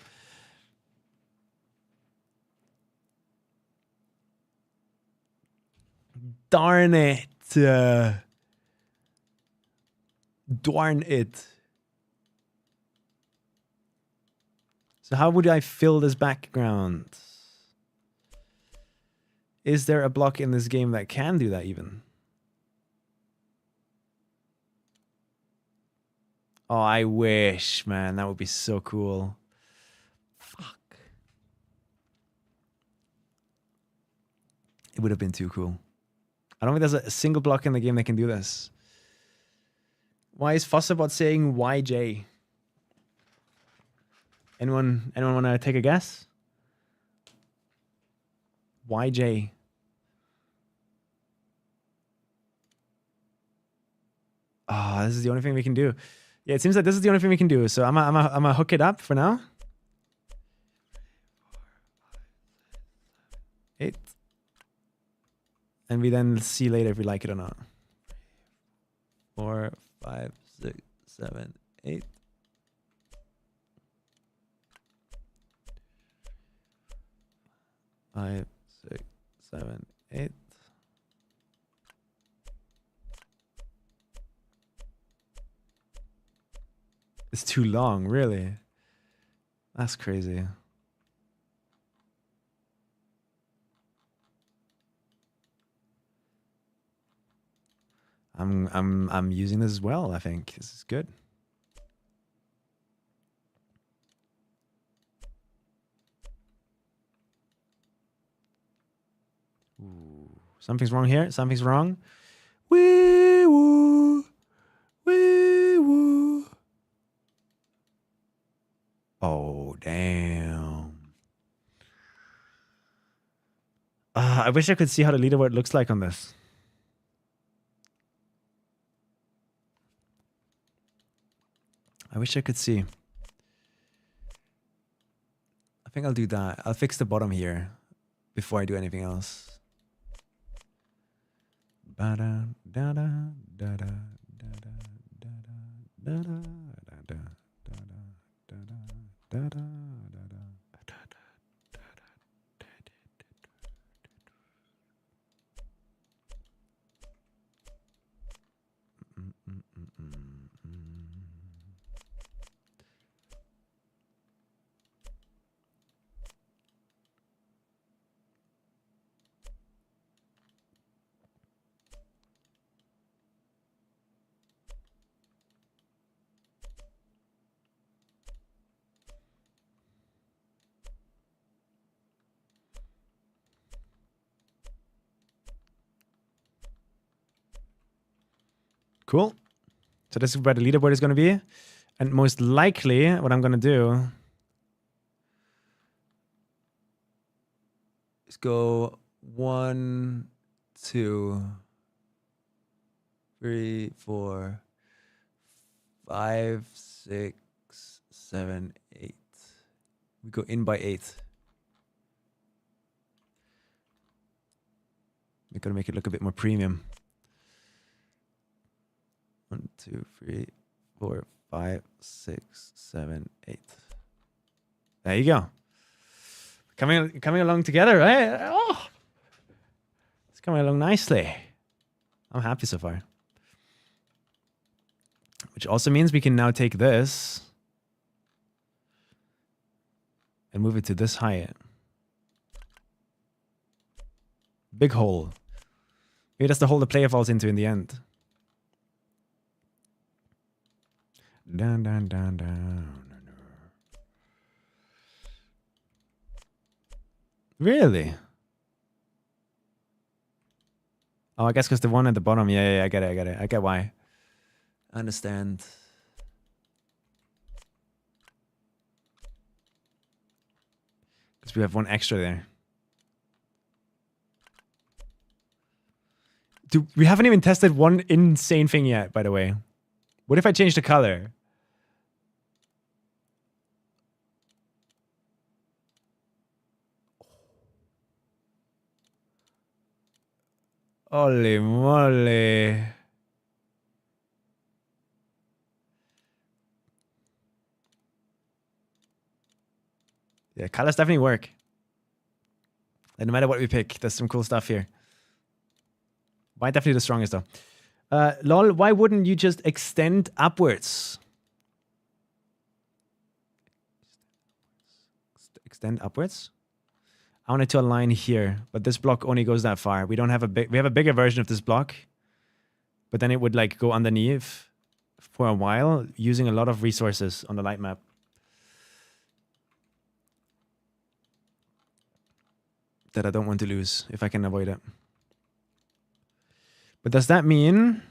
Darn it. Darn it. So how would I fill this background? Is there a block in this game that can do that even? Oh, I wish, man. That would be so cool. Fuck. It would have been too cool. I don't think there's a single block in the game that can do this. Why is Fossabot saying YJ? Anyone want to take a guess? YJ. Ah, this is the only thing we can do. Yeah, it seems like this is the only thing we can do. So I'm gonna hook it up for now. 8. And we then see later if we like it or not. 4, 5, 6, 7, 8. Five, 6, 7, 8. It's too long, really. That's crazy. I'm using this as well, I think. This is good. Ooh, something's wrong here. Something's wrong. Wee woo. Wee woo. Oh, damn. I wish I could see how the leaderboard looks like on this. I wish I could see. I think I'll do that. I'll fix the bottom here before I do anything else. Ba-da, da-da, da-da, da-da, da-da, da-da, da-da, da-da, da-da, da-da. Cool. So this is where the leaderboard is going to be. And most likely what I'm going to do is go 1, 2, 3, 4, 5, 6, 7, 8. We go in by 8. We're going to make it look a bit more premium. 1, 2, 3, 4, 5, 6, 7, 8. There you go. Coming along together, right? Oh, it's coming along nicely. I'm happy so far. Which also means we can now take this and move it to this height. Big hole. Maybe that's the hole the player falls into in the end. Down, down, down, down. Really? Oh, I guess because the one at the bottom. Yeah, I get it. I get why. I understand. Because we have one extra there. Dude, we haven't even tested one insane thing yet, by the way. What if I change the color? Holy moly. Yeah, colors definitely work. And no matter what we pick, there's some cool stuff here. White definitely the strongest though. Lol, why wouldn't you just extend upwards? Extend upwards? I wanted to align here, but this block only goes that far. We don't have a big, we have a bigger version of this block, but then it would like go underneath for a while, using a lot of resources on the light map. That I don't want to lose if I can avoid it. But does that mean...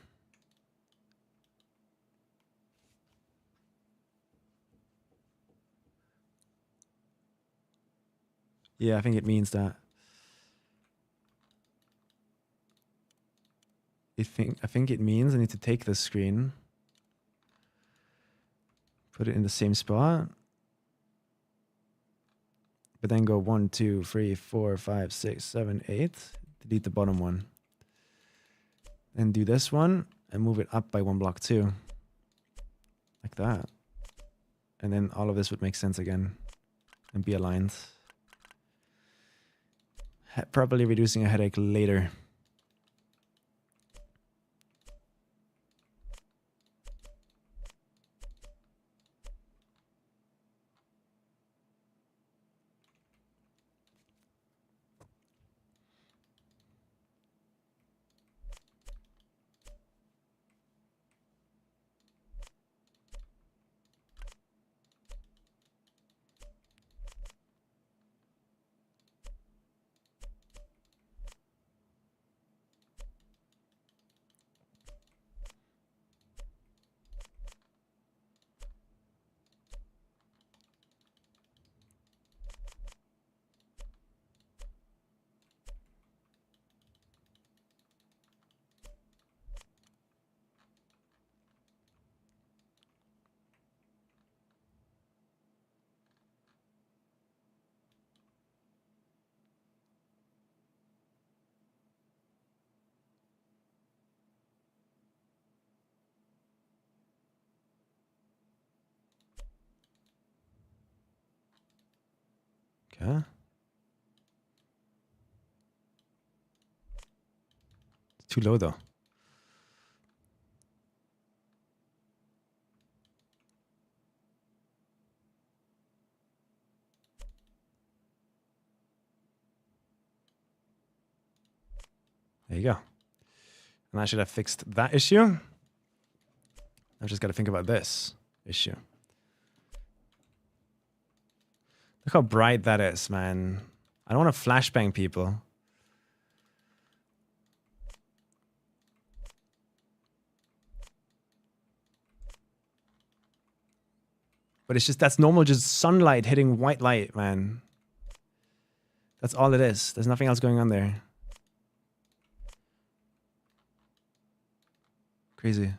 Yeah, I think it means that. I think it means I need to take this screen, put it in the same spot, but then go 1, 2, 3, 4, 5, 6, 7, 8. Delete the bottom one. And do this one and move it up by 1 block too. Like that. And then all of this would make sense again and be aligned. Probably reducing a headache later. Okay. It's too low though. There you go. And I should have fixed that issue. I've just got to think about this issue. Look how bright that is, man. I don't want to flashbang people. But it's just, that's normal, just sunlight hitting white light, man. That's all it is. There's nothing else going on there. Crazy.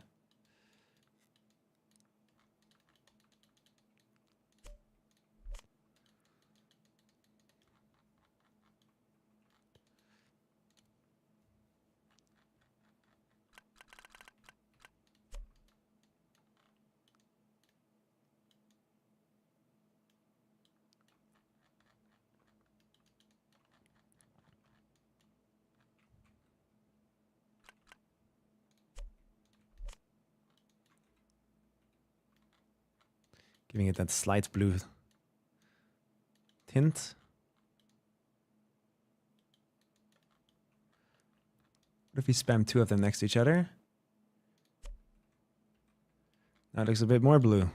Giving it that slight blue tint. What if we spam 2 of them next to each other? That looks a bit more blue.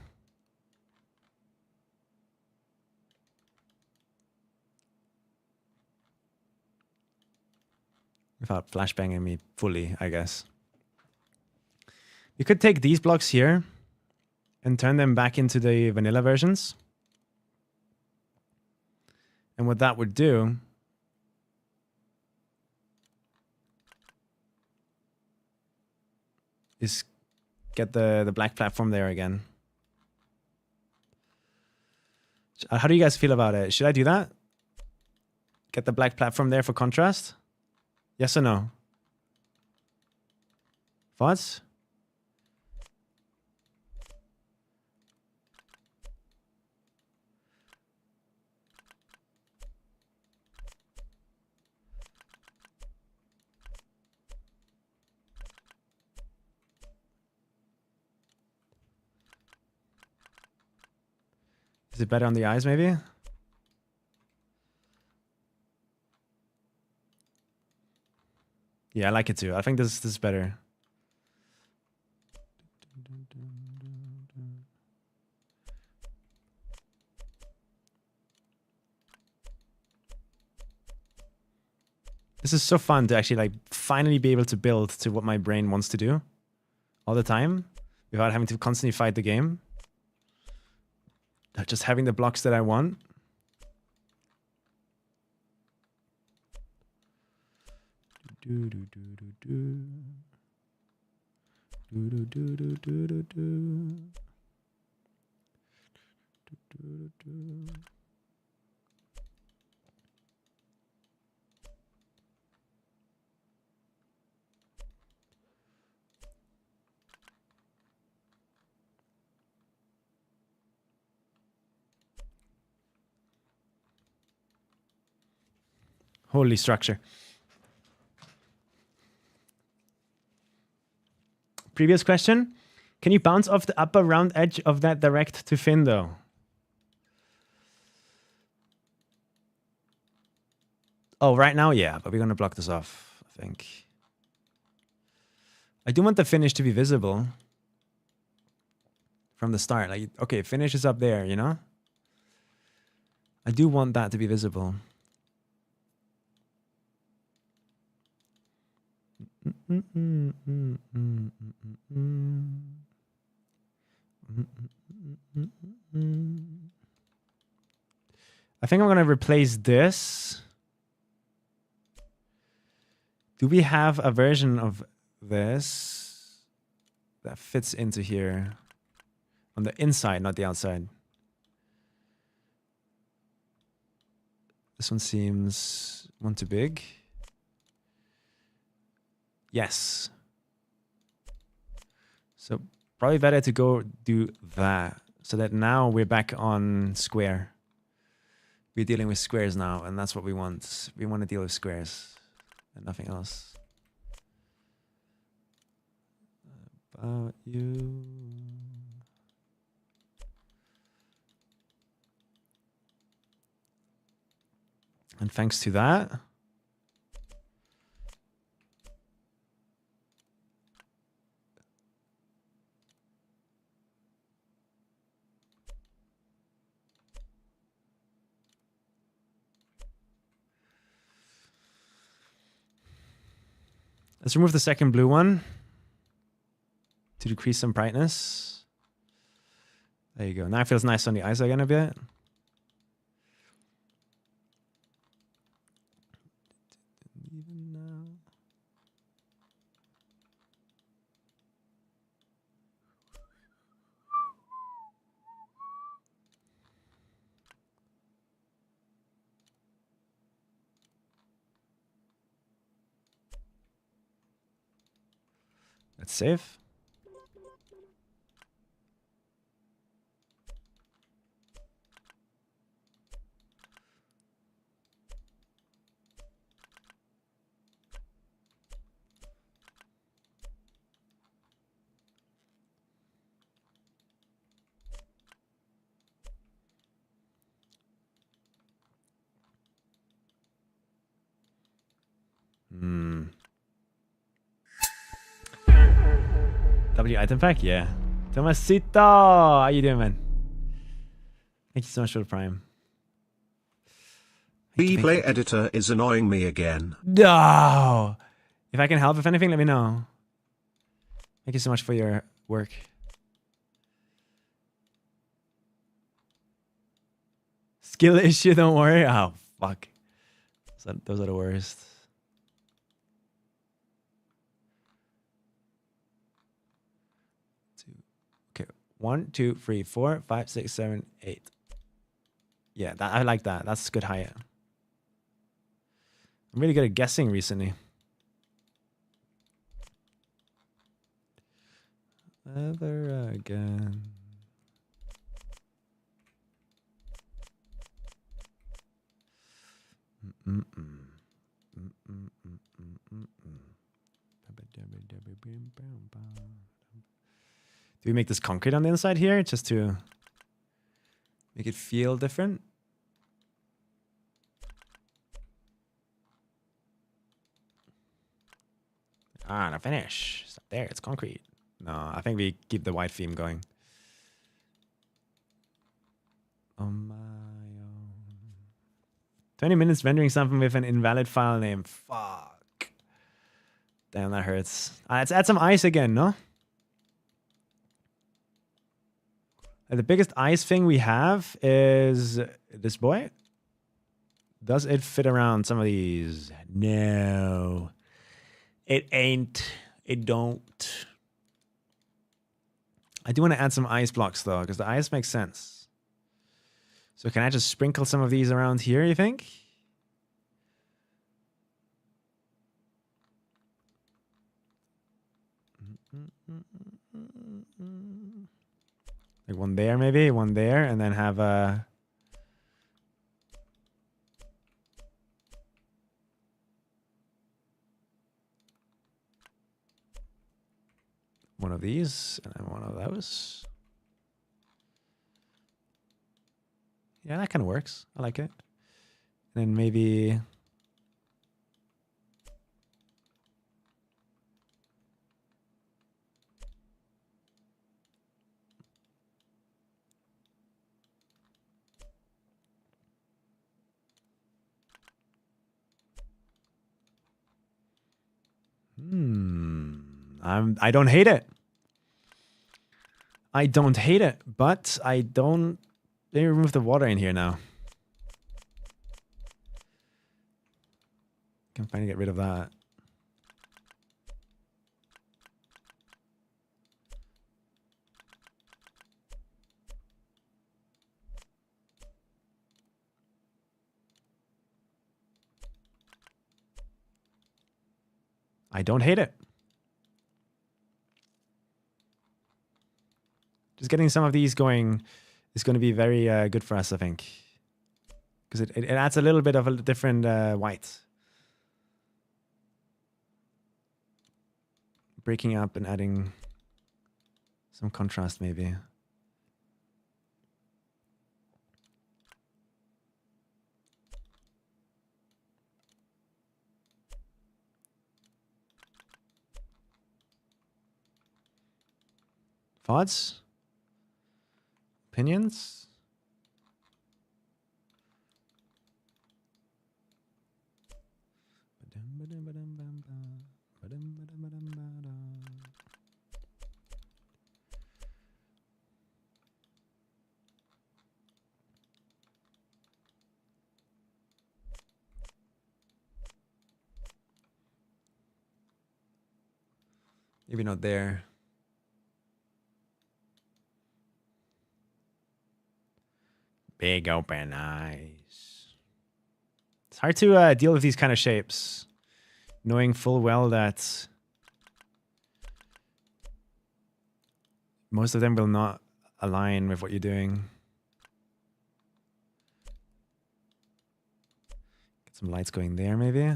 Without flashbanging me fully, I guess. You could take these blocks here and turn them back into the vanilla versions. And what that would do is get the black platform there again. How do you guys feel about it? Should I do that? Get the black platform there for contrast? Yes or no? Thoughts? Is it better on the eyes, maybe? Yeah, I like it too. I think this is better. This is so fun to actually like finally be able to build to what my brain wants to do all the time without having to constantly fight the game. Just having the blocks that I want. Holy structure. Previous question. Can you bounce off the upper round edge of that direct to fin though? Oh, right now, yeah, but we're going to block this off, I think. I do want the finish to be visible from the start. Like, okay, finish is up there, you know? I do want that to be visible. I think I'm going to replace this. Do we have a version of this that fits into here on the inside, not the outside? This one seems one too big. Yes. So probably better to go do that so that now we're back on square. We're dealing with squares now, and that's what we want. We want to deal with squares and nothing else. About you. And thanks to that, let's remove the second blue one to decrease some brightness. There you go. Now it feels nice on the eyes again a bit. Let's save. W item pack? Yeah. Tomasito! How you doing, man? Thank you so much for the prime. Play editor is annoying me again. No! If I can help, if anything, let me know. Thank you so much for your work. Skill issue, don't worry. Oh, fuck. Those are the worst. 1, 2, 3, 4, 5, 6, 7, 8. Yeah, I like that. That's good height. I'm really good at guessing recently. Ever again. Do we make this concrete on the inside here just to make it feel different? Ah, no finish. Stop there. It's concrete. No, I think we keep the white theme going. On my own. 20 minutes rendering something with an invalid file name. Fuck. Damn, that hurts. Let's add some ice again, no? The biggest ice thing we have is this boy. Does it fit around some of these? No. It ain't. It don't. I do want to add some ice blocks, though, because the ice makes sense. So can I just sprinkle some of these around here, you think? Like one there, maybe? One there, and then have a... one of these, and then one of those. Yeah, that kind of works. I like it. And then maybe... I don't hate it. I don't hate it, but I don't... Let me remove the water in here now. Can finally get rid of that. I don't hate it. Just getting some of these going is going to be very good for us, I think. Because it adds a little bit of a different white. Breaking up and adding some contrast, maybe. Thoughts? Opinions? Maybe not there. Big open eyes. It's hard to deal with these kind of shapes, knowing full well that most of them will not align with what you're doing. Get some lights going there, maybe.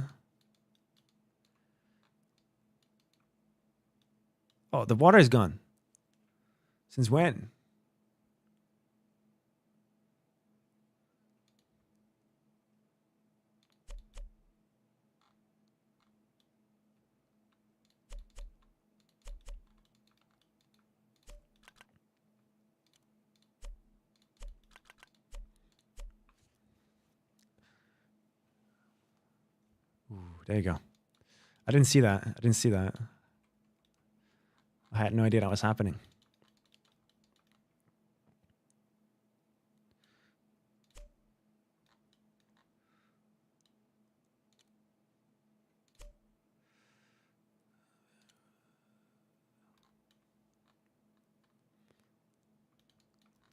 Oh, the water is gone. Since when? Ooh, there you go. I didn't see that. I didn't see that. I had no idea that was happening.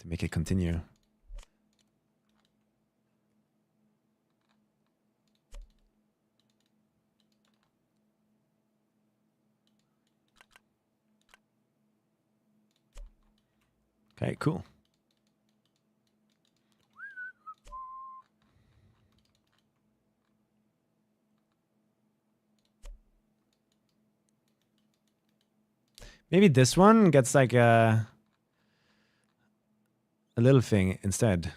to make it continue. Okay, cool. Maybe this one gets like a little thing instead.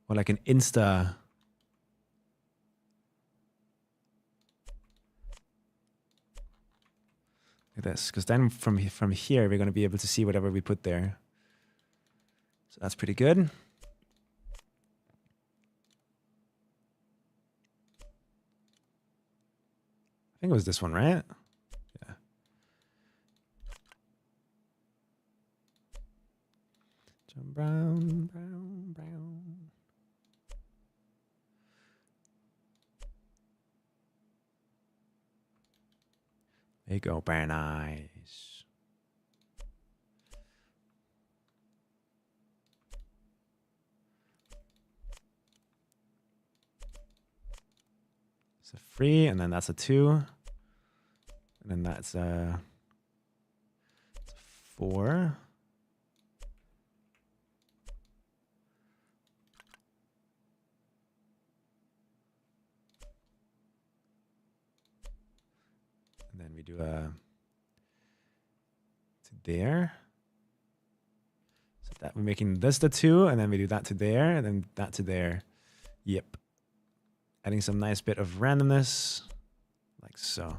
Or like an Insta. Like this, because then from here we're going to be able to see whatever we put there. So that's pretty good. I think it was this one, right? Yeah. John Brown, Brown, Brown. There you go, very nice. It's a 3, and then that's a 2. And then that's a 4. And then we do a to there. So that we're making this the 2, and then we do that to there, and then that to there. Yep. Adding some nice bit of randomness, like so.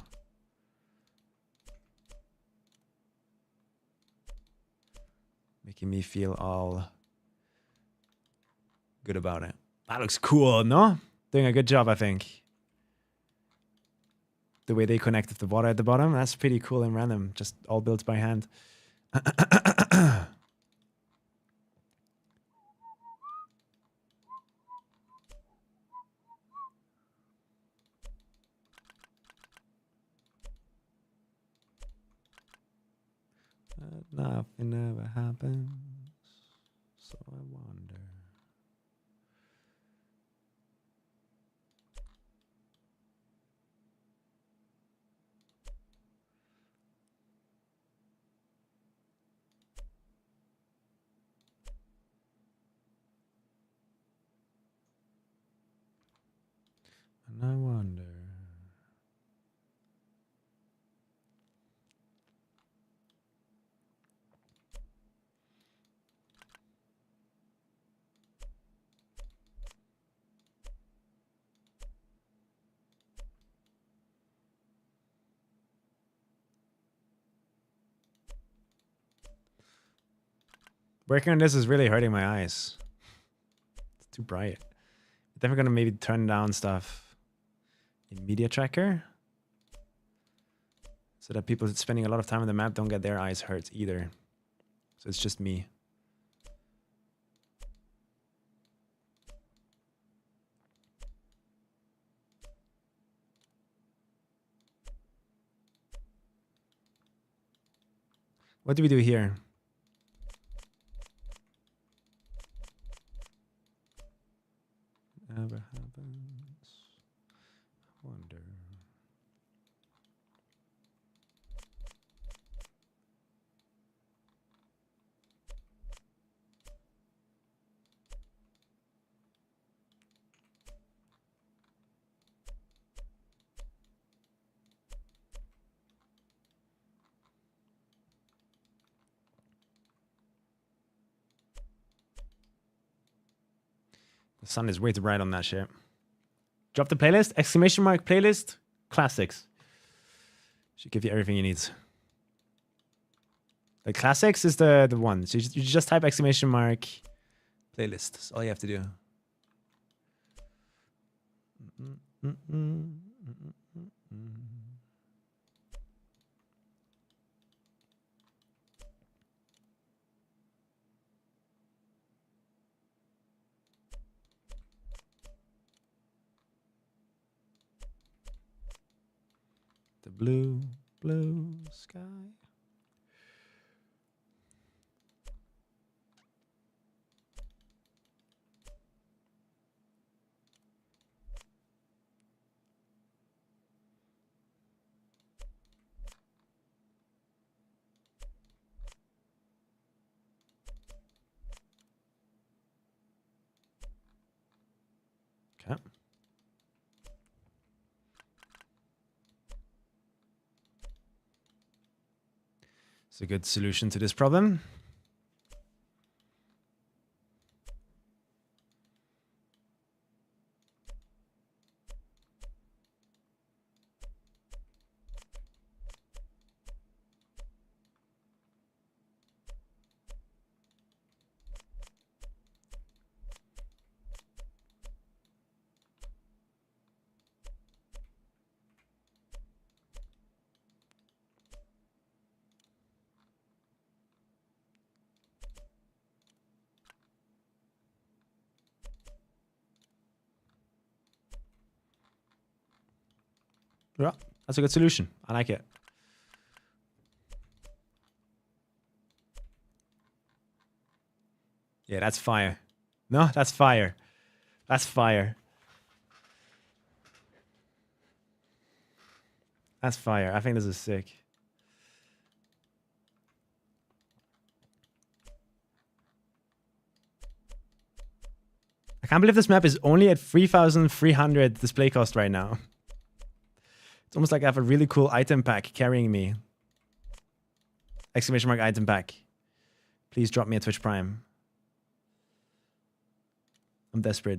Making me feel all good about it. That looks cool, no? Doing a good job, I think. The way they connect with the water at the bottom, that's pretty cool and random. Just all built by hand. Nothing ever happens, so I wonder. And I wonder. Working on this is really hurting my eyes. It's too bright. I'm definitely gonna maybe turn down stuff in media tracker so that people spending a lot of time on the map don't get their eyes hurt either. So it's just me. What do we do here? Never happens. I wonder. The sun is way too bright on that shit. Drop the playlist, exclamation mark playlist, classics. Should give you everything you need. The classics is the one. So you just type exclamation mark playlist. That's all you have to do. The blue, blue sky. Okay. It's a good solution to this problem. Yeah, that's a good solution. I like it. Yeah, that's fire. No, that's fire. That's fire. That's fire. I think this is sick. I can't believe this map is only at 3,300 display cost right now. It's almost like I have a really cool item pack carrying me. Exclamation mark item pack. Please drop me a Twitch Prime. I'm desperate.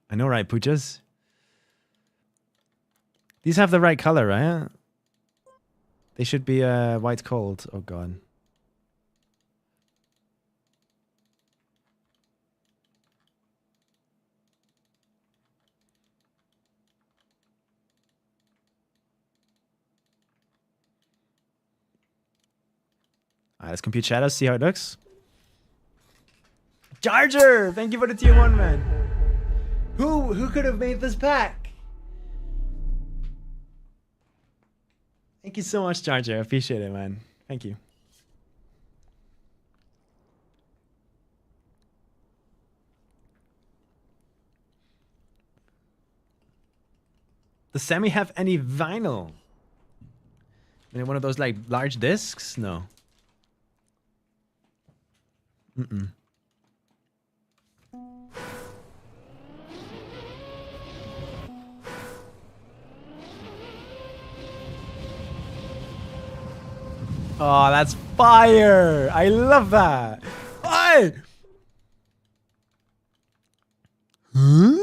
I know, right, Poochas? These have the right color, right? They should be white cold. Oh, God. All right, let's compute shadows, see how it looks. Charger! Thank you for the tier 1, man. Who could have made this pack? Thank you so much, Charger. I appreciate it, man. Thank you. Does Sammy have any vinyl? One of those like large discs? No. Mm-mm. Oh, that's fire! I love that. Hey! Huh?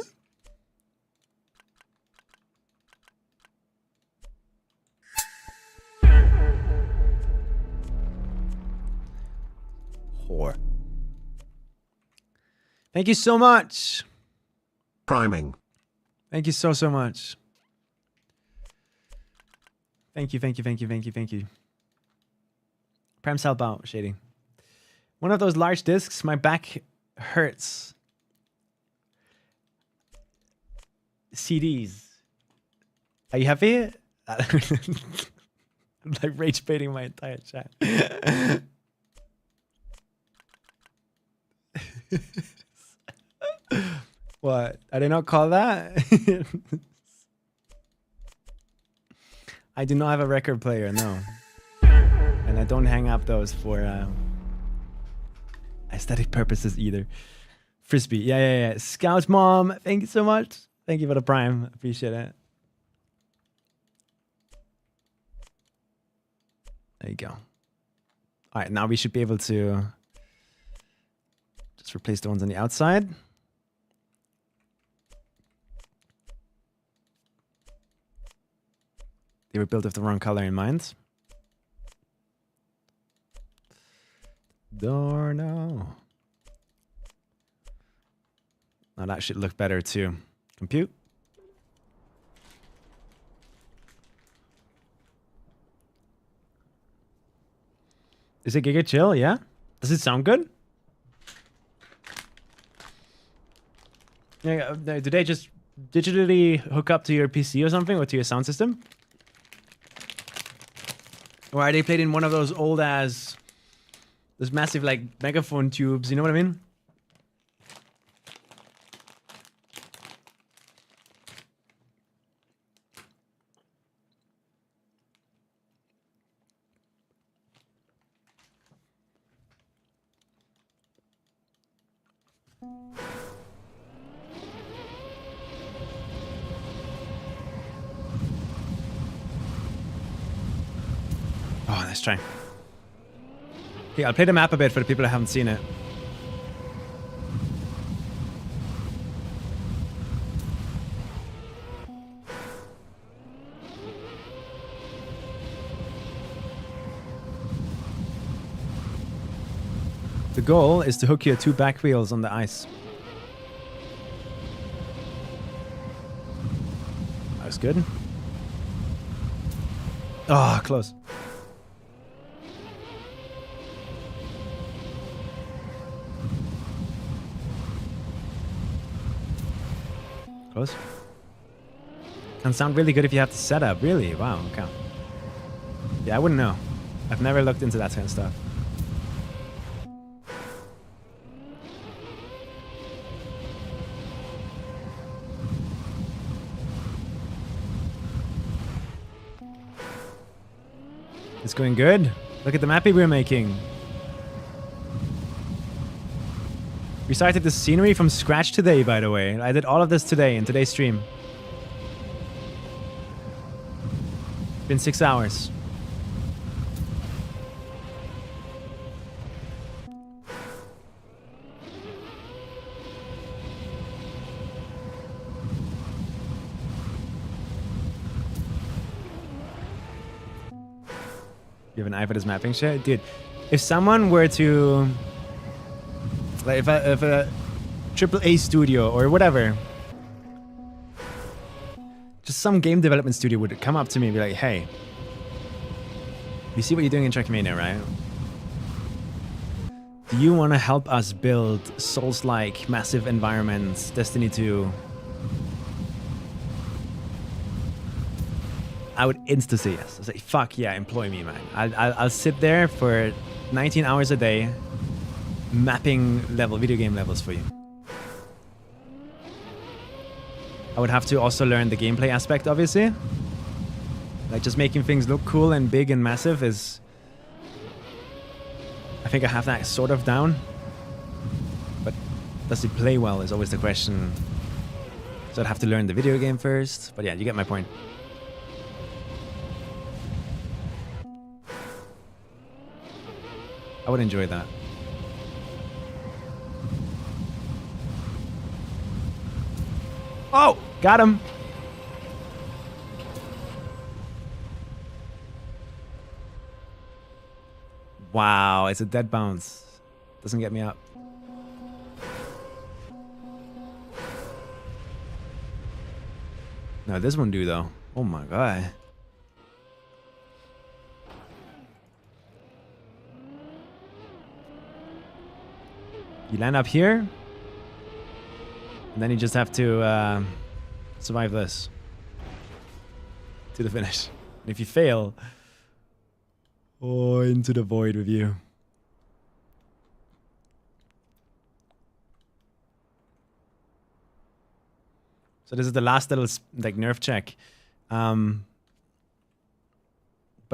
Whore. Thank you so much. Priming. Thank you so much. Thank you. Prime's help out, Shady. One of those large discs, my back hurts. CDs. Are you happy? I'm like rage baiting my entire chat. What? I did not call that? I do not have a record player, no. And I don't hang up those for aesthetic purposes either. Frisbee, yeah. Scout Mom, thank you so much. Thank you for the Prime. Appreciate it. There you go. All right, now we should be able to just replace the ones on the outside. They were built with the wrong color in mind. Door, no. Now that should look better too. Compute. Is it Giga Chill? Yeah? Does it sound good? Yeah, do they just digitally hook up to your PC or something, or to your sound system? Or are they played in one of those old ass, those massive like megaphone tubes, you know what I mean? let's try. Okay, I'll play the map a bit for the people that haven't seen it. The goal is to hook your 2 back wheels on the ice. That was good. Oh, close. Close. Can sound really good if you have the setup. Really? Wow, okay. Yeah, I wouldn't know. I've never looked into that kind of stuff. It's going good. Look at the mappy we're making. We started the scenery from scratch today, by the way. I did all of this today in today's stream. Been 6 hours. You have an eye for this mapping shit? Dude, if someone were to... Like if a AAA studio or whatever, just some game development studio would come up to me and be like, hey, you see what you're doing in Trackmania, right? Do you want to help us build Souls-like massive environments, Destiny 2? I would insta say yes. I'd say, fuck yeah, employ me, man. I'll sit there for 19 hours a day, mapping video game levels for you. I would have to also learn the gameplay aspect, obviously. Like, just making things look cool and big and massive is... I think I have that sort of down. But does it play well is always the question. So I'd have to learn the video game first. But yeah, you get my point. I would enjoy that. Oh, got him. Wow, it's a dead bounce. Doesn't get me up. No, this one do though. Oh my god. You land up here, and then you just have to survive this to the finish. And if you fail, oh, into the void with you. So this is the last little like nerf check. But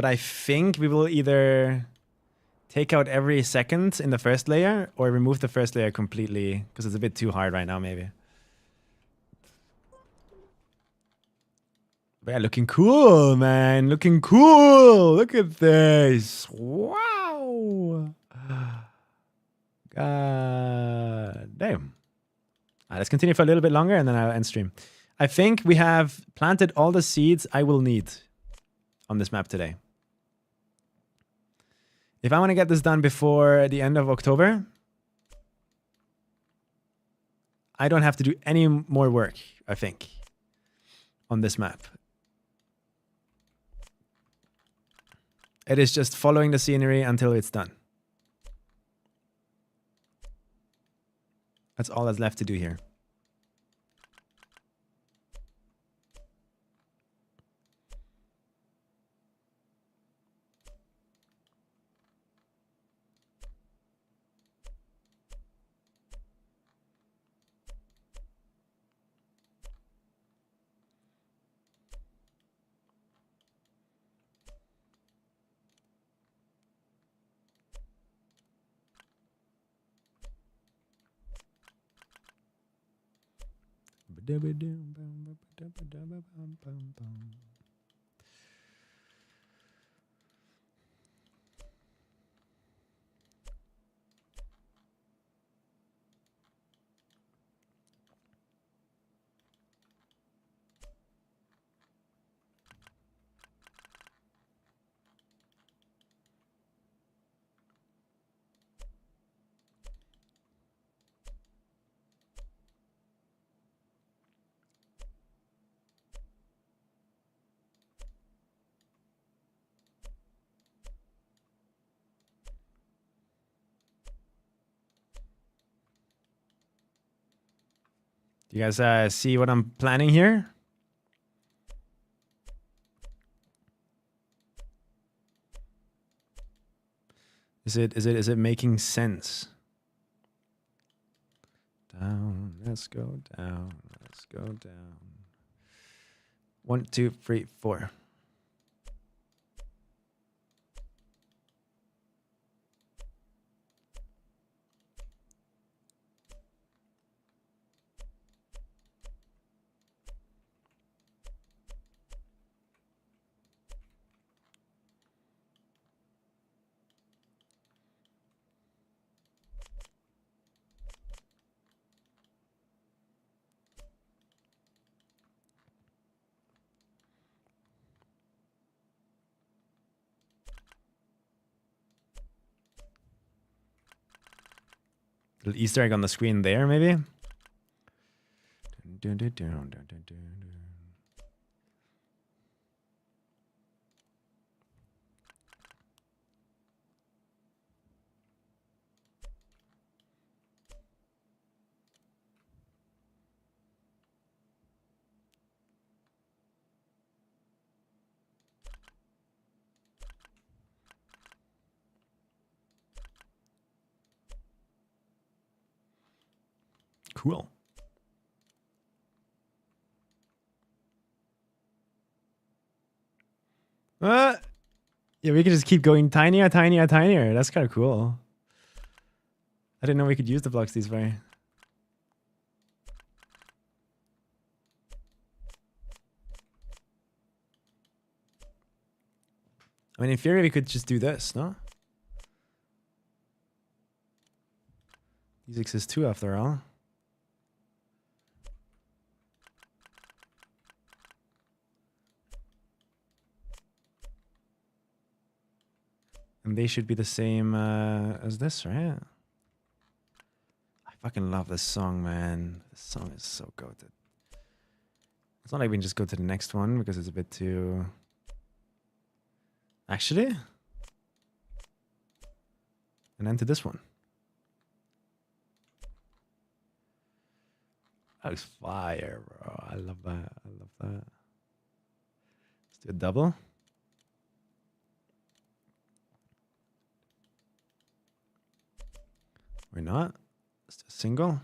I think we will either take out every second in the first layer or remove the first layer completely because it's a bit too hard right now, maybe. But yeah, looking cool, man. Looking cool. Look at this. Wow. God damn. Let's continue for a little bit longer and then I'll end stream. I think we have planted all the seeds I will need on this map today. If I want to get this done before the end of October, I don't have to do any more work, I think, on this map. It is just following the scenery until it's done. That's all that's left to do here. Do you guys see what I'm planning here? Is it making sense? Down, let's go down, let's go down. 1, 2, 3, 4. Little Easter egg on the screen there, maybe? Dun, dun, dun, dun, dun, dun, dun. Cool. Yeah, we can just keep going tinier, tinier, tinier. That's kind of cool. I didn't know we could use the blocks this way. I mean, in theory, we could just do this, no? These exist too, after all. And they should be the same as this, right? I fucking love this song, man. This song is so goated. It's not like we can just go to the next one because it's a bit too... Actually? And then to this one. That looks fire, bro. I love that. I love that. Let's do a double. Or not. Let's do a single.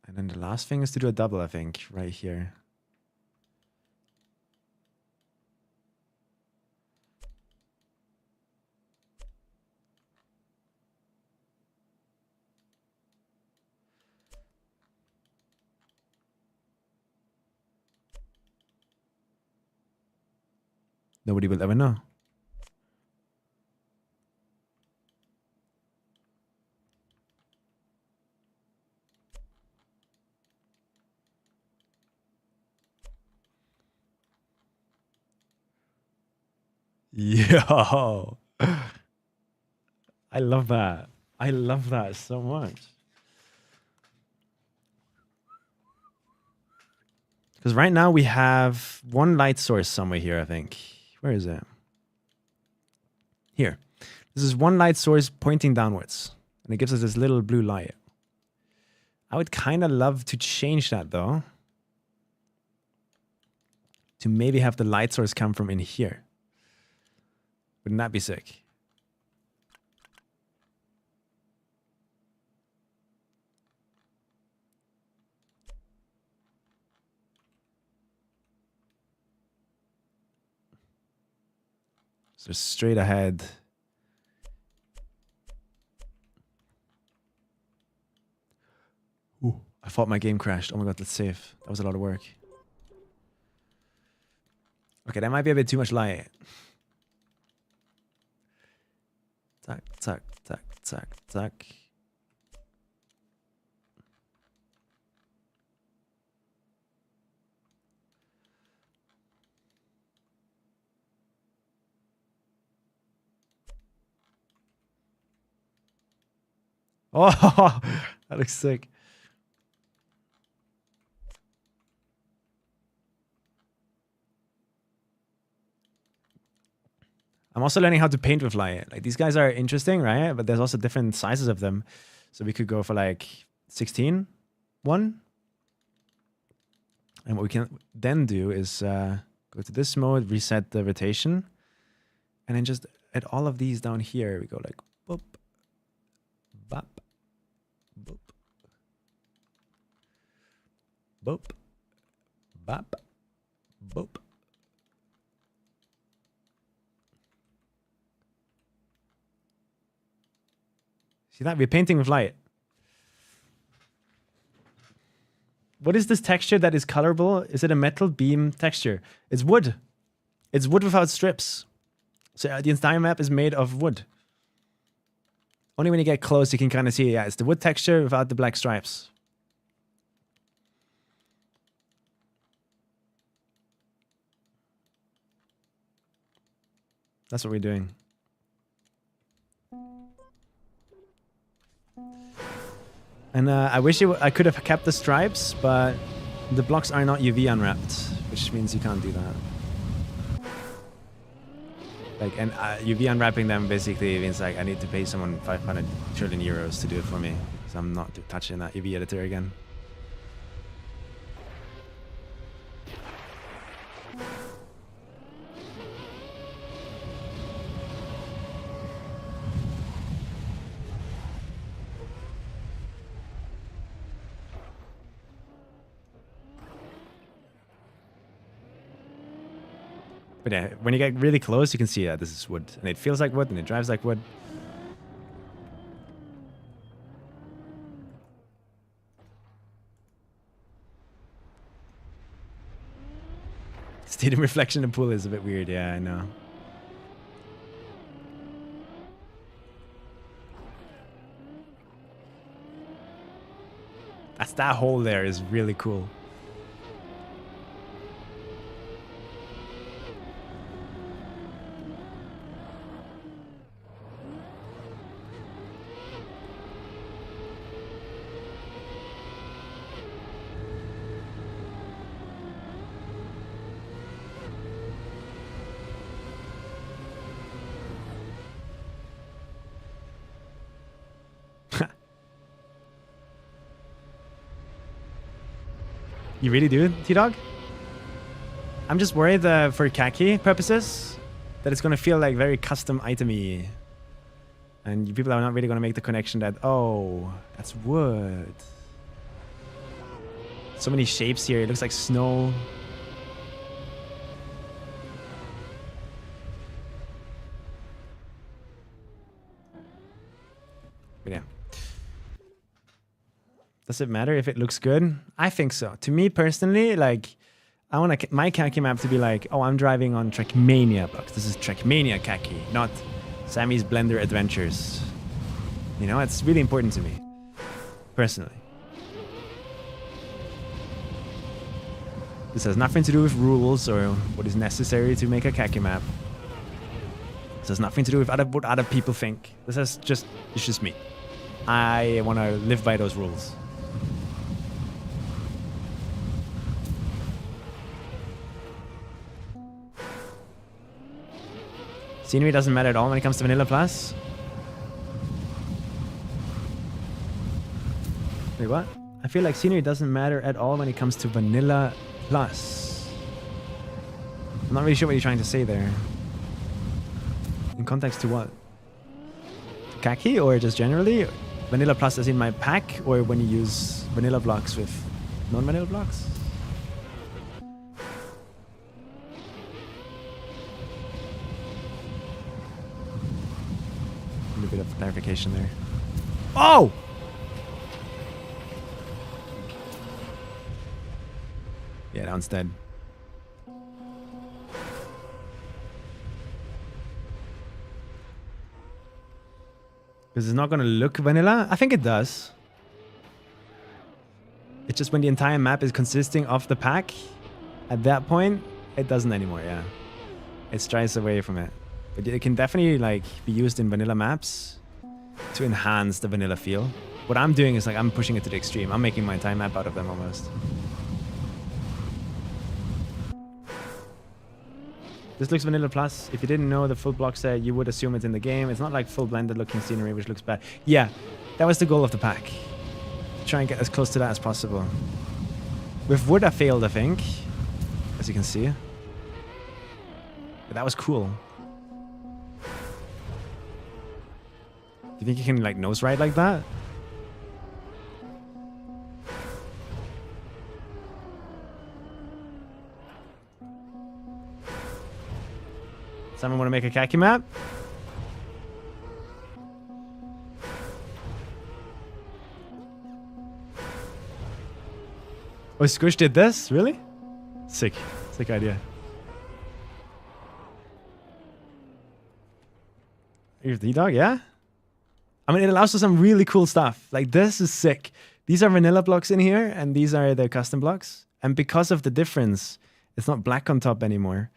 And then the last thing is to do a double, I think, right here. Nobody will ever know. Yo. I love that. I love that so much. Because right now we have one light source somewhere here, I think. Where is it? Here. This is one light source pointing downwards. And it gives us this little blue light. I would kind of love to change that, though. To maybe have the light source come from in here. Wouldn't that be sick? So straight ahead. Ooh, I thought my game crashed. Oh my god, let's save. That was a lot of work. Okay, that might be a bit too much light. Tack, tack, tack, tack, tack. Oh, that looks sick. I'm also learning how to paint with light. Like these guys are interesting, right? But there's also different sizes of them. So we could go for like 16, 1. And what we can then do is go to this mode, reset the rotation. And then just at all of these down here, we go like boop, bop, boop, boop, bop, boop. See that? We're painting with light. What is this texture that is colorable? Is it a metal beam texture? It's wood. It's wood without strips. So the entire map is made of wood. Only when you get close, you can kind of see, yeah, it's the wood texture without the black stripes. That's what we're doing. And I wish I could have kept the stripes, but the blocks are not UV unwrapped, which means you can't do that. Like, and UV unwrapping them basically means like I need to pay someone 500 trillion euros to do it for me. So I'm not touching that UV editor again. But yeah, when you get really close, you can see this is wood. And it feels like wood, and it drives like wood. Stadium reflection in the pool is a bit weird, yeah, I know. That hole there is really cool. You really do, T-Dog? I'm just worried for khaki purposes that it's going to feel like very custom itemy. And people are not really going to make the connection that, oh, that's wood. So many shapes here. It looks like snow. But yeah. Does it matter if it looks good? I think so. To me personally, like, I want my khaki map to be like, oh, I'm driving on Trackmania blocks. This is Trackmania khaki, not Sammy's Blender Adventures. You know, it's really important to me, personally. This has nothing to do with rules or what is necessary to make a khaki map. This has nothing to do with what other people think. It's just me. I want to live by those rules. Scenery doesn't matter at all when it comes to Vanilla Plus. Wait, what? I feel like scenery doesn't matter at all when it comes to Vanilla Plus. I'm not really sure what you're trying to say there. In context to what? Khaki or just generally? Vanilla Plus as in my pack, or when you use vanilla blocks with non-vanilla blocks? A bit of clarification there. Oh! Yeah, that one's dead. Because it's not going to look vanilla? I think it does. It's just when the entire map is consisting of the pack, at that point, it doesn't anymore, yeah. It strives away from it. But it can definitely like be used in vanilla maps to enhance the vanilla feel. What I'm doing is like I'm pushing it to the extreme. I'm making my entire map out of them almost. This looks vanilla plus. If you didn't know the full block set, you would assume it's in the game. It's not like full blended looking scenery, which looks bad. Yeah, that was the goal of the pack. Try and get as close to that as possible. With wood, I failed, I think. As you can see. But that was cool. Do you think you can like nose ride like that? Someone want to make a khaki map? Oh, Squish did this? Really? Sick. Sick idea. Here's the dog, yeah? I mean, it allows for some really cool stuff. Like, this is sick. These are vanilla blocks in here, and these are the custom blocks. And because of the difference, it's not black on top anymore.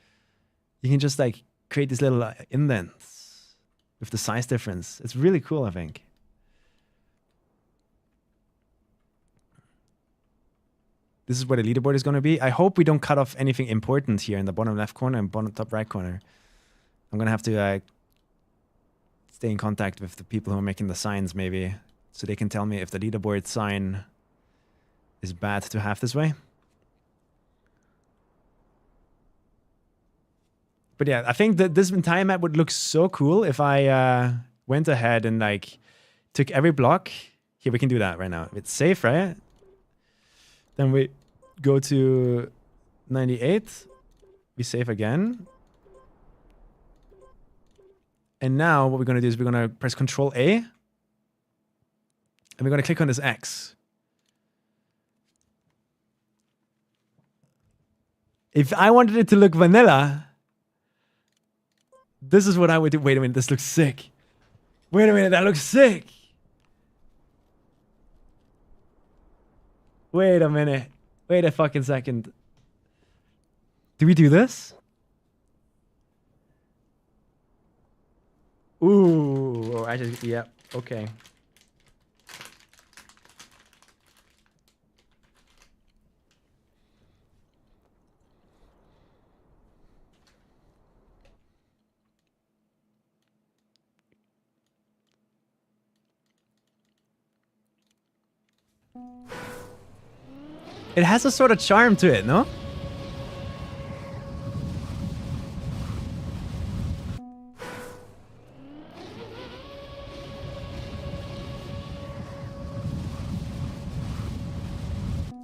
You can just, like, create these little indents with the size difference. It's really cool, I think. This is where the leaderboard is going to be. I hope we don't cut off anything important here in the bottom left corner and bottom top right corner. I'm going to have to stay in contact with the people who are making the signs, maybe, so they can tell me if the leaderboard sign is bad to have this way. But yeah, I think that this entire map would look so cool if I went ahead and like took every block. Here, we can do that right now. It's safe, right? Then we go to 98. We save again. And now what we're going to do is we're going to press Control A. And we're going to click on this X. If I wanted it to look vanilla, this is what I would do. Wait a minute, this looks sick. Wait a minute, that looks sick. Wait a minute. Wait a fucking second. Do we do this? Ooh, I just, yeah, okay. It has a sort of charm to it, no?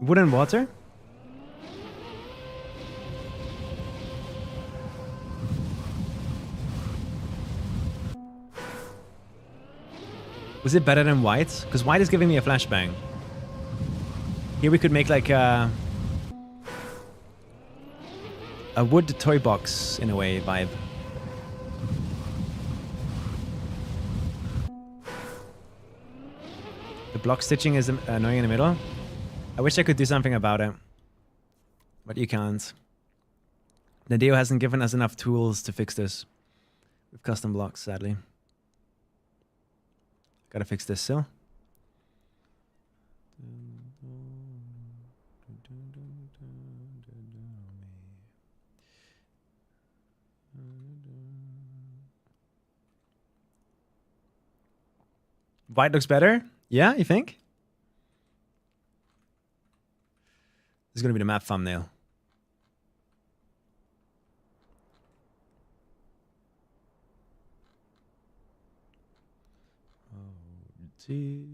Wood and water? Was it better than white? Because white is giving me a flashbang. Here we could make like a wood toy box in a way vibe. The block stitching is annoying in the middle. I wish I could do something about it, but you can't. Nadeo hasn't given us enough tools to fix this with custom blocks, sadly. Gotta fix this still. White looks better? Yeah, you think? This is going to be the map thumbnail. You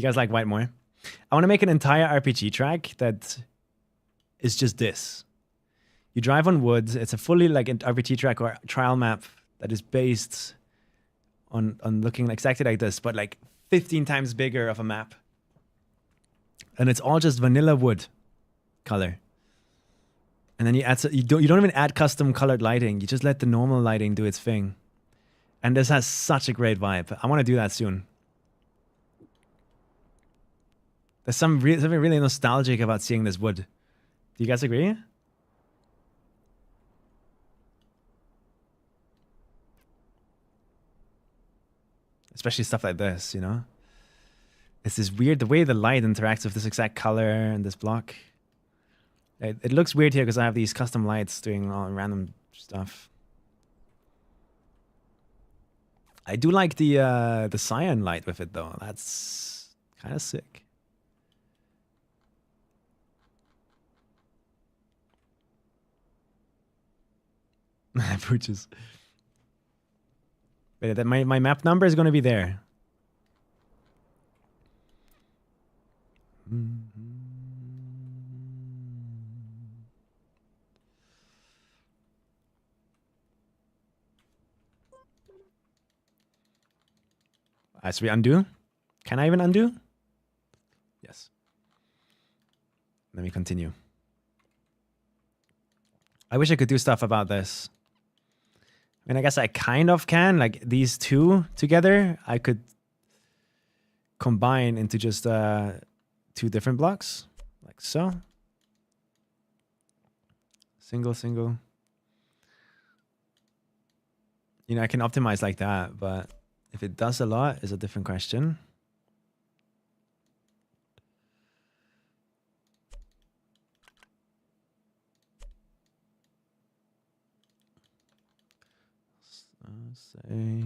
guys like white more? I want to make an entire RPG track that is just this. You drive on wood. It's a fully like an RPG track or trial map that is based on looking exactly like this, but like 15 times bigger of a map. And it's all just vanilla wood color. And then you add you don't even add custom colored lighting. You just let the normal lighting do its thing. And this has such a great vibe. I want to do that soon. There's something really nostalgic about seeing this wood. Do you guys agree? Especially stuff like this, you know? It's this weird, the way the light interacts with this exact color and this block. It looks weird here because I have these custom lights doing all random stuff. I do like the cyan light with it though. That's kind of sick. Pooches. Wait, that my map number is going to be there. As we undo? Can I even undo? Yes. Let me continue. I wish I could do stuff about this. I mean, I guess I kind of can. Like these two together, I could combine into just 2 different blocks. Like so. Single, single. You know, I can optimize like that, but if it does a lot is a different question. Say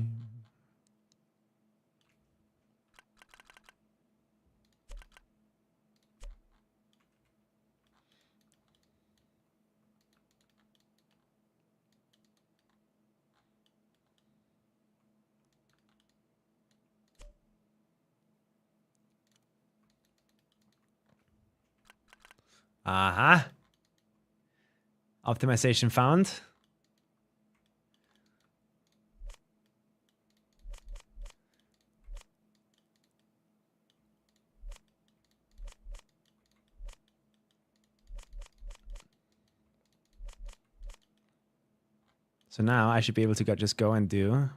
aha. Optimization found. So now I should be able to just go and do.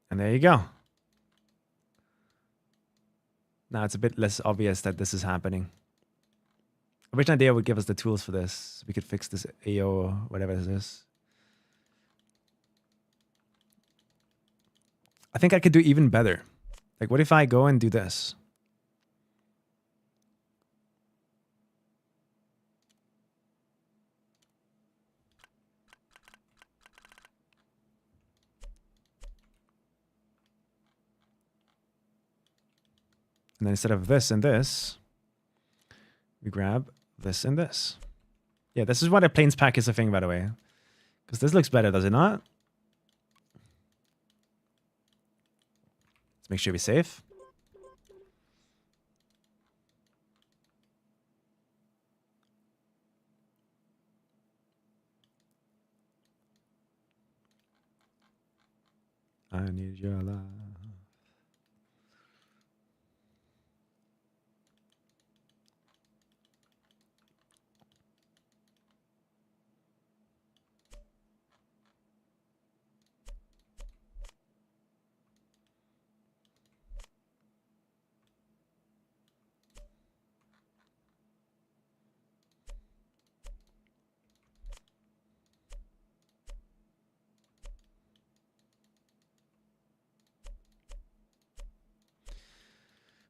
And there you go. Now it's a bit less obvious that this is happening. I wish Idea would give us the tools for this. We could fix this AO or whatever this is. I think I could do even better. Like, what if I go and do this? And then instead of this and this, we grab this and this. Yeah, this is what a planes pack is a thing, by the way. Because this looks better, does it not? Let's make sure we save. I need your love.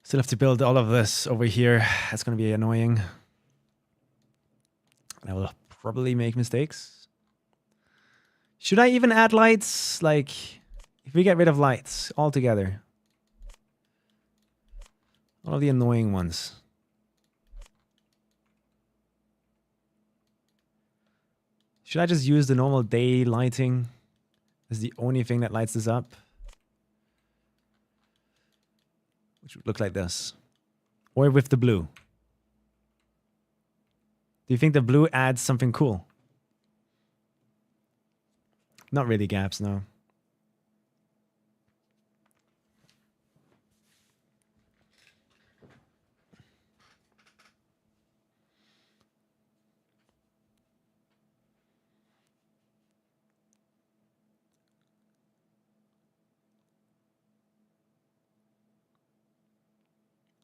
Still have to build all of this over here. That's going to be annoying. I will probably make mistakes. Should I even add lights? Like, if we get rid of lights altogether. All of the annoying ones. Should I just use the normal day lighting as the only thing that lights this up? Which would look like this. Or with the blue. Do you think the blue adds something cool? Not really gaps, no.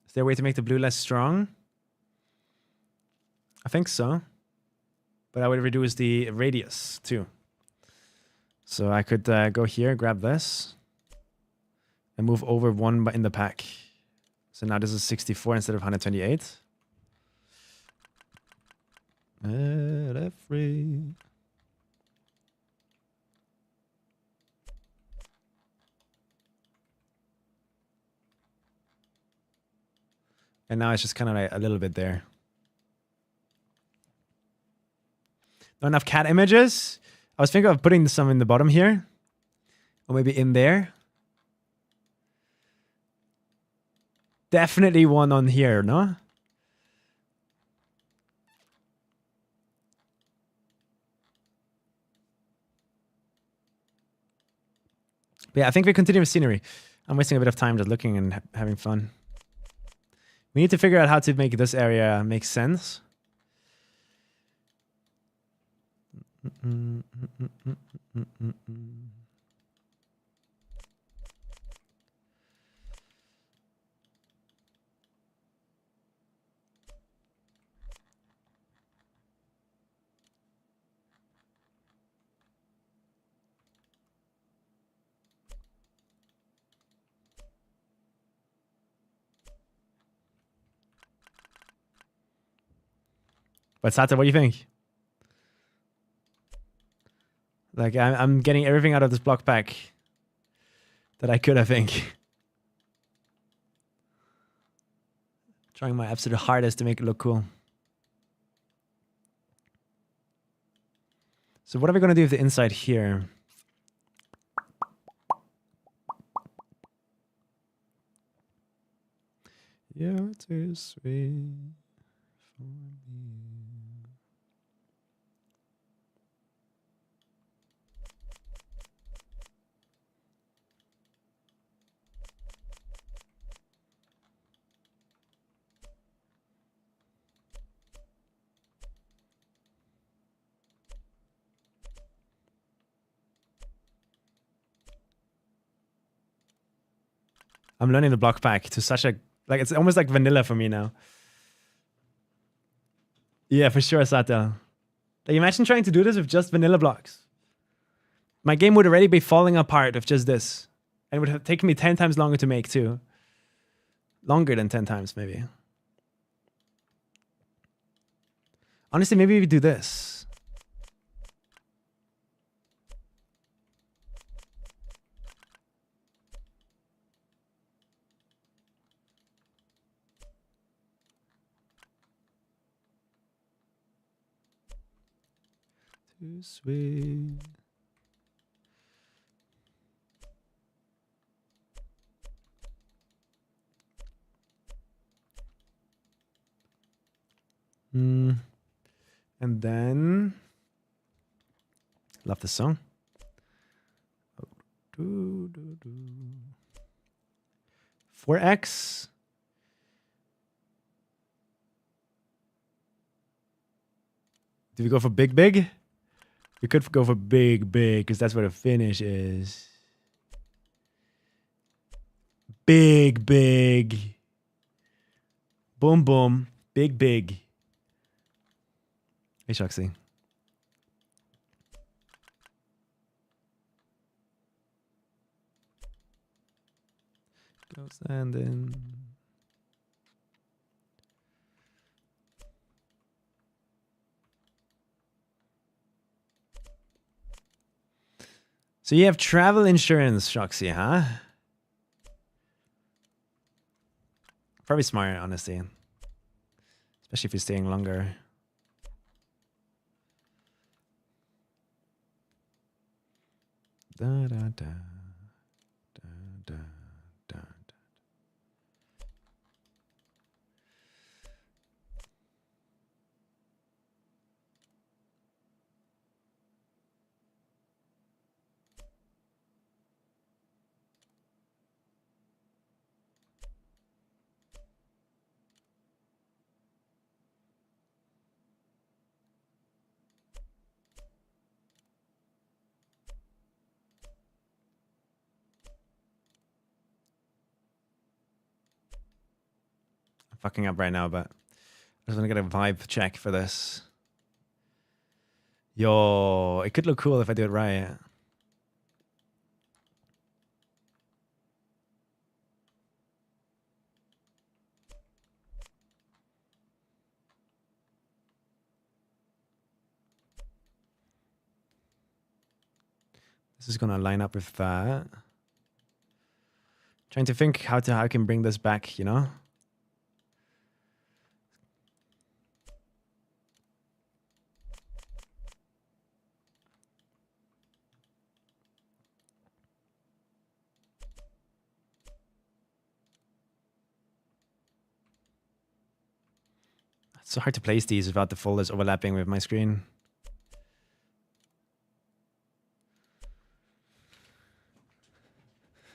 Is there a way to make the blue less strong? I think so. But I would reduce the radius too. So I could go here, grab this, and move over one in the pack. So now this is 64 instead of 128. Free. And now it's just kind of like a little bit there. Not enough cat images. I was thinking of putting some in the bottom here. Or maybe in there. Definitely one on here, no? But yeah, I think we continue with scenery. I'm wasting a bit of time just looking and having fun. We need to figure out how to make this area make sense. But Sata, what do you think? Like, I'm getting everything out of this block pack that I could, I think. Trying my absolute hardest to make it look cool. So what are we going to do with the inside here? You're too sweet for me. I'm learning the block pack to such a... Like, it's almost like vanilla for me now. Yeah, for sure, Sata. Like, imagine trying to do this with just vanilla blocks. My game would already be falling apart with just this. And it would have taken me 10 times longer to make, too. Longer than 10 times, maybe. Honestly, maybe we do this. Too sweet. And then... Love this song. 4x. Do we go for big, big? We could go for big, big, because that's where the finish is. Big, big. Boom, boom. Big, big. Hey, Shoxy. Go stand in. So you have travel insurance, Shoxy, huh? Probably smart, honestly. Especially if you're staying longer. Da, da, da. Da, da, da, da. Fucking up right now, but I just want to get a vibe check for this. Yo, it could look cool if I do it right. This is gonna line up with that. Trying to think how I can bring this back, you know? It's so hard to place these without the folders overlapping with my screen.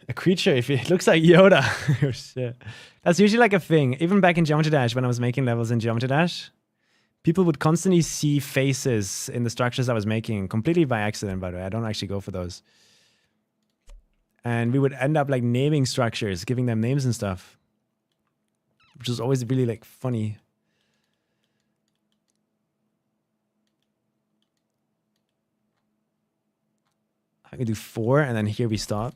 A creature, if it looks like Yoda. Oh, shit. That's usually like a thing. Even back in Geometry Dash, when I was making levels in Geometry Dash, people would constantly see faces in the structures I was making, completely by accident, by the way. I don't actually go for those. And we would end up like naming structures, giving them names and stuff, which was always really like funny. I can do 4, and then here we stop.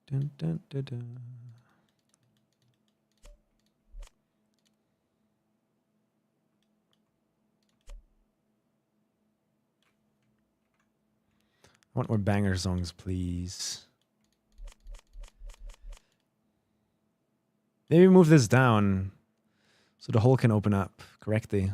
Dun, dun, dun, dun. I want more banger songs, please. Maybe move this down so the hole can open up correctly.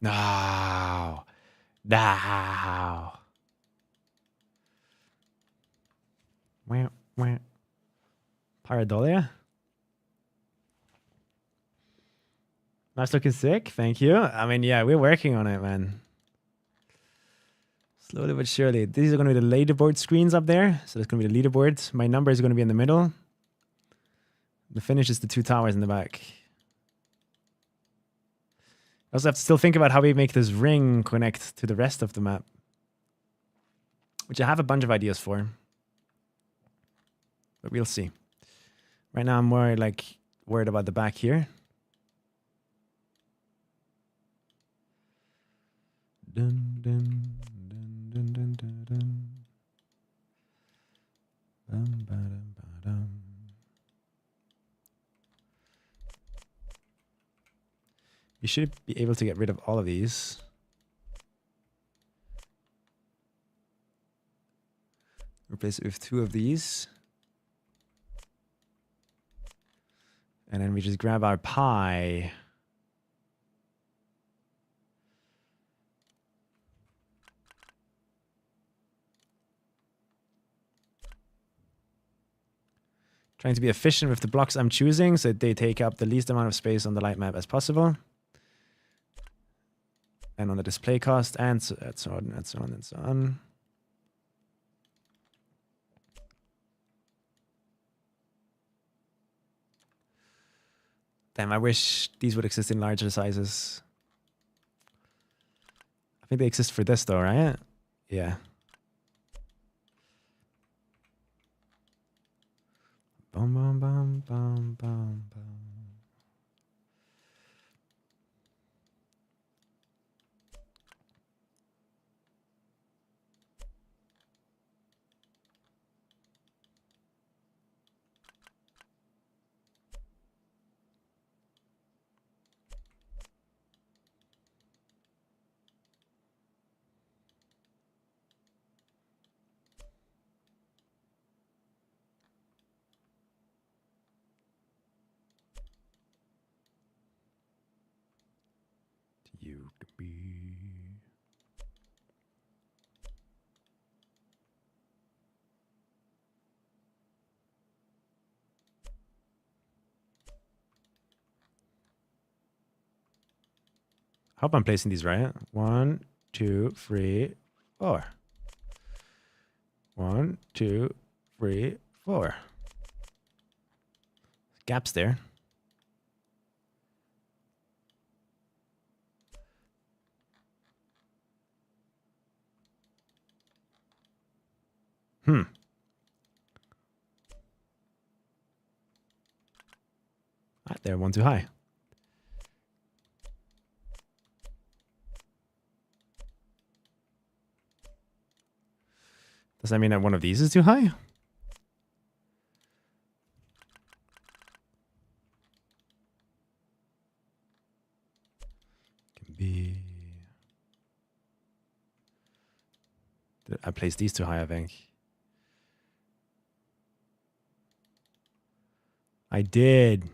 No. No. Wah, wah. Paradolia? Nice looking sick. Thank you. I mean, yeah, we're working on it, man. Slowly but surely. These are going to be the leaderboard screens up there. So that's going to be the leaderboard. My number is going to be in the middle. The finish is the 2 towers in the back. I also have to still think about how we make this ring connect to the rest of the map, which I have a bunch of ideas for, but we'll see. Right now I'm more like worried about the back here. Dun, dun, dun, dun, dun, dun, dun. Bum, ba-dum, ba-dum. You should be able to get rid of all of these. Replace it with 2 of these. And then we just grab our pie. Trying to be efficient with the blocks I'm choosing so that they take up the least amount of space on the light map as possible. And on the display cost, and so on, and so on, and so on. Damn, I wish these would exist in larger sizes. I think they exist for this though, right? Yeah. Bum, bum, bum, bum, bum, bum. You to be. I hope I'm placing these right. 1, 2, 3, 4. 1, 2, 3, 4. Gaps there. Ah, they're one too high. Does that mean that one of these is too high? Can be. I placed these too high, I think. I did.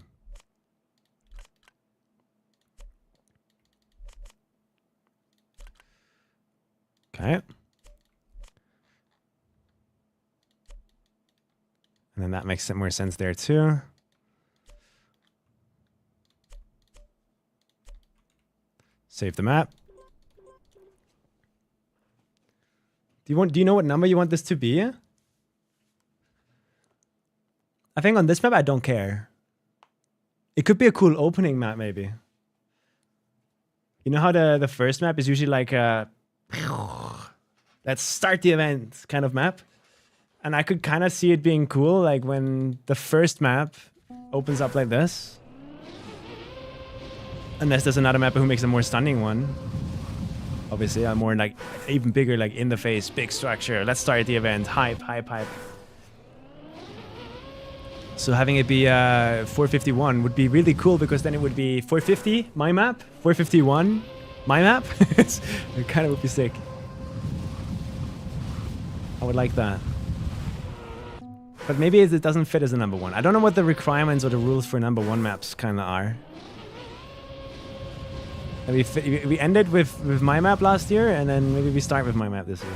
Okay. And then that makes more sense there too. Save the map. Do you know what number you want this to be? I think on this map I don't care. It could be a cool opening map maybe. You know how the first map is usually like a let's start the event kind of map? And I could kind of see it being cool, like when the first map opens up like this. Unless there's another map who makes a more stunning one. Obviously, a more like, even bigger, like in the face, big structure. Let's start the event, hype, hype, hype. So having it be 451 would be really cool because then it would be 450, my map, 451, my map. It kind of would be sick. I would like that. But maybe it doesn't fit as a number one. I don't know what the requirements or the rules for number one maps kind of are. And we ended with my map last year, and then maybe we start with my map this year.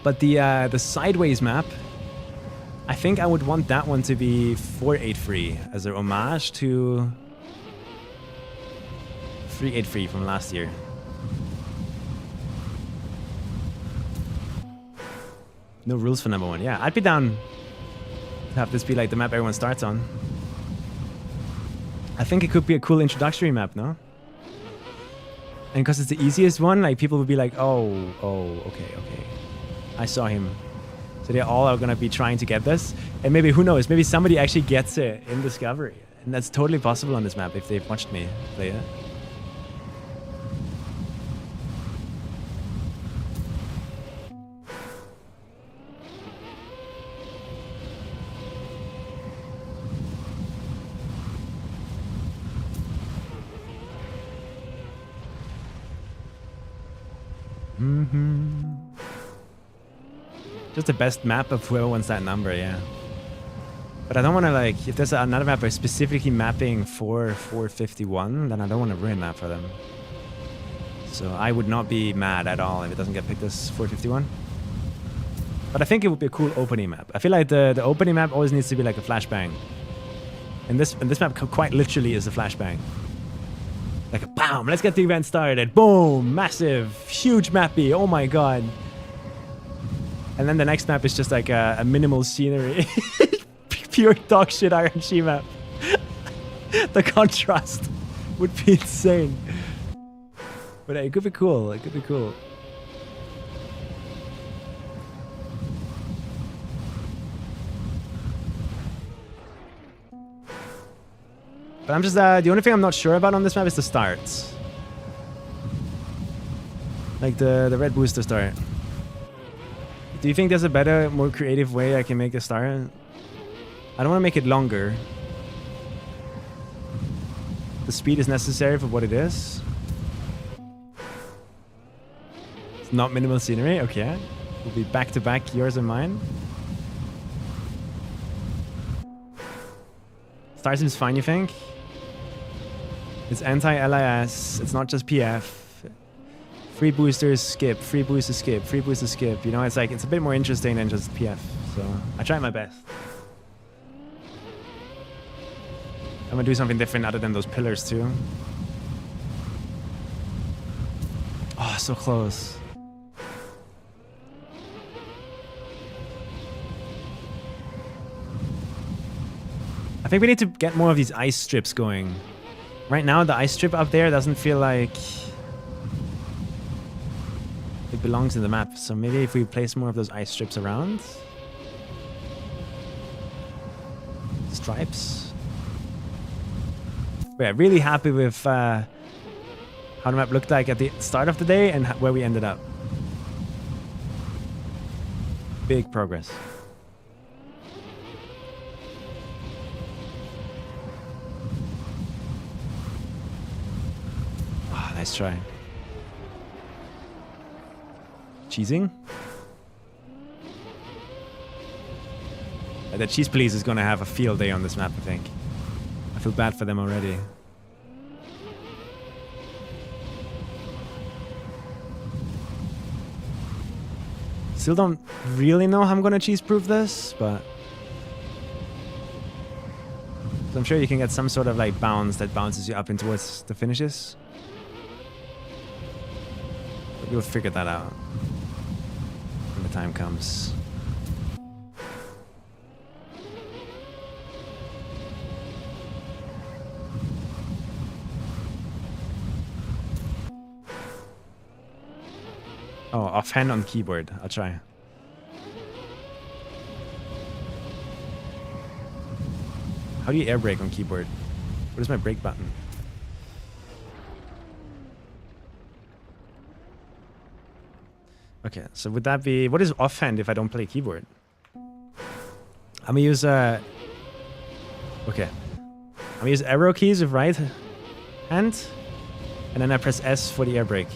But the sideways map, I think I would want that one to be 483 as a homage to 383 from last year. No rules for number one. Yeah, I'd be down to have this be like the map everyone starts on. I think it could be a cool introductory map, no? And because it's the easiest one, like people would be like, oh, okay. I saw him. So they all are gonna be trying to get this. And maybe, who knows, maybe somebody actually gets it in Discovery. And that's totally possible on this map if they've watched me play it. Just the best map of whoever wants that number, yeah. But I don't want to, like, if there's another map that's specifically mapping for 451, then I don't want to ruin that for them. So I would not be mad at all if it doesn't get picked as 451. But I think it would be a cool opening map. I feel like the opening map always needs to be like a flashbang. And this map quite literally is a flashbang. Like a BAM! Let's get the event started. Boom! Massive, huge mappy. Oh my god. And then the next map is just like a minimal scenery. Pure dog shit RNG map. The contrast would be insane. But it could be cool. It could be cool. But I'm just, the only thing I'm not sure about on this map is the starts. Like the red booster start. Do you think there's a better, more creative way I can make the start? I don't want to make it longer. The speed is necessary for what it is. It's not minimal scenery, okay. We'll be back to back, yours and mine. Star seems fine, you think? It's anti-LIS, it's not just PF. Free boosters, skip, free boosters, skip, free boosters, skip. You know, it's like, it's a bit more interesting than just PF. So, I tried my best. I'm gonna do something different other than those pillars too. Oh, so close. I think we need to get more of these ice strips going. Right now, the ice strip up there doesn't feel like it belongs in the map. So maybe if we place more of those ice strips around. Stripes. We're really happy with how the map looked like at the start of the day and where we ended up. Big progress. Oh, nice try. Cheesing? The cheese police is gonna have a field day on this map, I think. I feel bad for them already. Still don't really know how I'm gonna cheese-proof this, but... So I'm sure you can get some sort of like bounce that bounces you up in towards the finishes. But we'll figure that out when the time comes. Oh, offhand on keyboard. I'll try. How do you air brake on keyboard? What is my brake button? Okay, so would that be... What is offhand if I don't play keyboard? I'm gonna use... Okay. I'm gonna use arrow keys with right hand. And then I press S for the air brake.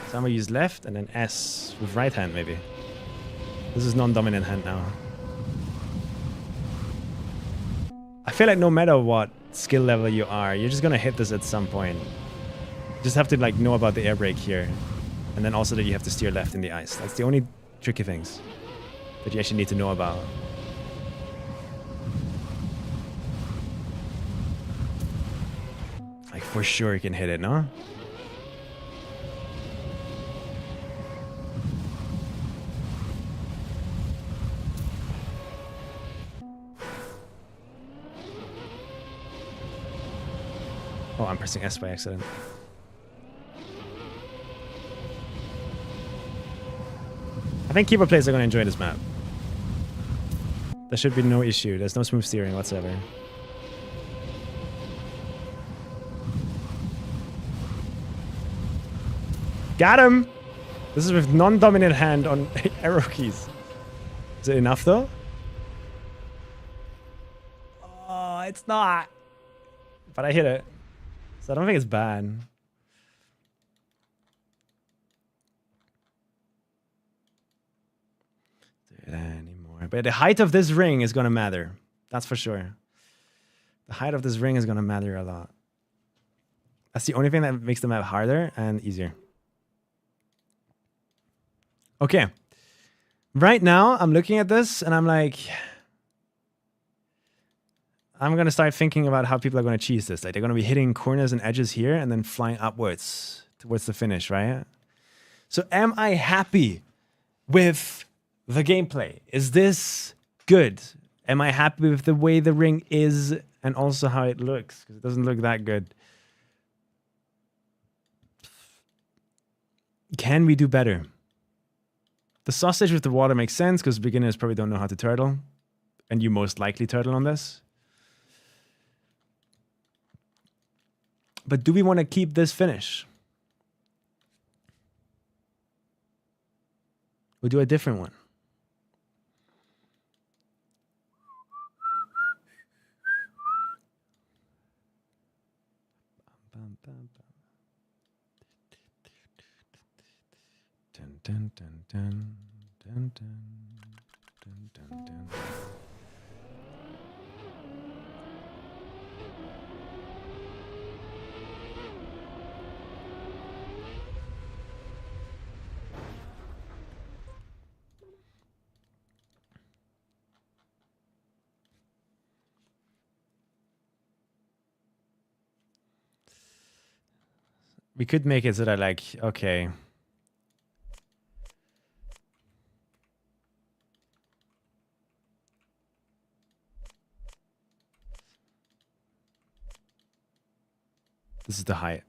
So I'm gonna use left and then S with right hand maybe. This is non-dominant hand now. I feel like no matter what skill level you are, you're just gonna hit this at some point. You just have to like know about the air brake here. And then also that you have to steer left in the ice. That's the only tricky things that you actually need to know about. Like for sure you can hit it, no? Oh, I'm pressing S by accident. I think keyboard players are going to enjoy this map. There should be no issue. There's no smooth steering whatsoever. Got him! This is with non-dominant hand on arrow keys. Is it enough though? Oh, it's not. But I hit it. So I don't think it's bad. Do it anymore. But the height of this ring is gonna matter. That's for sure. The height of this ring is gonna matter a lot. That's the only thing that makes the map harder and easier. Okay. Right now, I'm looking at this and I'm like... I'm going to start thinking about how people are going to cheese this. Like they're going to be hitting corners and edges here and then flying upwards towards the finish, right? So am I happy with the gameplay? Is this good? Am I happy with the way the ring is and also how it looks? Because it doesn't look that good. Can we do better? The sausage with the water makes sense because beginners probably don't know how to turtle. And you most likely turtle on this. But do we want to keep this finish? We'll do a different one. Dun, dun, dun, dun, dun, dun, dun, dun, dun. We could make it so that like, okay. This is the height.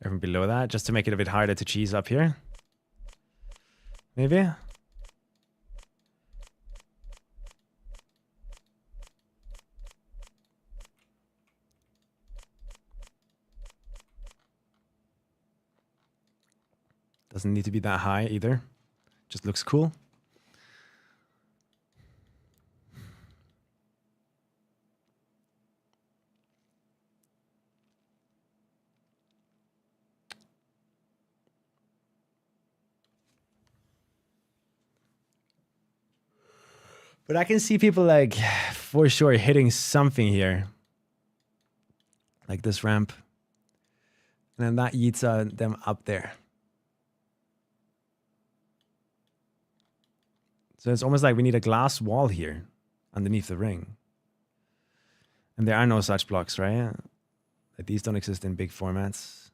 Everything below that, just to make it a bit harder to cheese up here. Maybe? Doesn't need to be that high either. Just looks cool. But I can see people like for sure hitting something here. Like this ramp. And then that yeets them up there. So it's almost like we need a glass wall here underneath the ring. And there are no such blocks, right? Like these don't exist in big formats.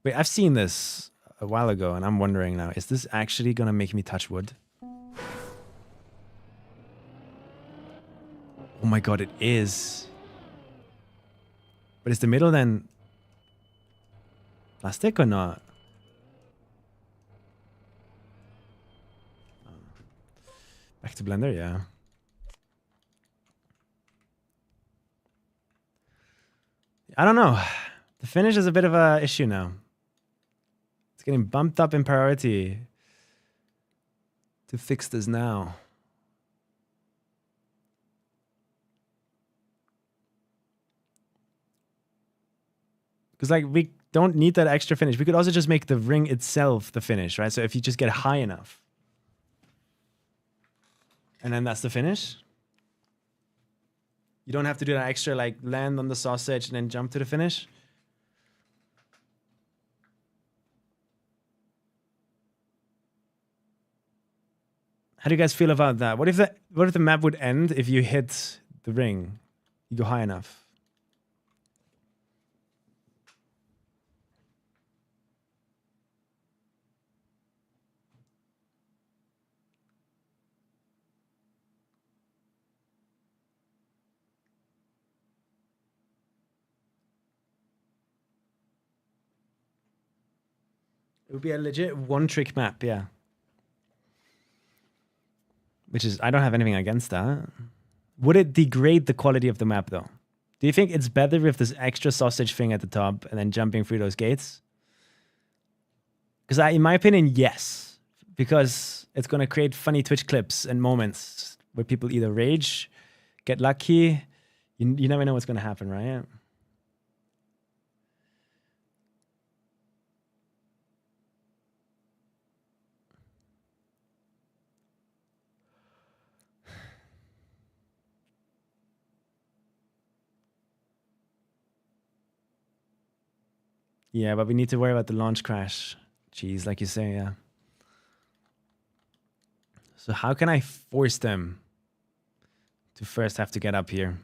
Wait, I've seen this a while ago and I'm wondering now, is this actually gonna make me touch wood? Oh my god, it is. But is the middle then plastic or not? Back to Blender, yeah. I don't know. The finish is a bit of a issue now. It's getting bumped up in priority to fix this now. Because like we don't need that extra finish. We could also just make the ring itself the finish, right? So if you just get high enough. And then that's the finish. You don't have to do that extra like land on the sausage and then jump to the finish. How do you guys feel about that? What if the map would end if you hit the ring? You go high enough. It would be a legit one-trick map, yeah. Which is, I don't have anything against that. Would it degrade the quality of the map, though? Do you think it's better with this extra sausage thing at the top and then jumping through those gates? Because in my opinion, yes. Because it's going to create funny Twitch clips and moments where people either rage, get lucky. You never know what's going to happen, right? Yeah, but we need to worry about the launch crash. Jeez, like you say, yeah. So how can I force them to first have to get up here?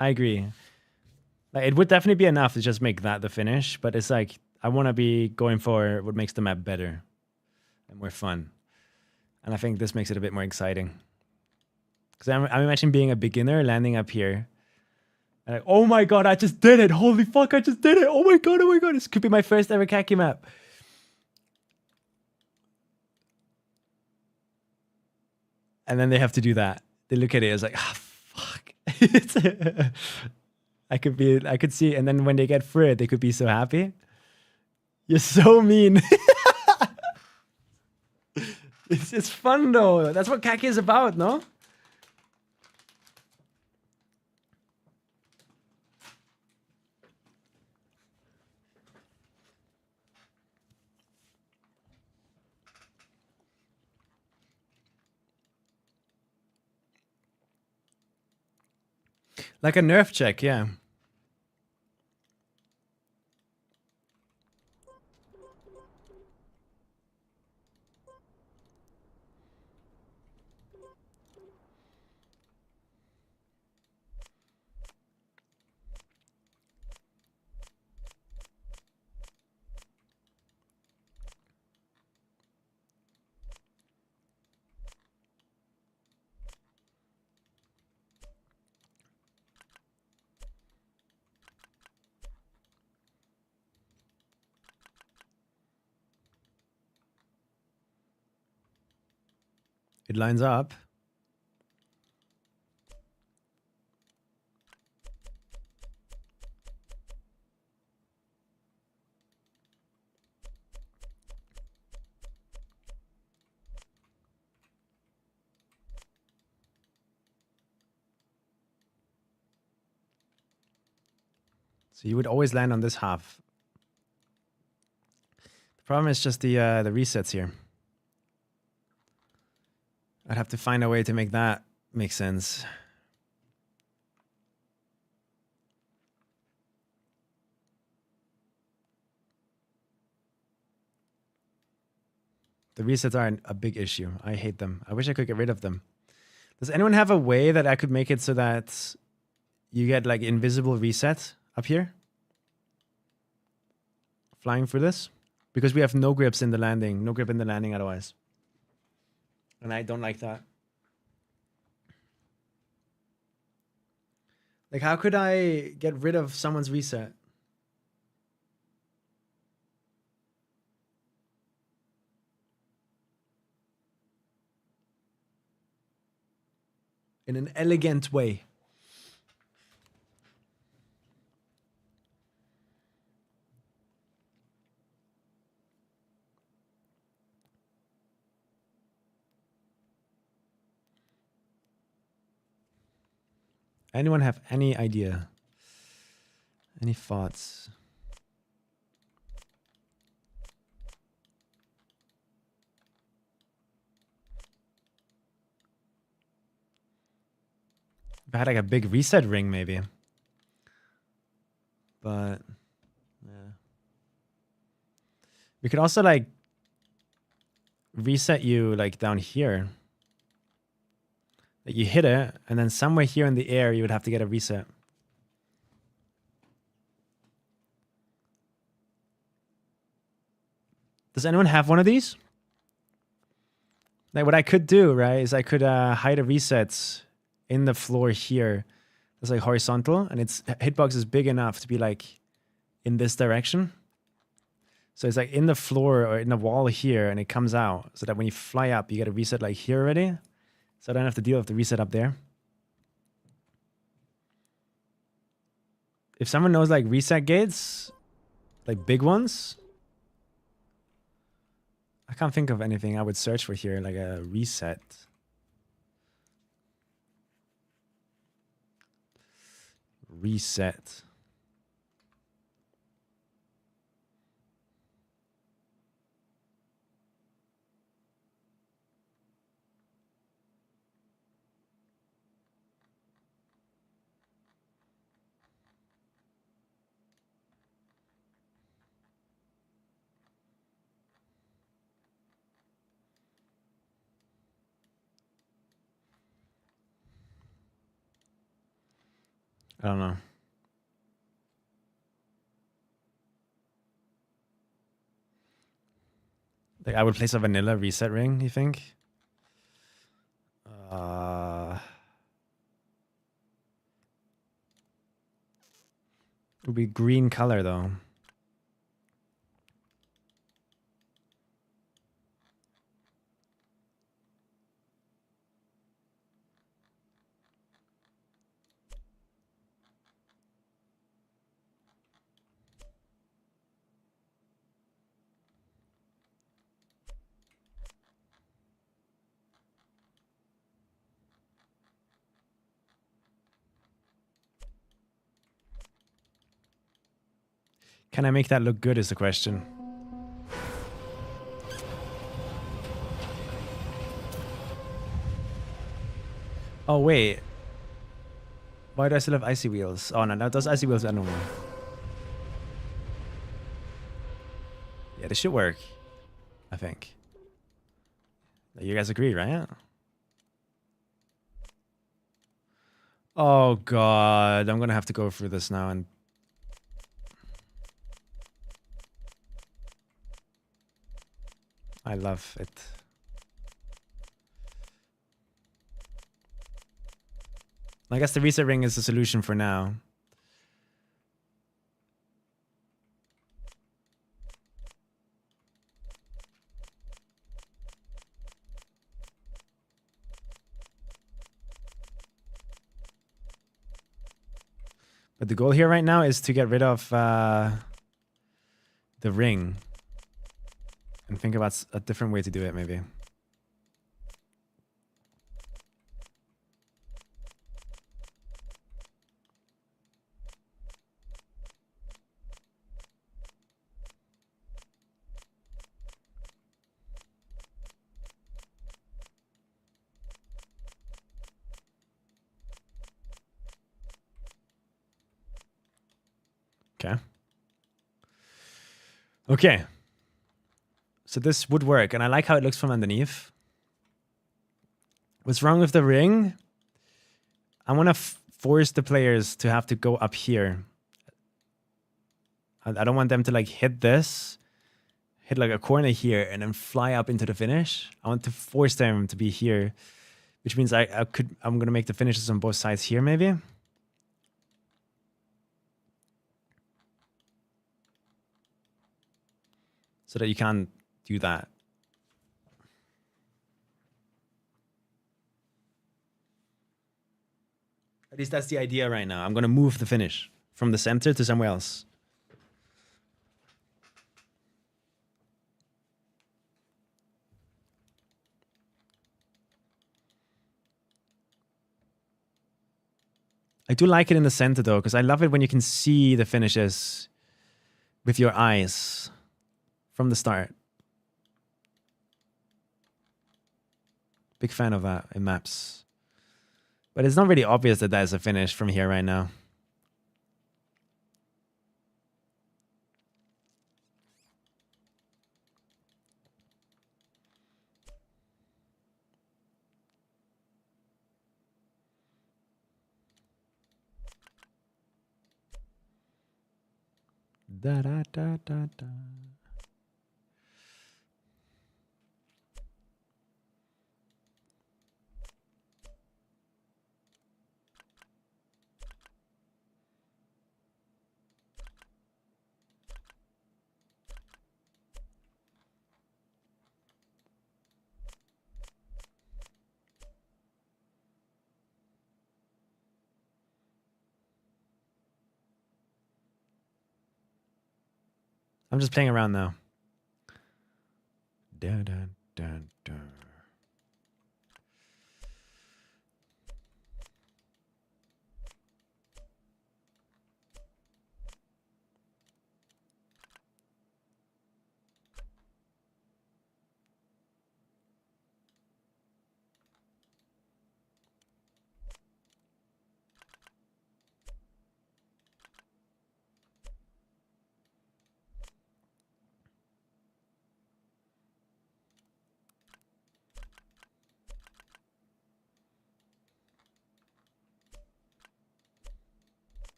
I agree. Like, it would definitely be enough to just make that the finish, but it's like, I want to be going for what makes the map better and more fun. And I think this makes it a bit more exciting. Because I'm imagining being a beginner, landing up here. And like, oh my god, I just did it! Holy fuck, I just did it! Oh my god, this could be my first ever KACKY map. And then they have to do that. They look at it as like, ah, fuck. I could see, and then when they get through it, they could be so happy. You're so mean. It's fun though. That's what KACKY is about, no? Like a nerf check, yeah. it lines up. So you would always land on this half. The problem is just the resets here. I'd have to find a way to make that make sense. The resets are a big issue. I hate them. I wish I could get rid of them. Does anyone have a way that I could make it so that you get like invisible reset up here? Flying for this? Because we have no grips in the landing. No grip in the landing otherwise. And I don't like that. Like, how could I get rid of someone's reset? In an elegant way. Anyone have any idea? Any thoughts? If I had like a big reset ring, maybe. But yeah. We could also like reset you like down here. That you hit it, and then somewhere here in the air you would have to get a reset. Does anyone have one of these? Like what I could do, right, is I could hide a reset in the floor here. That's like horizontal, and its hitbox is big enough to be like in this direction. So it's like in the floor or in the wall here, and it comes out so that when you fly up, you get a reset like here already. So I don't have to deal with the reset up there. If someone knows like reset gates, like big ones, I can't think of anything I would search for here, like a reset. Reset. I don't know. Like I would place a vanilla reset ring, you think? It would be green color though. Can I make that look good is the question. Oh, wait. Why do I still have icy wheels? Oh, no, those icy wheels are no more. Yeah, this should work. I think. You guys agree, right? Oh, God. I'm going to have to go through this now and... I love it. I guess the reset ring is the solution for now. But the goal here right now is to get rid of the ring. And think about a different way to do it, maybe. Okay. Okay. So this would work, and I like how it looks from underneath. What's wrong with the ring? I want to force the players to have to go up here. I don't want them to like hit this, hit like a corner here, and then fly up into the finish. I want to force them to be here, which means I'm gonna make the finishes on both sides here, maybe. So that you can't do that. At least that's the idea right now. I'm going to move the finish from the center to somewhere else. I do like it in the center though, because I love it when you can see the finishes with your eyes from the start. Big fan of that in maps. But it's not really obvious that that is a finish from here right now. Da da da da da. I'm just playing around now. Da, da, da, da.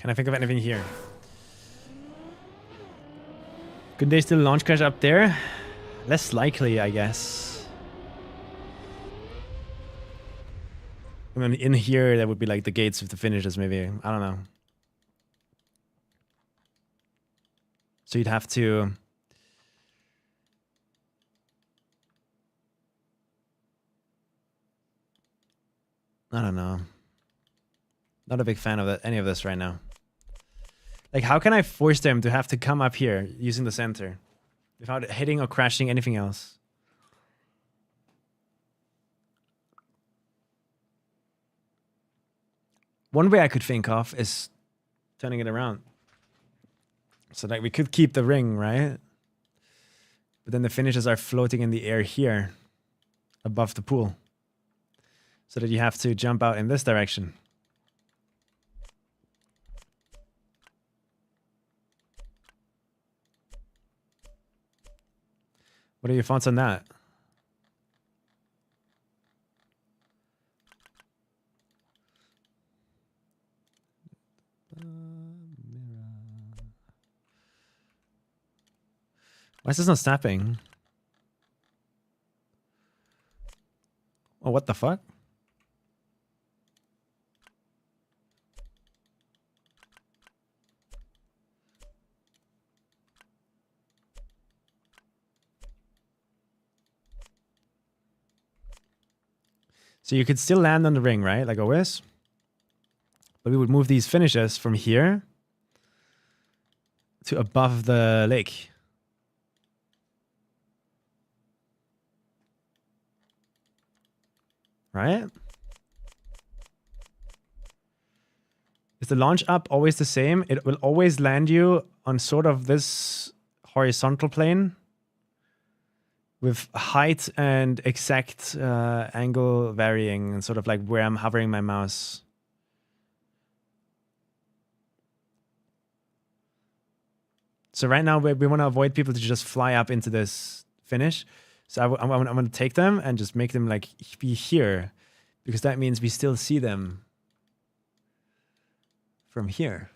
Can I think of anything here? Could they still launch crash up there? Less likely, I guess. I mean, in here, that would be like the gates with the finishes, maybe. I don't know. So you'd have to... I don't know. Not a big fan of any of this right now. Like, how can I force them to have to come up here using the center without hitting or crashing anything else? One way I could think of is turning it around. So that we could keep the ring, right? But then the finishes are floating in the air here above the pool. So that you have to jump out in this direction. What are your thoughts on that? Why is this not snapping? Oh, what the fuck? So you could still land on the ring, right? Like always. But we would move these finishes from here to above the lake. Right? Is the launch up always the same? It will always land you on sort of this horizontal plane with height and exact angle varying and sort of like where I'm hovering my mouse. So right now we want to avoid people to just fly up into this finish. So I'm going to take them and just make them like be here, because that means we still see them from here,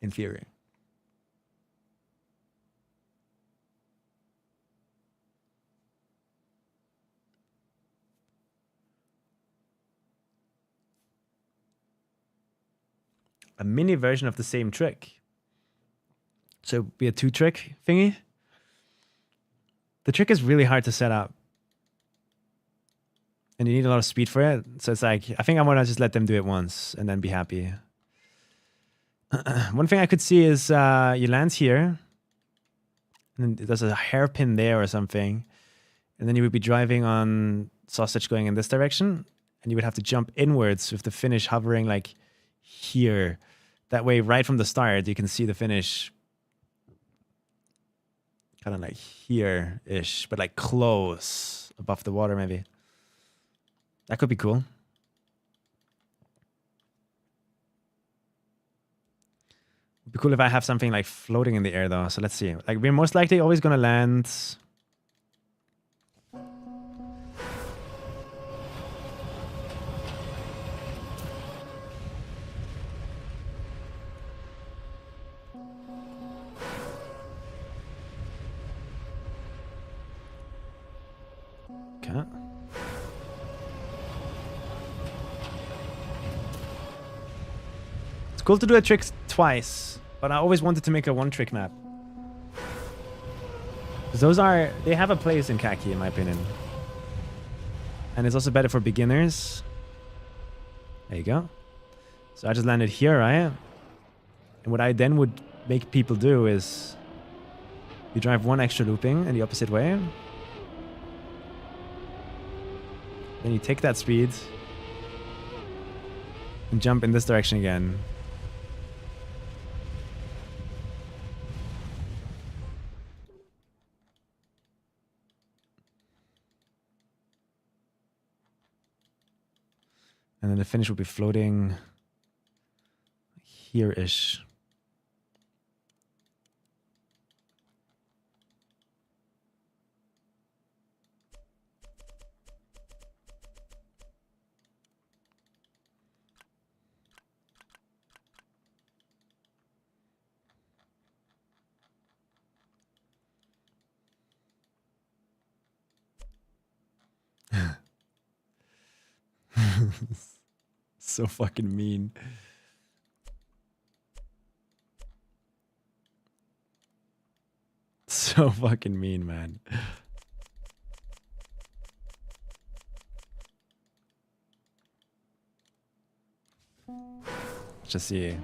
in theory. A mini version of the same trick. So it'd be a 2-trick thingy. The trick is really hard to set up. And you need a lot of speed for it. So it's like, I think I want to just let them do it once and then be happy. One thing I could see is you land here. And then there's a hairpin there or something. And then you would be driving on sausage going in this direction. And you would have to jump inwards with the finish hovering like here. That way, right from the start, you can see the finish kind of like here-ish, but like close above the water maybe. That could be cool. It'd be cool if I have something like floating in the air though. So let's see. Like we're most likely always going to land... Okay. It's cool to do a trick twice, but I always wanted to make a 1-trick map. Those are, they have a place in Kaki in my opinion. And it's also better for beginners. There you go. So I just landed here, right? And what I then would make people do is you drive 1 extra looping in the opposite way. Then you take that speed and jump in this direction again. And then the finish will be floating here-ish. So fucking mean. So fucking mean, man. Let's just see.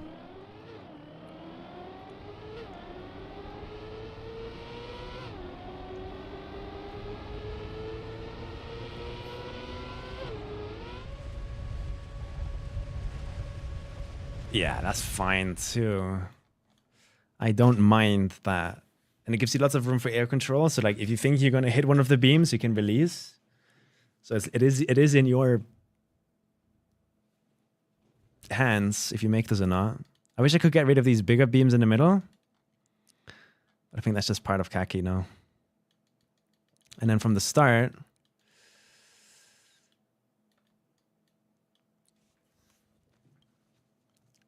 Yeah, that's fine too. I don't mind that. And it gives you lots of room for air control. So like if you think you're going to hit one of the beams, you can release. So it is in your hands if you make this or not. I wish I could get rid of these bigger beams in the middle. But I think that's just part of Kaki now. And then from the start...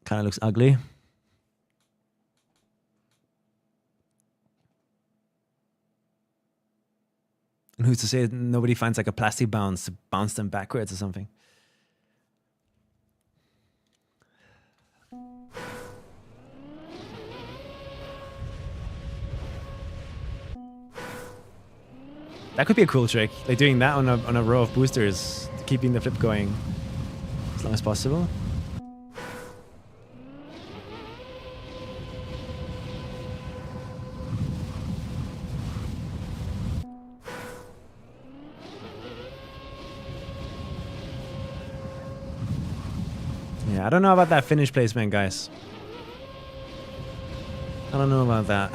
kind of looks ugly. And who's to say nobody finds like a plastic bounce to bounce them backwards or something? That could be a cool trick, like doing that on a row of boosters, keeping the flip going as long as possible. Yeah, I don't know about that finish placement, guys. I don't know about that.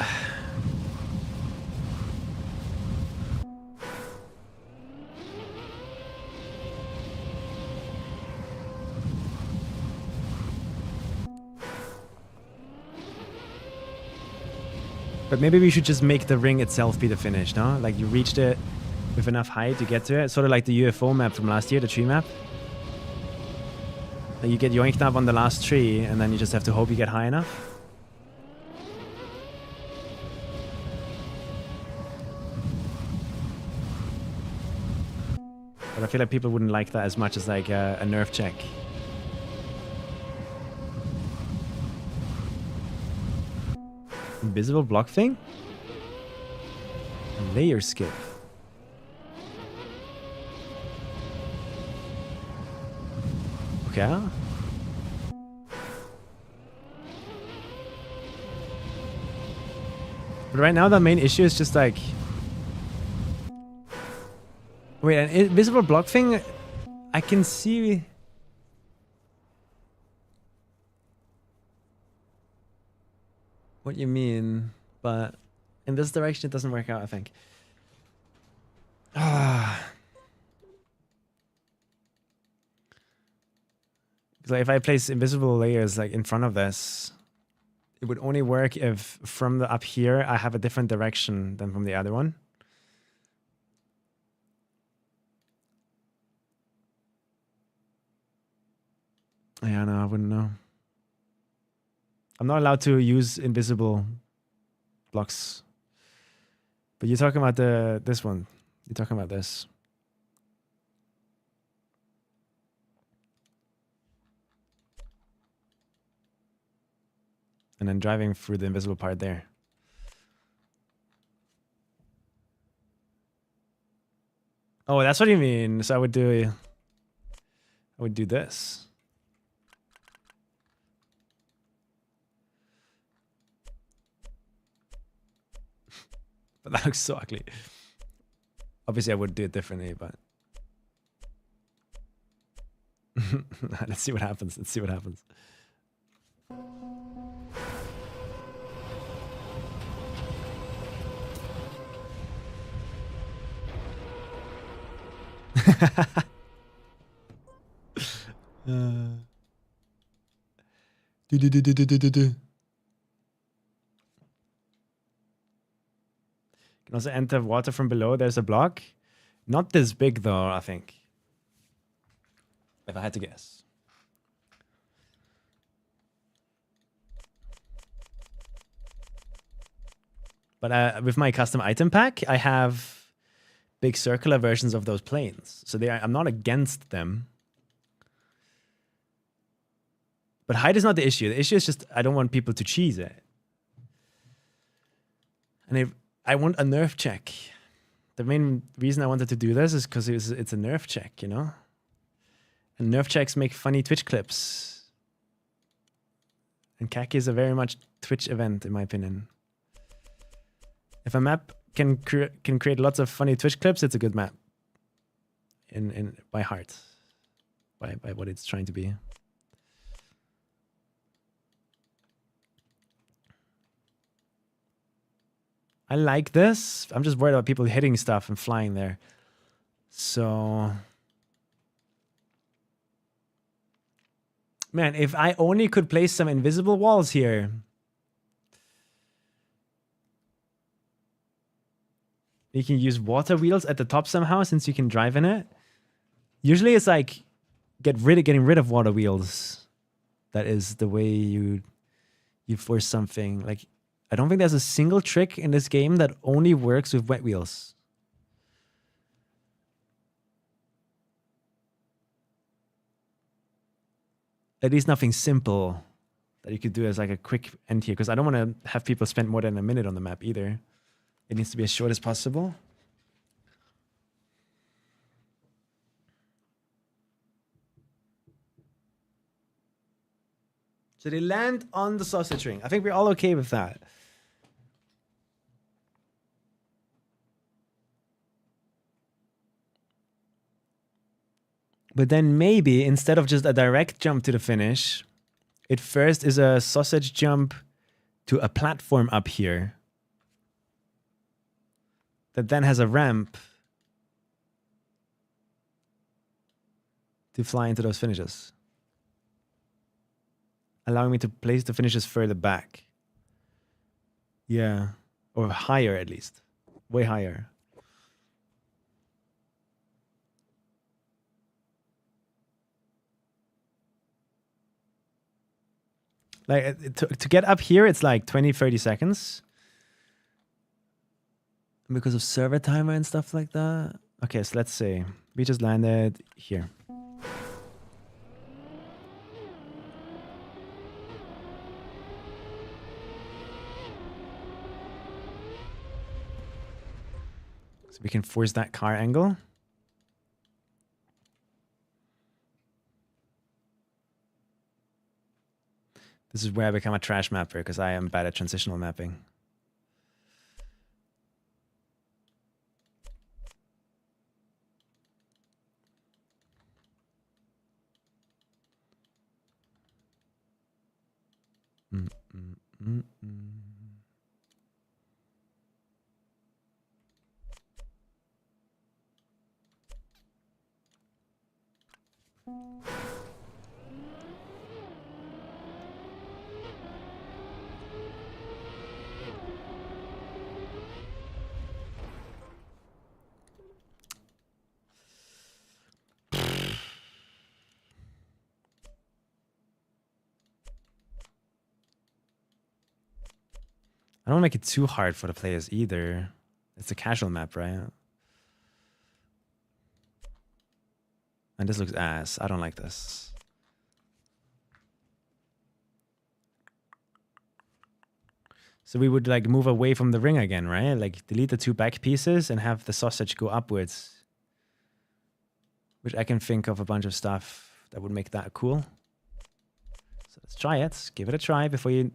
But maybe we should just make the ring itself be the finish, no? Like you reached it with enough height to get to it. Sort of like the UFO map from last year, the tree map. Like you get yoinked up on the last tree and then you just have to hope you get high enough. But I feel like people wouldn't like that as much as like a nerf check. Invisible block thing? Layer skip. Okay. But right now the main issue is just like... Wait, an invisible block thing? I can see... what you mean, but in this direction it doesn't work out, I think. Like if I place invisible layers like in front of this, it would only work if from the up here I have a different direction than from the other one. Yeah, no, I wouldn't know. I'm not allowed to use invisible blocks. But you're talking about this one. You're talking about this. And then driving through the invisible part there. Oh, that's what you mean. So I would do this. But that looks so ugly. Obviously, I would do it differently, but... Let's see what happens. Let's see what happens. Can also enter water from below. There's a block. Not this big though, I think. If I had to guess. But with my custom item pack, I have big circular versions of those planes. So I'm not against them. But height is not the issue. The issue is just I don't want people to cheese it. And if I want a nerf check. The main reason I wanted to do this is because it's a nerf check, you know? And nerf checks make funny Twitch clips. And KACKY is a very much Twitch event, in my opinion. If a map can create lots of funny Twitch clips, it's a good map. By heart. By what it's trying to be. I like this. I'm just worried about people hitting stuff and flying there. So... Man, if I only could place some invisible walls here. You can use water wheels at the top somehow since you can drive in it. Usually it's like getting rid of water wheels. That is the way you force something. Like, I don't think there's a single trick in this game that only works with wet wheels. At least nothing simple that you could do as like a quick end here. Because I don't want to have people spend more than a minute on the map either. It needs to be as short as possible. So they land on the sausage ring. I think we're all okay with that. But then maybe instead of just a direct jump to the finish, it first is a sausage jump to a platform up here that then has a ramp to fly into those finishes, allowing me to place the finishes further back. Yeah, or higher at least, way higher. Like to get up here, it's like 20, 30 seconds. Because of server timer and stuff like that. Okay, so let's say we just landed here. So we can force that car angle. This is where I become a trash mapper because I am bad at transitional mapping. I don't make it too hard for the players either. It's a casual map, right? And this looks ass. I don't like this. So we would like move away from the ring again, right? Like delete the two back pieces and have the sausage go upwards. Which I can think of a bunch of stuff that would make that cool. So let's try it. Give it a try before you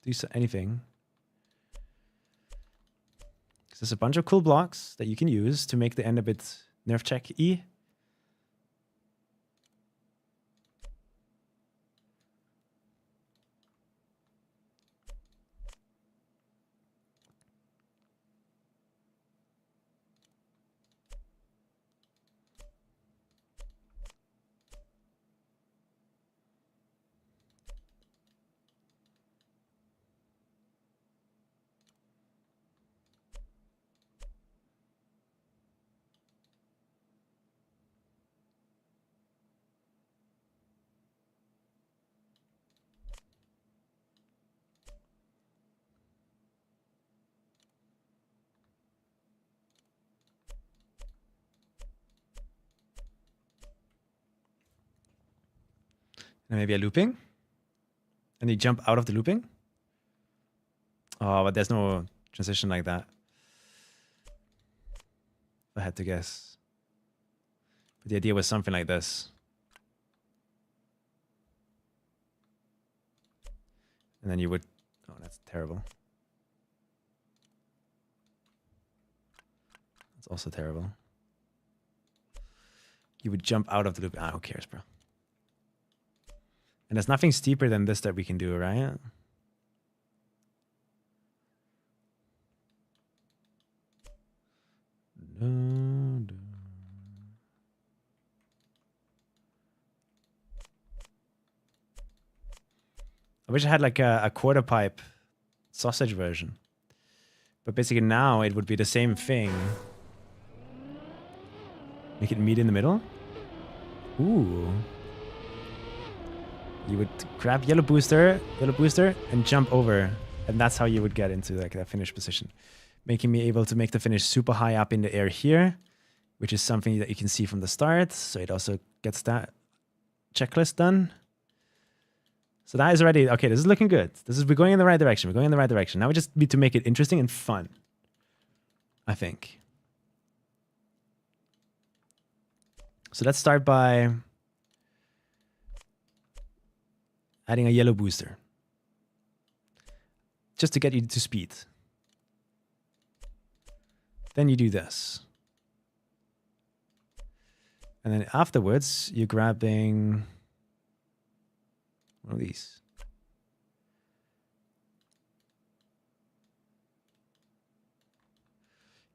do anything. There's a bunch of cool blocks that you can use to make the end a bit nerf check-y. And maybe a looping. And you jump out of the looping. Oh, but there's no transition like that. I had to guess. But the idea was something like this. And then you would... Oh, that's terrible. That's also terrible. You would jump out of the loop. Ah, who cares, bro? And there's nothing steeper than this that we can do, right? I wish I had like a quarter pipe sausage version. But basically now it would be the same thing. Make it meet in the middle. Ooh. You would grab yellow booster, and jump over. And that's how you would get into like that finish position. Making me able to make the finish super high up in the air here, which is something that you can see from the start. So it also gets that checklist done. So that is already, okay, this is looking good. We're going in the right direction. We're going in the right direction. Now we just need to make it interesting and fun, I think. So let's start by Adding a yellow booster. Just to get you to speed. Then you do this. And then afterwards, you're grabbing one of these.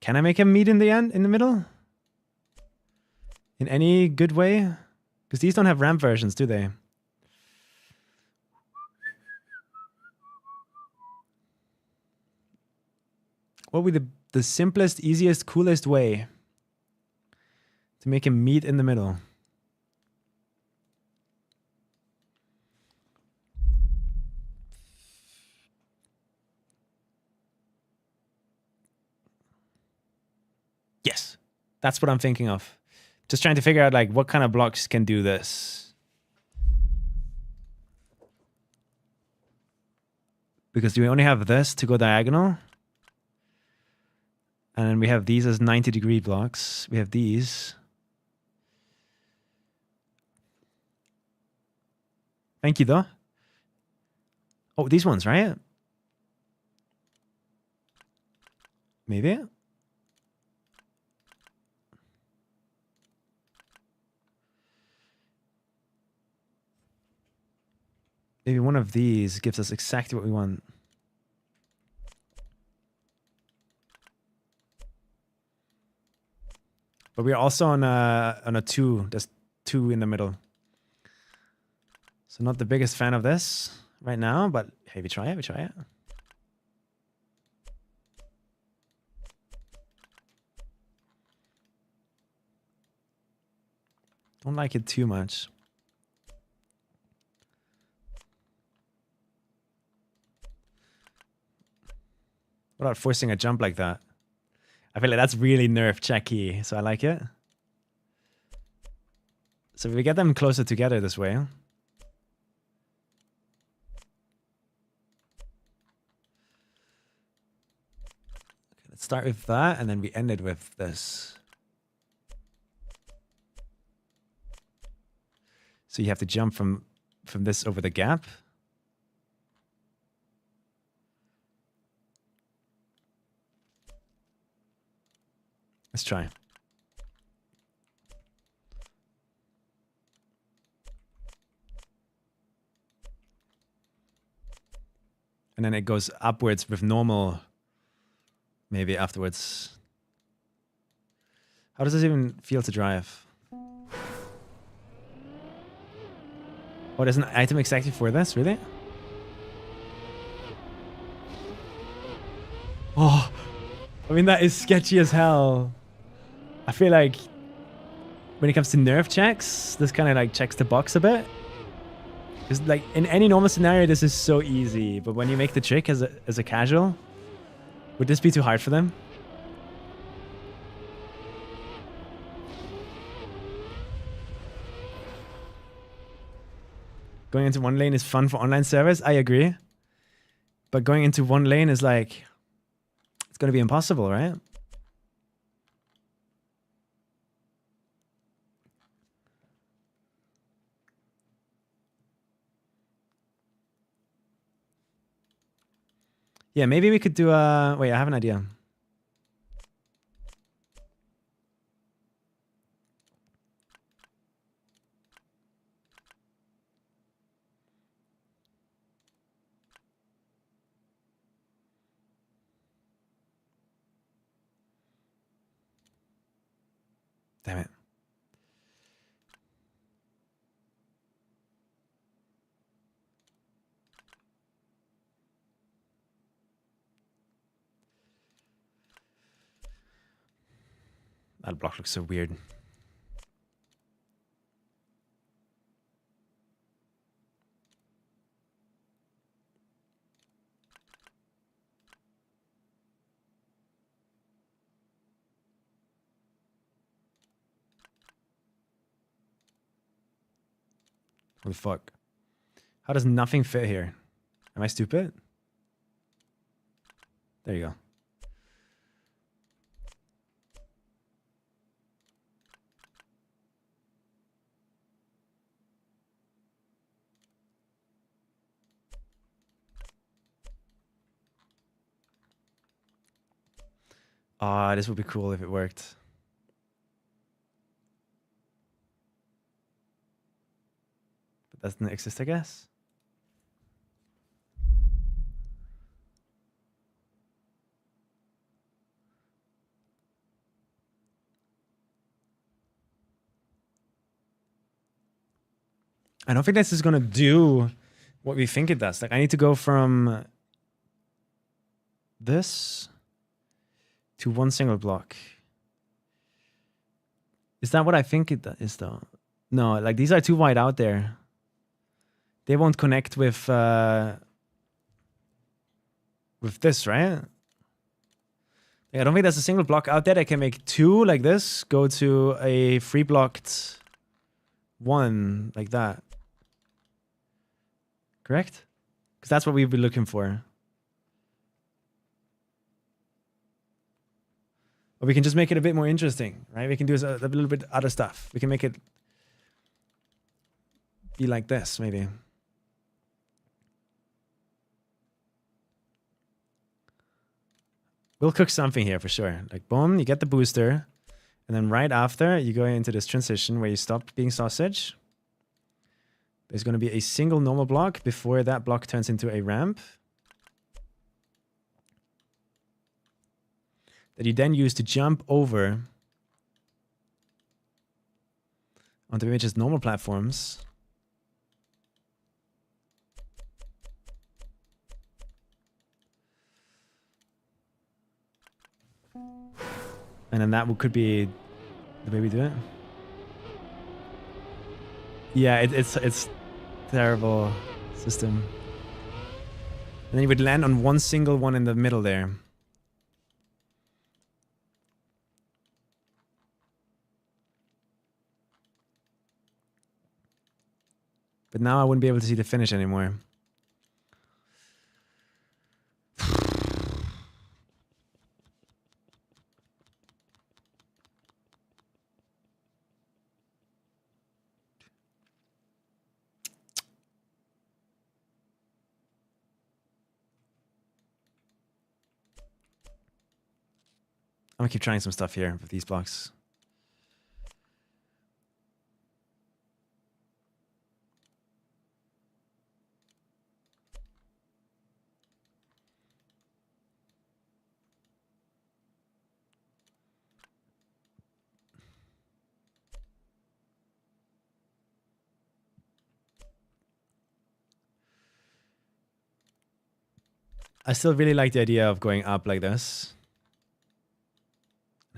Can I make him meet in the end, in the middle? In any good way? Because these don't have ramp versions, do they? What would be the simplest, easiest, coolest way to make him meet in the middle? Yes, that's what I'm thinking of. Just trying to figure out like what kind of blocks can do this. Because do we only have this to go diagonal? And then we have these as 90-degree blocks. We have these. Thank you, though. Oh, these ones, right? Maybe? Maybe one of these gives us exactly what we want. But we're also on a 2. There's 2 in the middle. So not the biggest fan of this right now, but hey, we try it, we try it. Don't like it too much. What about forcing a jump like that? I feel like that's really nerf checky, so I like it. So if we get them closer together this way. Okay, let's start with that, and then we end it with this. So you have to jump from this over the gap. Let's try. And then it goes upwards with normal, maybe afterwards. How does this even feel to drive? Oh, there's an item exactly for this, really? Oh, I mean, that is sketchy as hell. I feel like when it comes to nerf checks, this kind of like checks the box a bit. Because like in any normal scenario, this is so easy. But when you make the trick as a casual, would this be too hard for them? Going into one lane is fun for online servers. I agree. But going into one lane is like, it's going to be impossible, right? Yeah, maybe we could do a... Wait, I have an idea. Damn it. That block looks so weird. What the fuck? How does nothing fit here? Am I stupid? There you go. Ah, this would be cool if it worked. But that doesn't exist, I guess. I don't think this is gonna do what we think it does. Like, I need to go from this to one single block. Is that what I think it is, though? No, like, these are too wide out there. They won't connect with this, right? Like, I don't think there's a single block out there that can make two like this go to a free blocked one like that. Correct? Because that's what we'd be looking for. But we can just make it a bit more interesting, right? We can do a little bit other stuff. We can make it be like this, maybe. We'll cook something here for sure. Like, boom, you get the booster. And then right after, you go into this transition where you stop being sausage. There's going to be a single normal block before that block turns into a ramp. That you then use to jump over onto images normal platforms. And then that could be the way we do it. Yeah, it's terrible system. And then you would land on one single one in the middle there. But now I wouldn't be able to see the finish anymore. I'm gonna keep trying some stuff here with these blocks. I still really like the idea of going up like this.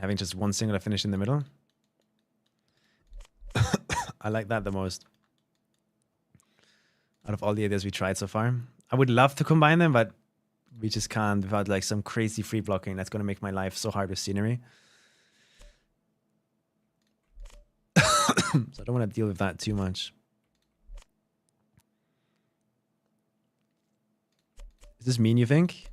Having just one singular finish in the middle. I like that the most. Out of all the ideas we tried so far. I would love to combine them, but we just can't without like some crazy free blocking. That's going to make my life so hard with scenery. So I don't want to deal with that too much. Does this mean, you think?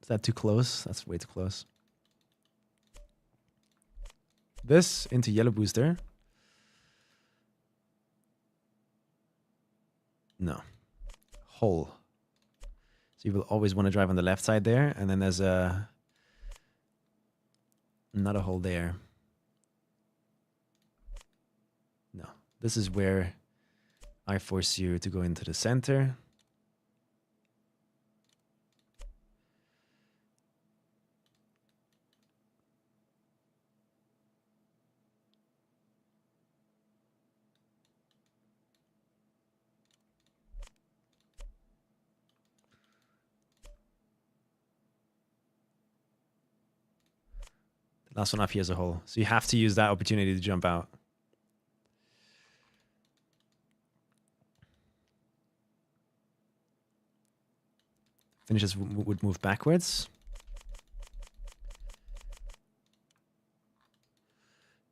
Is that too close? That's way too close. This into yellow booster. No. Hole. So you will always want to drive on the left side there, and then there's another hole there. No. This is where I force you to go into the center. Last one up here as a hole. So you have to use that opportunity to jump out. Finishes would move backwards.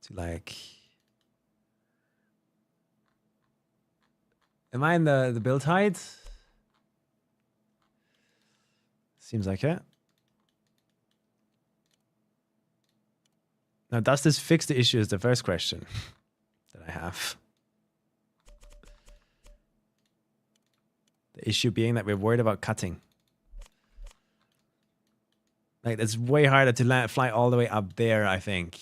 To like... Am I in the build height? Seems like it. Now, does this fix the issue is the first question that I I have. The issue being that we're worried about cutting. Like, it's way harder to fly all the way up there, I think.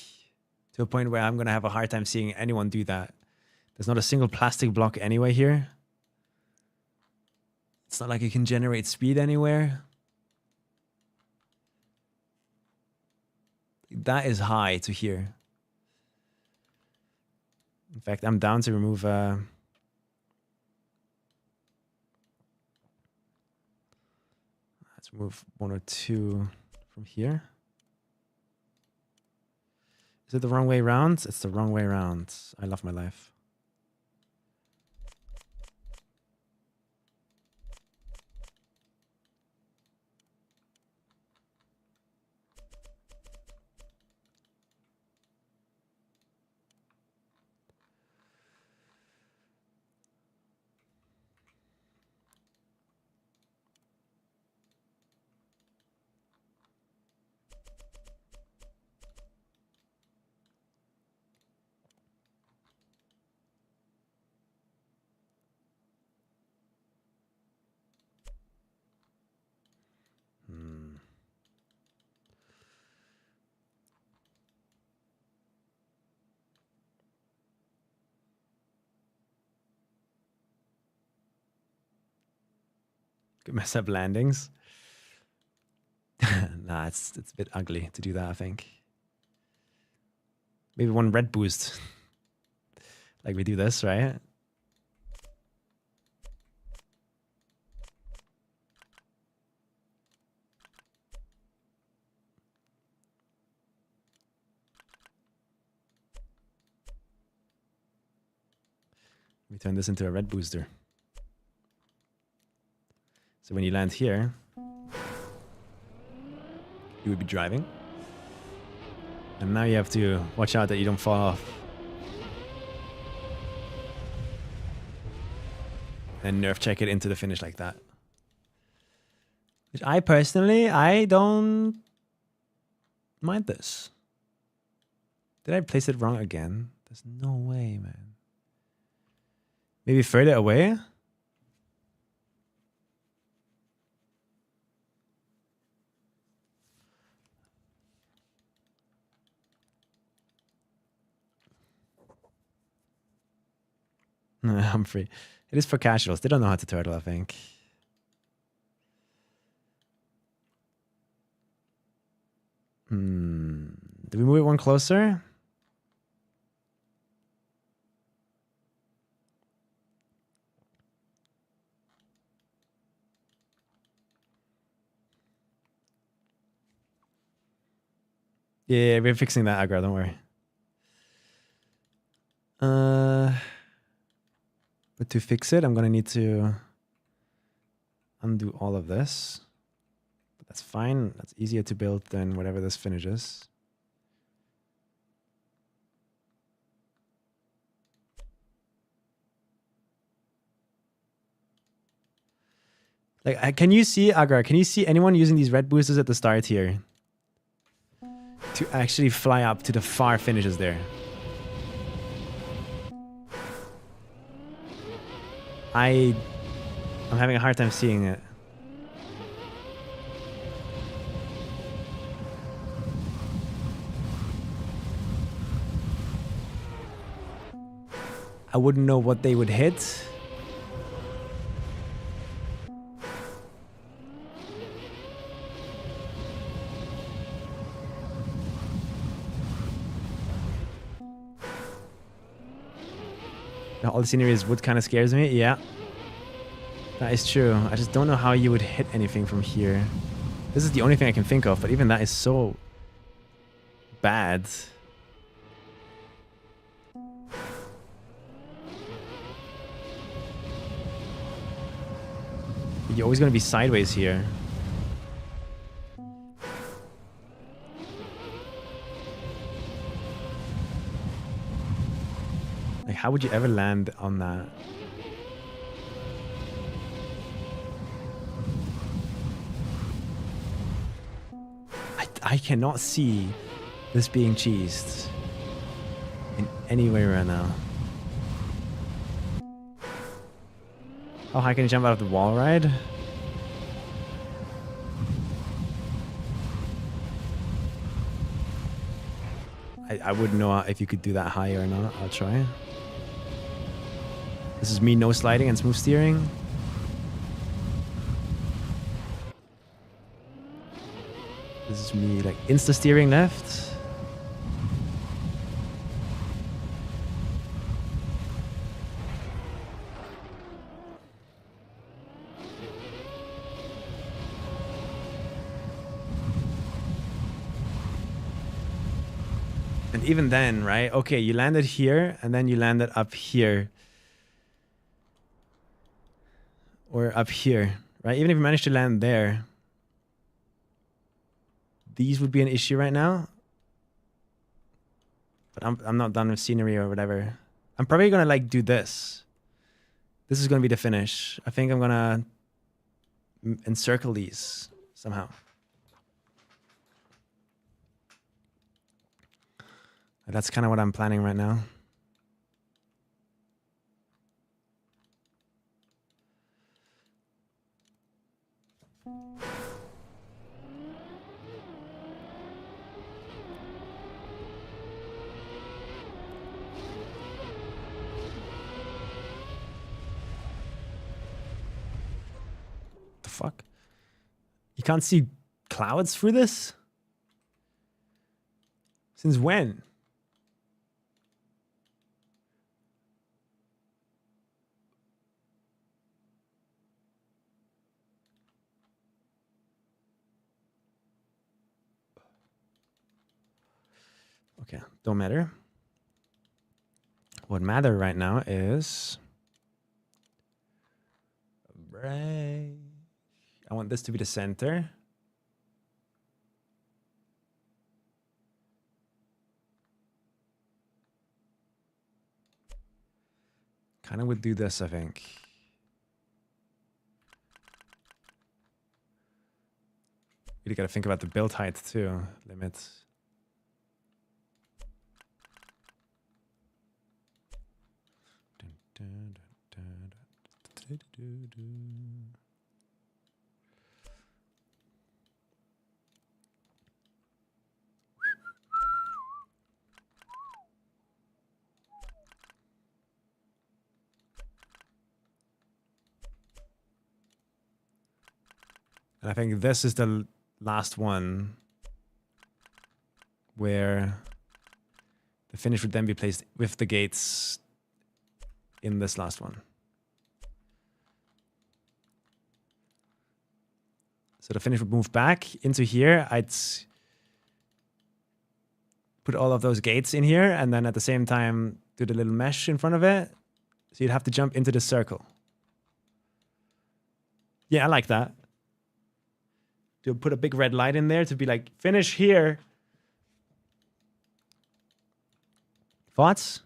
To a point where I'm going to have a hard time seeing anyone do that. There's not a single plastic block anyway here. It's not like you can generate speed anywhere. That is high to here. In fact, I'm down to remove... let's remove 1 or 2 from here. Is it the wrong way around? It's the wrong way around. I love my life. Could mess up landings. Nah, it's a bit ugly to do that, I think. Maybe 1 red boost. Like we do this, right? We turn this into a red booster. So when you land here, you would be driving. And now you have to watch out that you don't fall off. And nerf check it into the finish like that. Which I personally, I don't mind this. Did I place it wrong again? There's no way, man. Maybe further away? I'm free. It is for casuals. They don't know how to turtle, I think. Do we move it 1 closer? Yeah, we're fixing that aggro, don't worry. But to fix it, I'm going to need to undo all of this. But that's fine. That's easier to build than whatever this finishes. Like, can you see, Agar, can you see anyone using these red boosters at the start here? To actually fly up to the far finishes there. I'm having a hard time seeing it. I wouldn't know what they would hit. All the scenery is wood kind of scares me. Yeah, that is true. I just don't know how you would hit anything from here. This is the only thing I can think of, but even that is so bad. You're always going to be sideways here. Like, how would you ever land on that? I cannot see this being cheesed in any way right now. How high can you jump out of the wall ride? I wouldn't know if you could do that high or not. I'll try. This is me no sliding and smooth steering. This is me like insta steering left. And even then, right? Okay, you landed here and then you landed up here. Or up here, right? Even if you manage to land there, these would be an issue right now. But I'm not done with scenery or whatever. I'm probably gonna like do this. This is gonna be the finish. I think I'm gonna encircle these somehow. That's kind of what I'm planning right now. The fuck? You can't see clouds through this? Since when? Okay, don't matter. What matter right now is brake. I want this to be the center. Kind of would do this, I think. Really gotta think about the build height too. Limits. And I think this is the last one where the finish would then be placed with the gates in this last one. So the finish would move back into here. I'd put all of those gates in here and then at the same time do the little mesh in front of it. So you'd have to jump into the circle. Yeah, I like that. To put a big red light in there to be like, finish here. Thoughts?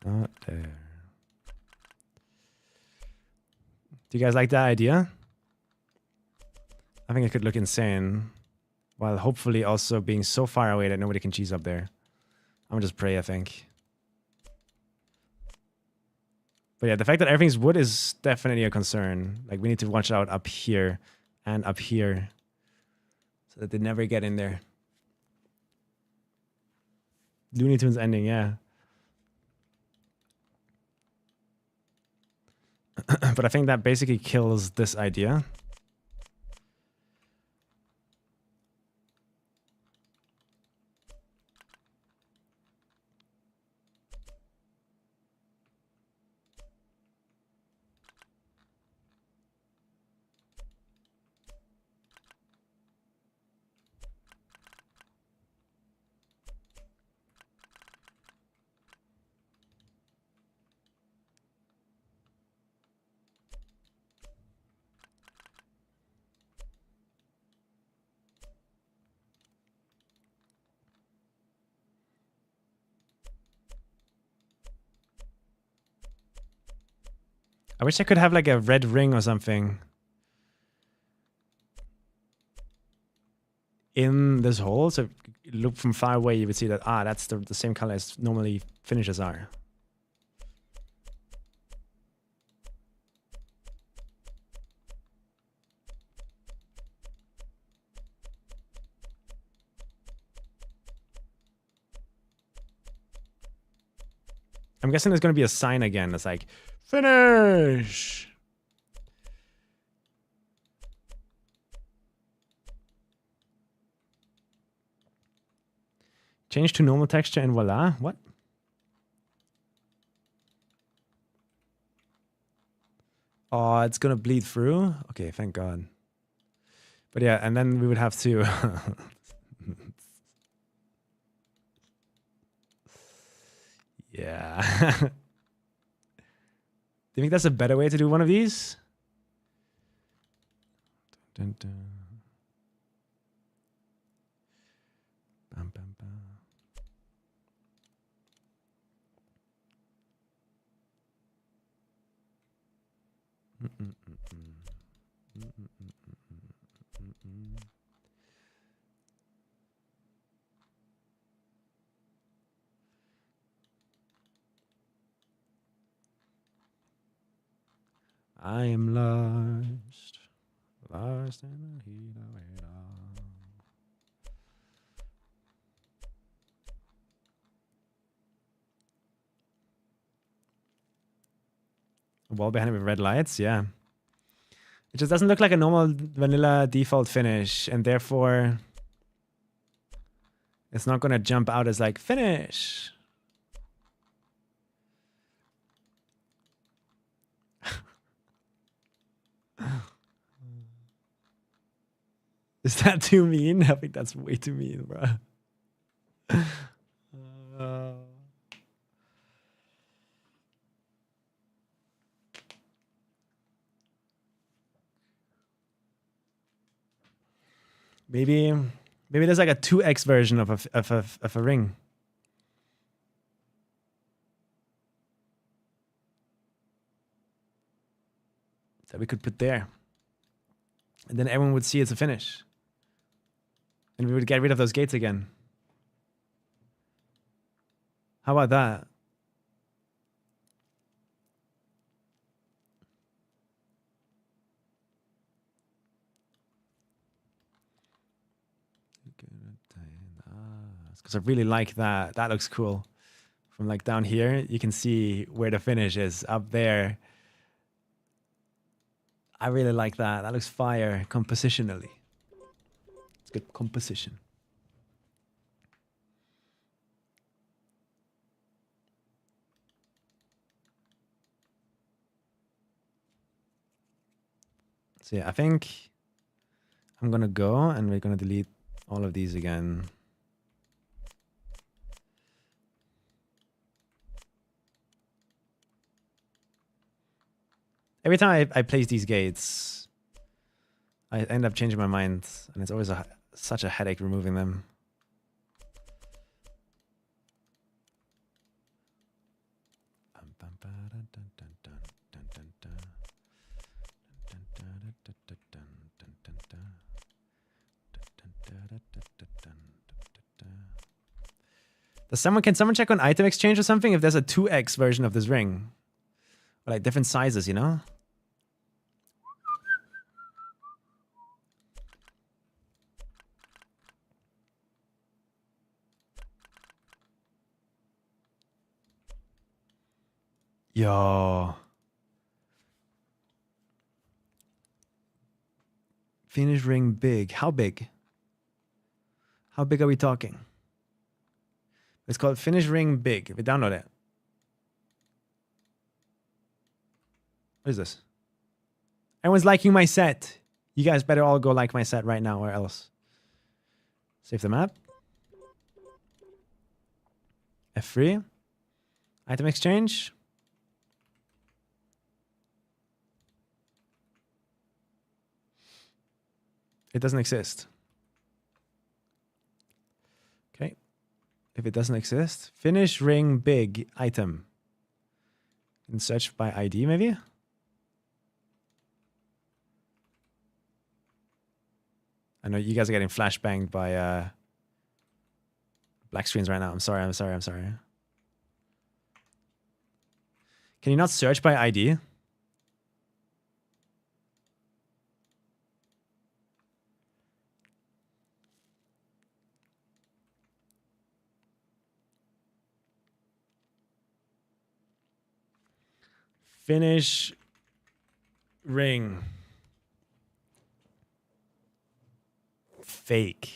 Not there. Do you guys like that idea? I think it could look insane, while hopefully also being so far away that nobody can cheese up there. I'm gonna just pray, I think. But yeah, the fact that everything's wood is definitely a concern. Like, we need to watch out up here and up here so that they never get in there. Looney Tunes ending, yeah. But I think that basically kills this idea. I wish I could have like a red ring or something in this hole. So if you look from far away, you would see that, that's the same color as normally finishes are. I'm guessing there's going to be a sign again that's like, finish! Change to normal texture and voila. What? Oh, it's going to bleed through? Okay, thank God. But yeah, and then we would have to... Yeah. Do you think that's a better way to do one of these? Dun, dun, dun. Bam, bam, bam. I am lost, lost in the heat of it all. A wall behind it with red lights, yeah. It just doesn't look like a normal vanilla default finish, and therefore it's not gonna jump out as like finish. Is that too mean? I think that's way too mean, bro. Maybe there's like a 2x version of a ring. That we could put there. And then everyone would see it's a finish. And we would get rid of those gates again. How about that? Because I really like that. That looks cool. From like down here, you can see where the finish is up there. I really like that. That looks fire compositionally. It's good composition. So yeah, I think I'm gonna go and we're gonna delete all of these again. Every time I place these gates, I end up changing my mind, and it's always such a headache removing them. Can someone check on item exchange or something if there's a 2x version of this ring? Or like different sizes, you know? Yo. Finish ring big. How big? How big are we talking? It's called Finish Ring Big. If you download it. What is this? Everyone's liking my set. You guys better all go like my set right now or else. Save the map. F3. Item exchange. It doesn't exist. Okay. If it doesn't exist, finish ring big item. And search by ID maybe? I know you guys are getting flashbanged by black screens right now. I'm sorry. Can you not search by ID? Finish ring. Fake.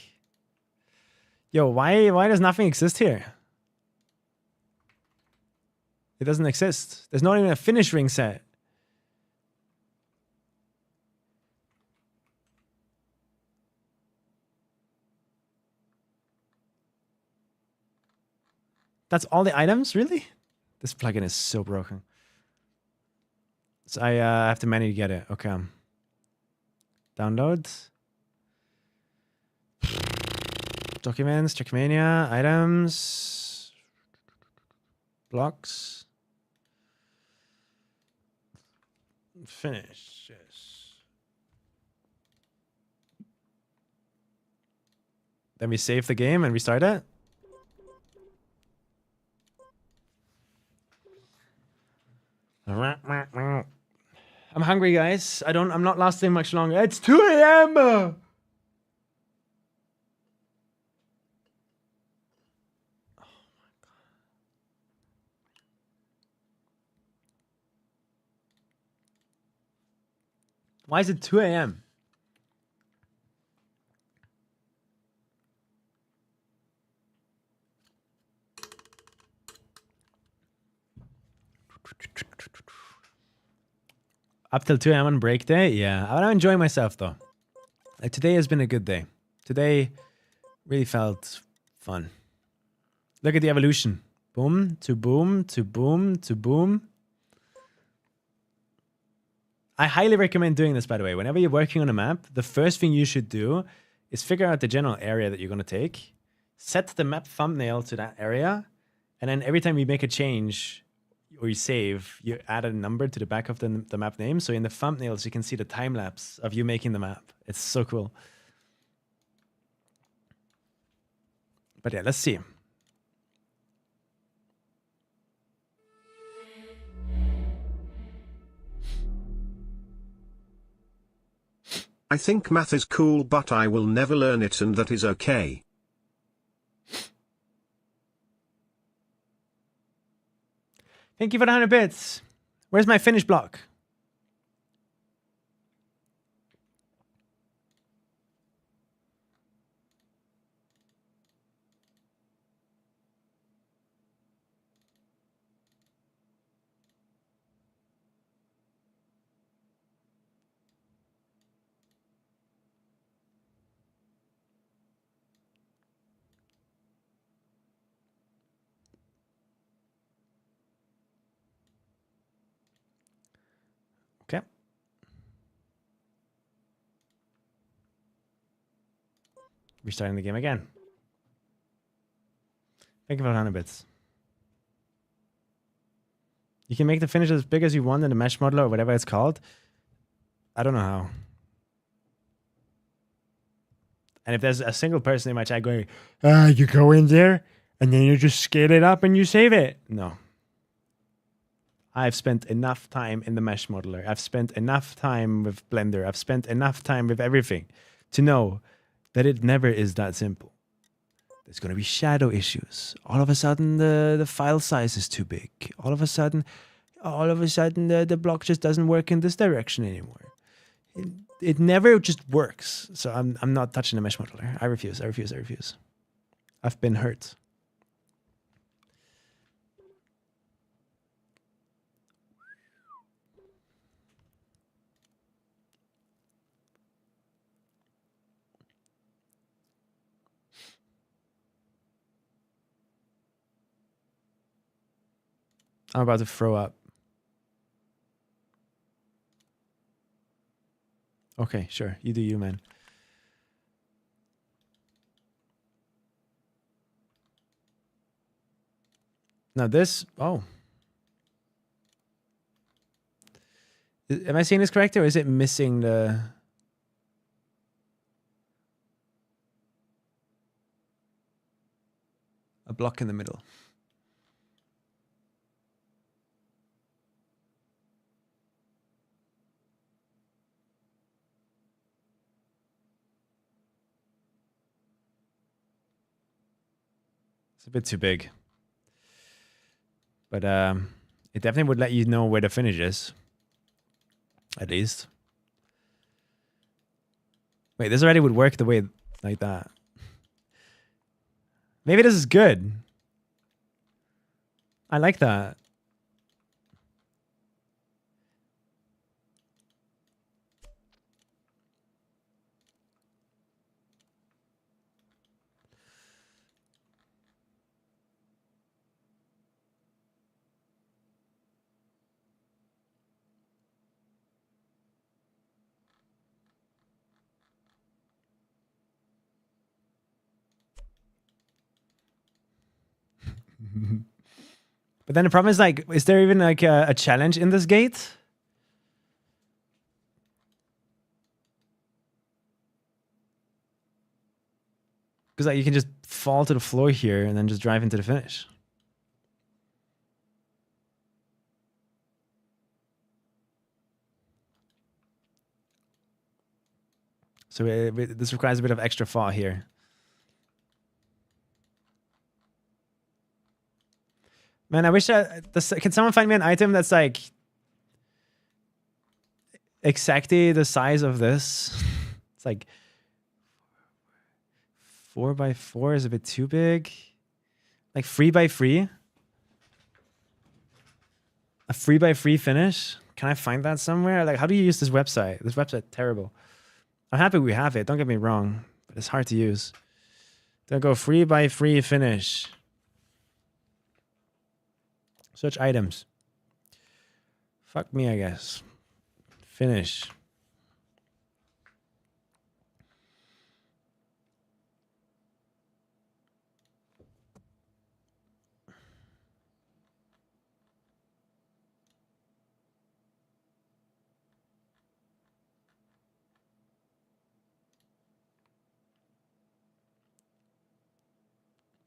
Yo, why does nothing exist here? It doesn't exist. There's not even a finish ring set. That's all the items? Really? This plugin is so broken. So I have to manually get it. Okay. Download. Documents, Trackmania, items, blocks. Finish. Yes. Then we save the game and restart it. I'm hungry, guys. I'm not lasting much longer. It's 2 a.m. Why is it 2 a.m.? Up till 2 a.m. on break day? Yeah. I'm enjoying myself, though. Like, today has been a good day. Today really felt fun. Look at the evolution. Boom, to boom, to boom, to boom. I highly recommend doing this, by the way. Whenever you're working on a map, the first thing you should do is figure out the general area that you're going to take, set the map thumbnail to that area, and then every time you make a change or you save, you add a number to the back of the map name. So in the thumbnails, you can see the time lapse of you making the map. It's so cool. But yeah, let's see. I think math is cool, but I will never learn it, and that is okay. Thank you for the 100 bits. Where's my finish block? Okay. Restarting the game again. Thank you for 100 bits. You can make the finish as big as you want in the mesh modeler or whatever it's called. I don't know how. And if there's a single person in my chat going, you go in there and then you just scale it up and you save it. No. I've spent enough time in the mesh modeler. I've spent enough time with Blender. I've spent enough time with everything to know that it never is that simple. There's going to be shadow issues. All of a sudden, the file size is too big. All of a sudden, the block just doesn't work in this direction anymore. It never just works. So I'm not touching the mesh modeler. I refuse. I've been hurt. I'm about to throw up. Okay, sure. You do you, man. Now this... Oh. Am I seeing this correct, or is it missing the... a block in the middle. It's a bit too big. But it definitely would let you know where the finish is. At least. Wait, this already would work the way like that. Maybe this is good. I like that. But then the problem is like, is there even like a challenge in this gate? Because like you can just fall to the floor here and then just drive into the finish. So this requires a bit of extra thought here. Man, I wish can someone find me an item that's like exactly the size of this? It's like 4x4 is a bit too big. Like 3x3. A 3x3 finish. Can I find that somewhere? Like, how do you use this website? This website terrible. I'm happy we have it. Don't get me wrong, but it's hard to use. They'll go 3x3 finish. Search items. Fuck me, I guess. Finish.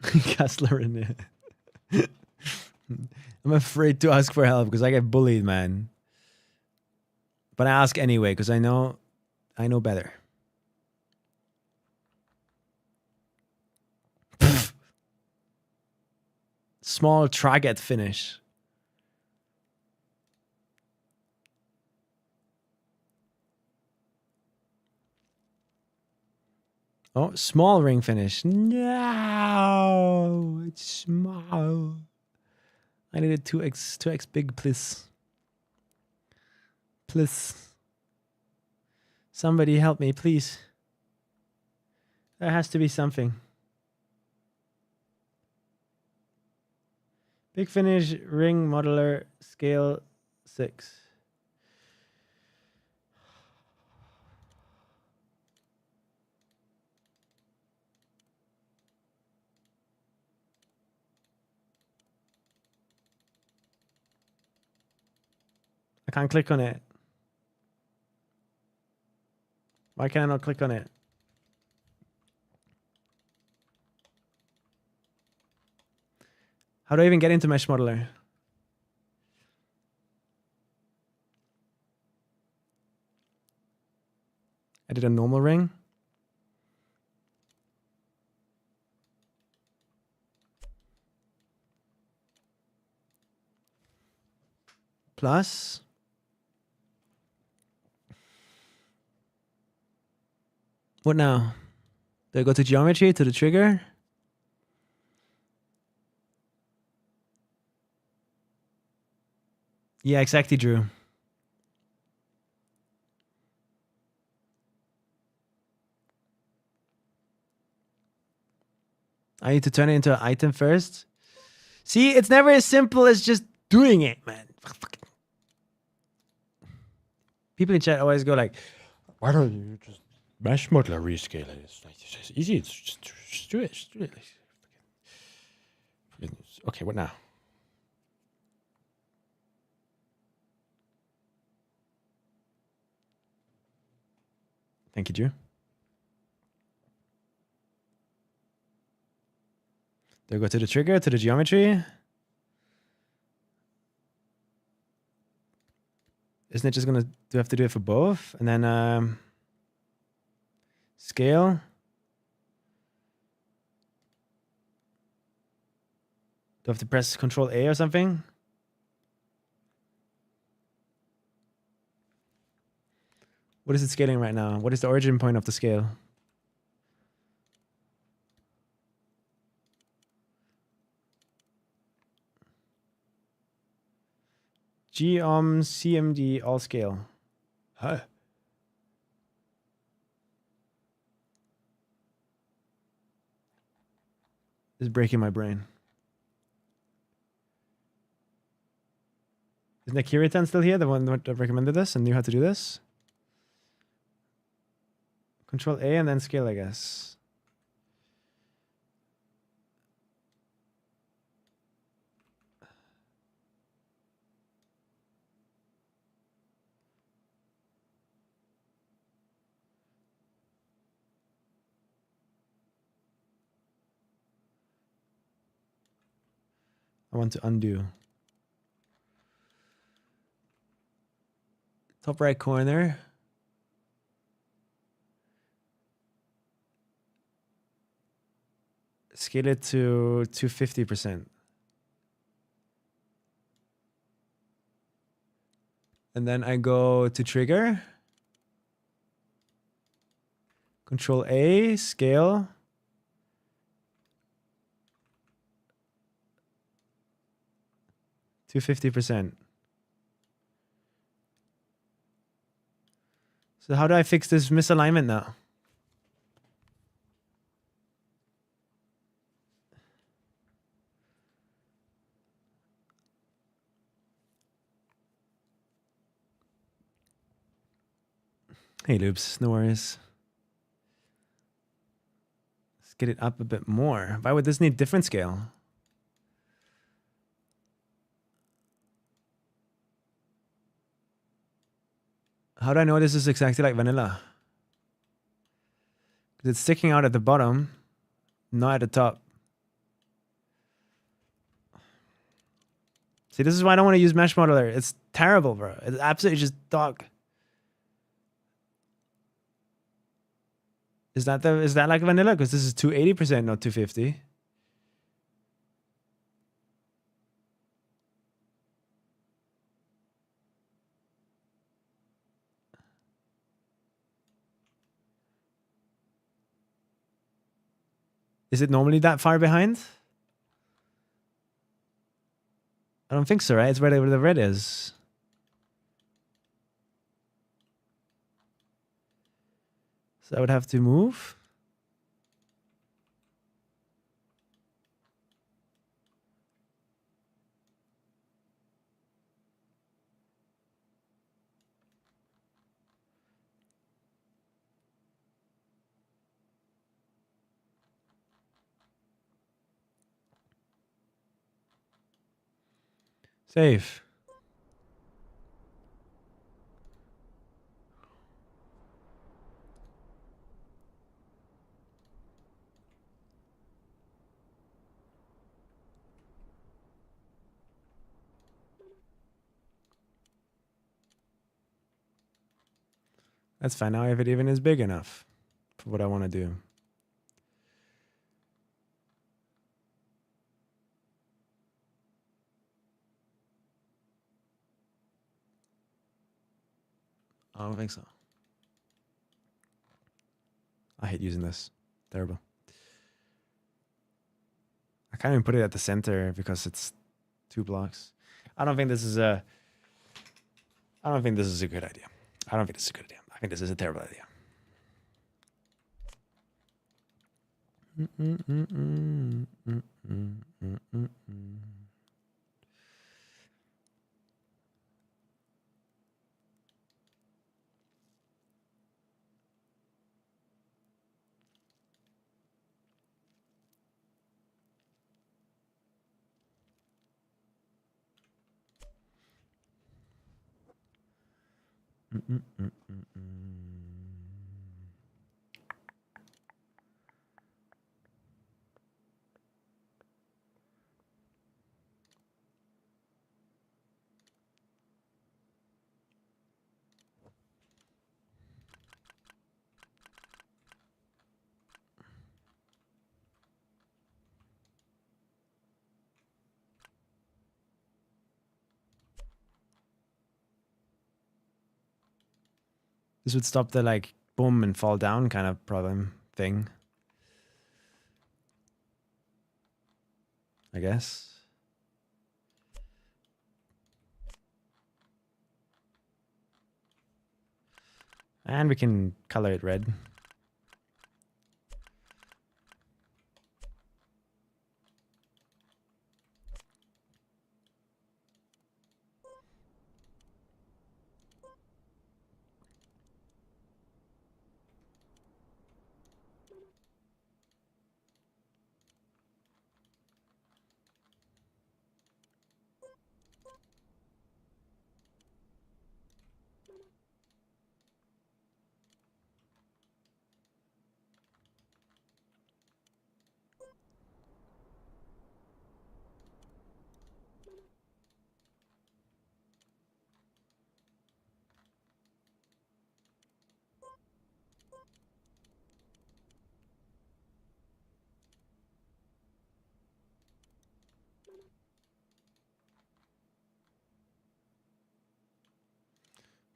Kessler in it. I'm afraid to ask for help because I get bullied, man. But I ask anyway because I know better. Small target finish. Oh, small ring finish. No, it's small. I needed 2x big, please. Please. Somebody help me, please. There has to be something. Big finish, ring, modeler, scale 6. I can't click on it. Why can I not click on it? How do I even get into Mesh Modeler? I did a normal ring. Plus. What now? Do I go to geometry, to the trigger? Yeah, exactly, Drew. I need to turn it into an item first. See, it's never as simple as just doing it, man. People in chat always go like, why don't you just Mesh Modeler rescale it? It's like, it's easy. It's just do it. Just do it. Okay, what now? Thank you, Drew. Do I go to the trigger, to the geometry? Isn't it just gonna, do I have to do it for both? And then scale. Do I have to press Control A or something? What is it scaling right now? What is the origin point of the scale? Geom CMD all scale. Huh. This is breaking my brain. Isn't Akiritan still here? The one that recommended this and knew how to do this? Control A and then scale, I guess. I want to undo. Top right corner. Scale it to 250%. And then I go to trigger. Control A, scale. To 50%. So how do I fix this misalignment now? Hey, Loops, no worries. Let's get it up a bit more. Why would this need different scale? How do I know this is exactly like vanilla? Because it's sticking out at the bottom, not at the top. See, this is why I don't want to use Mesh Modeler. It's terrible, bro. It's absolutely just dog. Is that like vanilla? Because this is 280%, not 250. Is it normally that far behind? I don't think so, right? It's where the red is. So I would have to move. Save. That's fine now if it even is big enough for what I want to do. I don't think so. I hate using this. Terrible. I can't even put it at the center because it's 2 blocks. I don't think this is a good idea. I don't think this is a good idea. I think this is a terrible idea. This would stop the like boom and fall down kind of problem thing. I guess. And we can color it red.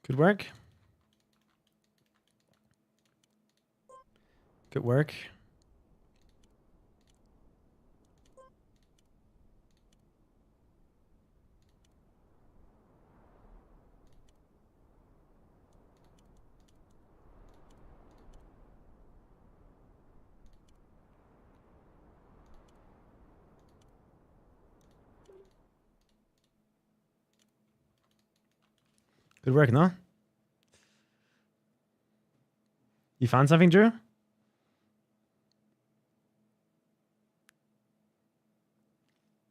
Good work. Good work. Good work, no? You found something, Drew?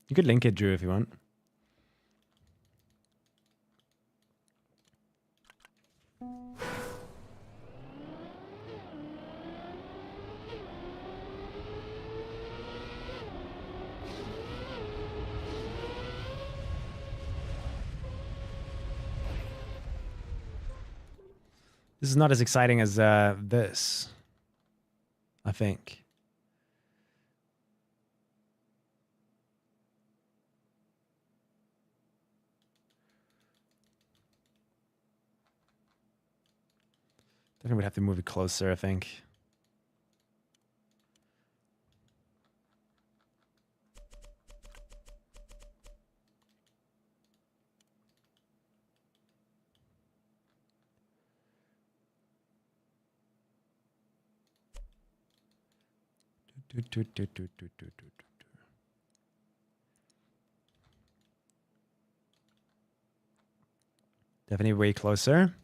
You could link it, Drew, if you want. This is not as exciting as this, I think. Definitely would have to move it closer, I think. Definitely way closer.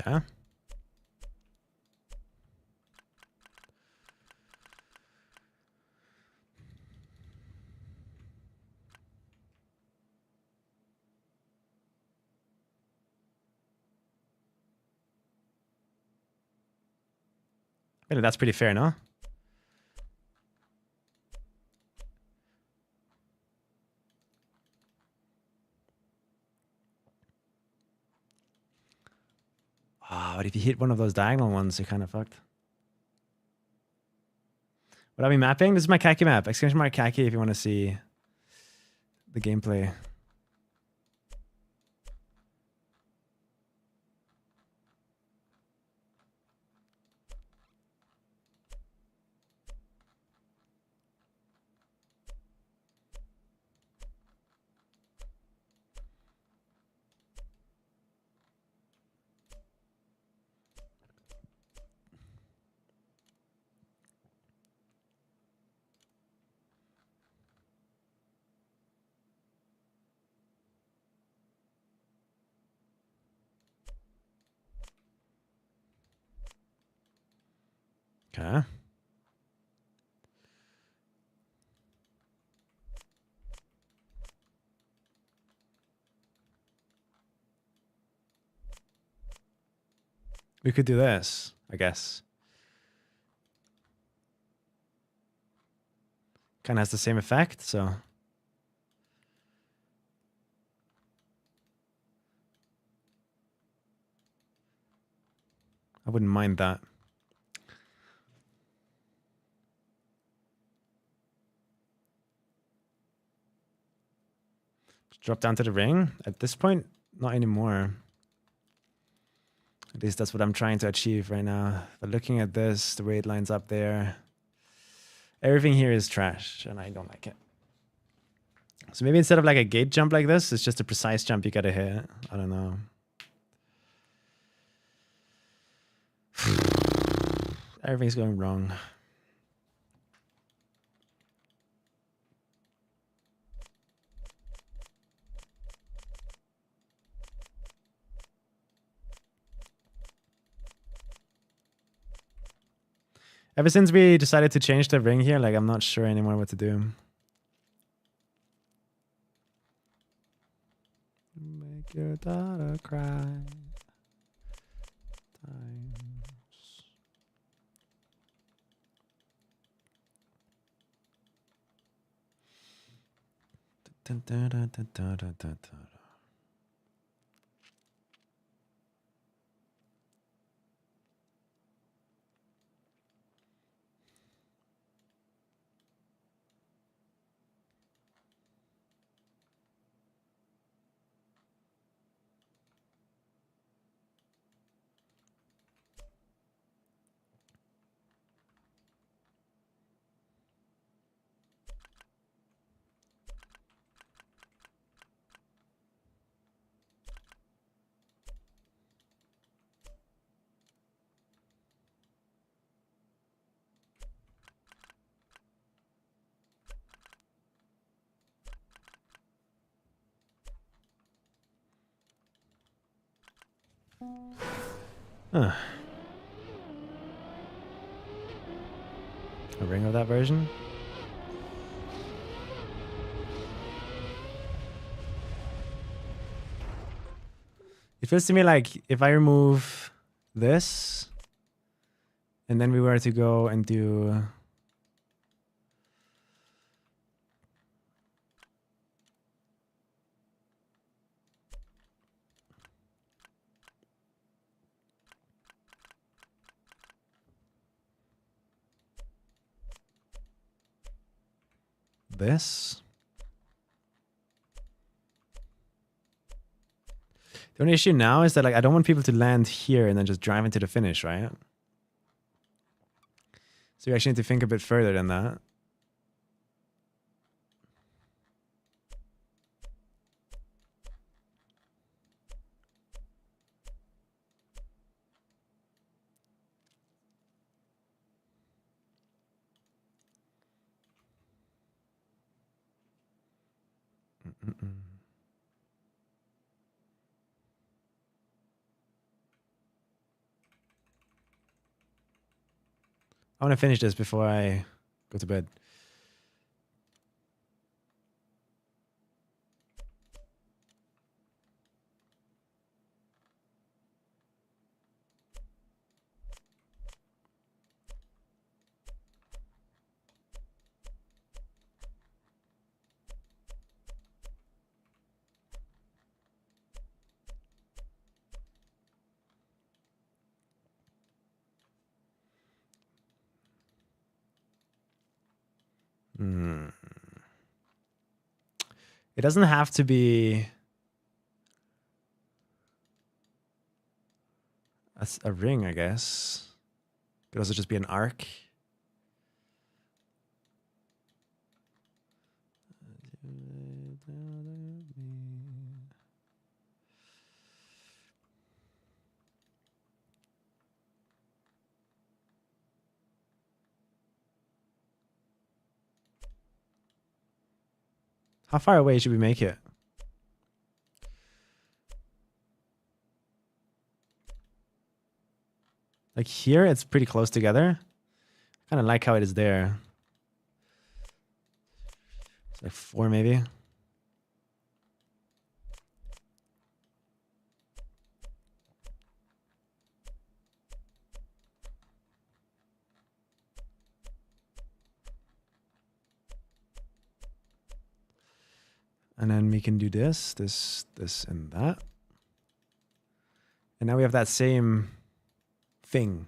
Okay. Really, that's pretty fair, no? Ah, but if you hit one of those diagonal ones, you're kind of fucked. What are we mapping? This is my KACKY map. Exclamation mark KACKY if you want to see the gameplay. Okay. We could do this, I guess. Kind of has the same effect, so. I wouldn't mind that. Drop down to the ring. At this point, not anymore. At least that's what I'm trying to achieve right now. But looking at this, the way it lines up there, everything here is trash, and I don't like it. So maybe instead of like a gate jump like this, it's just a precise jump you gotta hit. I don't know. Everything's going wrong. Ever since we decided to change the ring here, like I'm not sure anymore what to do. Make your daughter cry. Dun, dun, dun, dun, dun, dun, dun, dun. Huh. A ring of that version? It feels to me like if I remove this and then we were to go and do this. The only issue now is that like I don't want people to land here and then just drive into the finish, right? So you actually need to think a bit further than that. I want to finish this before I go to bed. It doesn't have to be a ring, I guess. It could also just be an arc. How far away should we make it? Like here, it's pretty close together. I kind of like how it is there. It's like 4 maybe. And then we can do this, and that. And now we have that same thing.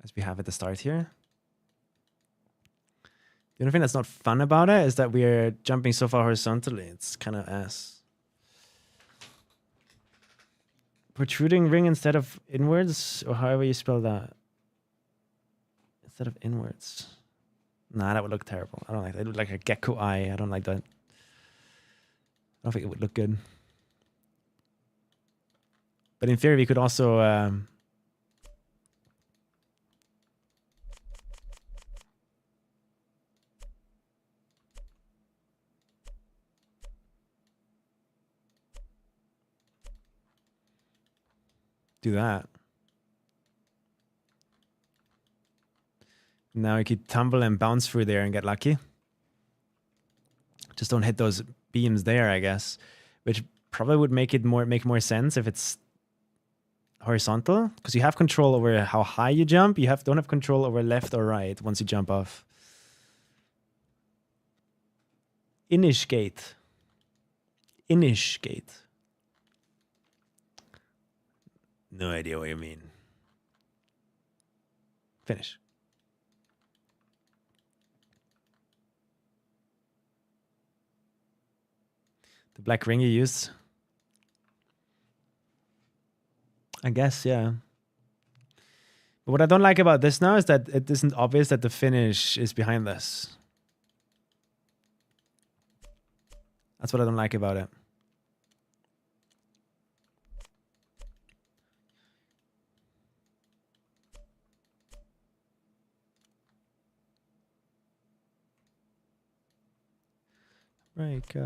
As we have at the start here. The only thing that's not fun about it is that we're jumping so far horizontally. It's kind of ass. Protruding ring instead of inwards, or however you spell that. Instead of inwards. Nah, that would look terrible. I don't like that. It would look like a gecko eye. I don't like that. I don't think it would look good. But in theory, we could also... do that. Now we could tumble and bounce through there and get lucky. Just don't hit those beams there, I guess. Which probably would make more sense if it's horizontal. Because you have control over how high you jump. You don't have control over left or right once you jump off. Inish gate. Inish gate. No idea what you mean. Finish. The black ring you used? I guess, yeah. But what I don't like about this now is that it isn't obvious that the finish is behind this. That's what I don't like about it. Break.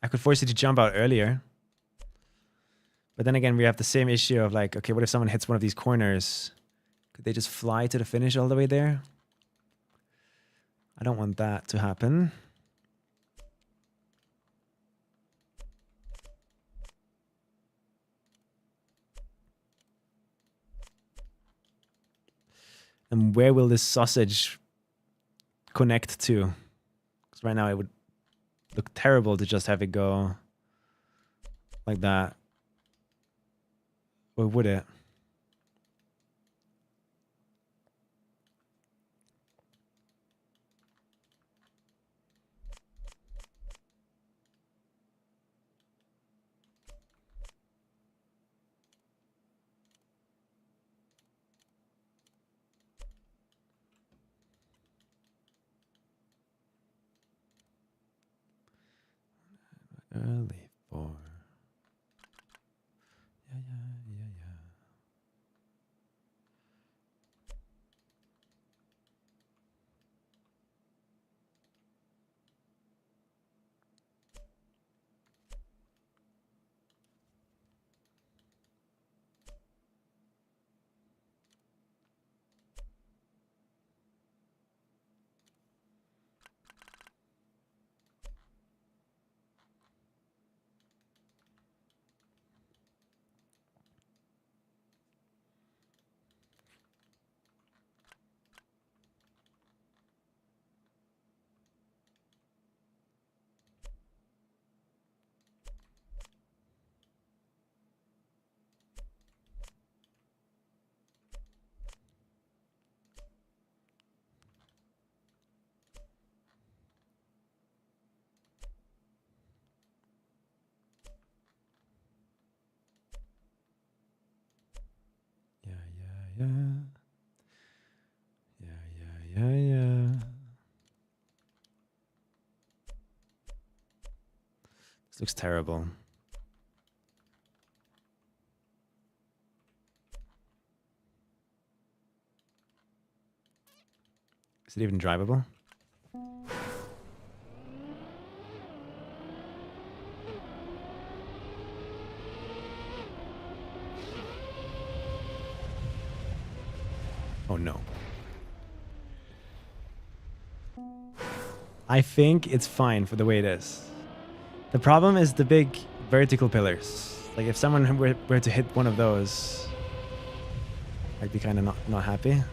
I could force you to jump out earlier. But then again, we have the same issue of like, okay, what if someone hits one of these corners? Could they just fly to the finish all the way there? I don't want that to happen. And where will this sausage connect to? Because right now it would look terrible to just have it go like that. Or would it? Early for. Yeah. This looks terrible. Is it even drivable? Oh no. I think it's fine for the way it is. The problem is the big vertical pillars. Like if someone were to hit one of those, I'd be kind of not happy.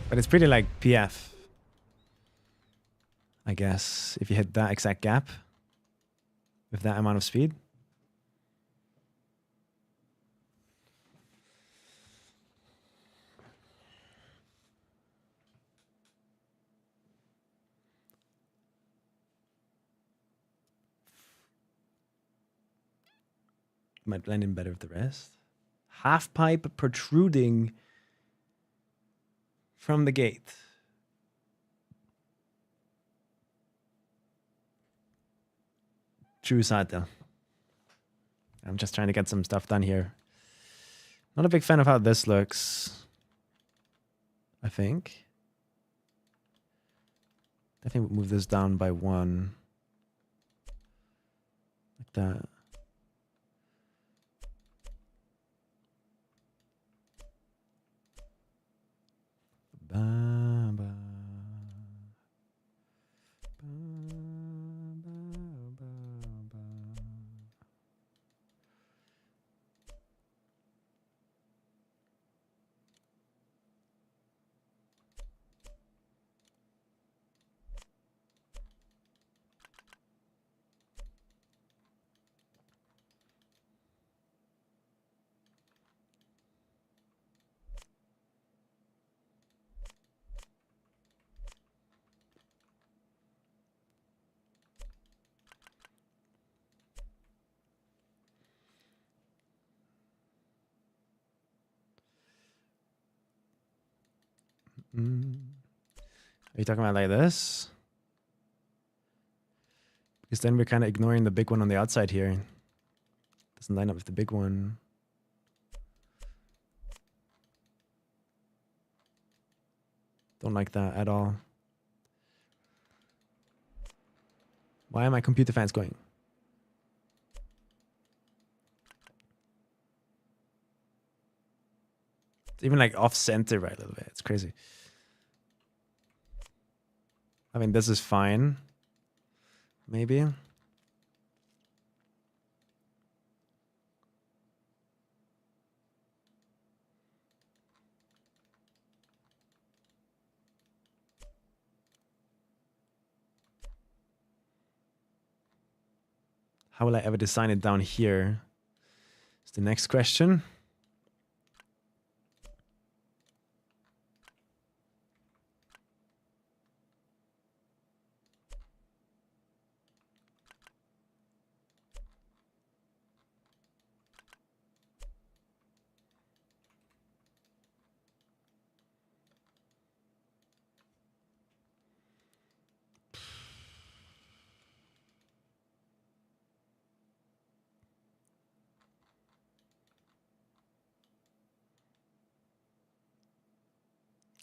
But it's pretty like PF, I guess, if you hit that exact gap with that amount of speed. Might blend in better with the rest. Half pipe protruding from the gate. True side though. I'm just trying to get some stuff done here. Not a big fan of how this looks. I think. Definitely move this down by 1. Like that. Ba, ba, ba, ba, ba, ba. Are you talking about like this? Because then we're kind of ignoring the big one on the outside here. Doesn't line up with the big one. Don't like that at all. Why are my computer fans going? It's even like off center right a little bit. It's crazy. I mean, this is fine. Maybe. How will I ever design it down here? Is the next question.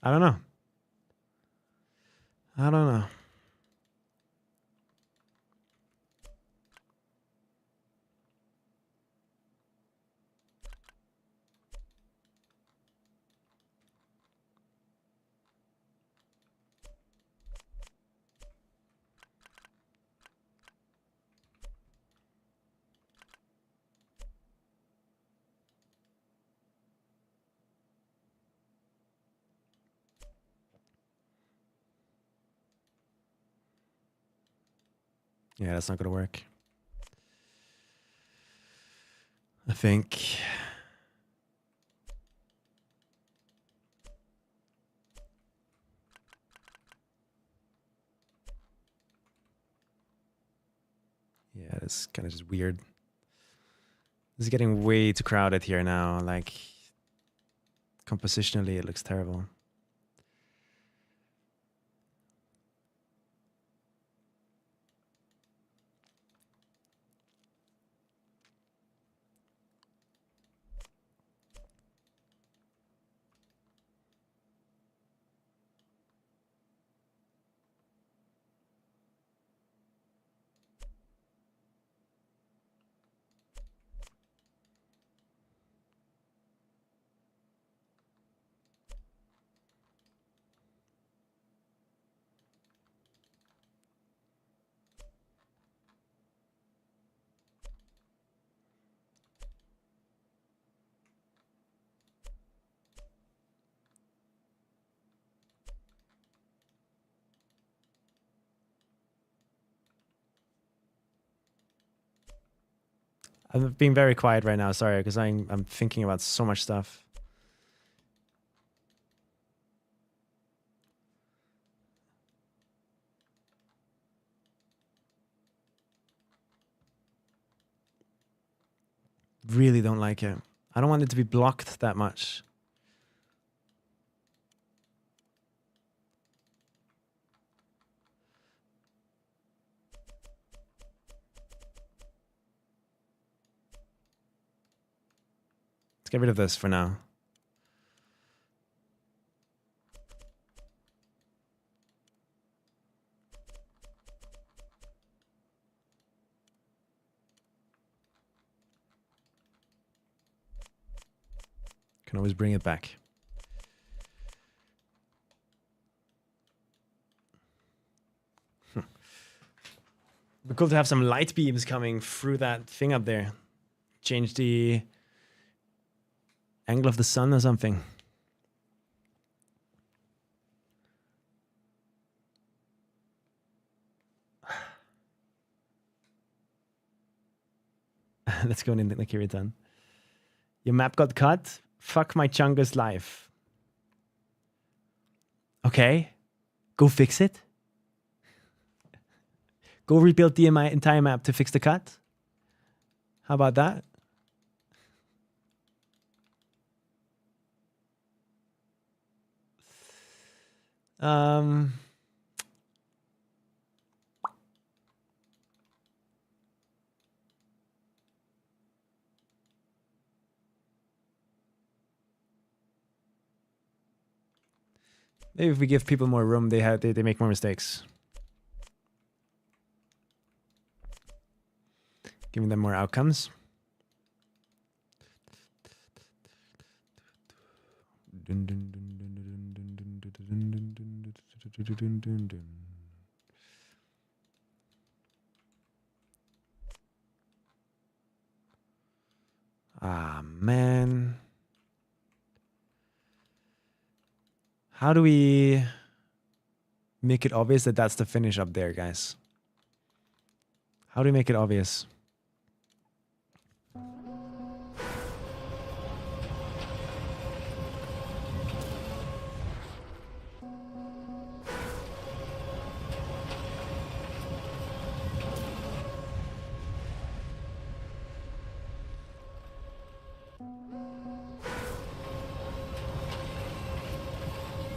I don't know. I don't know. Yeah, that's not gonna work. I think. Yeah, it's kind of just weird. This is getting way too crowded here now. Like, compositionally, it looks terrible. I'm being very quiet right now. Sorry, because I'm thinking about so much stuff. Really don't like it. I don't want it to be blocked that much. Let's get rid of this for now. Can always bring it back. It'd be cool to have some light beams coming through that thing up there. Change the angle of the sun or something. Let's go in the Kiritan. Your map got cut? Fuck my Chungus life. Okay. Go fix it. Go rebuild the entire map to fix the cut. How about that? Maybe if we give people more room, they make more mistakes. Giving them more outcomes. Ah, man. How do we make it obvious that that's the finish up there, guys? How do we make it obvious?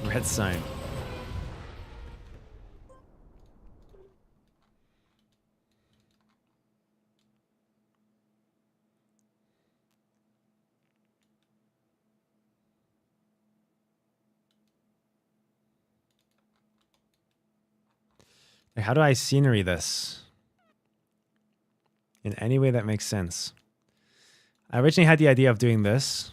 Red sign. Like, how do I scenery this? In any way that makes sense. I originally had the idea of doing this.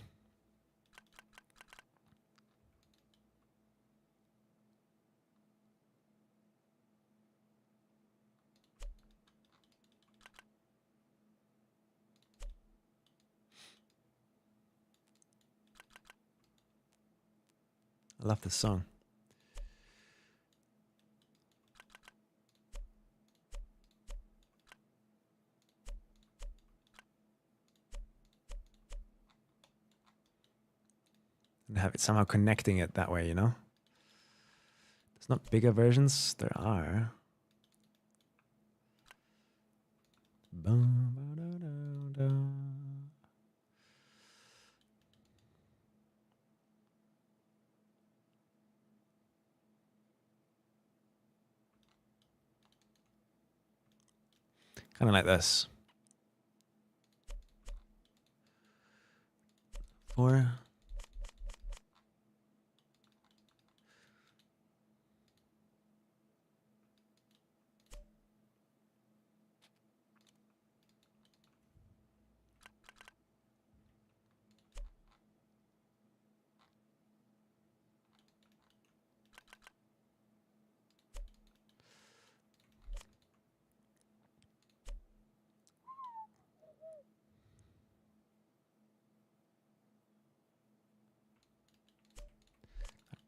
I love this song. And have it somehow connecting it that way, you know? There's not bigger versions. There are. Kind of like this. 4.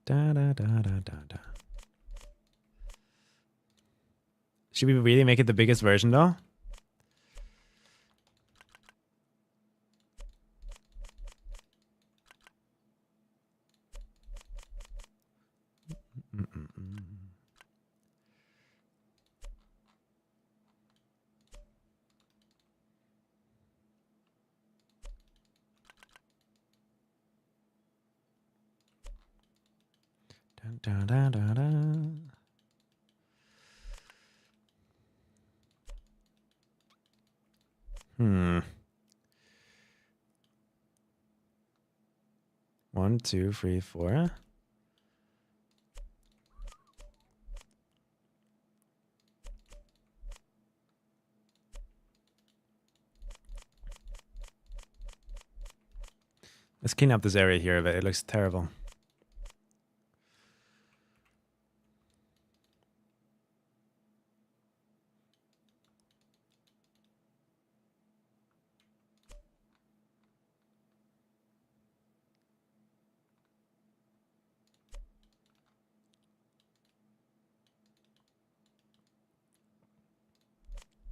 Da, da, da, da, da, da. Should we really make it the biggest version though? Da, da, da, da. Hmm. 1, 2, 3, 4. Let's clean up this area here a bit. It looks terrible.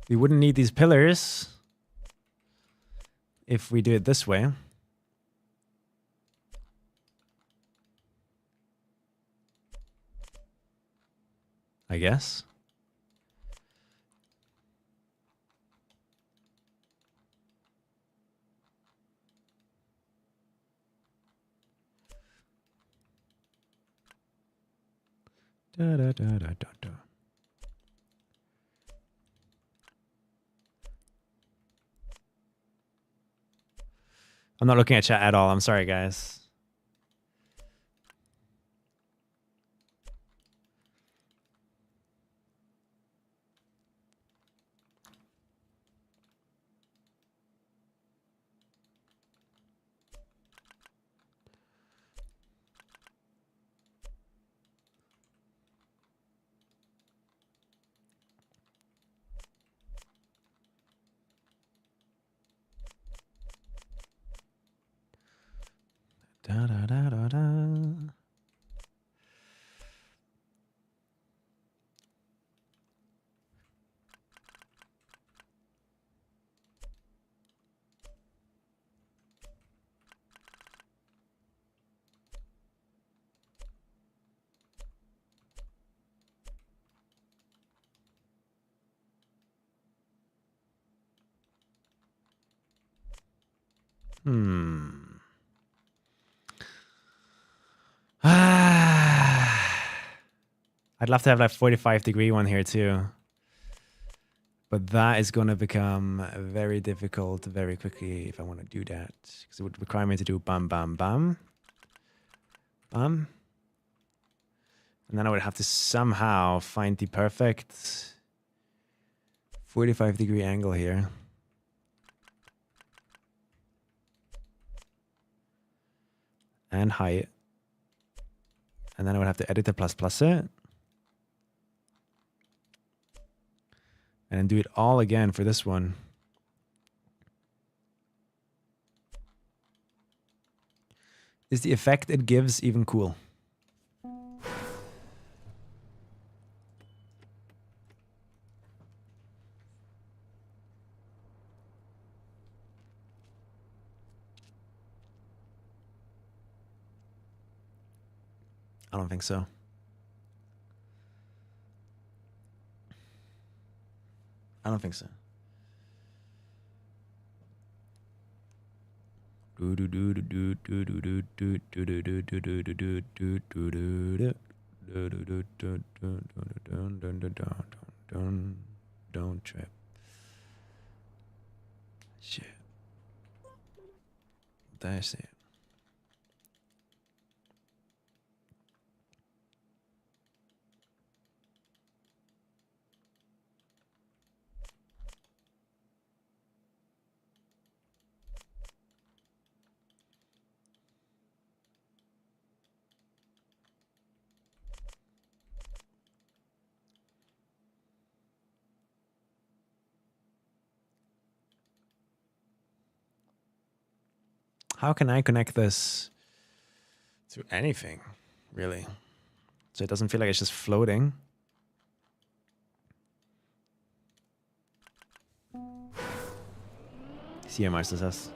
We wouldn't need these pillars if we do it this way. I guess. Da, da, da, da, da, da. I'm not looking at chat at all. I'm sorry, guys. Da, da, da, da, da. I'd love to have like 45-degree one here too. But that is going to become very difficult very quickly if I want to do that. Because it would require me to do bam, bam, bam. Bam. And then I would have to somehow find the perfect 45-degree angle here. And height. And then I would have to edit the plus it. And then do it all again for this one. Is the effect it gives even cool? I don't think so. I don't think so. Don't trip. Shit. That's it. How can I connect this to anything, really? So it doesn't feel like it's just floating. CMR says us.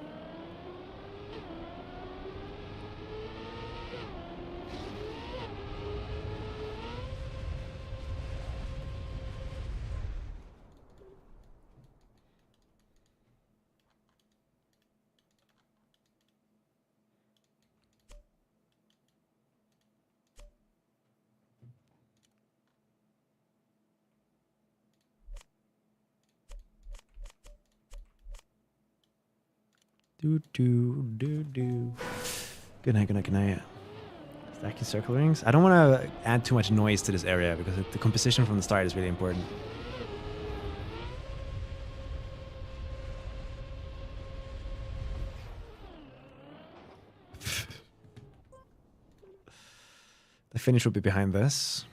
Good night, good night, good night. Stacking circle rings. I don't want to add too much noise to this area because the composition from the start is really important. The finish will be behind this.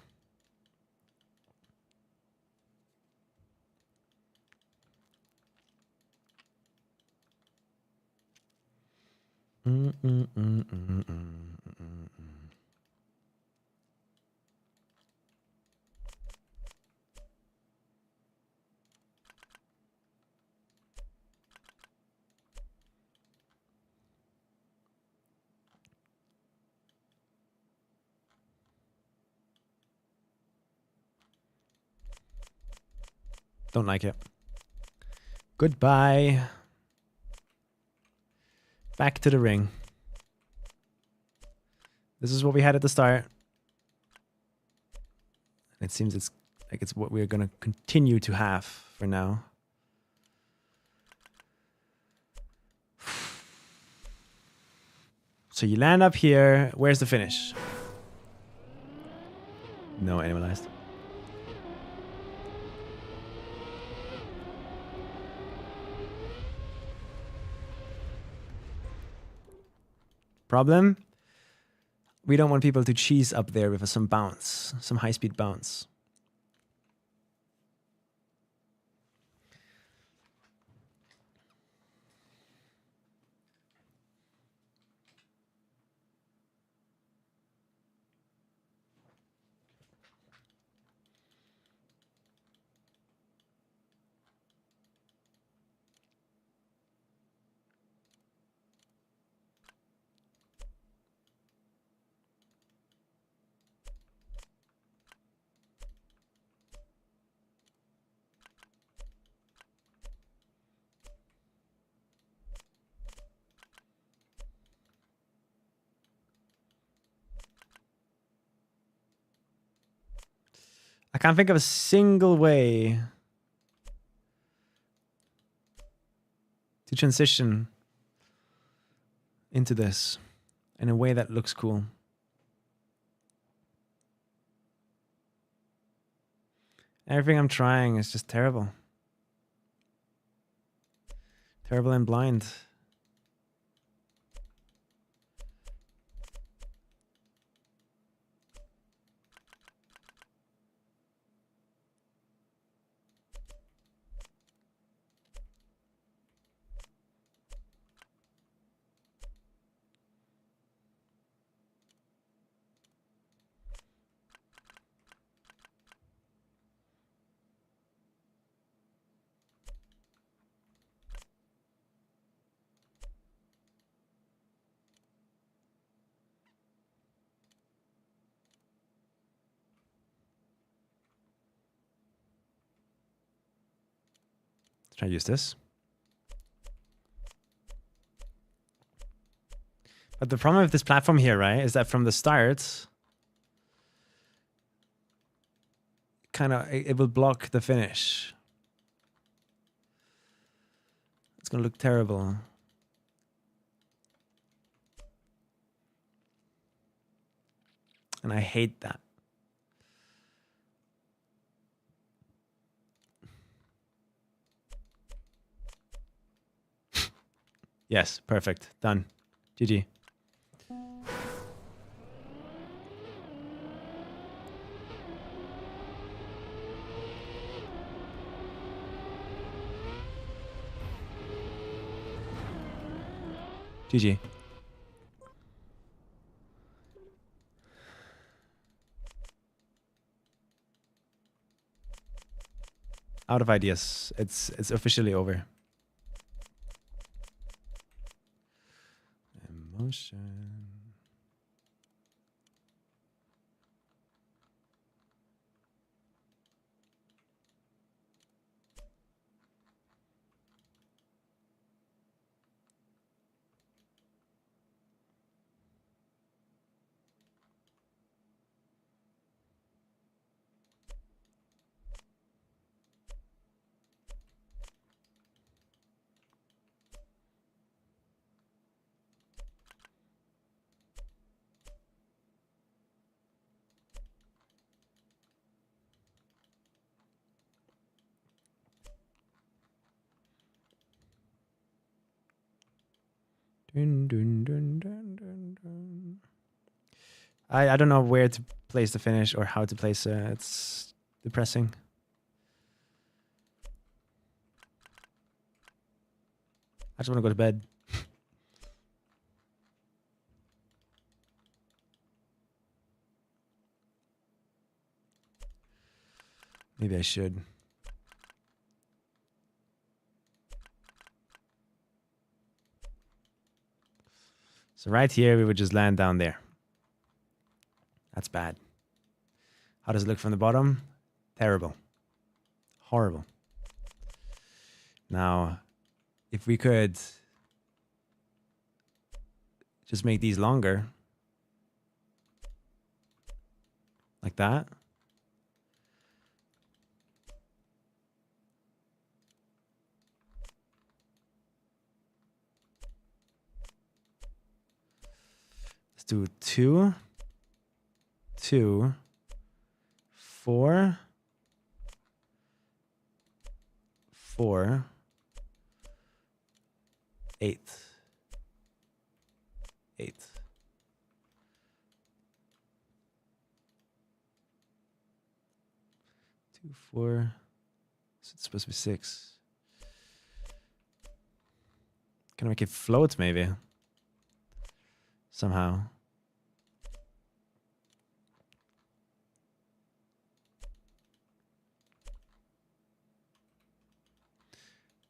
Don't like it. Goodbye. Back to the ring. This is what we had at the start. It seems it's what we're going to continue to have for now. So you land up here. Where's the finish? No animalized. Problem? We don't want people to cheese up there with some bounce, some high-speed bounce. I can't think of a single way to transition into this in a way that looks cool. Everything I'm trying is just terrible. Terrible and blind. Try to use this. But the problem with this platform here, right, is that from the start, it will block the finish. It's gonna look terrible. And I hate that. Yes, perfect. Done. GG. GG. Out of ideas. It's officially over. Emotion. Dun, dun, dun, dun, dun, dun. I don't know where to place the finish or how to place it. It's depressing. I just want to go to bed. Maybe I should. So right here, we would just land down there. That's bad. How does it look from the bottom? Terrible. Horrible. Now, if we could just make these longer, like that. Let's do 2, 2, 4, 4, 8, 8. Two, 4. So it's supposed to be 6. Can I make it float maybe? Somehow.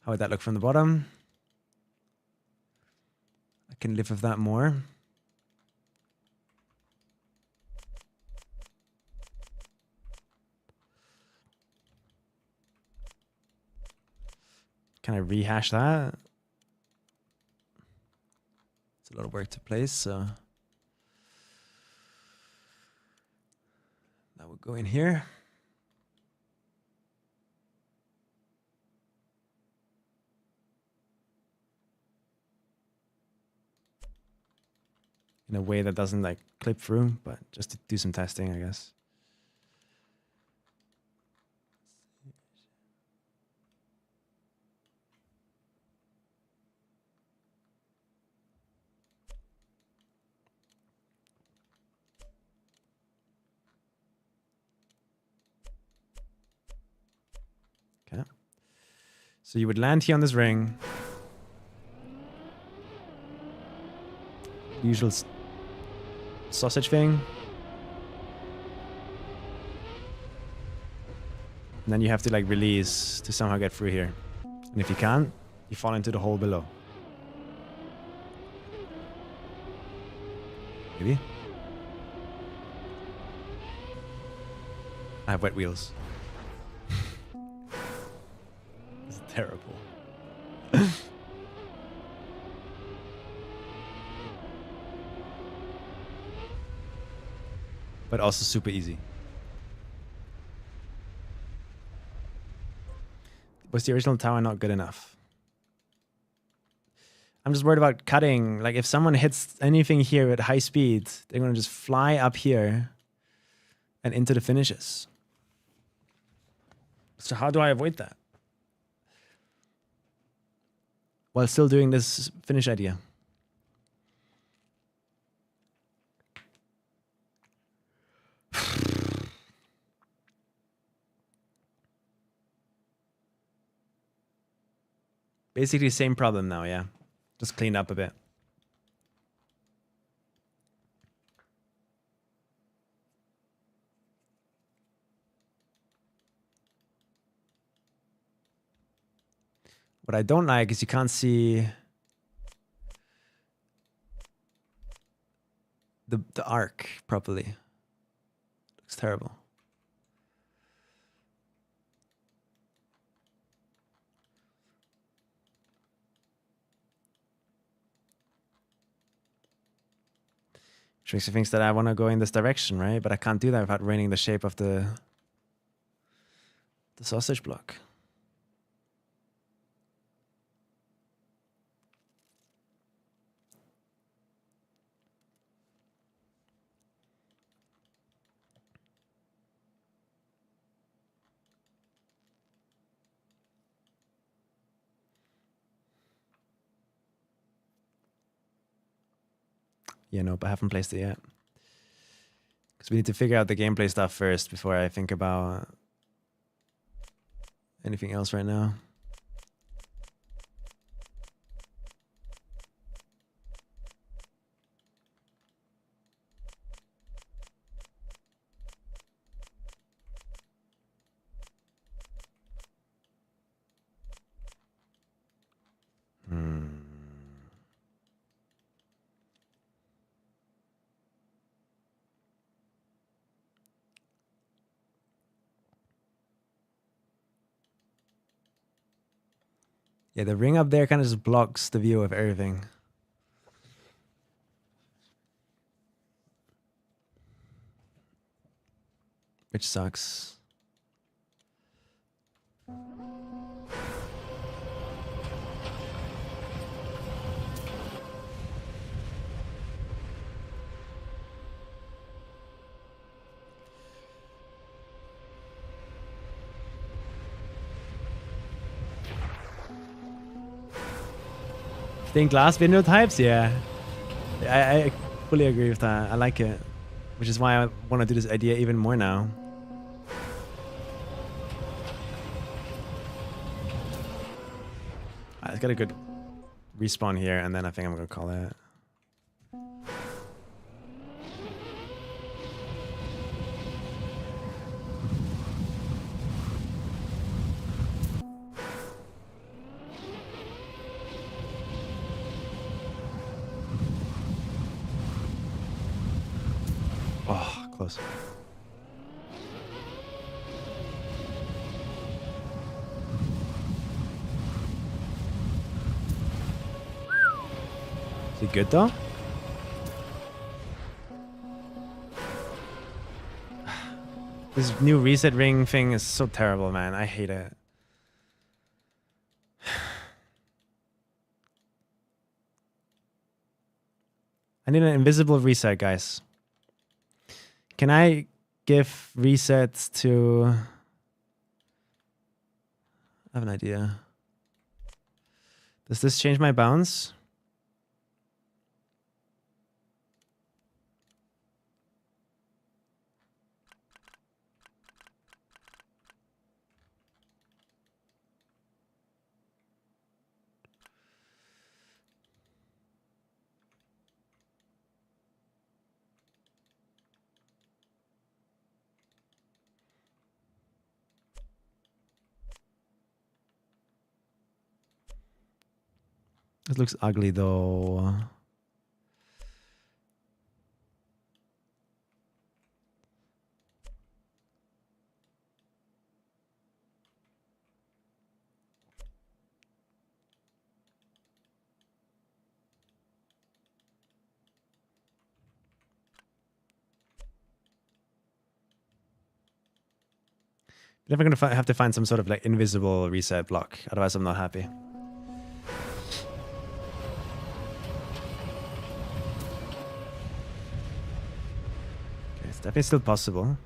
How would that look from the bottom? I can live with that more. Can I rehash that? It's a lot of work to place, so that would go in here. In a way that doesn't like clip through, but just to do some testing, I guess. Okay. So you would land here on this ring. Usual sausage thing. And then you have to like release to somehow get through here. And if you can't, you fall into the hole below. Maybe. I have wet wheels. This is terrible. But also super easy. Was the original tower not good enough? I'm just worried about cutting. Like if someone hits anything here at high speed, they're gonna just fly up here and into the finishes. So how do I avoid that? While still doing this finish idea. Basically same problem now, yeah. Just cleaned up a bit. What I don't like is you can't see the arc properly. Looks terrible. Which makes me think that I want to go in this direction, right? But I can't do that without ruining the shape of the sausage block. Yeah, nope, I haven't placed it yet. Because we need to figure out the gameplay stuff first before I think about anything else right now. Yeah, the ring up there kind of just blocks the view of everything. Which sucks. Stained glass video types? Yeah. I fully agree with that. I like it. Which is why I want to do this idea even more now. It's got a good respawn here, and then I think I'm going to call it. Oh, close. Is it good though? This new reset ring thing is so terrible, man. I hate it. I need an invisible reset, guys. Can I give resets to... I have an idea. Does this change my bounce? It looks ugly though. Never gonna have to find some sort of like invisible reset block. Otherwise, I'm not happy. It's definitely still possible.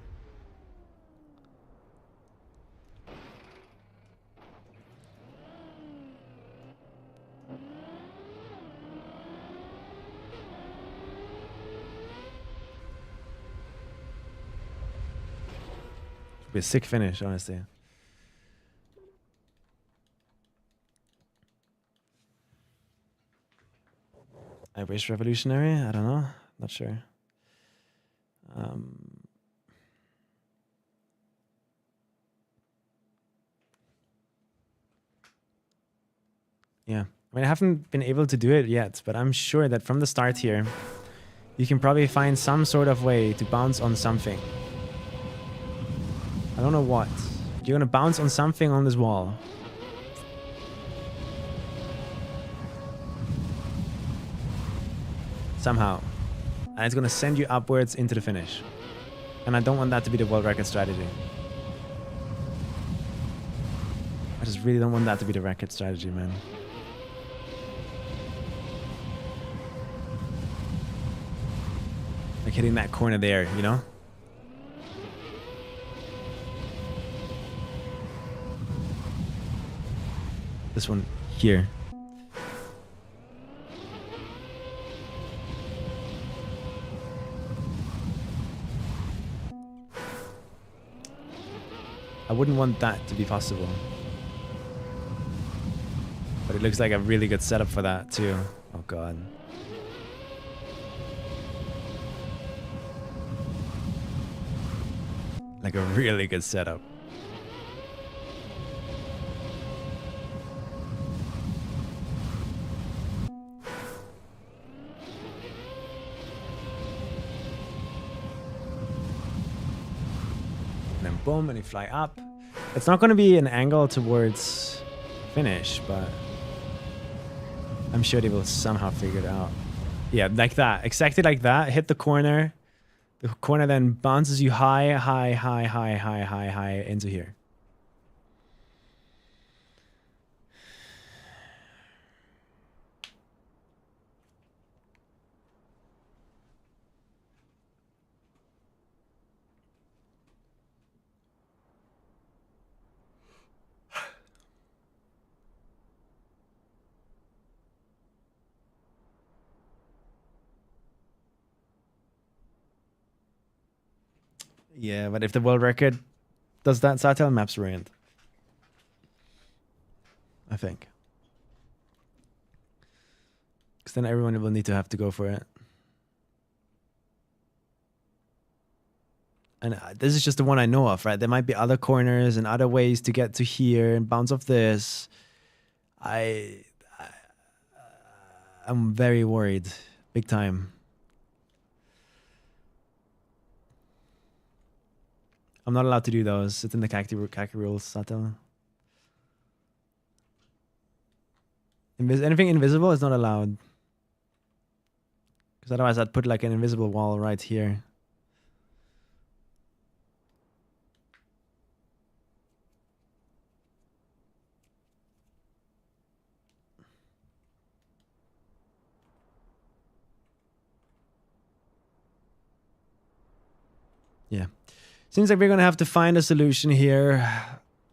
Should be a sick finish, honestly. I wish revolutionary? I don't know. Not sure. Yeah, I mean, I haven't been able to do it yet, but I'm sure that from the start here, you can probably find some sort of way to bounce on something. I don't know what. You're gonna bounce on something on this wall. Somehow. And it's gonna send you upwards into the finish. And I don't want that to be the world record strategy. I just really don't want that to be the record strategy, man. Like hitting that corner there, you know? This one here. I wouldn't want that to be possible. But it looks like a really good setup for that too. Oh god. Like a really good setup. And then boom, and you fly up. It's not going to be an angle towards finish, but I'm sure they will somehow figure it out. Yeah, like that. Exactly like that. Hit the corner. The corner then bounces you high into here. Yeah, but if the world record does that, Satel, map's ruined. I think. Because then everyone will need to have to go for it. And this is just the one I know of, right? There might be other corners and other ways to get to here and bounce off this. I'm very worried. Big time. I'm not allowed to do those. It's in the KACKY rules, Sato. Anything invisible is not allowed. Because otherwise I'd put like an invisible wall right here. Yeah. Seems like we're going to have to find a solution here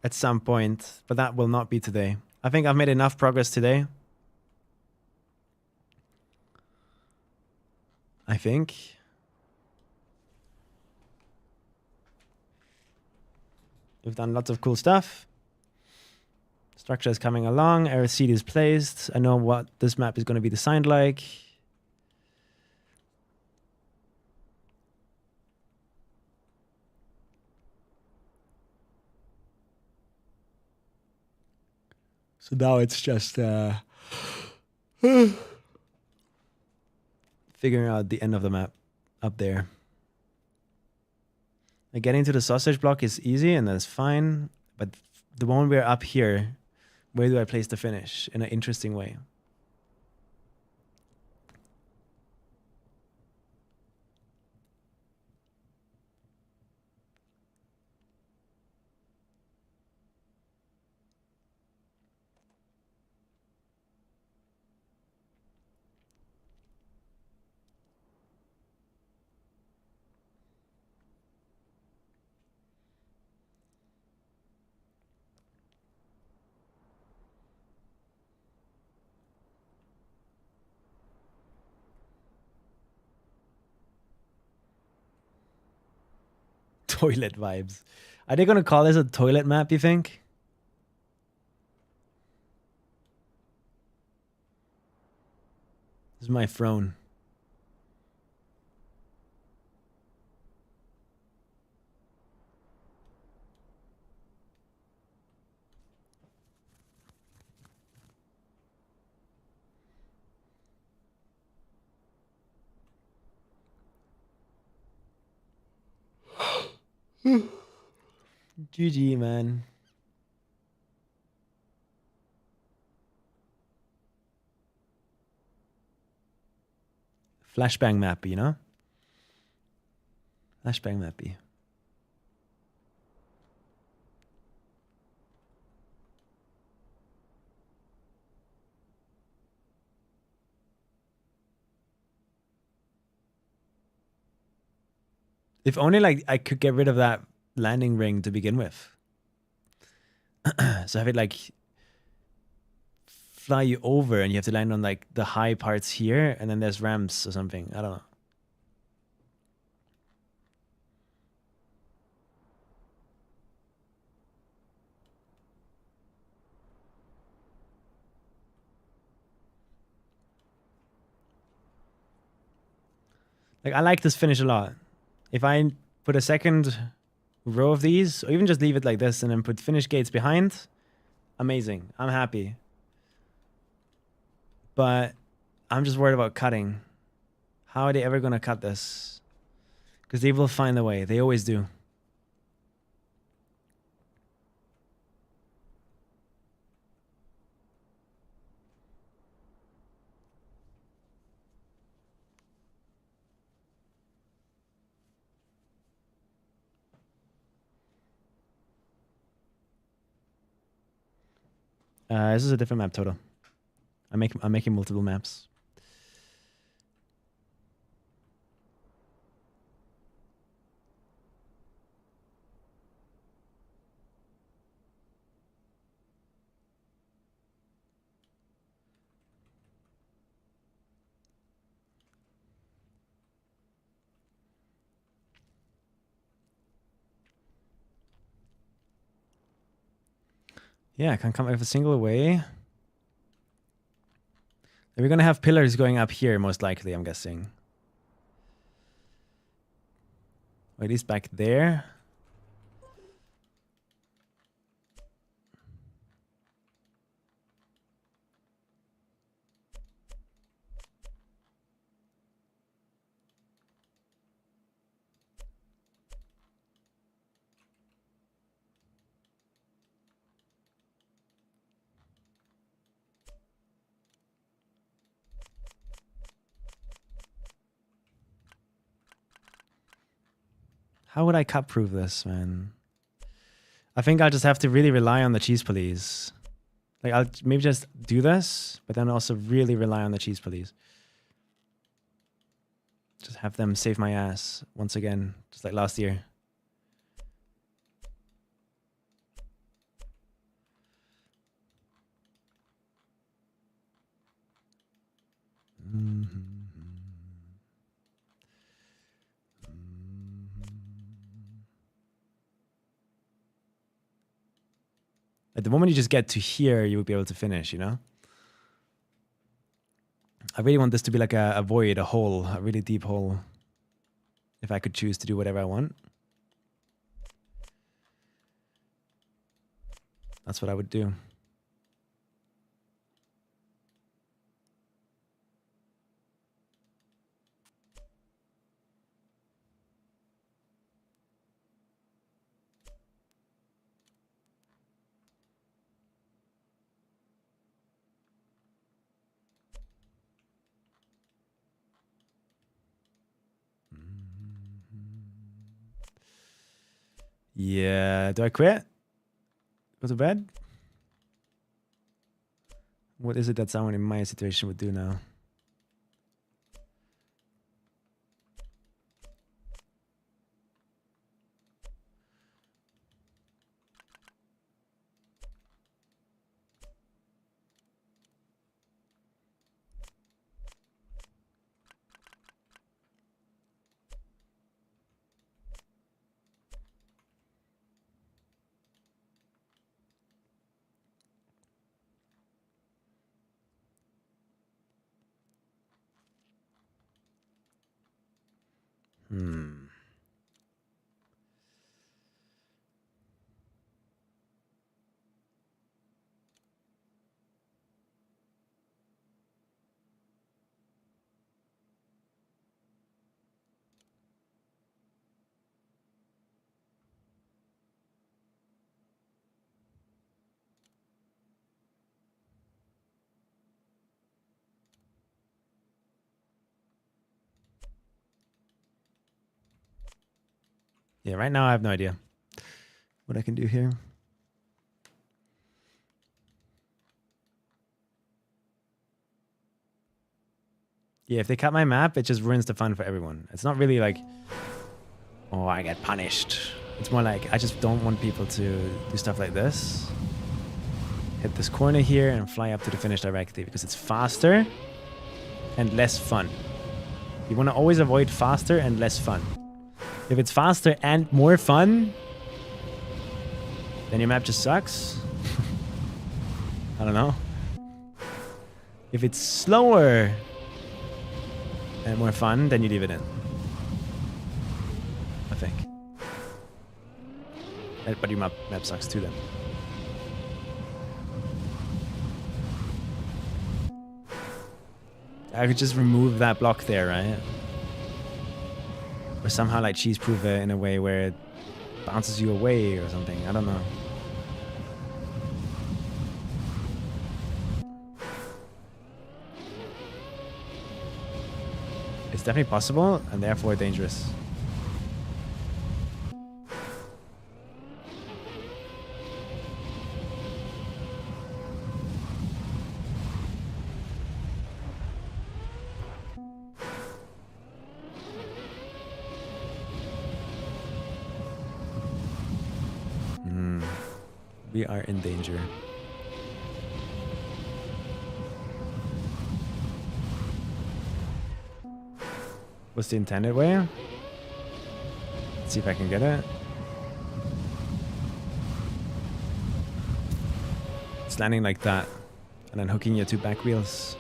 at some point, but that will not be today. I think I've made enough progress today. I think. We've done lots of cool stuff. Structure is coming along. Air seed is placed. I know what this map is going to be designed like. So now it's just figuring out the end of the map up there. Like getting to the sausage block is easy and that's fine. But the moment we're up here, where do I place the finish in an interesting way? Toilet vibes. Are they going to call this a toilet map, you think? This is my throne. GG, man. Flashbang map, you know? Flashbang mappy. If only like I could get rid of that landing ring to begin with. So have it like fly you over and you have to land on like the high parts here and then there's ramps or something. I don't know. Like, I like this finish a lot. If I put a second row of these, or even just leave it like this and then put finish gates behind, amazing. I'm happy. But I'm just worried about cutting. How are they ever going to cut this? Because they will find a way. They always do. This is a different map total. I'm making multiple maps. Yeah, I can come up with a single way. We're gonna have pillars going up here, most likely, I'm guessing. Or at least back there. How would I cut proof this, man? I think I'll just have to really rely on the cheese police. Like, I'll maybe just do this, but then also really rely on the cheese police. Just have them save my ass once again, just like last year. At the moment you just get to here, you will be able to finish, you know? I really want this to be like a void, a hole, a really deep hole. If I could choose to do whatever I want. That's what I would do. Yeah, do I quit? Go to bed? What is it that someone in my situation would do now? Yeah, right now I have no idea what I can do here. Yeah, if they cut my map, it just ruins the fun for everyone. It's not really like, oh, I get punished. It's more like, I just don't want people to do stuff like this. Hit this corner here and fly up to the finish directly because it's faster and less fun. You want to always avoid faster and less fun. If it's faster and more fun, then your map just sucks. I don't know. If it's slower and more fun, then you leave it in. think. But your map sucks too then. I could just remove that block there, right? Or somehow like cheese-proof it in a way where it bounces you away or something. I don't know. It's definitely possible and therefore dangerous. We are in danger. What's the intended way? Let's see if I can get it. It's landing like that, and then hooking your 2 back wheels.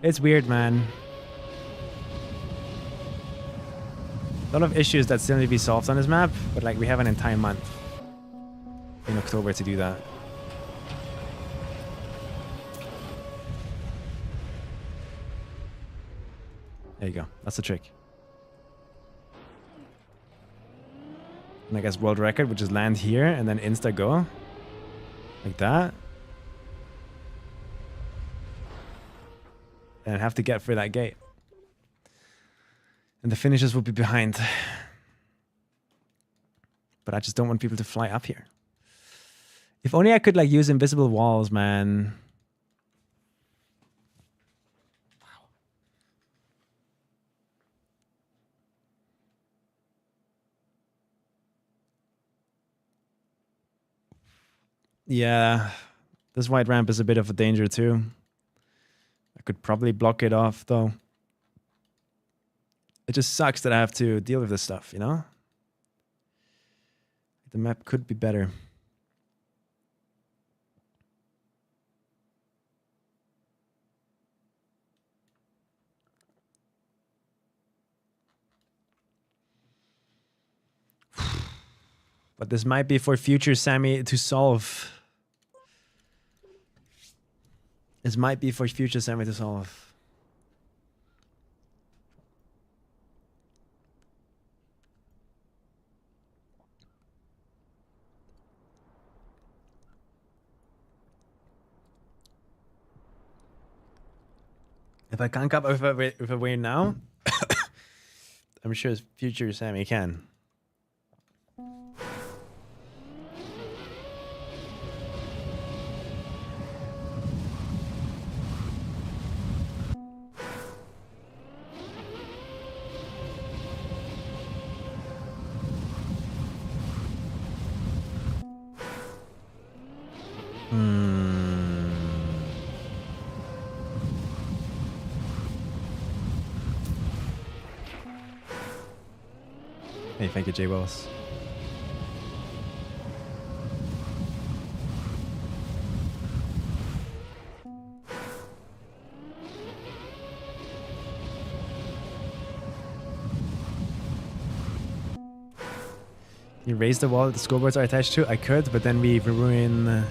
It's weird, man. A lot of issues that still need to be solved on this map, but like we have an entire month in October to do that. There you go. That's the trick. And I guess world record, which is land here and then insta go. Like that. And I'd have to get through that gate. And the finishers will be behind. But I just don't want people to fly up here. If only I could like use invisible walls, man. Wow. Yeah. This white ramp is a bit of a danger too. I could probably block it off though. It just sucks that I have to deal with this stuff, you know? The map could be better. But this might be for future Sammy to solve. This might be for future Sammy to solve. If I can't come up with a way now, I'm sure future Sammy can. Hey, thank you, J Wells. You raise the wall that the scoreboards are attached to? I could, but then we ruin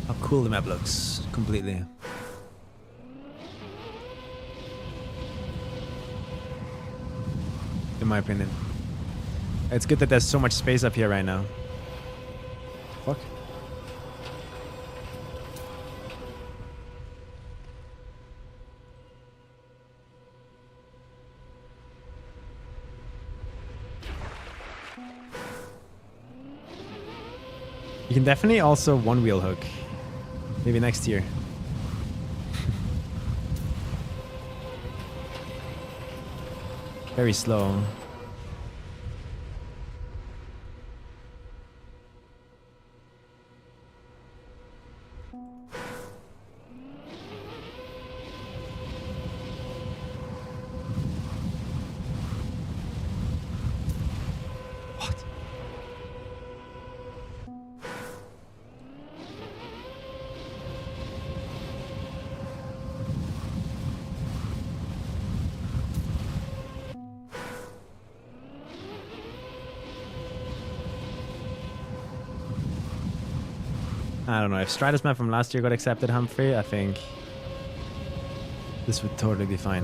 how cool the map looks completely. In my opinion. It's good that there's so much space up here right now. Fuck. You can definitely also one-wheel hook. Maybe next year. Very slow. I don't know. If Stratus map from last year got accepted, Humphrey, I think this would totally be fine.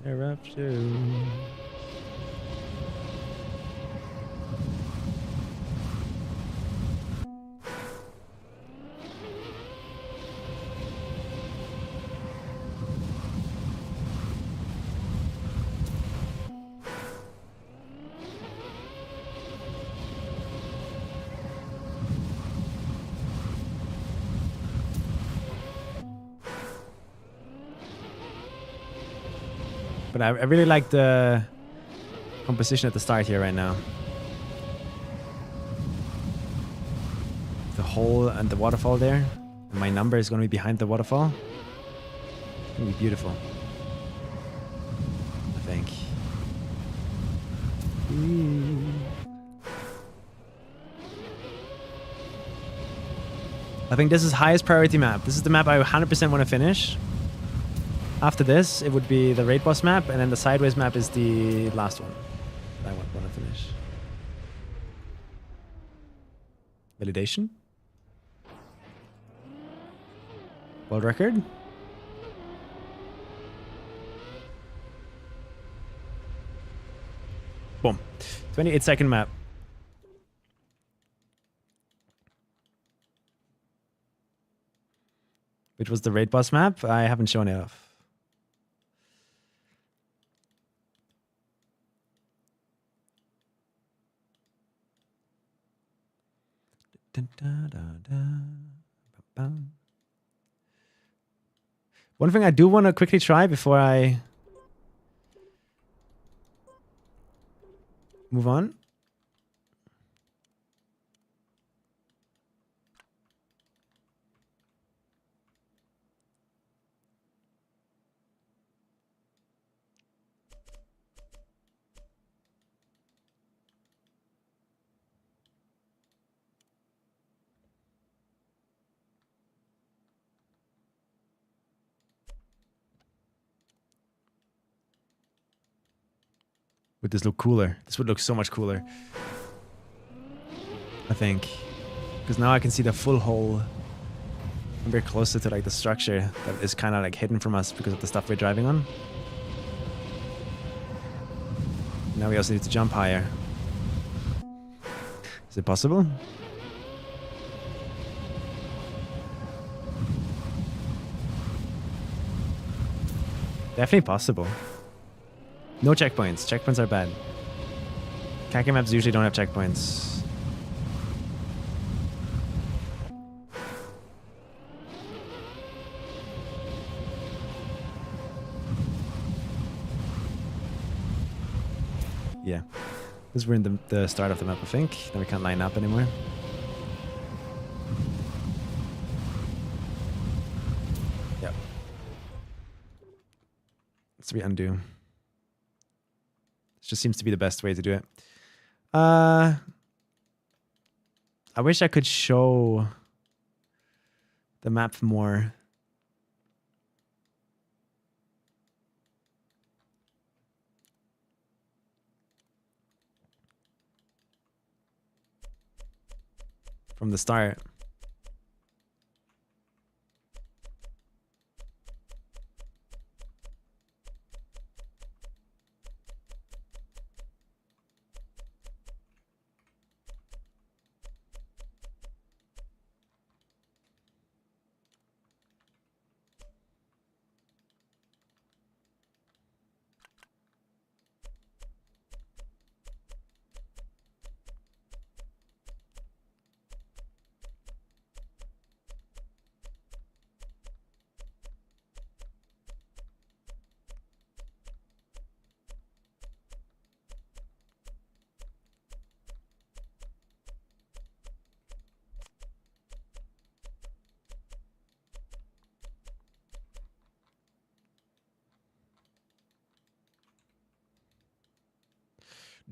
Eruption. But I really like the composition at the start here right now. The hole and the waterfall there. And my number is going to be behind the waterfall. It's going to be beautiful. I think. I think this is highest priority map. This is the map I 100% want to finish. After this, it would be the raid boss map, and then the sideways map is the last one that I want to finish. Validation? World record? Boom. 28-second map. Which was the raid boss map? I haven't shown it off. Dun, da, da, da. Bum, bum. One thing I do want to quickly try before I move on. Would this look cooler? This would look so much cooler. I think. Because now I can see the full hole. I'm very closer to like the structure that is kind of like hidden from us because of the stuff we're driving on. Now we also need to jump higher. Is it possible? Definitely possible. No checkpoints. Checkpoints are bad. Kacky maps usually don't have checkpoints. Yeah. Because we're in the start of the map, I think. Then we can't line up anymore. Yep. Let's undo. It just seems to be the best way to do it. I wish I could show the map more. From the start.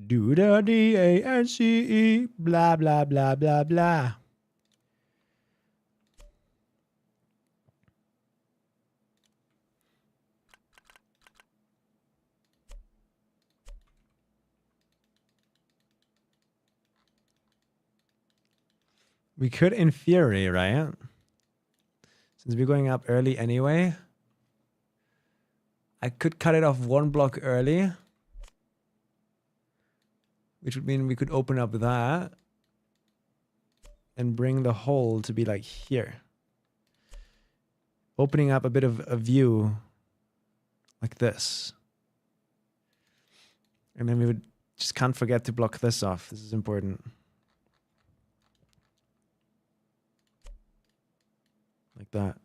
Do da D-A-N-C-E, blah, blah, blah, blah, blah. We could, in theory, right? Since we're going up early anyway, I could cut it off 1 block early, which would mean we could open up that and bring the hole to be like here. Opening up a bit of a view like this. And then we would just can't forget to block this off. This is important. Like that.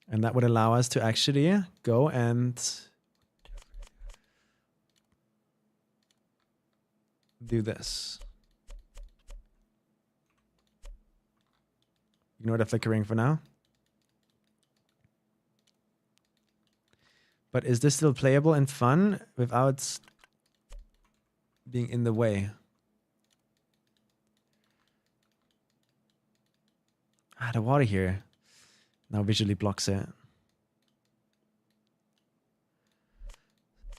And that would allow us to actually go and do this. Ignore the flickering for now. But is this still playable and fun without being in the way? Ah, the water here now visually blocks it.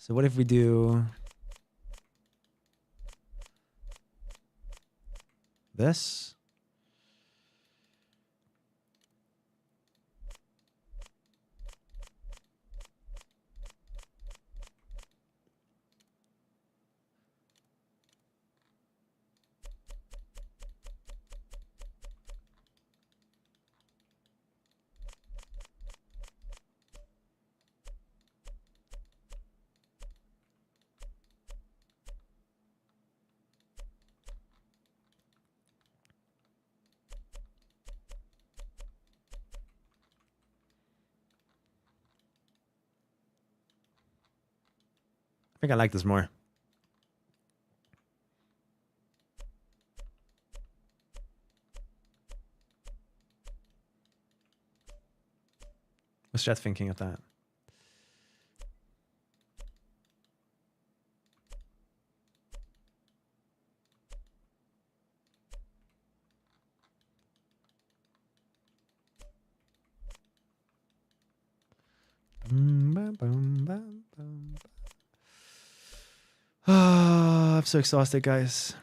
So what if we do this? I think I like this more. What's Chet thinking of that? I'm so exhausted, guys.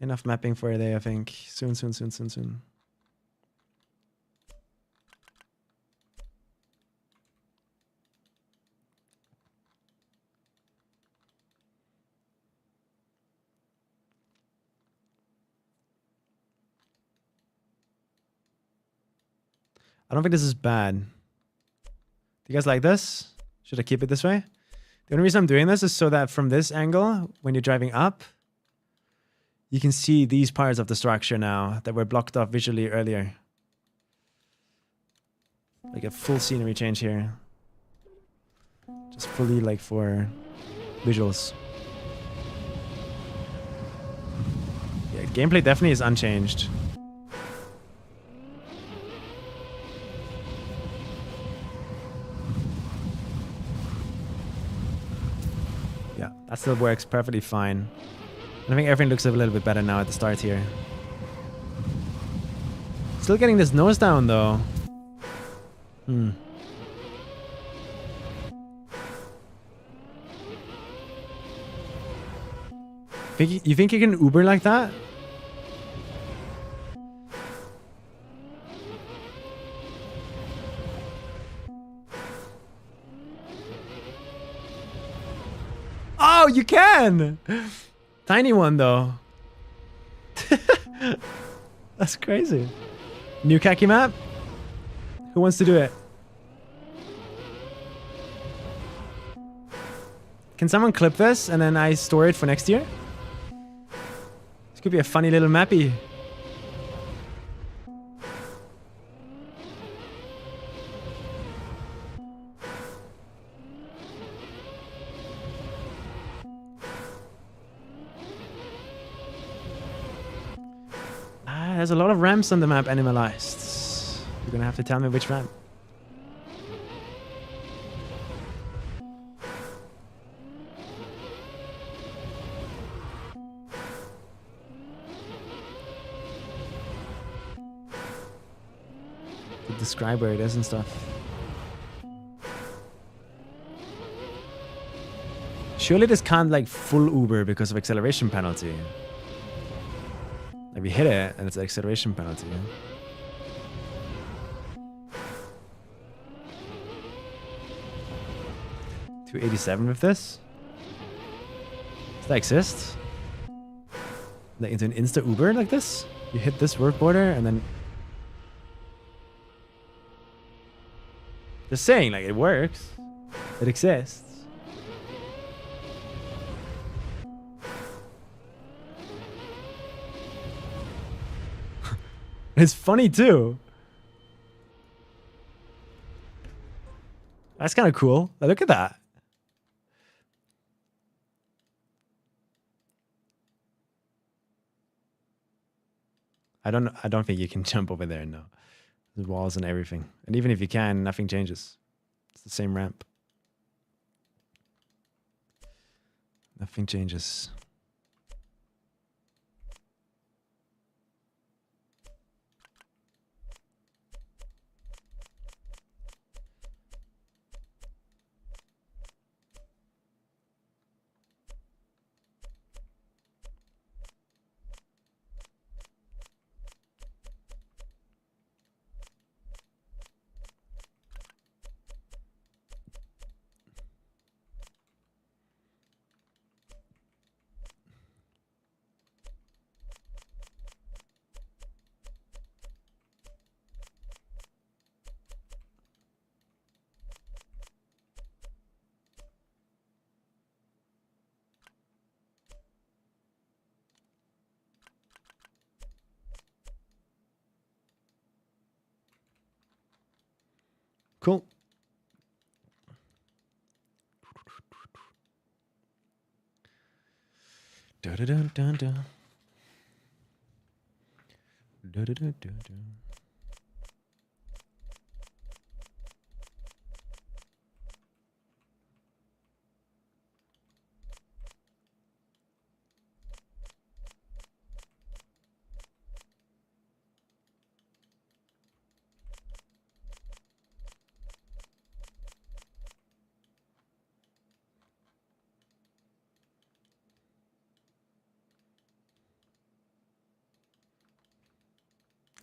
Enough mapping for a day, I think. Soon. I don't think this is bad. Do you guys like this? Should I keep it this way? The only reason I'm doing this is so that from this angle, when you're driving up, you can see these parts of the structure now that were blocked off visually earlier. Like a full scenery change here. Just fully like for visuals. Yeah, gameplay definitely is unchanged. Yeah, that still works perfectly fine. I think everything looks a little bit better now at the start here. Still getting this nose down though. You think you can Uber like that? Oh, you can! Tiny one though. That's crazy. New khaki map? Who wants to do it? Can someone clip this and then I store it for next year? This could be a funny little mappy. There's a lot of ramps on the map animalized. You're gonna have to tell me which ramp. To describe where it is and stuff. Surely this can't like full Uber because of acceleration penalty. Like we hit it and it's an acceleration penalty. 287 with this? Does that exist? Like into an insta Uber like this? You hit this work border and then... Just saying, like it works. It exists. It's funny too. That's kind of cool. Look at that. I don't think you can jump over there, no. There's walls and everything. And even if you can, nothing changes. It's the same ramp. Nothing changes. Cool. Da da da da da. Da da da da da.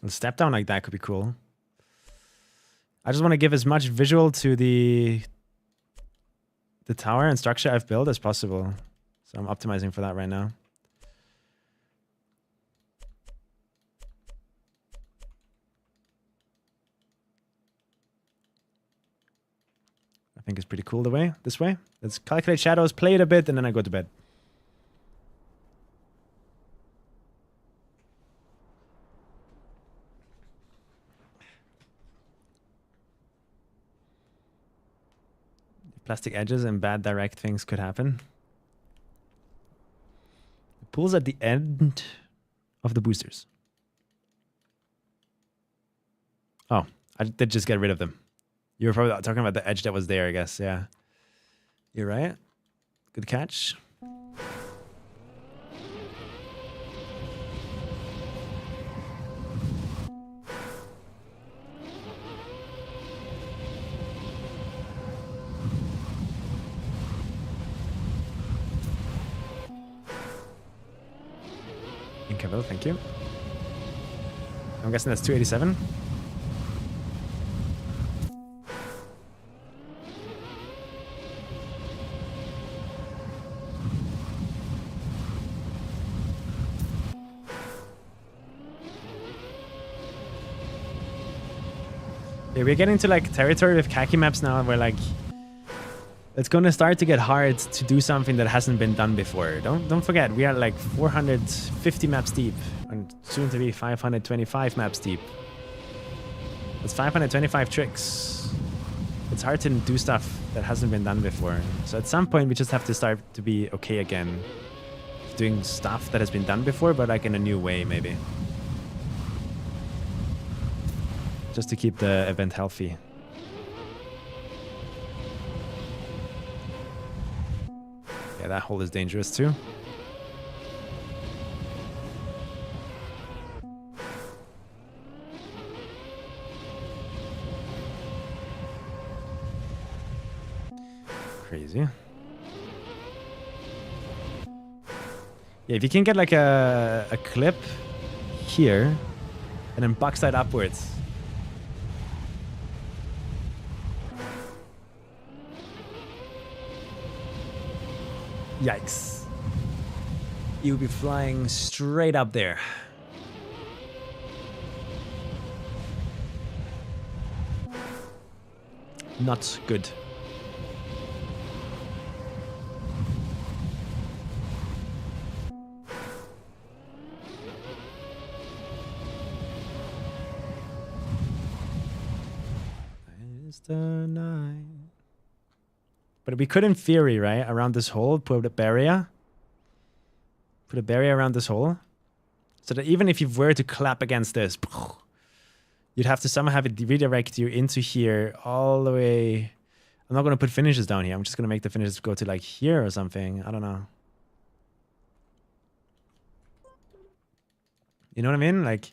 A step down like that could be cool. I just want to give as much visual to the tower and structure I've built as possible. So I'm optimizing for that right now. I think it's pretty cool this way. Let's calculate shadows, play it a bit, and then I go to bed. Plastic edges and bad direct things could happen. The pool's at the end of the boosters. Oh, I did just get rid of them. You were probably talking about the edge that was there, I guess. Yeah. You're right. Good catch. Incredible, thank you. I'm guessing that's 287. Yeah, we're getting to like territory with khaki maps now where like it's gonna start to get hard to do something that hasn't been done before. Don't forget, we are like 450 maps deep and soon to be 525 maps deep. That's 525 tricks. It's hard to do stuff that hasn't been done before. So at some point we just have to start to be okay again doing stuff that has been done before, but like in a new way maybe. Just to keep the event healthy. Yeah, that hole is dangerous too. Crazy. Yeah, if you can get like a clip here and then backside upwards. Yikes. You'll be flying straight up there. Not good. It's the night. But we could, in theory, right, around this hole, put a barrier. Put a barrier around this hole. So that even if you were to clap against this, you'd have to somehow have it redirect you into here all the way. I'm not going to put finishes down here. I'm just going to make the finishes go to like here or something. I don't know. You know what I mean? Like,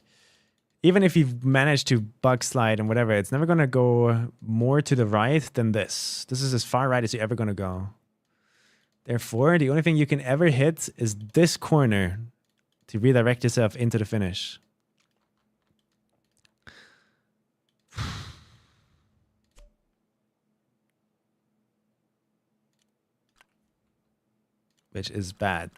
even if you've managed to bug slide and whatever, it's never going to go more to the right than this. This is as far right as you're ever going to go. Therefore, the only thing you can ever hit is this corner to redirect yourself into the finish. Which is bad.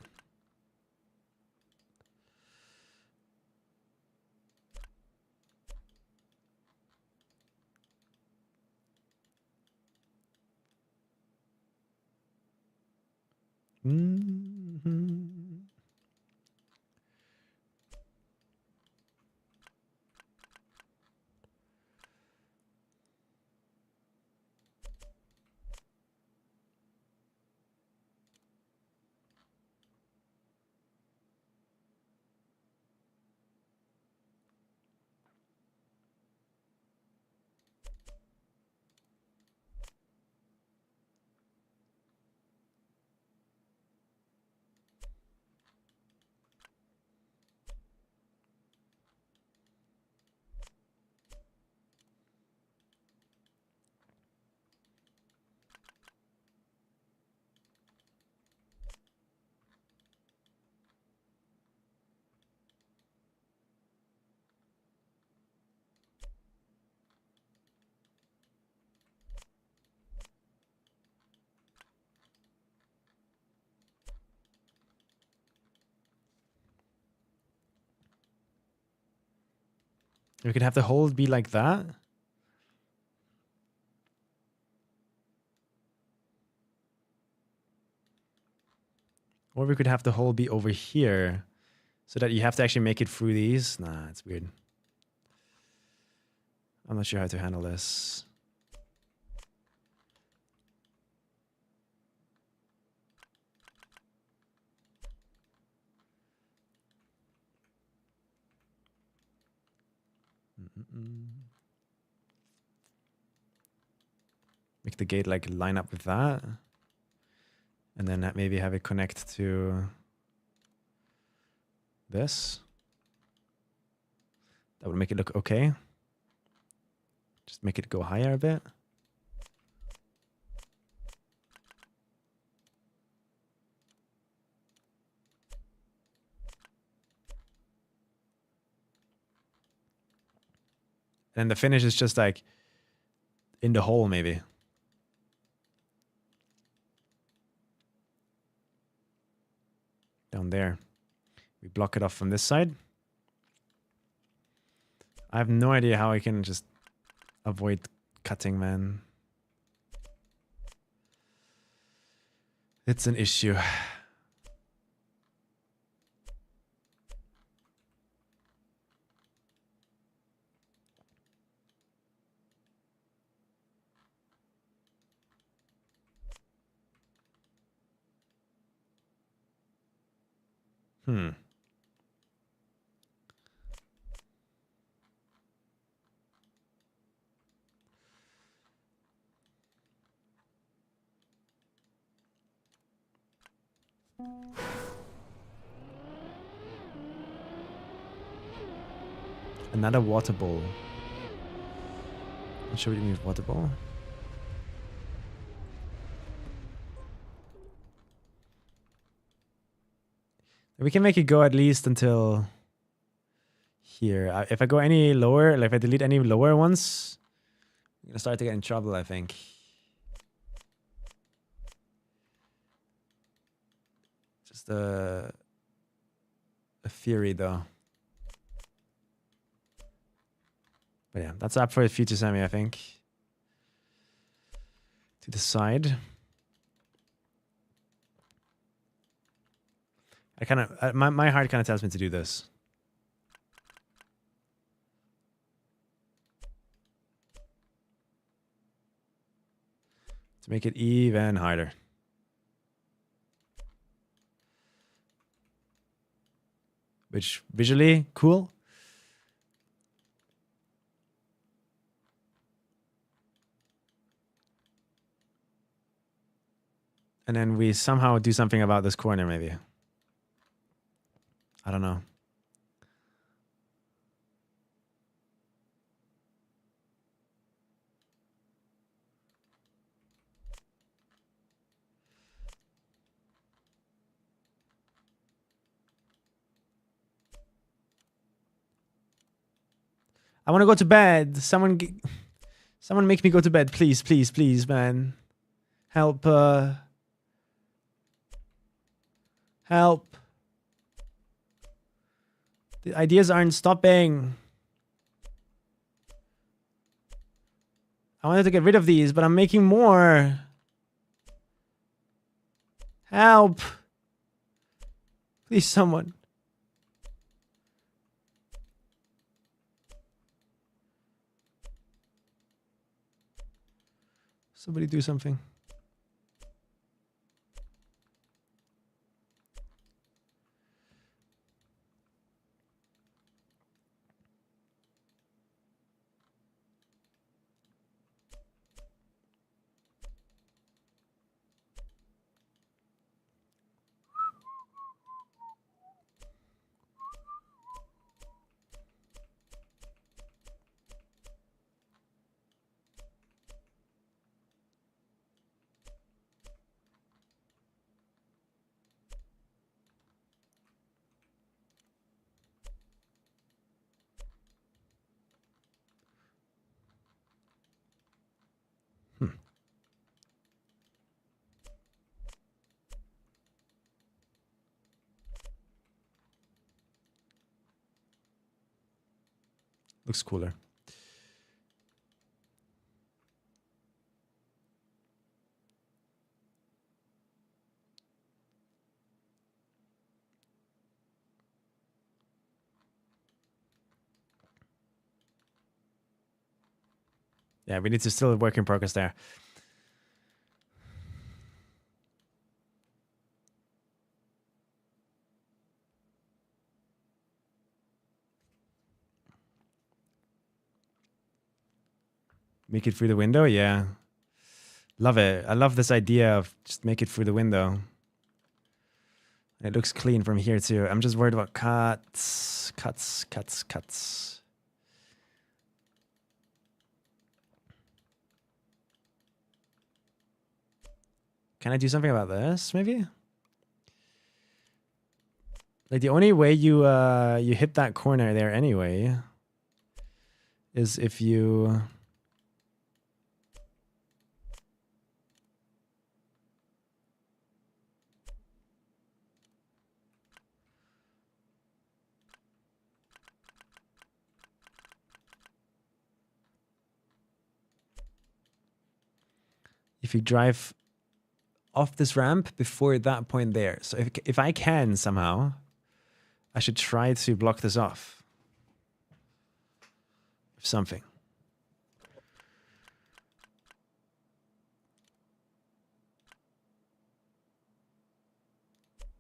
We could have the hole be like that. Or we could have the hole be over here so that you have to actually make it through these. Nah, it's weird. I'm not sure how to handle this. Make the gate like line up with that. And then maybe have it connect to this. That would make it look okay. Just make it go higher a bit. And the finish is just like in the hole maybe. Down there. We block it off from this side. I have no idea how I can just avoid cutting, man. It's an issue. Another water bowl. Not sure what you mean with water bowl. We can make it go at least until here. If I go any lower, like if I delete any lower ones, I'm gonna start to get in trouble, I think. Just a theory, though. But yeah, that's up for the future semi, I think. To decide. I kind of my heart kind of tells me to do this. To make it even harder. Which visually cool. And then we somehow do something about this corner, maybe. I don't know. I want to go to bed. Someone make me go to bed, please, please, please, man. Help. Help. The ideas aren't stopping. I wanted to get rid of these, but I'm making more. Help. Please, someone. Somebody do something. Looks cooler. Yeah, we need to still work in progress there. Make it through the window? Yeah. Love it. I love this idea of just make it through the window. It looks clean from here too. I'm just worried about cuts. Can I do something about this, maybe? Like the only way you hit that corner there anyway is if you drive off this ramp before that point there. So if I can somehow, I should try to block this off. Something.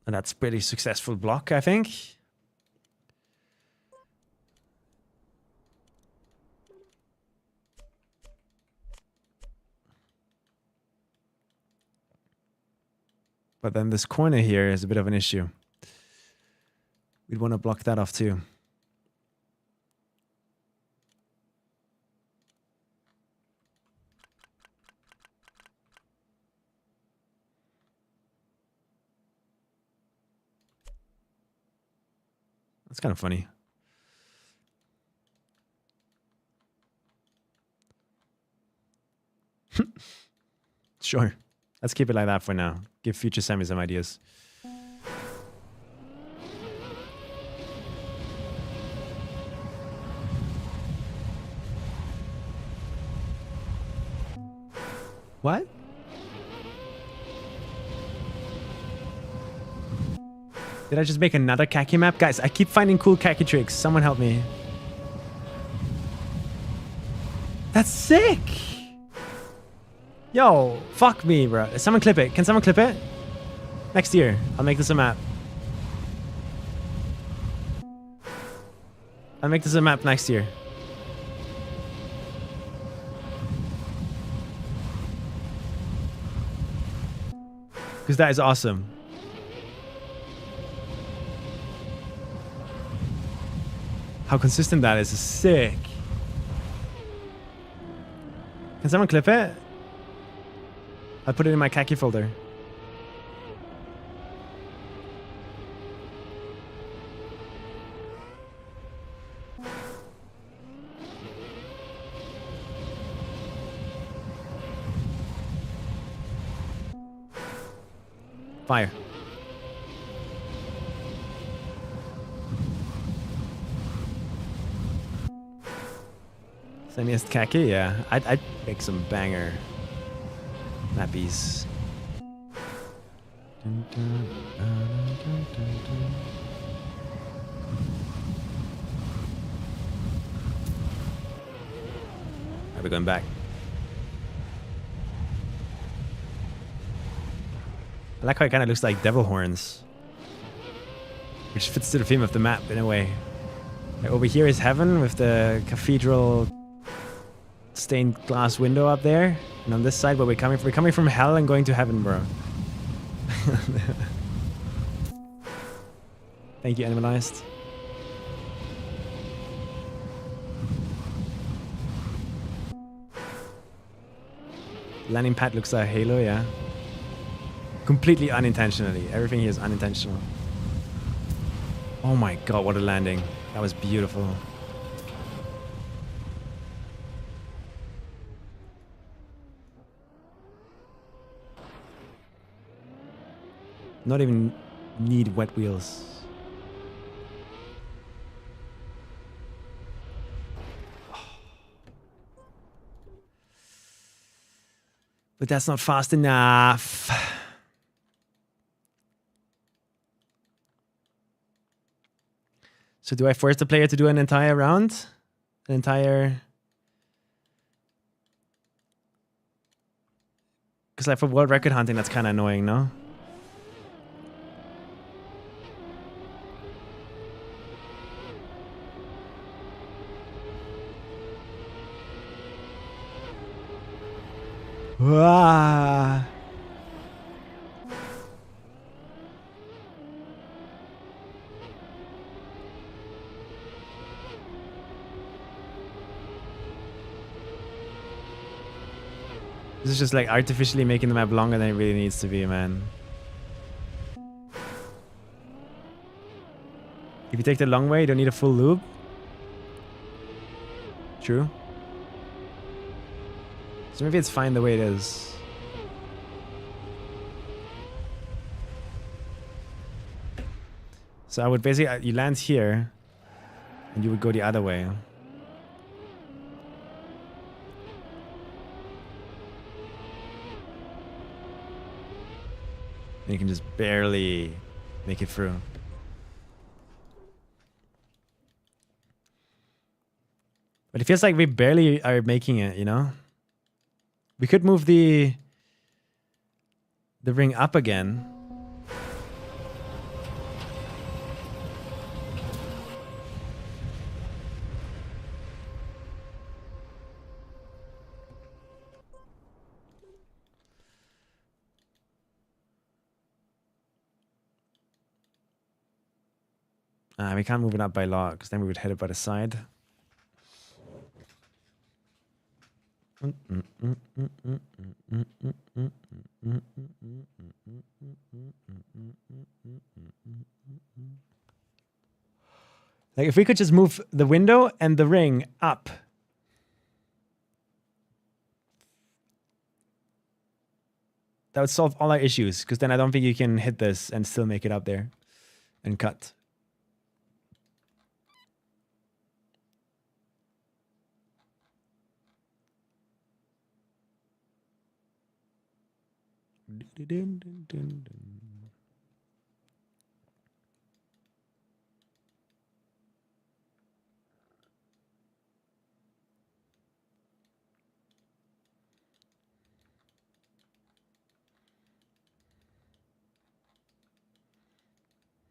And that's pretty successful block, I think. But then this corner here is a bit of an issue. We'd want to block that off too. That's kind of funny. Sure. Let's keep it like that for now. Give future Sammy some ideas. What? Did I just make another khaki map? Guys, I keep finding cool khaki tricks. Someone help me. That's sick! Yo, fuck me, bro. Someone clip it. Can someone clip it? Next year, I'll make this a map. I'll make this a map next year. Because that is awesome. How consistent that is sick. Can someone clip it? I'll put it in my khaki folder. Fire. Samiest khaki? Yeah. I'd make some banger mappies. Are we going back? I like how it kind of looks like devil horns, which fits to the theme of the map in a way. Like over here is heaven with the cathedral stained glass window up there, and on this side, where we're coming from hell and going to heaven, bro. Thank you, Animalized. Landing pad looks like Halo, yeah. Completely unintentionally. Everything here is unintentional. Oh my god, what a landing. That was beautiful. Not even need wet wheels. But that's not fast enough. So do I force the player to do an entire round? An entire... Because like for world record hunting, that's kind of annoying, no? Wah. This is just like artificially making the map longer than it really needs to be, man. If you take the long way, you don't need a full loop. True. So maybe it's fine the way it is. So I would basically, you land here, and you would go the other way. And you can just barely make it through. But it feels like we barely are making it, you know? We could move the ring up again. We can't move it up by law, because then we would hit it by the side. Like if we could just move the window and the ring up. That would solve all our issues, because then I don't think you can hit this and still make it up there and cut.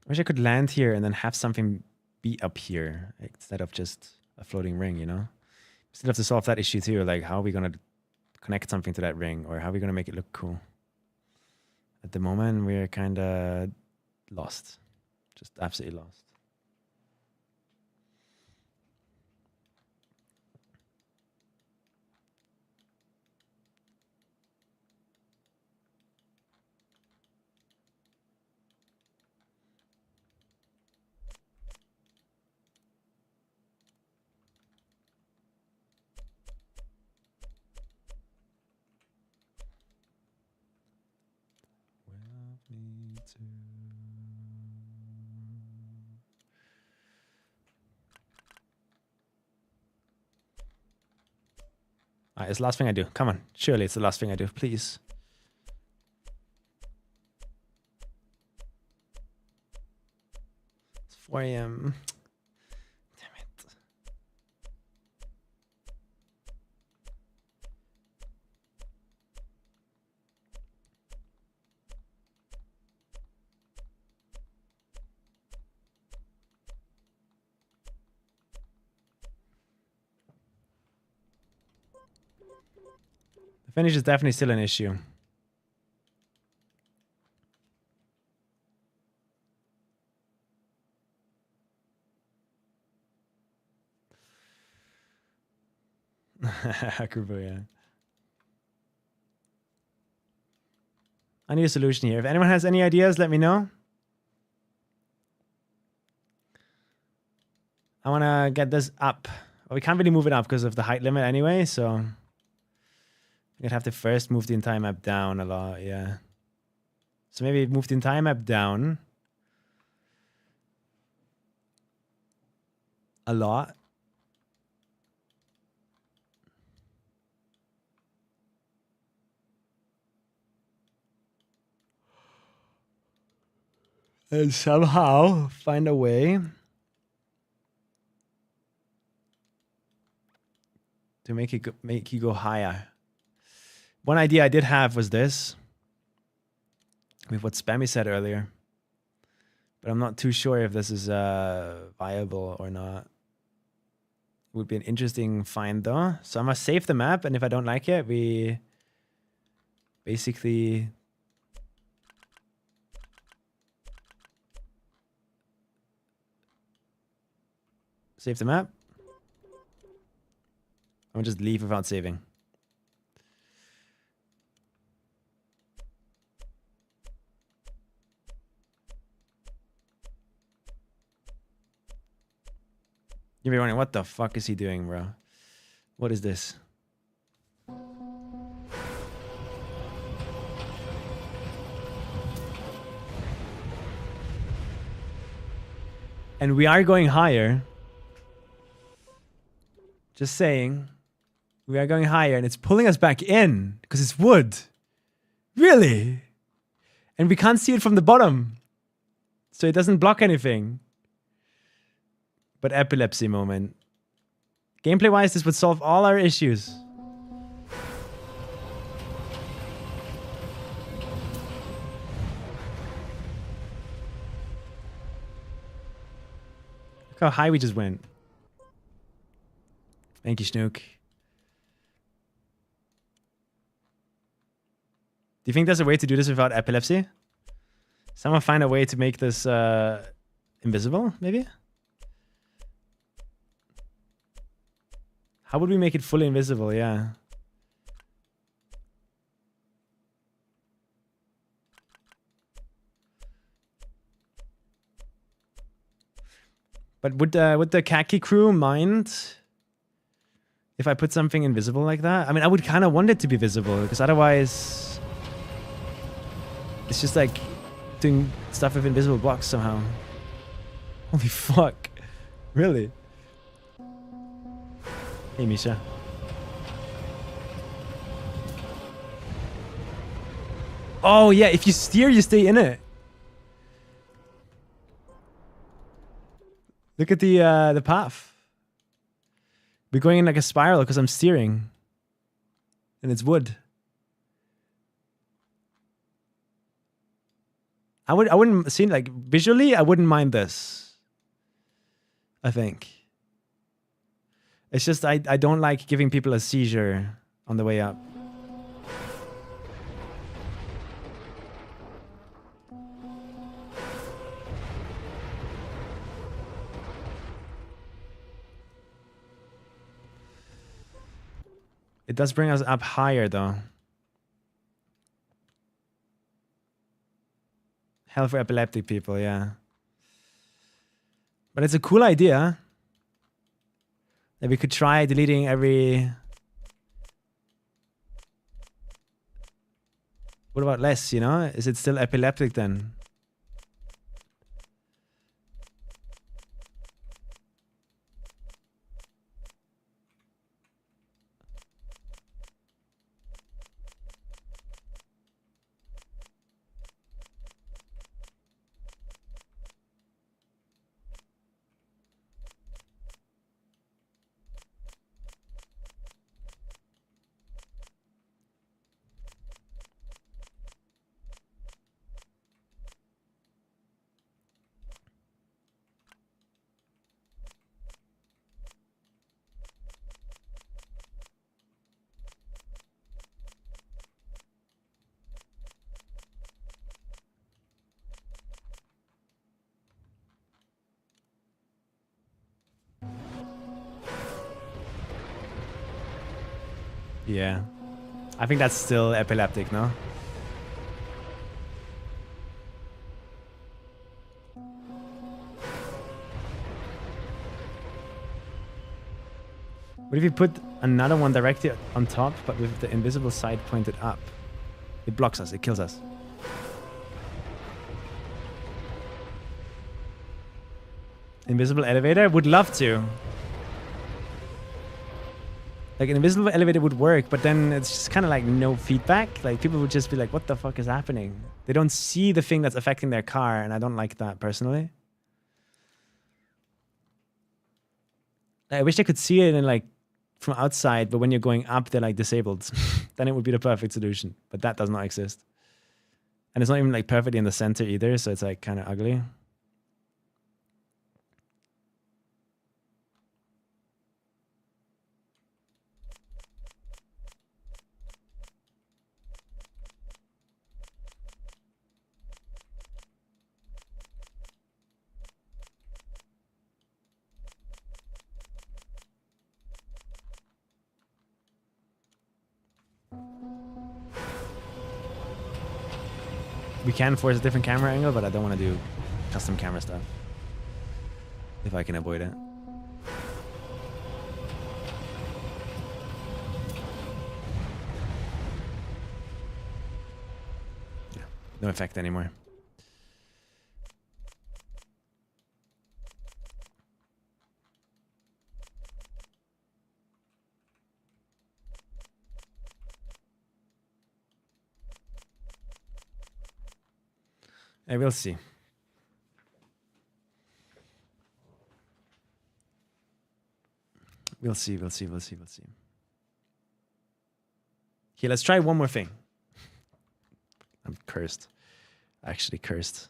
I wish I could land here and then have something be up here instead of just a floating ring, you know? Still have to solve that issue too. Like, how are we going to connect something to that ring, or how are we going to make it look cool? At the moment, we're kind of lost. Just absolutely lost. Alright, it's the last thing I do. Come on. Surely it's the last thing I do. Please. It's 4 a.m. Damn it. The finish is definitely still an issue. Hackerbo, yeah. I need a solution here. If anyone has any ideas, let me know. I want to get this up. Well, we can't really move it up because of the height limit anyway, so we'd have to first move the entire map down a lot, yeah. So maybe move the entire map down a lot. And somehow find a way to make you go higher. One idea I did have was this, with what Spammy said earlier, but I'm not too sure if this is viable or not. It would be an interesting find though. So I'm gonna save the map, and if I don't like it, we basically save the map. I'm gonna just leave without saving. You'll be wondering, what the fuck is he doing, bro? What is this? And we are going higher. Just saying. We are going higher, and it's pulling us back in because it's wood. Really? And we can't see it from the bottom. So it doesn't block anything. But epilepsy moment. Gameplay-wise, this would solve all our issues. Look how high we just went. Thank you, Snook. Do you think there's a way to do this without epilepsy? Someone find a way to make this invisible, maybe? How would we make it fully invisible? Yeah. But would the khaki crew mind if I put something invisible like that? I mean, I would kind of want it to be visible because otherwise it's just like doing stuff with invisible blocks somehow. Holy fuck. Really? Hey, Misha. Oh, yeah. If you steer, you stay in it. Look at the path. We're going in like a spiral because I'm steering. And it's wood. I wouldn't see, like, visually, I wouldn't mind this. I think. It's just I don't like giving people a seizure on the way up. It does bring us up higher though. Hell for epileptic people, yeah. But it's a cool idea. That we could try deleting every... What about less, you know? Is it still epileptic then? Yeah. I think that's still epileptic, no? What if you put another one directly on top, but with the invisible side pointed up? It blocks us, it kills us. Invisible elevator? Would love to. Like, an invisible elevator would work, but then it's just kind of like no feedback. Like, people would just be like, what the fuck is happening? They don't see the thing that's affecting their car, and I don't like that personally. I wish they could see it in, like, from outside, but when you're going up, they're like disabled. Then it would be the perfect solution, but that does not exist. And it's not even like perfectly in the center either, so it's like kind of ugly. We can force a different camera angle, but I don't want to do custom camera stuff. If I can avoid it. Yeah, no effect anymore. I will see. We'll see. Okay, let's try one more thing. I'm cursed. Actually cursed.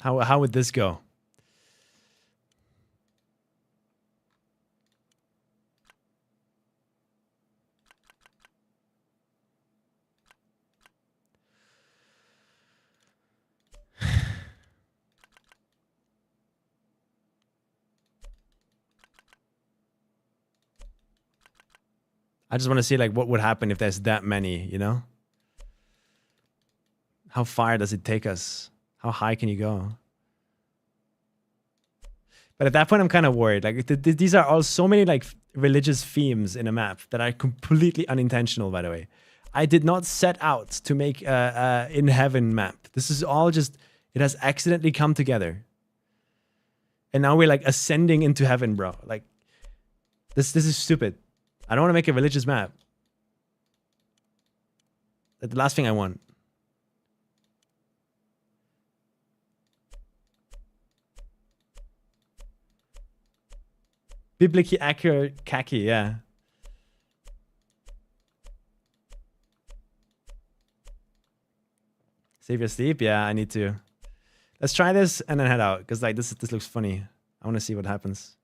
How would this go? I just want to see like what would happen if there's that many, you know? How far does it take us? How high can you go? But at that point, I'm kind of worried. Like these are all so many like religious themes in a map that are completely unintentional, by the way. I did not set out to make a in heaven map. This is all just, it has accidentally come together. And now we're like ascending into heaven, bro. Like this is stupid. I don't want to make a religious map. That's the last thing I want. Biblically accurate khaki, yeah. Save your sleep? Yeah, I need to. Let's try this and then head out. Because like this looks funny. I want to see what happens.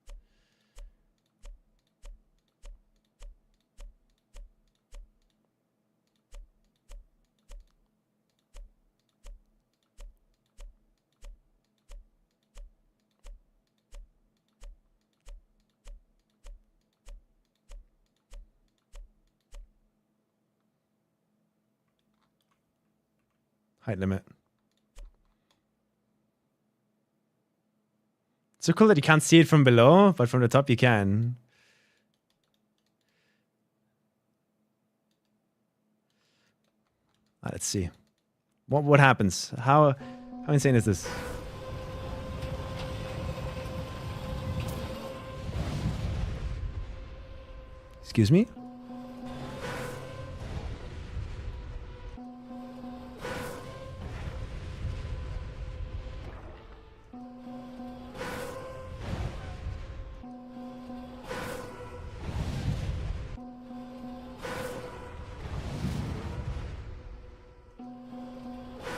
Height limit. It's so cool that you can't see it from below, but from the top you can. Let's see. What happens? How insane is this? Excuse me?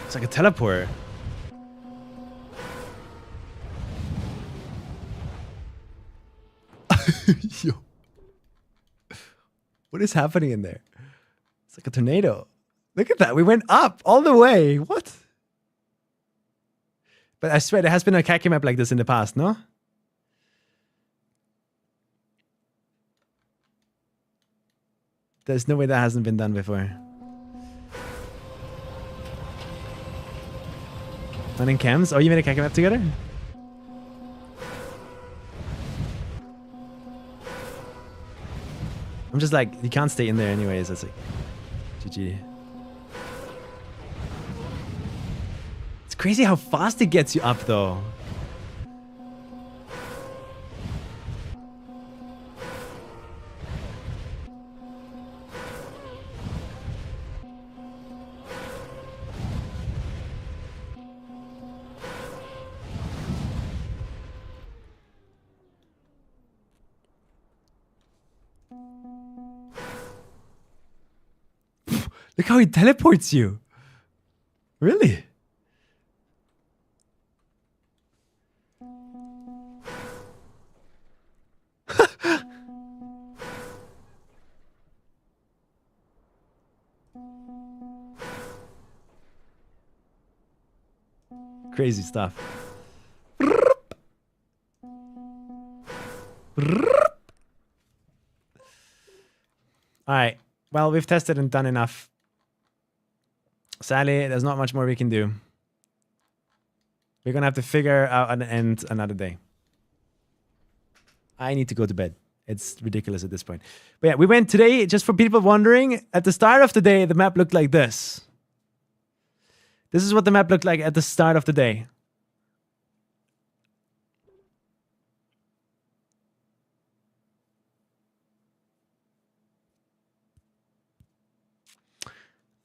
It's like a teleport. Yo. What is happening in there? It's like a tornado. Look at that. We went up all the way. What? But I swear there has been a khaki map like this in the past, no? There's no way that hasn't been done before. Fun and chems? Oh, you made a khaki map together? I'm just like, you can't stay in there anyways. That's like, GG. It's crazy how fast it gets you up though. Look how he teleports you. Really? Crazy stuff. All right. Well, we've tested and done enough. Sadly, there's not much more we can do. We're going to have to figure out an end another day. I need to go to bed. It's ridiculous at this point. But yeah, we went today, just for people wondering, at the start of the day, the map looked like this. This is what the map looked like at the start of the day.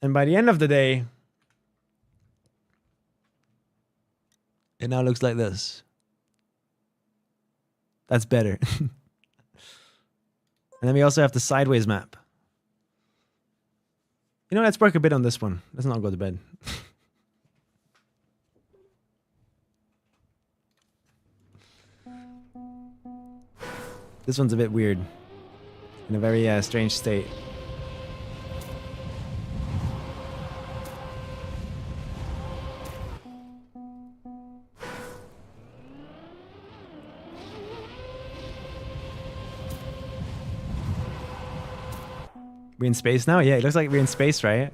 And by the end of the day, it now looks like this. That's better. And then we also have the sideways map. You know, let's work a bit on this one. Let's not go to bed. This one's a bit weird. In a very strange state. We're in space now? Yeah, it looks like we're in space, right?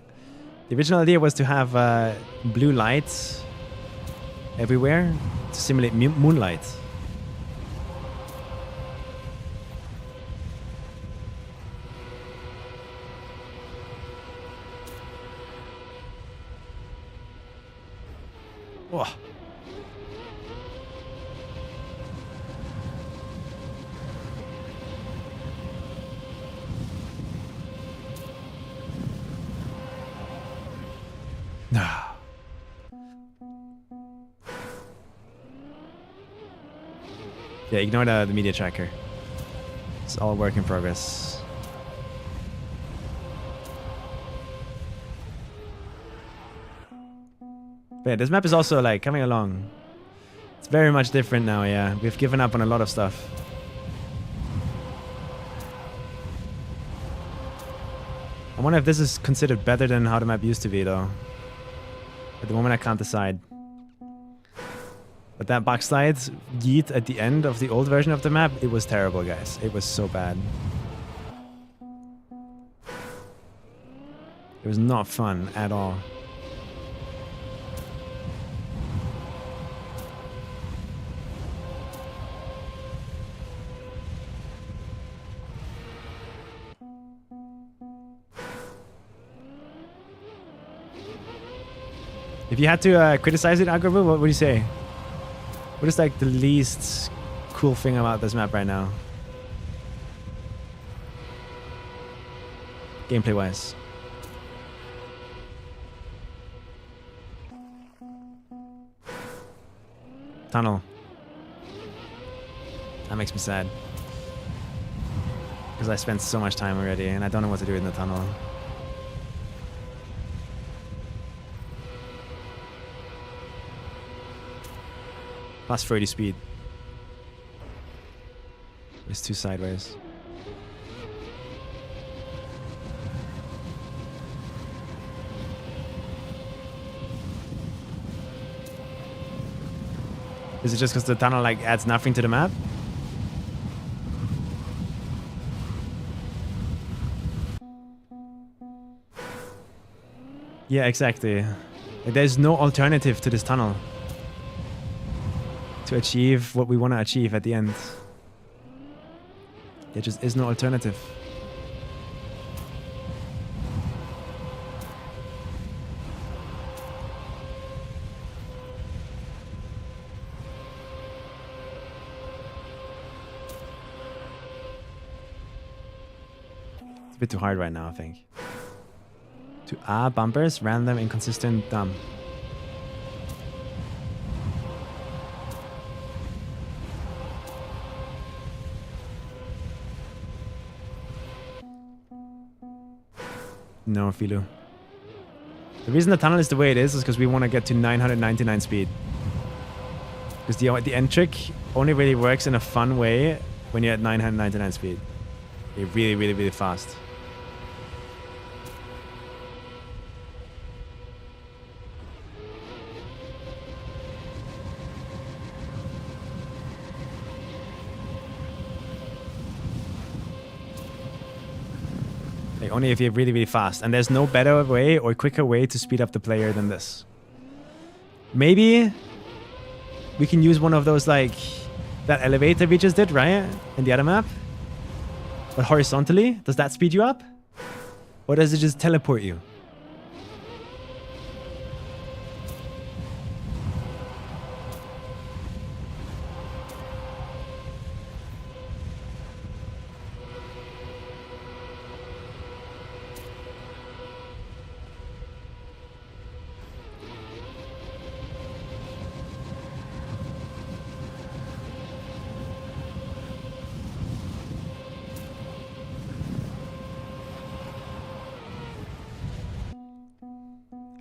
The original idea was to have blue lights everywhere to simulate moonlight. Whoa. Yeah, ignore the media tracker. It's all work in progress. But yeah, this map is also like coming along. It's very much different now, yeah. We've given up on a lot of stuff. I wonder if this is considered better than how the map used to be, though. At the moment, I can't decide. But that backslide yeet at the end of the old version of the map, it was terrible, guys. It was so bad. It was not fun at all. If you had to criticize it, Agraboo, what would you say? What is like the least cool thing about this map right now? Gameplay wise. Tunnel. That makes me sad. Because I spent so much time already and I don't know what to do in the tunnel. Plus 30 speed. It's too sideways. Is it just because the tunnel like adds nothing to the map? Yeah, exactly. Like, there's no alternative to this tunnel to achieve what we want to achieve at the end. There just is no alternative. It's a bit too hard right now, I think. To bumpers, random, inconsistent, dumb. No, Filu. The reason the tunnel is the way it is because we want to get to 999 speed. Because the end trick only really works in a fun way when you're at 999 speed. You're really, really, really fast. Like only if you're really, really fast. And there's no better way or quicker way to speed up the player than this. Maybe we can use one of those like that elevator we just did, right? In the other map. But horizontally, does that speed you up? Or does it just teleport you?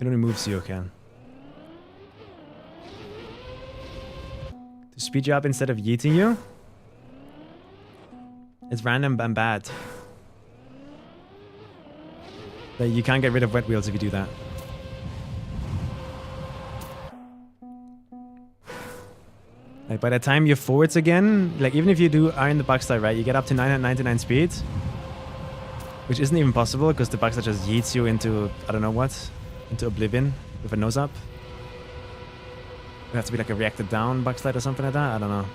It only moves you, can. speed you up instead of yeeting you. It's random and bad. Like, you can't get rid of wet wheels if you do that. Like, by the time you're forwards again, like, even if you do iron the backslide, right, you get up to 999 speed. Which isn't even possible, because the backslide just yeets you into, I don't know what, into oblivion with a nose up. It has to be like a reacted down backslide or something like that, I don't know.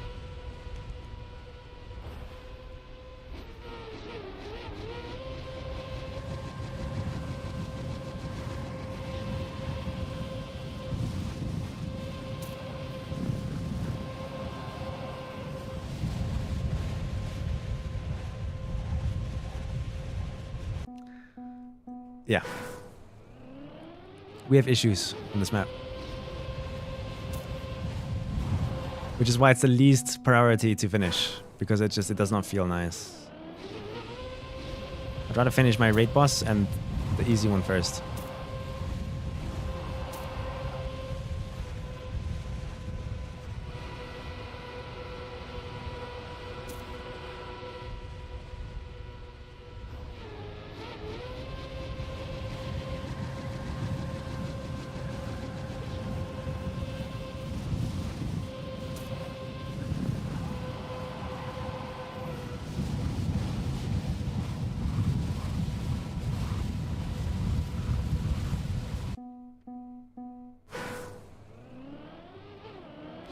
Yeah. We have issues on this map. Which is why it's the least priority to finish. Because it does not feel nice. I'd rather finish my raid boss and the easy one first.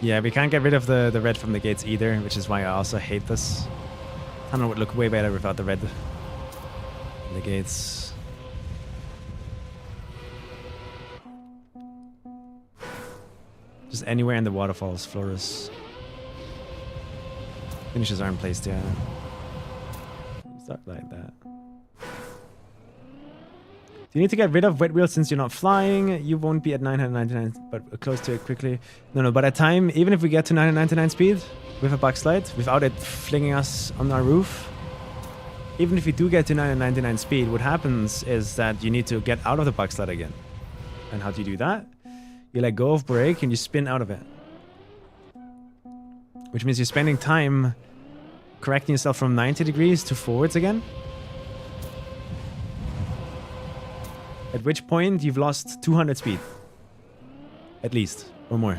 Yeah, we can't get rid of the red from the gates either, which is why I also hate this. Tunnel would look way better without the red in the gates. Just anywhere in the waterfalls, Flores. Finishes aren't placed yet. Stuck like that. Do you need to get rid of wet wheels since you're not flying? You won't be at 999, but close to it quickly. No, by the time, even if we get to 999 speed with a backslide, without it flinging us on our roof, even if we do get to 999 speed, what happens is that you need to get out of the backslide again. And how do you do that? You let go of brake and you spin out of it. Which means you're spending time correcting yourself from 90 degrees to forwards again. At which point you've lost 200 speed. At least. Or more.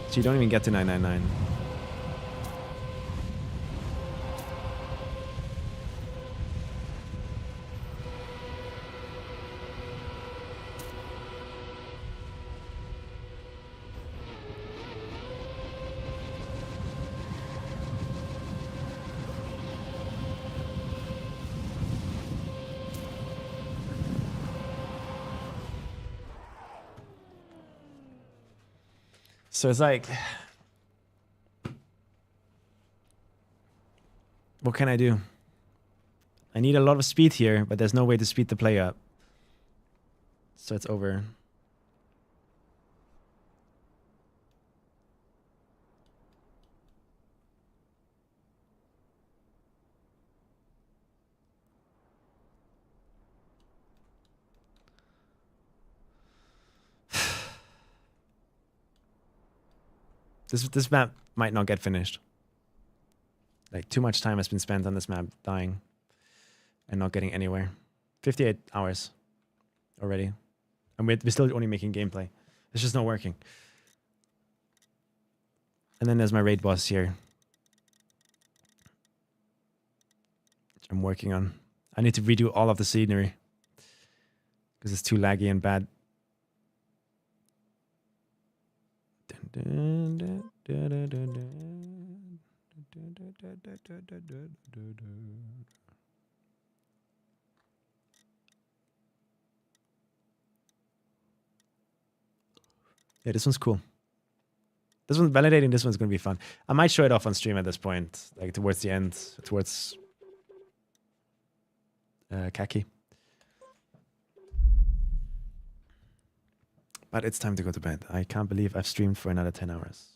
So you don't even get to 999. So it's like, what can I do? I need a lot of speed here, but there's no way to speed the play up. So it's over. This map might not get finished. Like, too much time has been spent on this map dying and not getting anywhere. 58 hours already. And we're still only making gameplay. It's just not working. And then there's my raid boss here, which I'm working on. I need to redo all of the scenery because it's too laggy and bad. Yeah, this one's cool. This one, validating this one's gonna be fun. I might show it off on stream at this point, like towards the end, towards Kaki. But it's time to go to bed. I can't believe I've streamed for another 10 hours.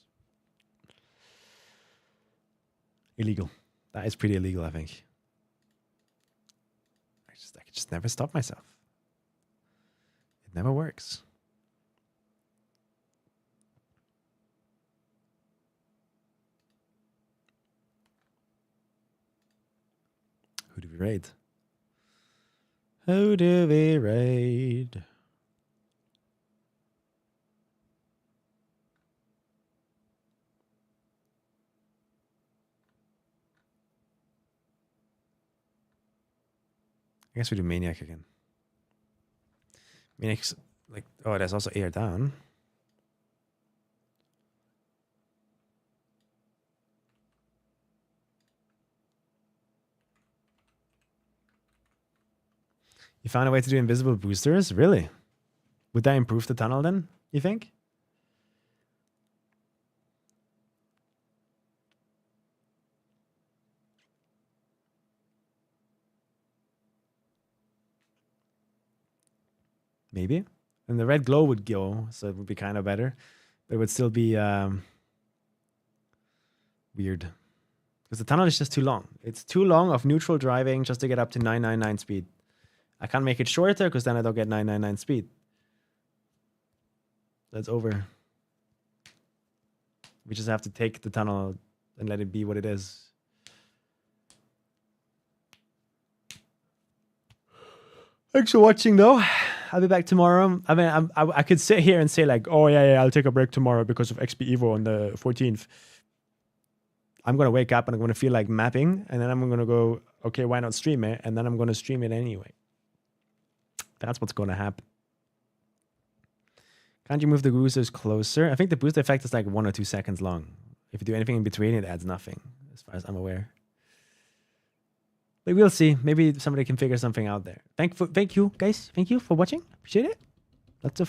Illegal. That is pretty illegal, I think. I could just never stop myself. It never works. we raid? Who do we raid? I guess we do Maniac again. Maniac's like, oh, there's also air down. You found a way to do invisible boosters? Really? Would that improve the tunnel then, you think? Maybe. And the red glow would go, so it would be kind of better. But it would still be weird. Because the tunnel is just too long. It's too long of neutral driving just to get up to 999 speed. I can't make it shorter because then I don't get 999 speed. That's over. We just have to take the tunnel and let it be what it is. Thanks for watching, though. I'll be back tomorrow. I mean, I could sit here and say like, oh yeah, I'll take a break tomorrow because of XP Evo on the 14th. I'm going to wake up and I'm going to feel like mapping. And then I'm going to go, okay, why not stream it? And then I'm going to stream it anyway. That's what's going to happen. Can't you move the boosters closer? I think the booster effect is like 1 or 2 seconds long. If you do anything in between, it adds nothing, as far as I'm aware. But we'll see. Maybe somebody can figure something out there. Thank you, guys. Thank you for watching. Appreciate it. Lots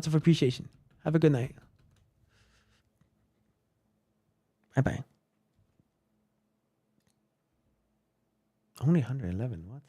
of appreciation. Have a good night. Bye-bye. Only 111. What?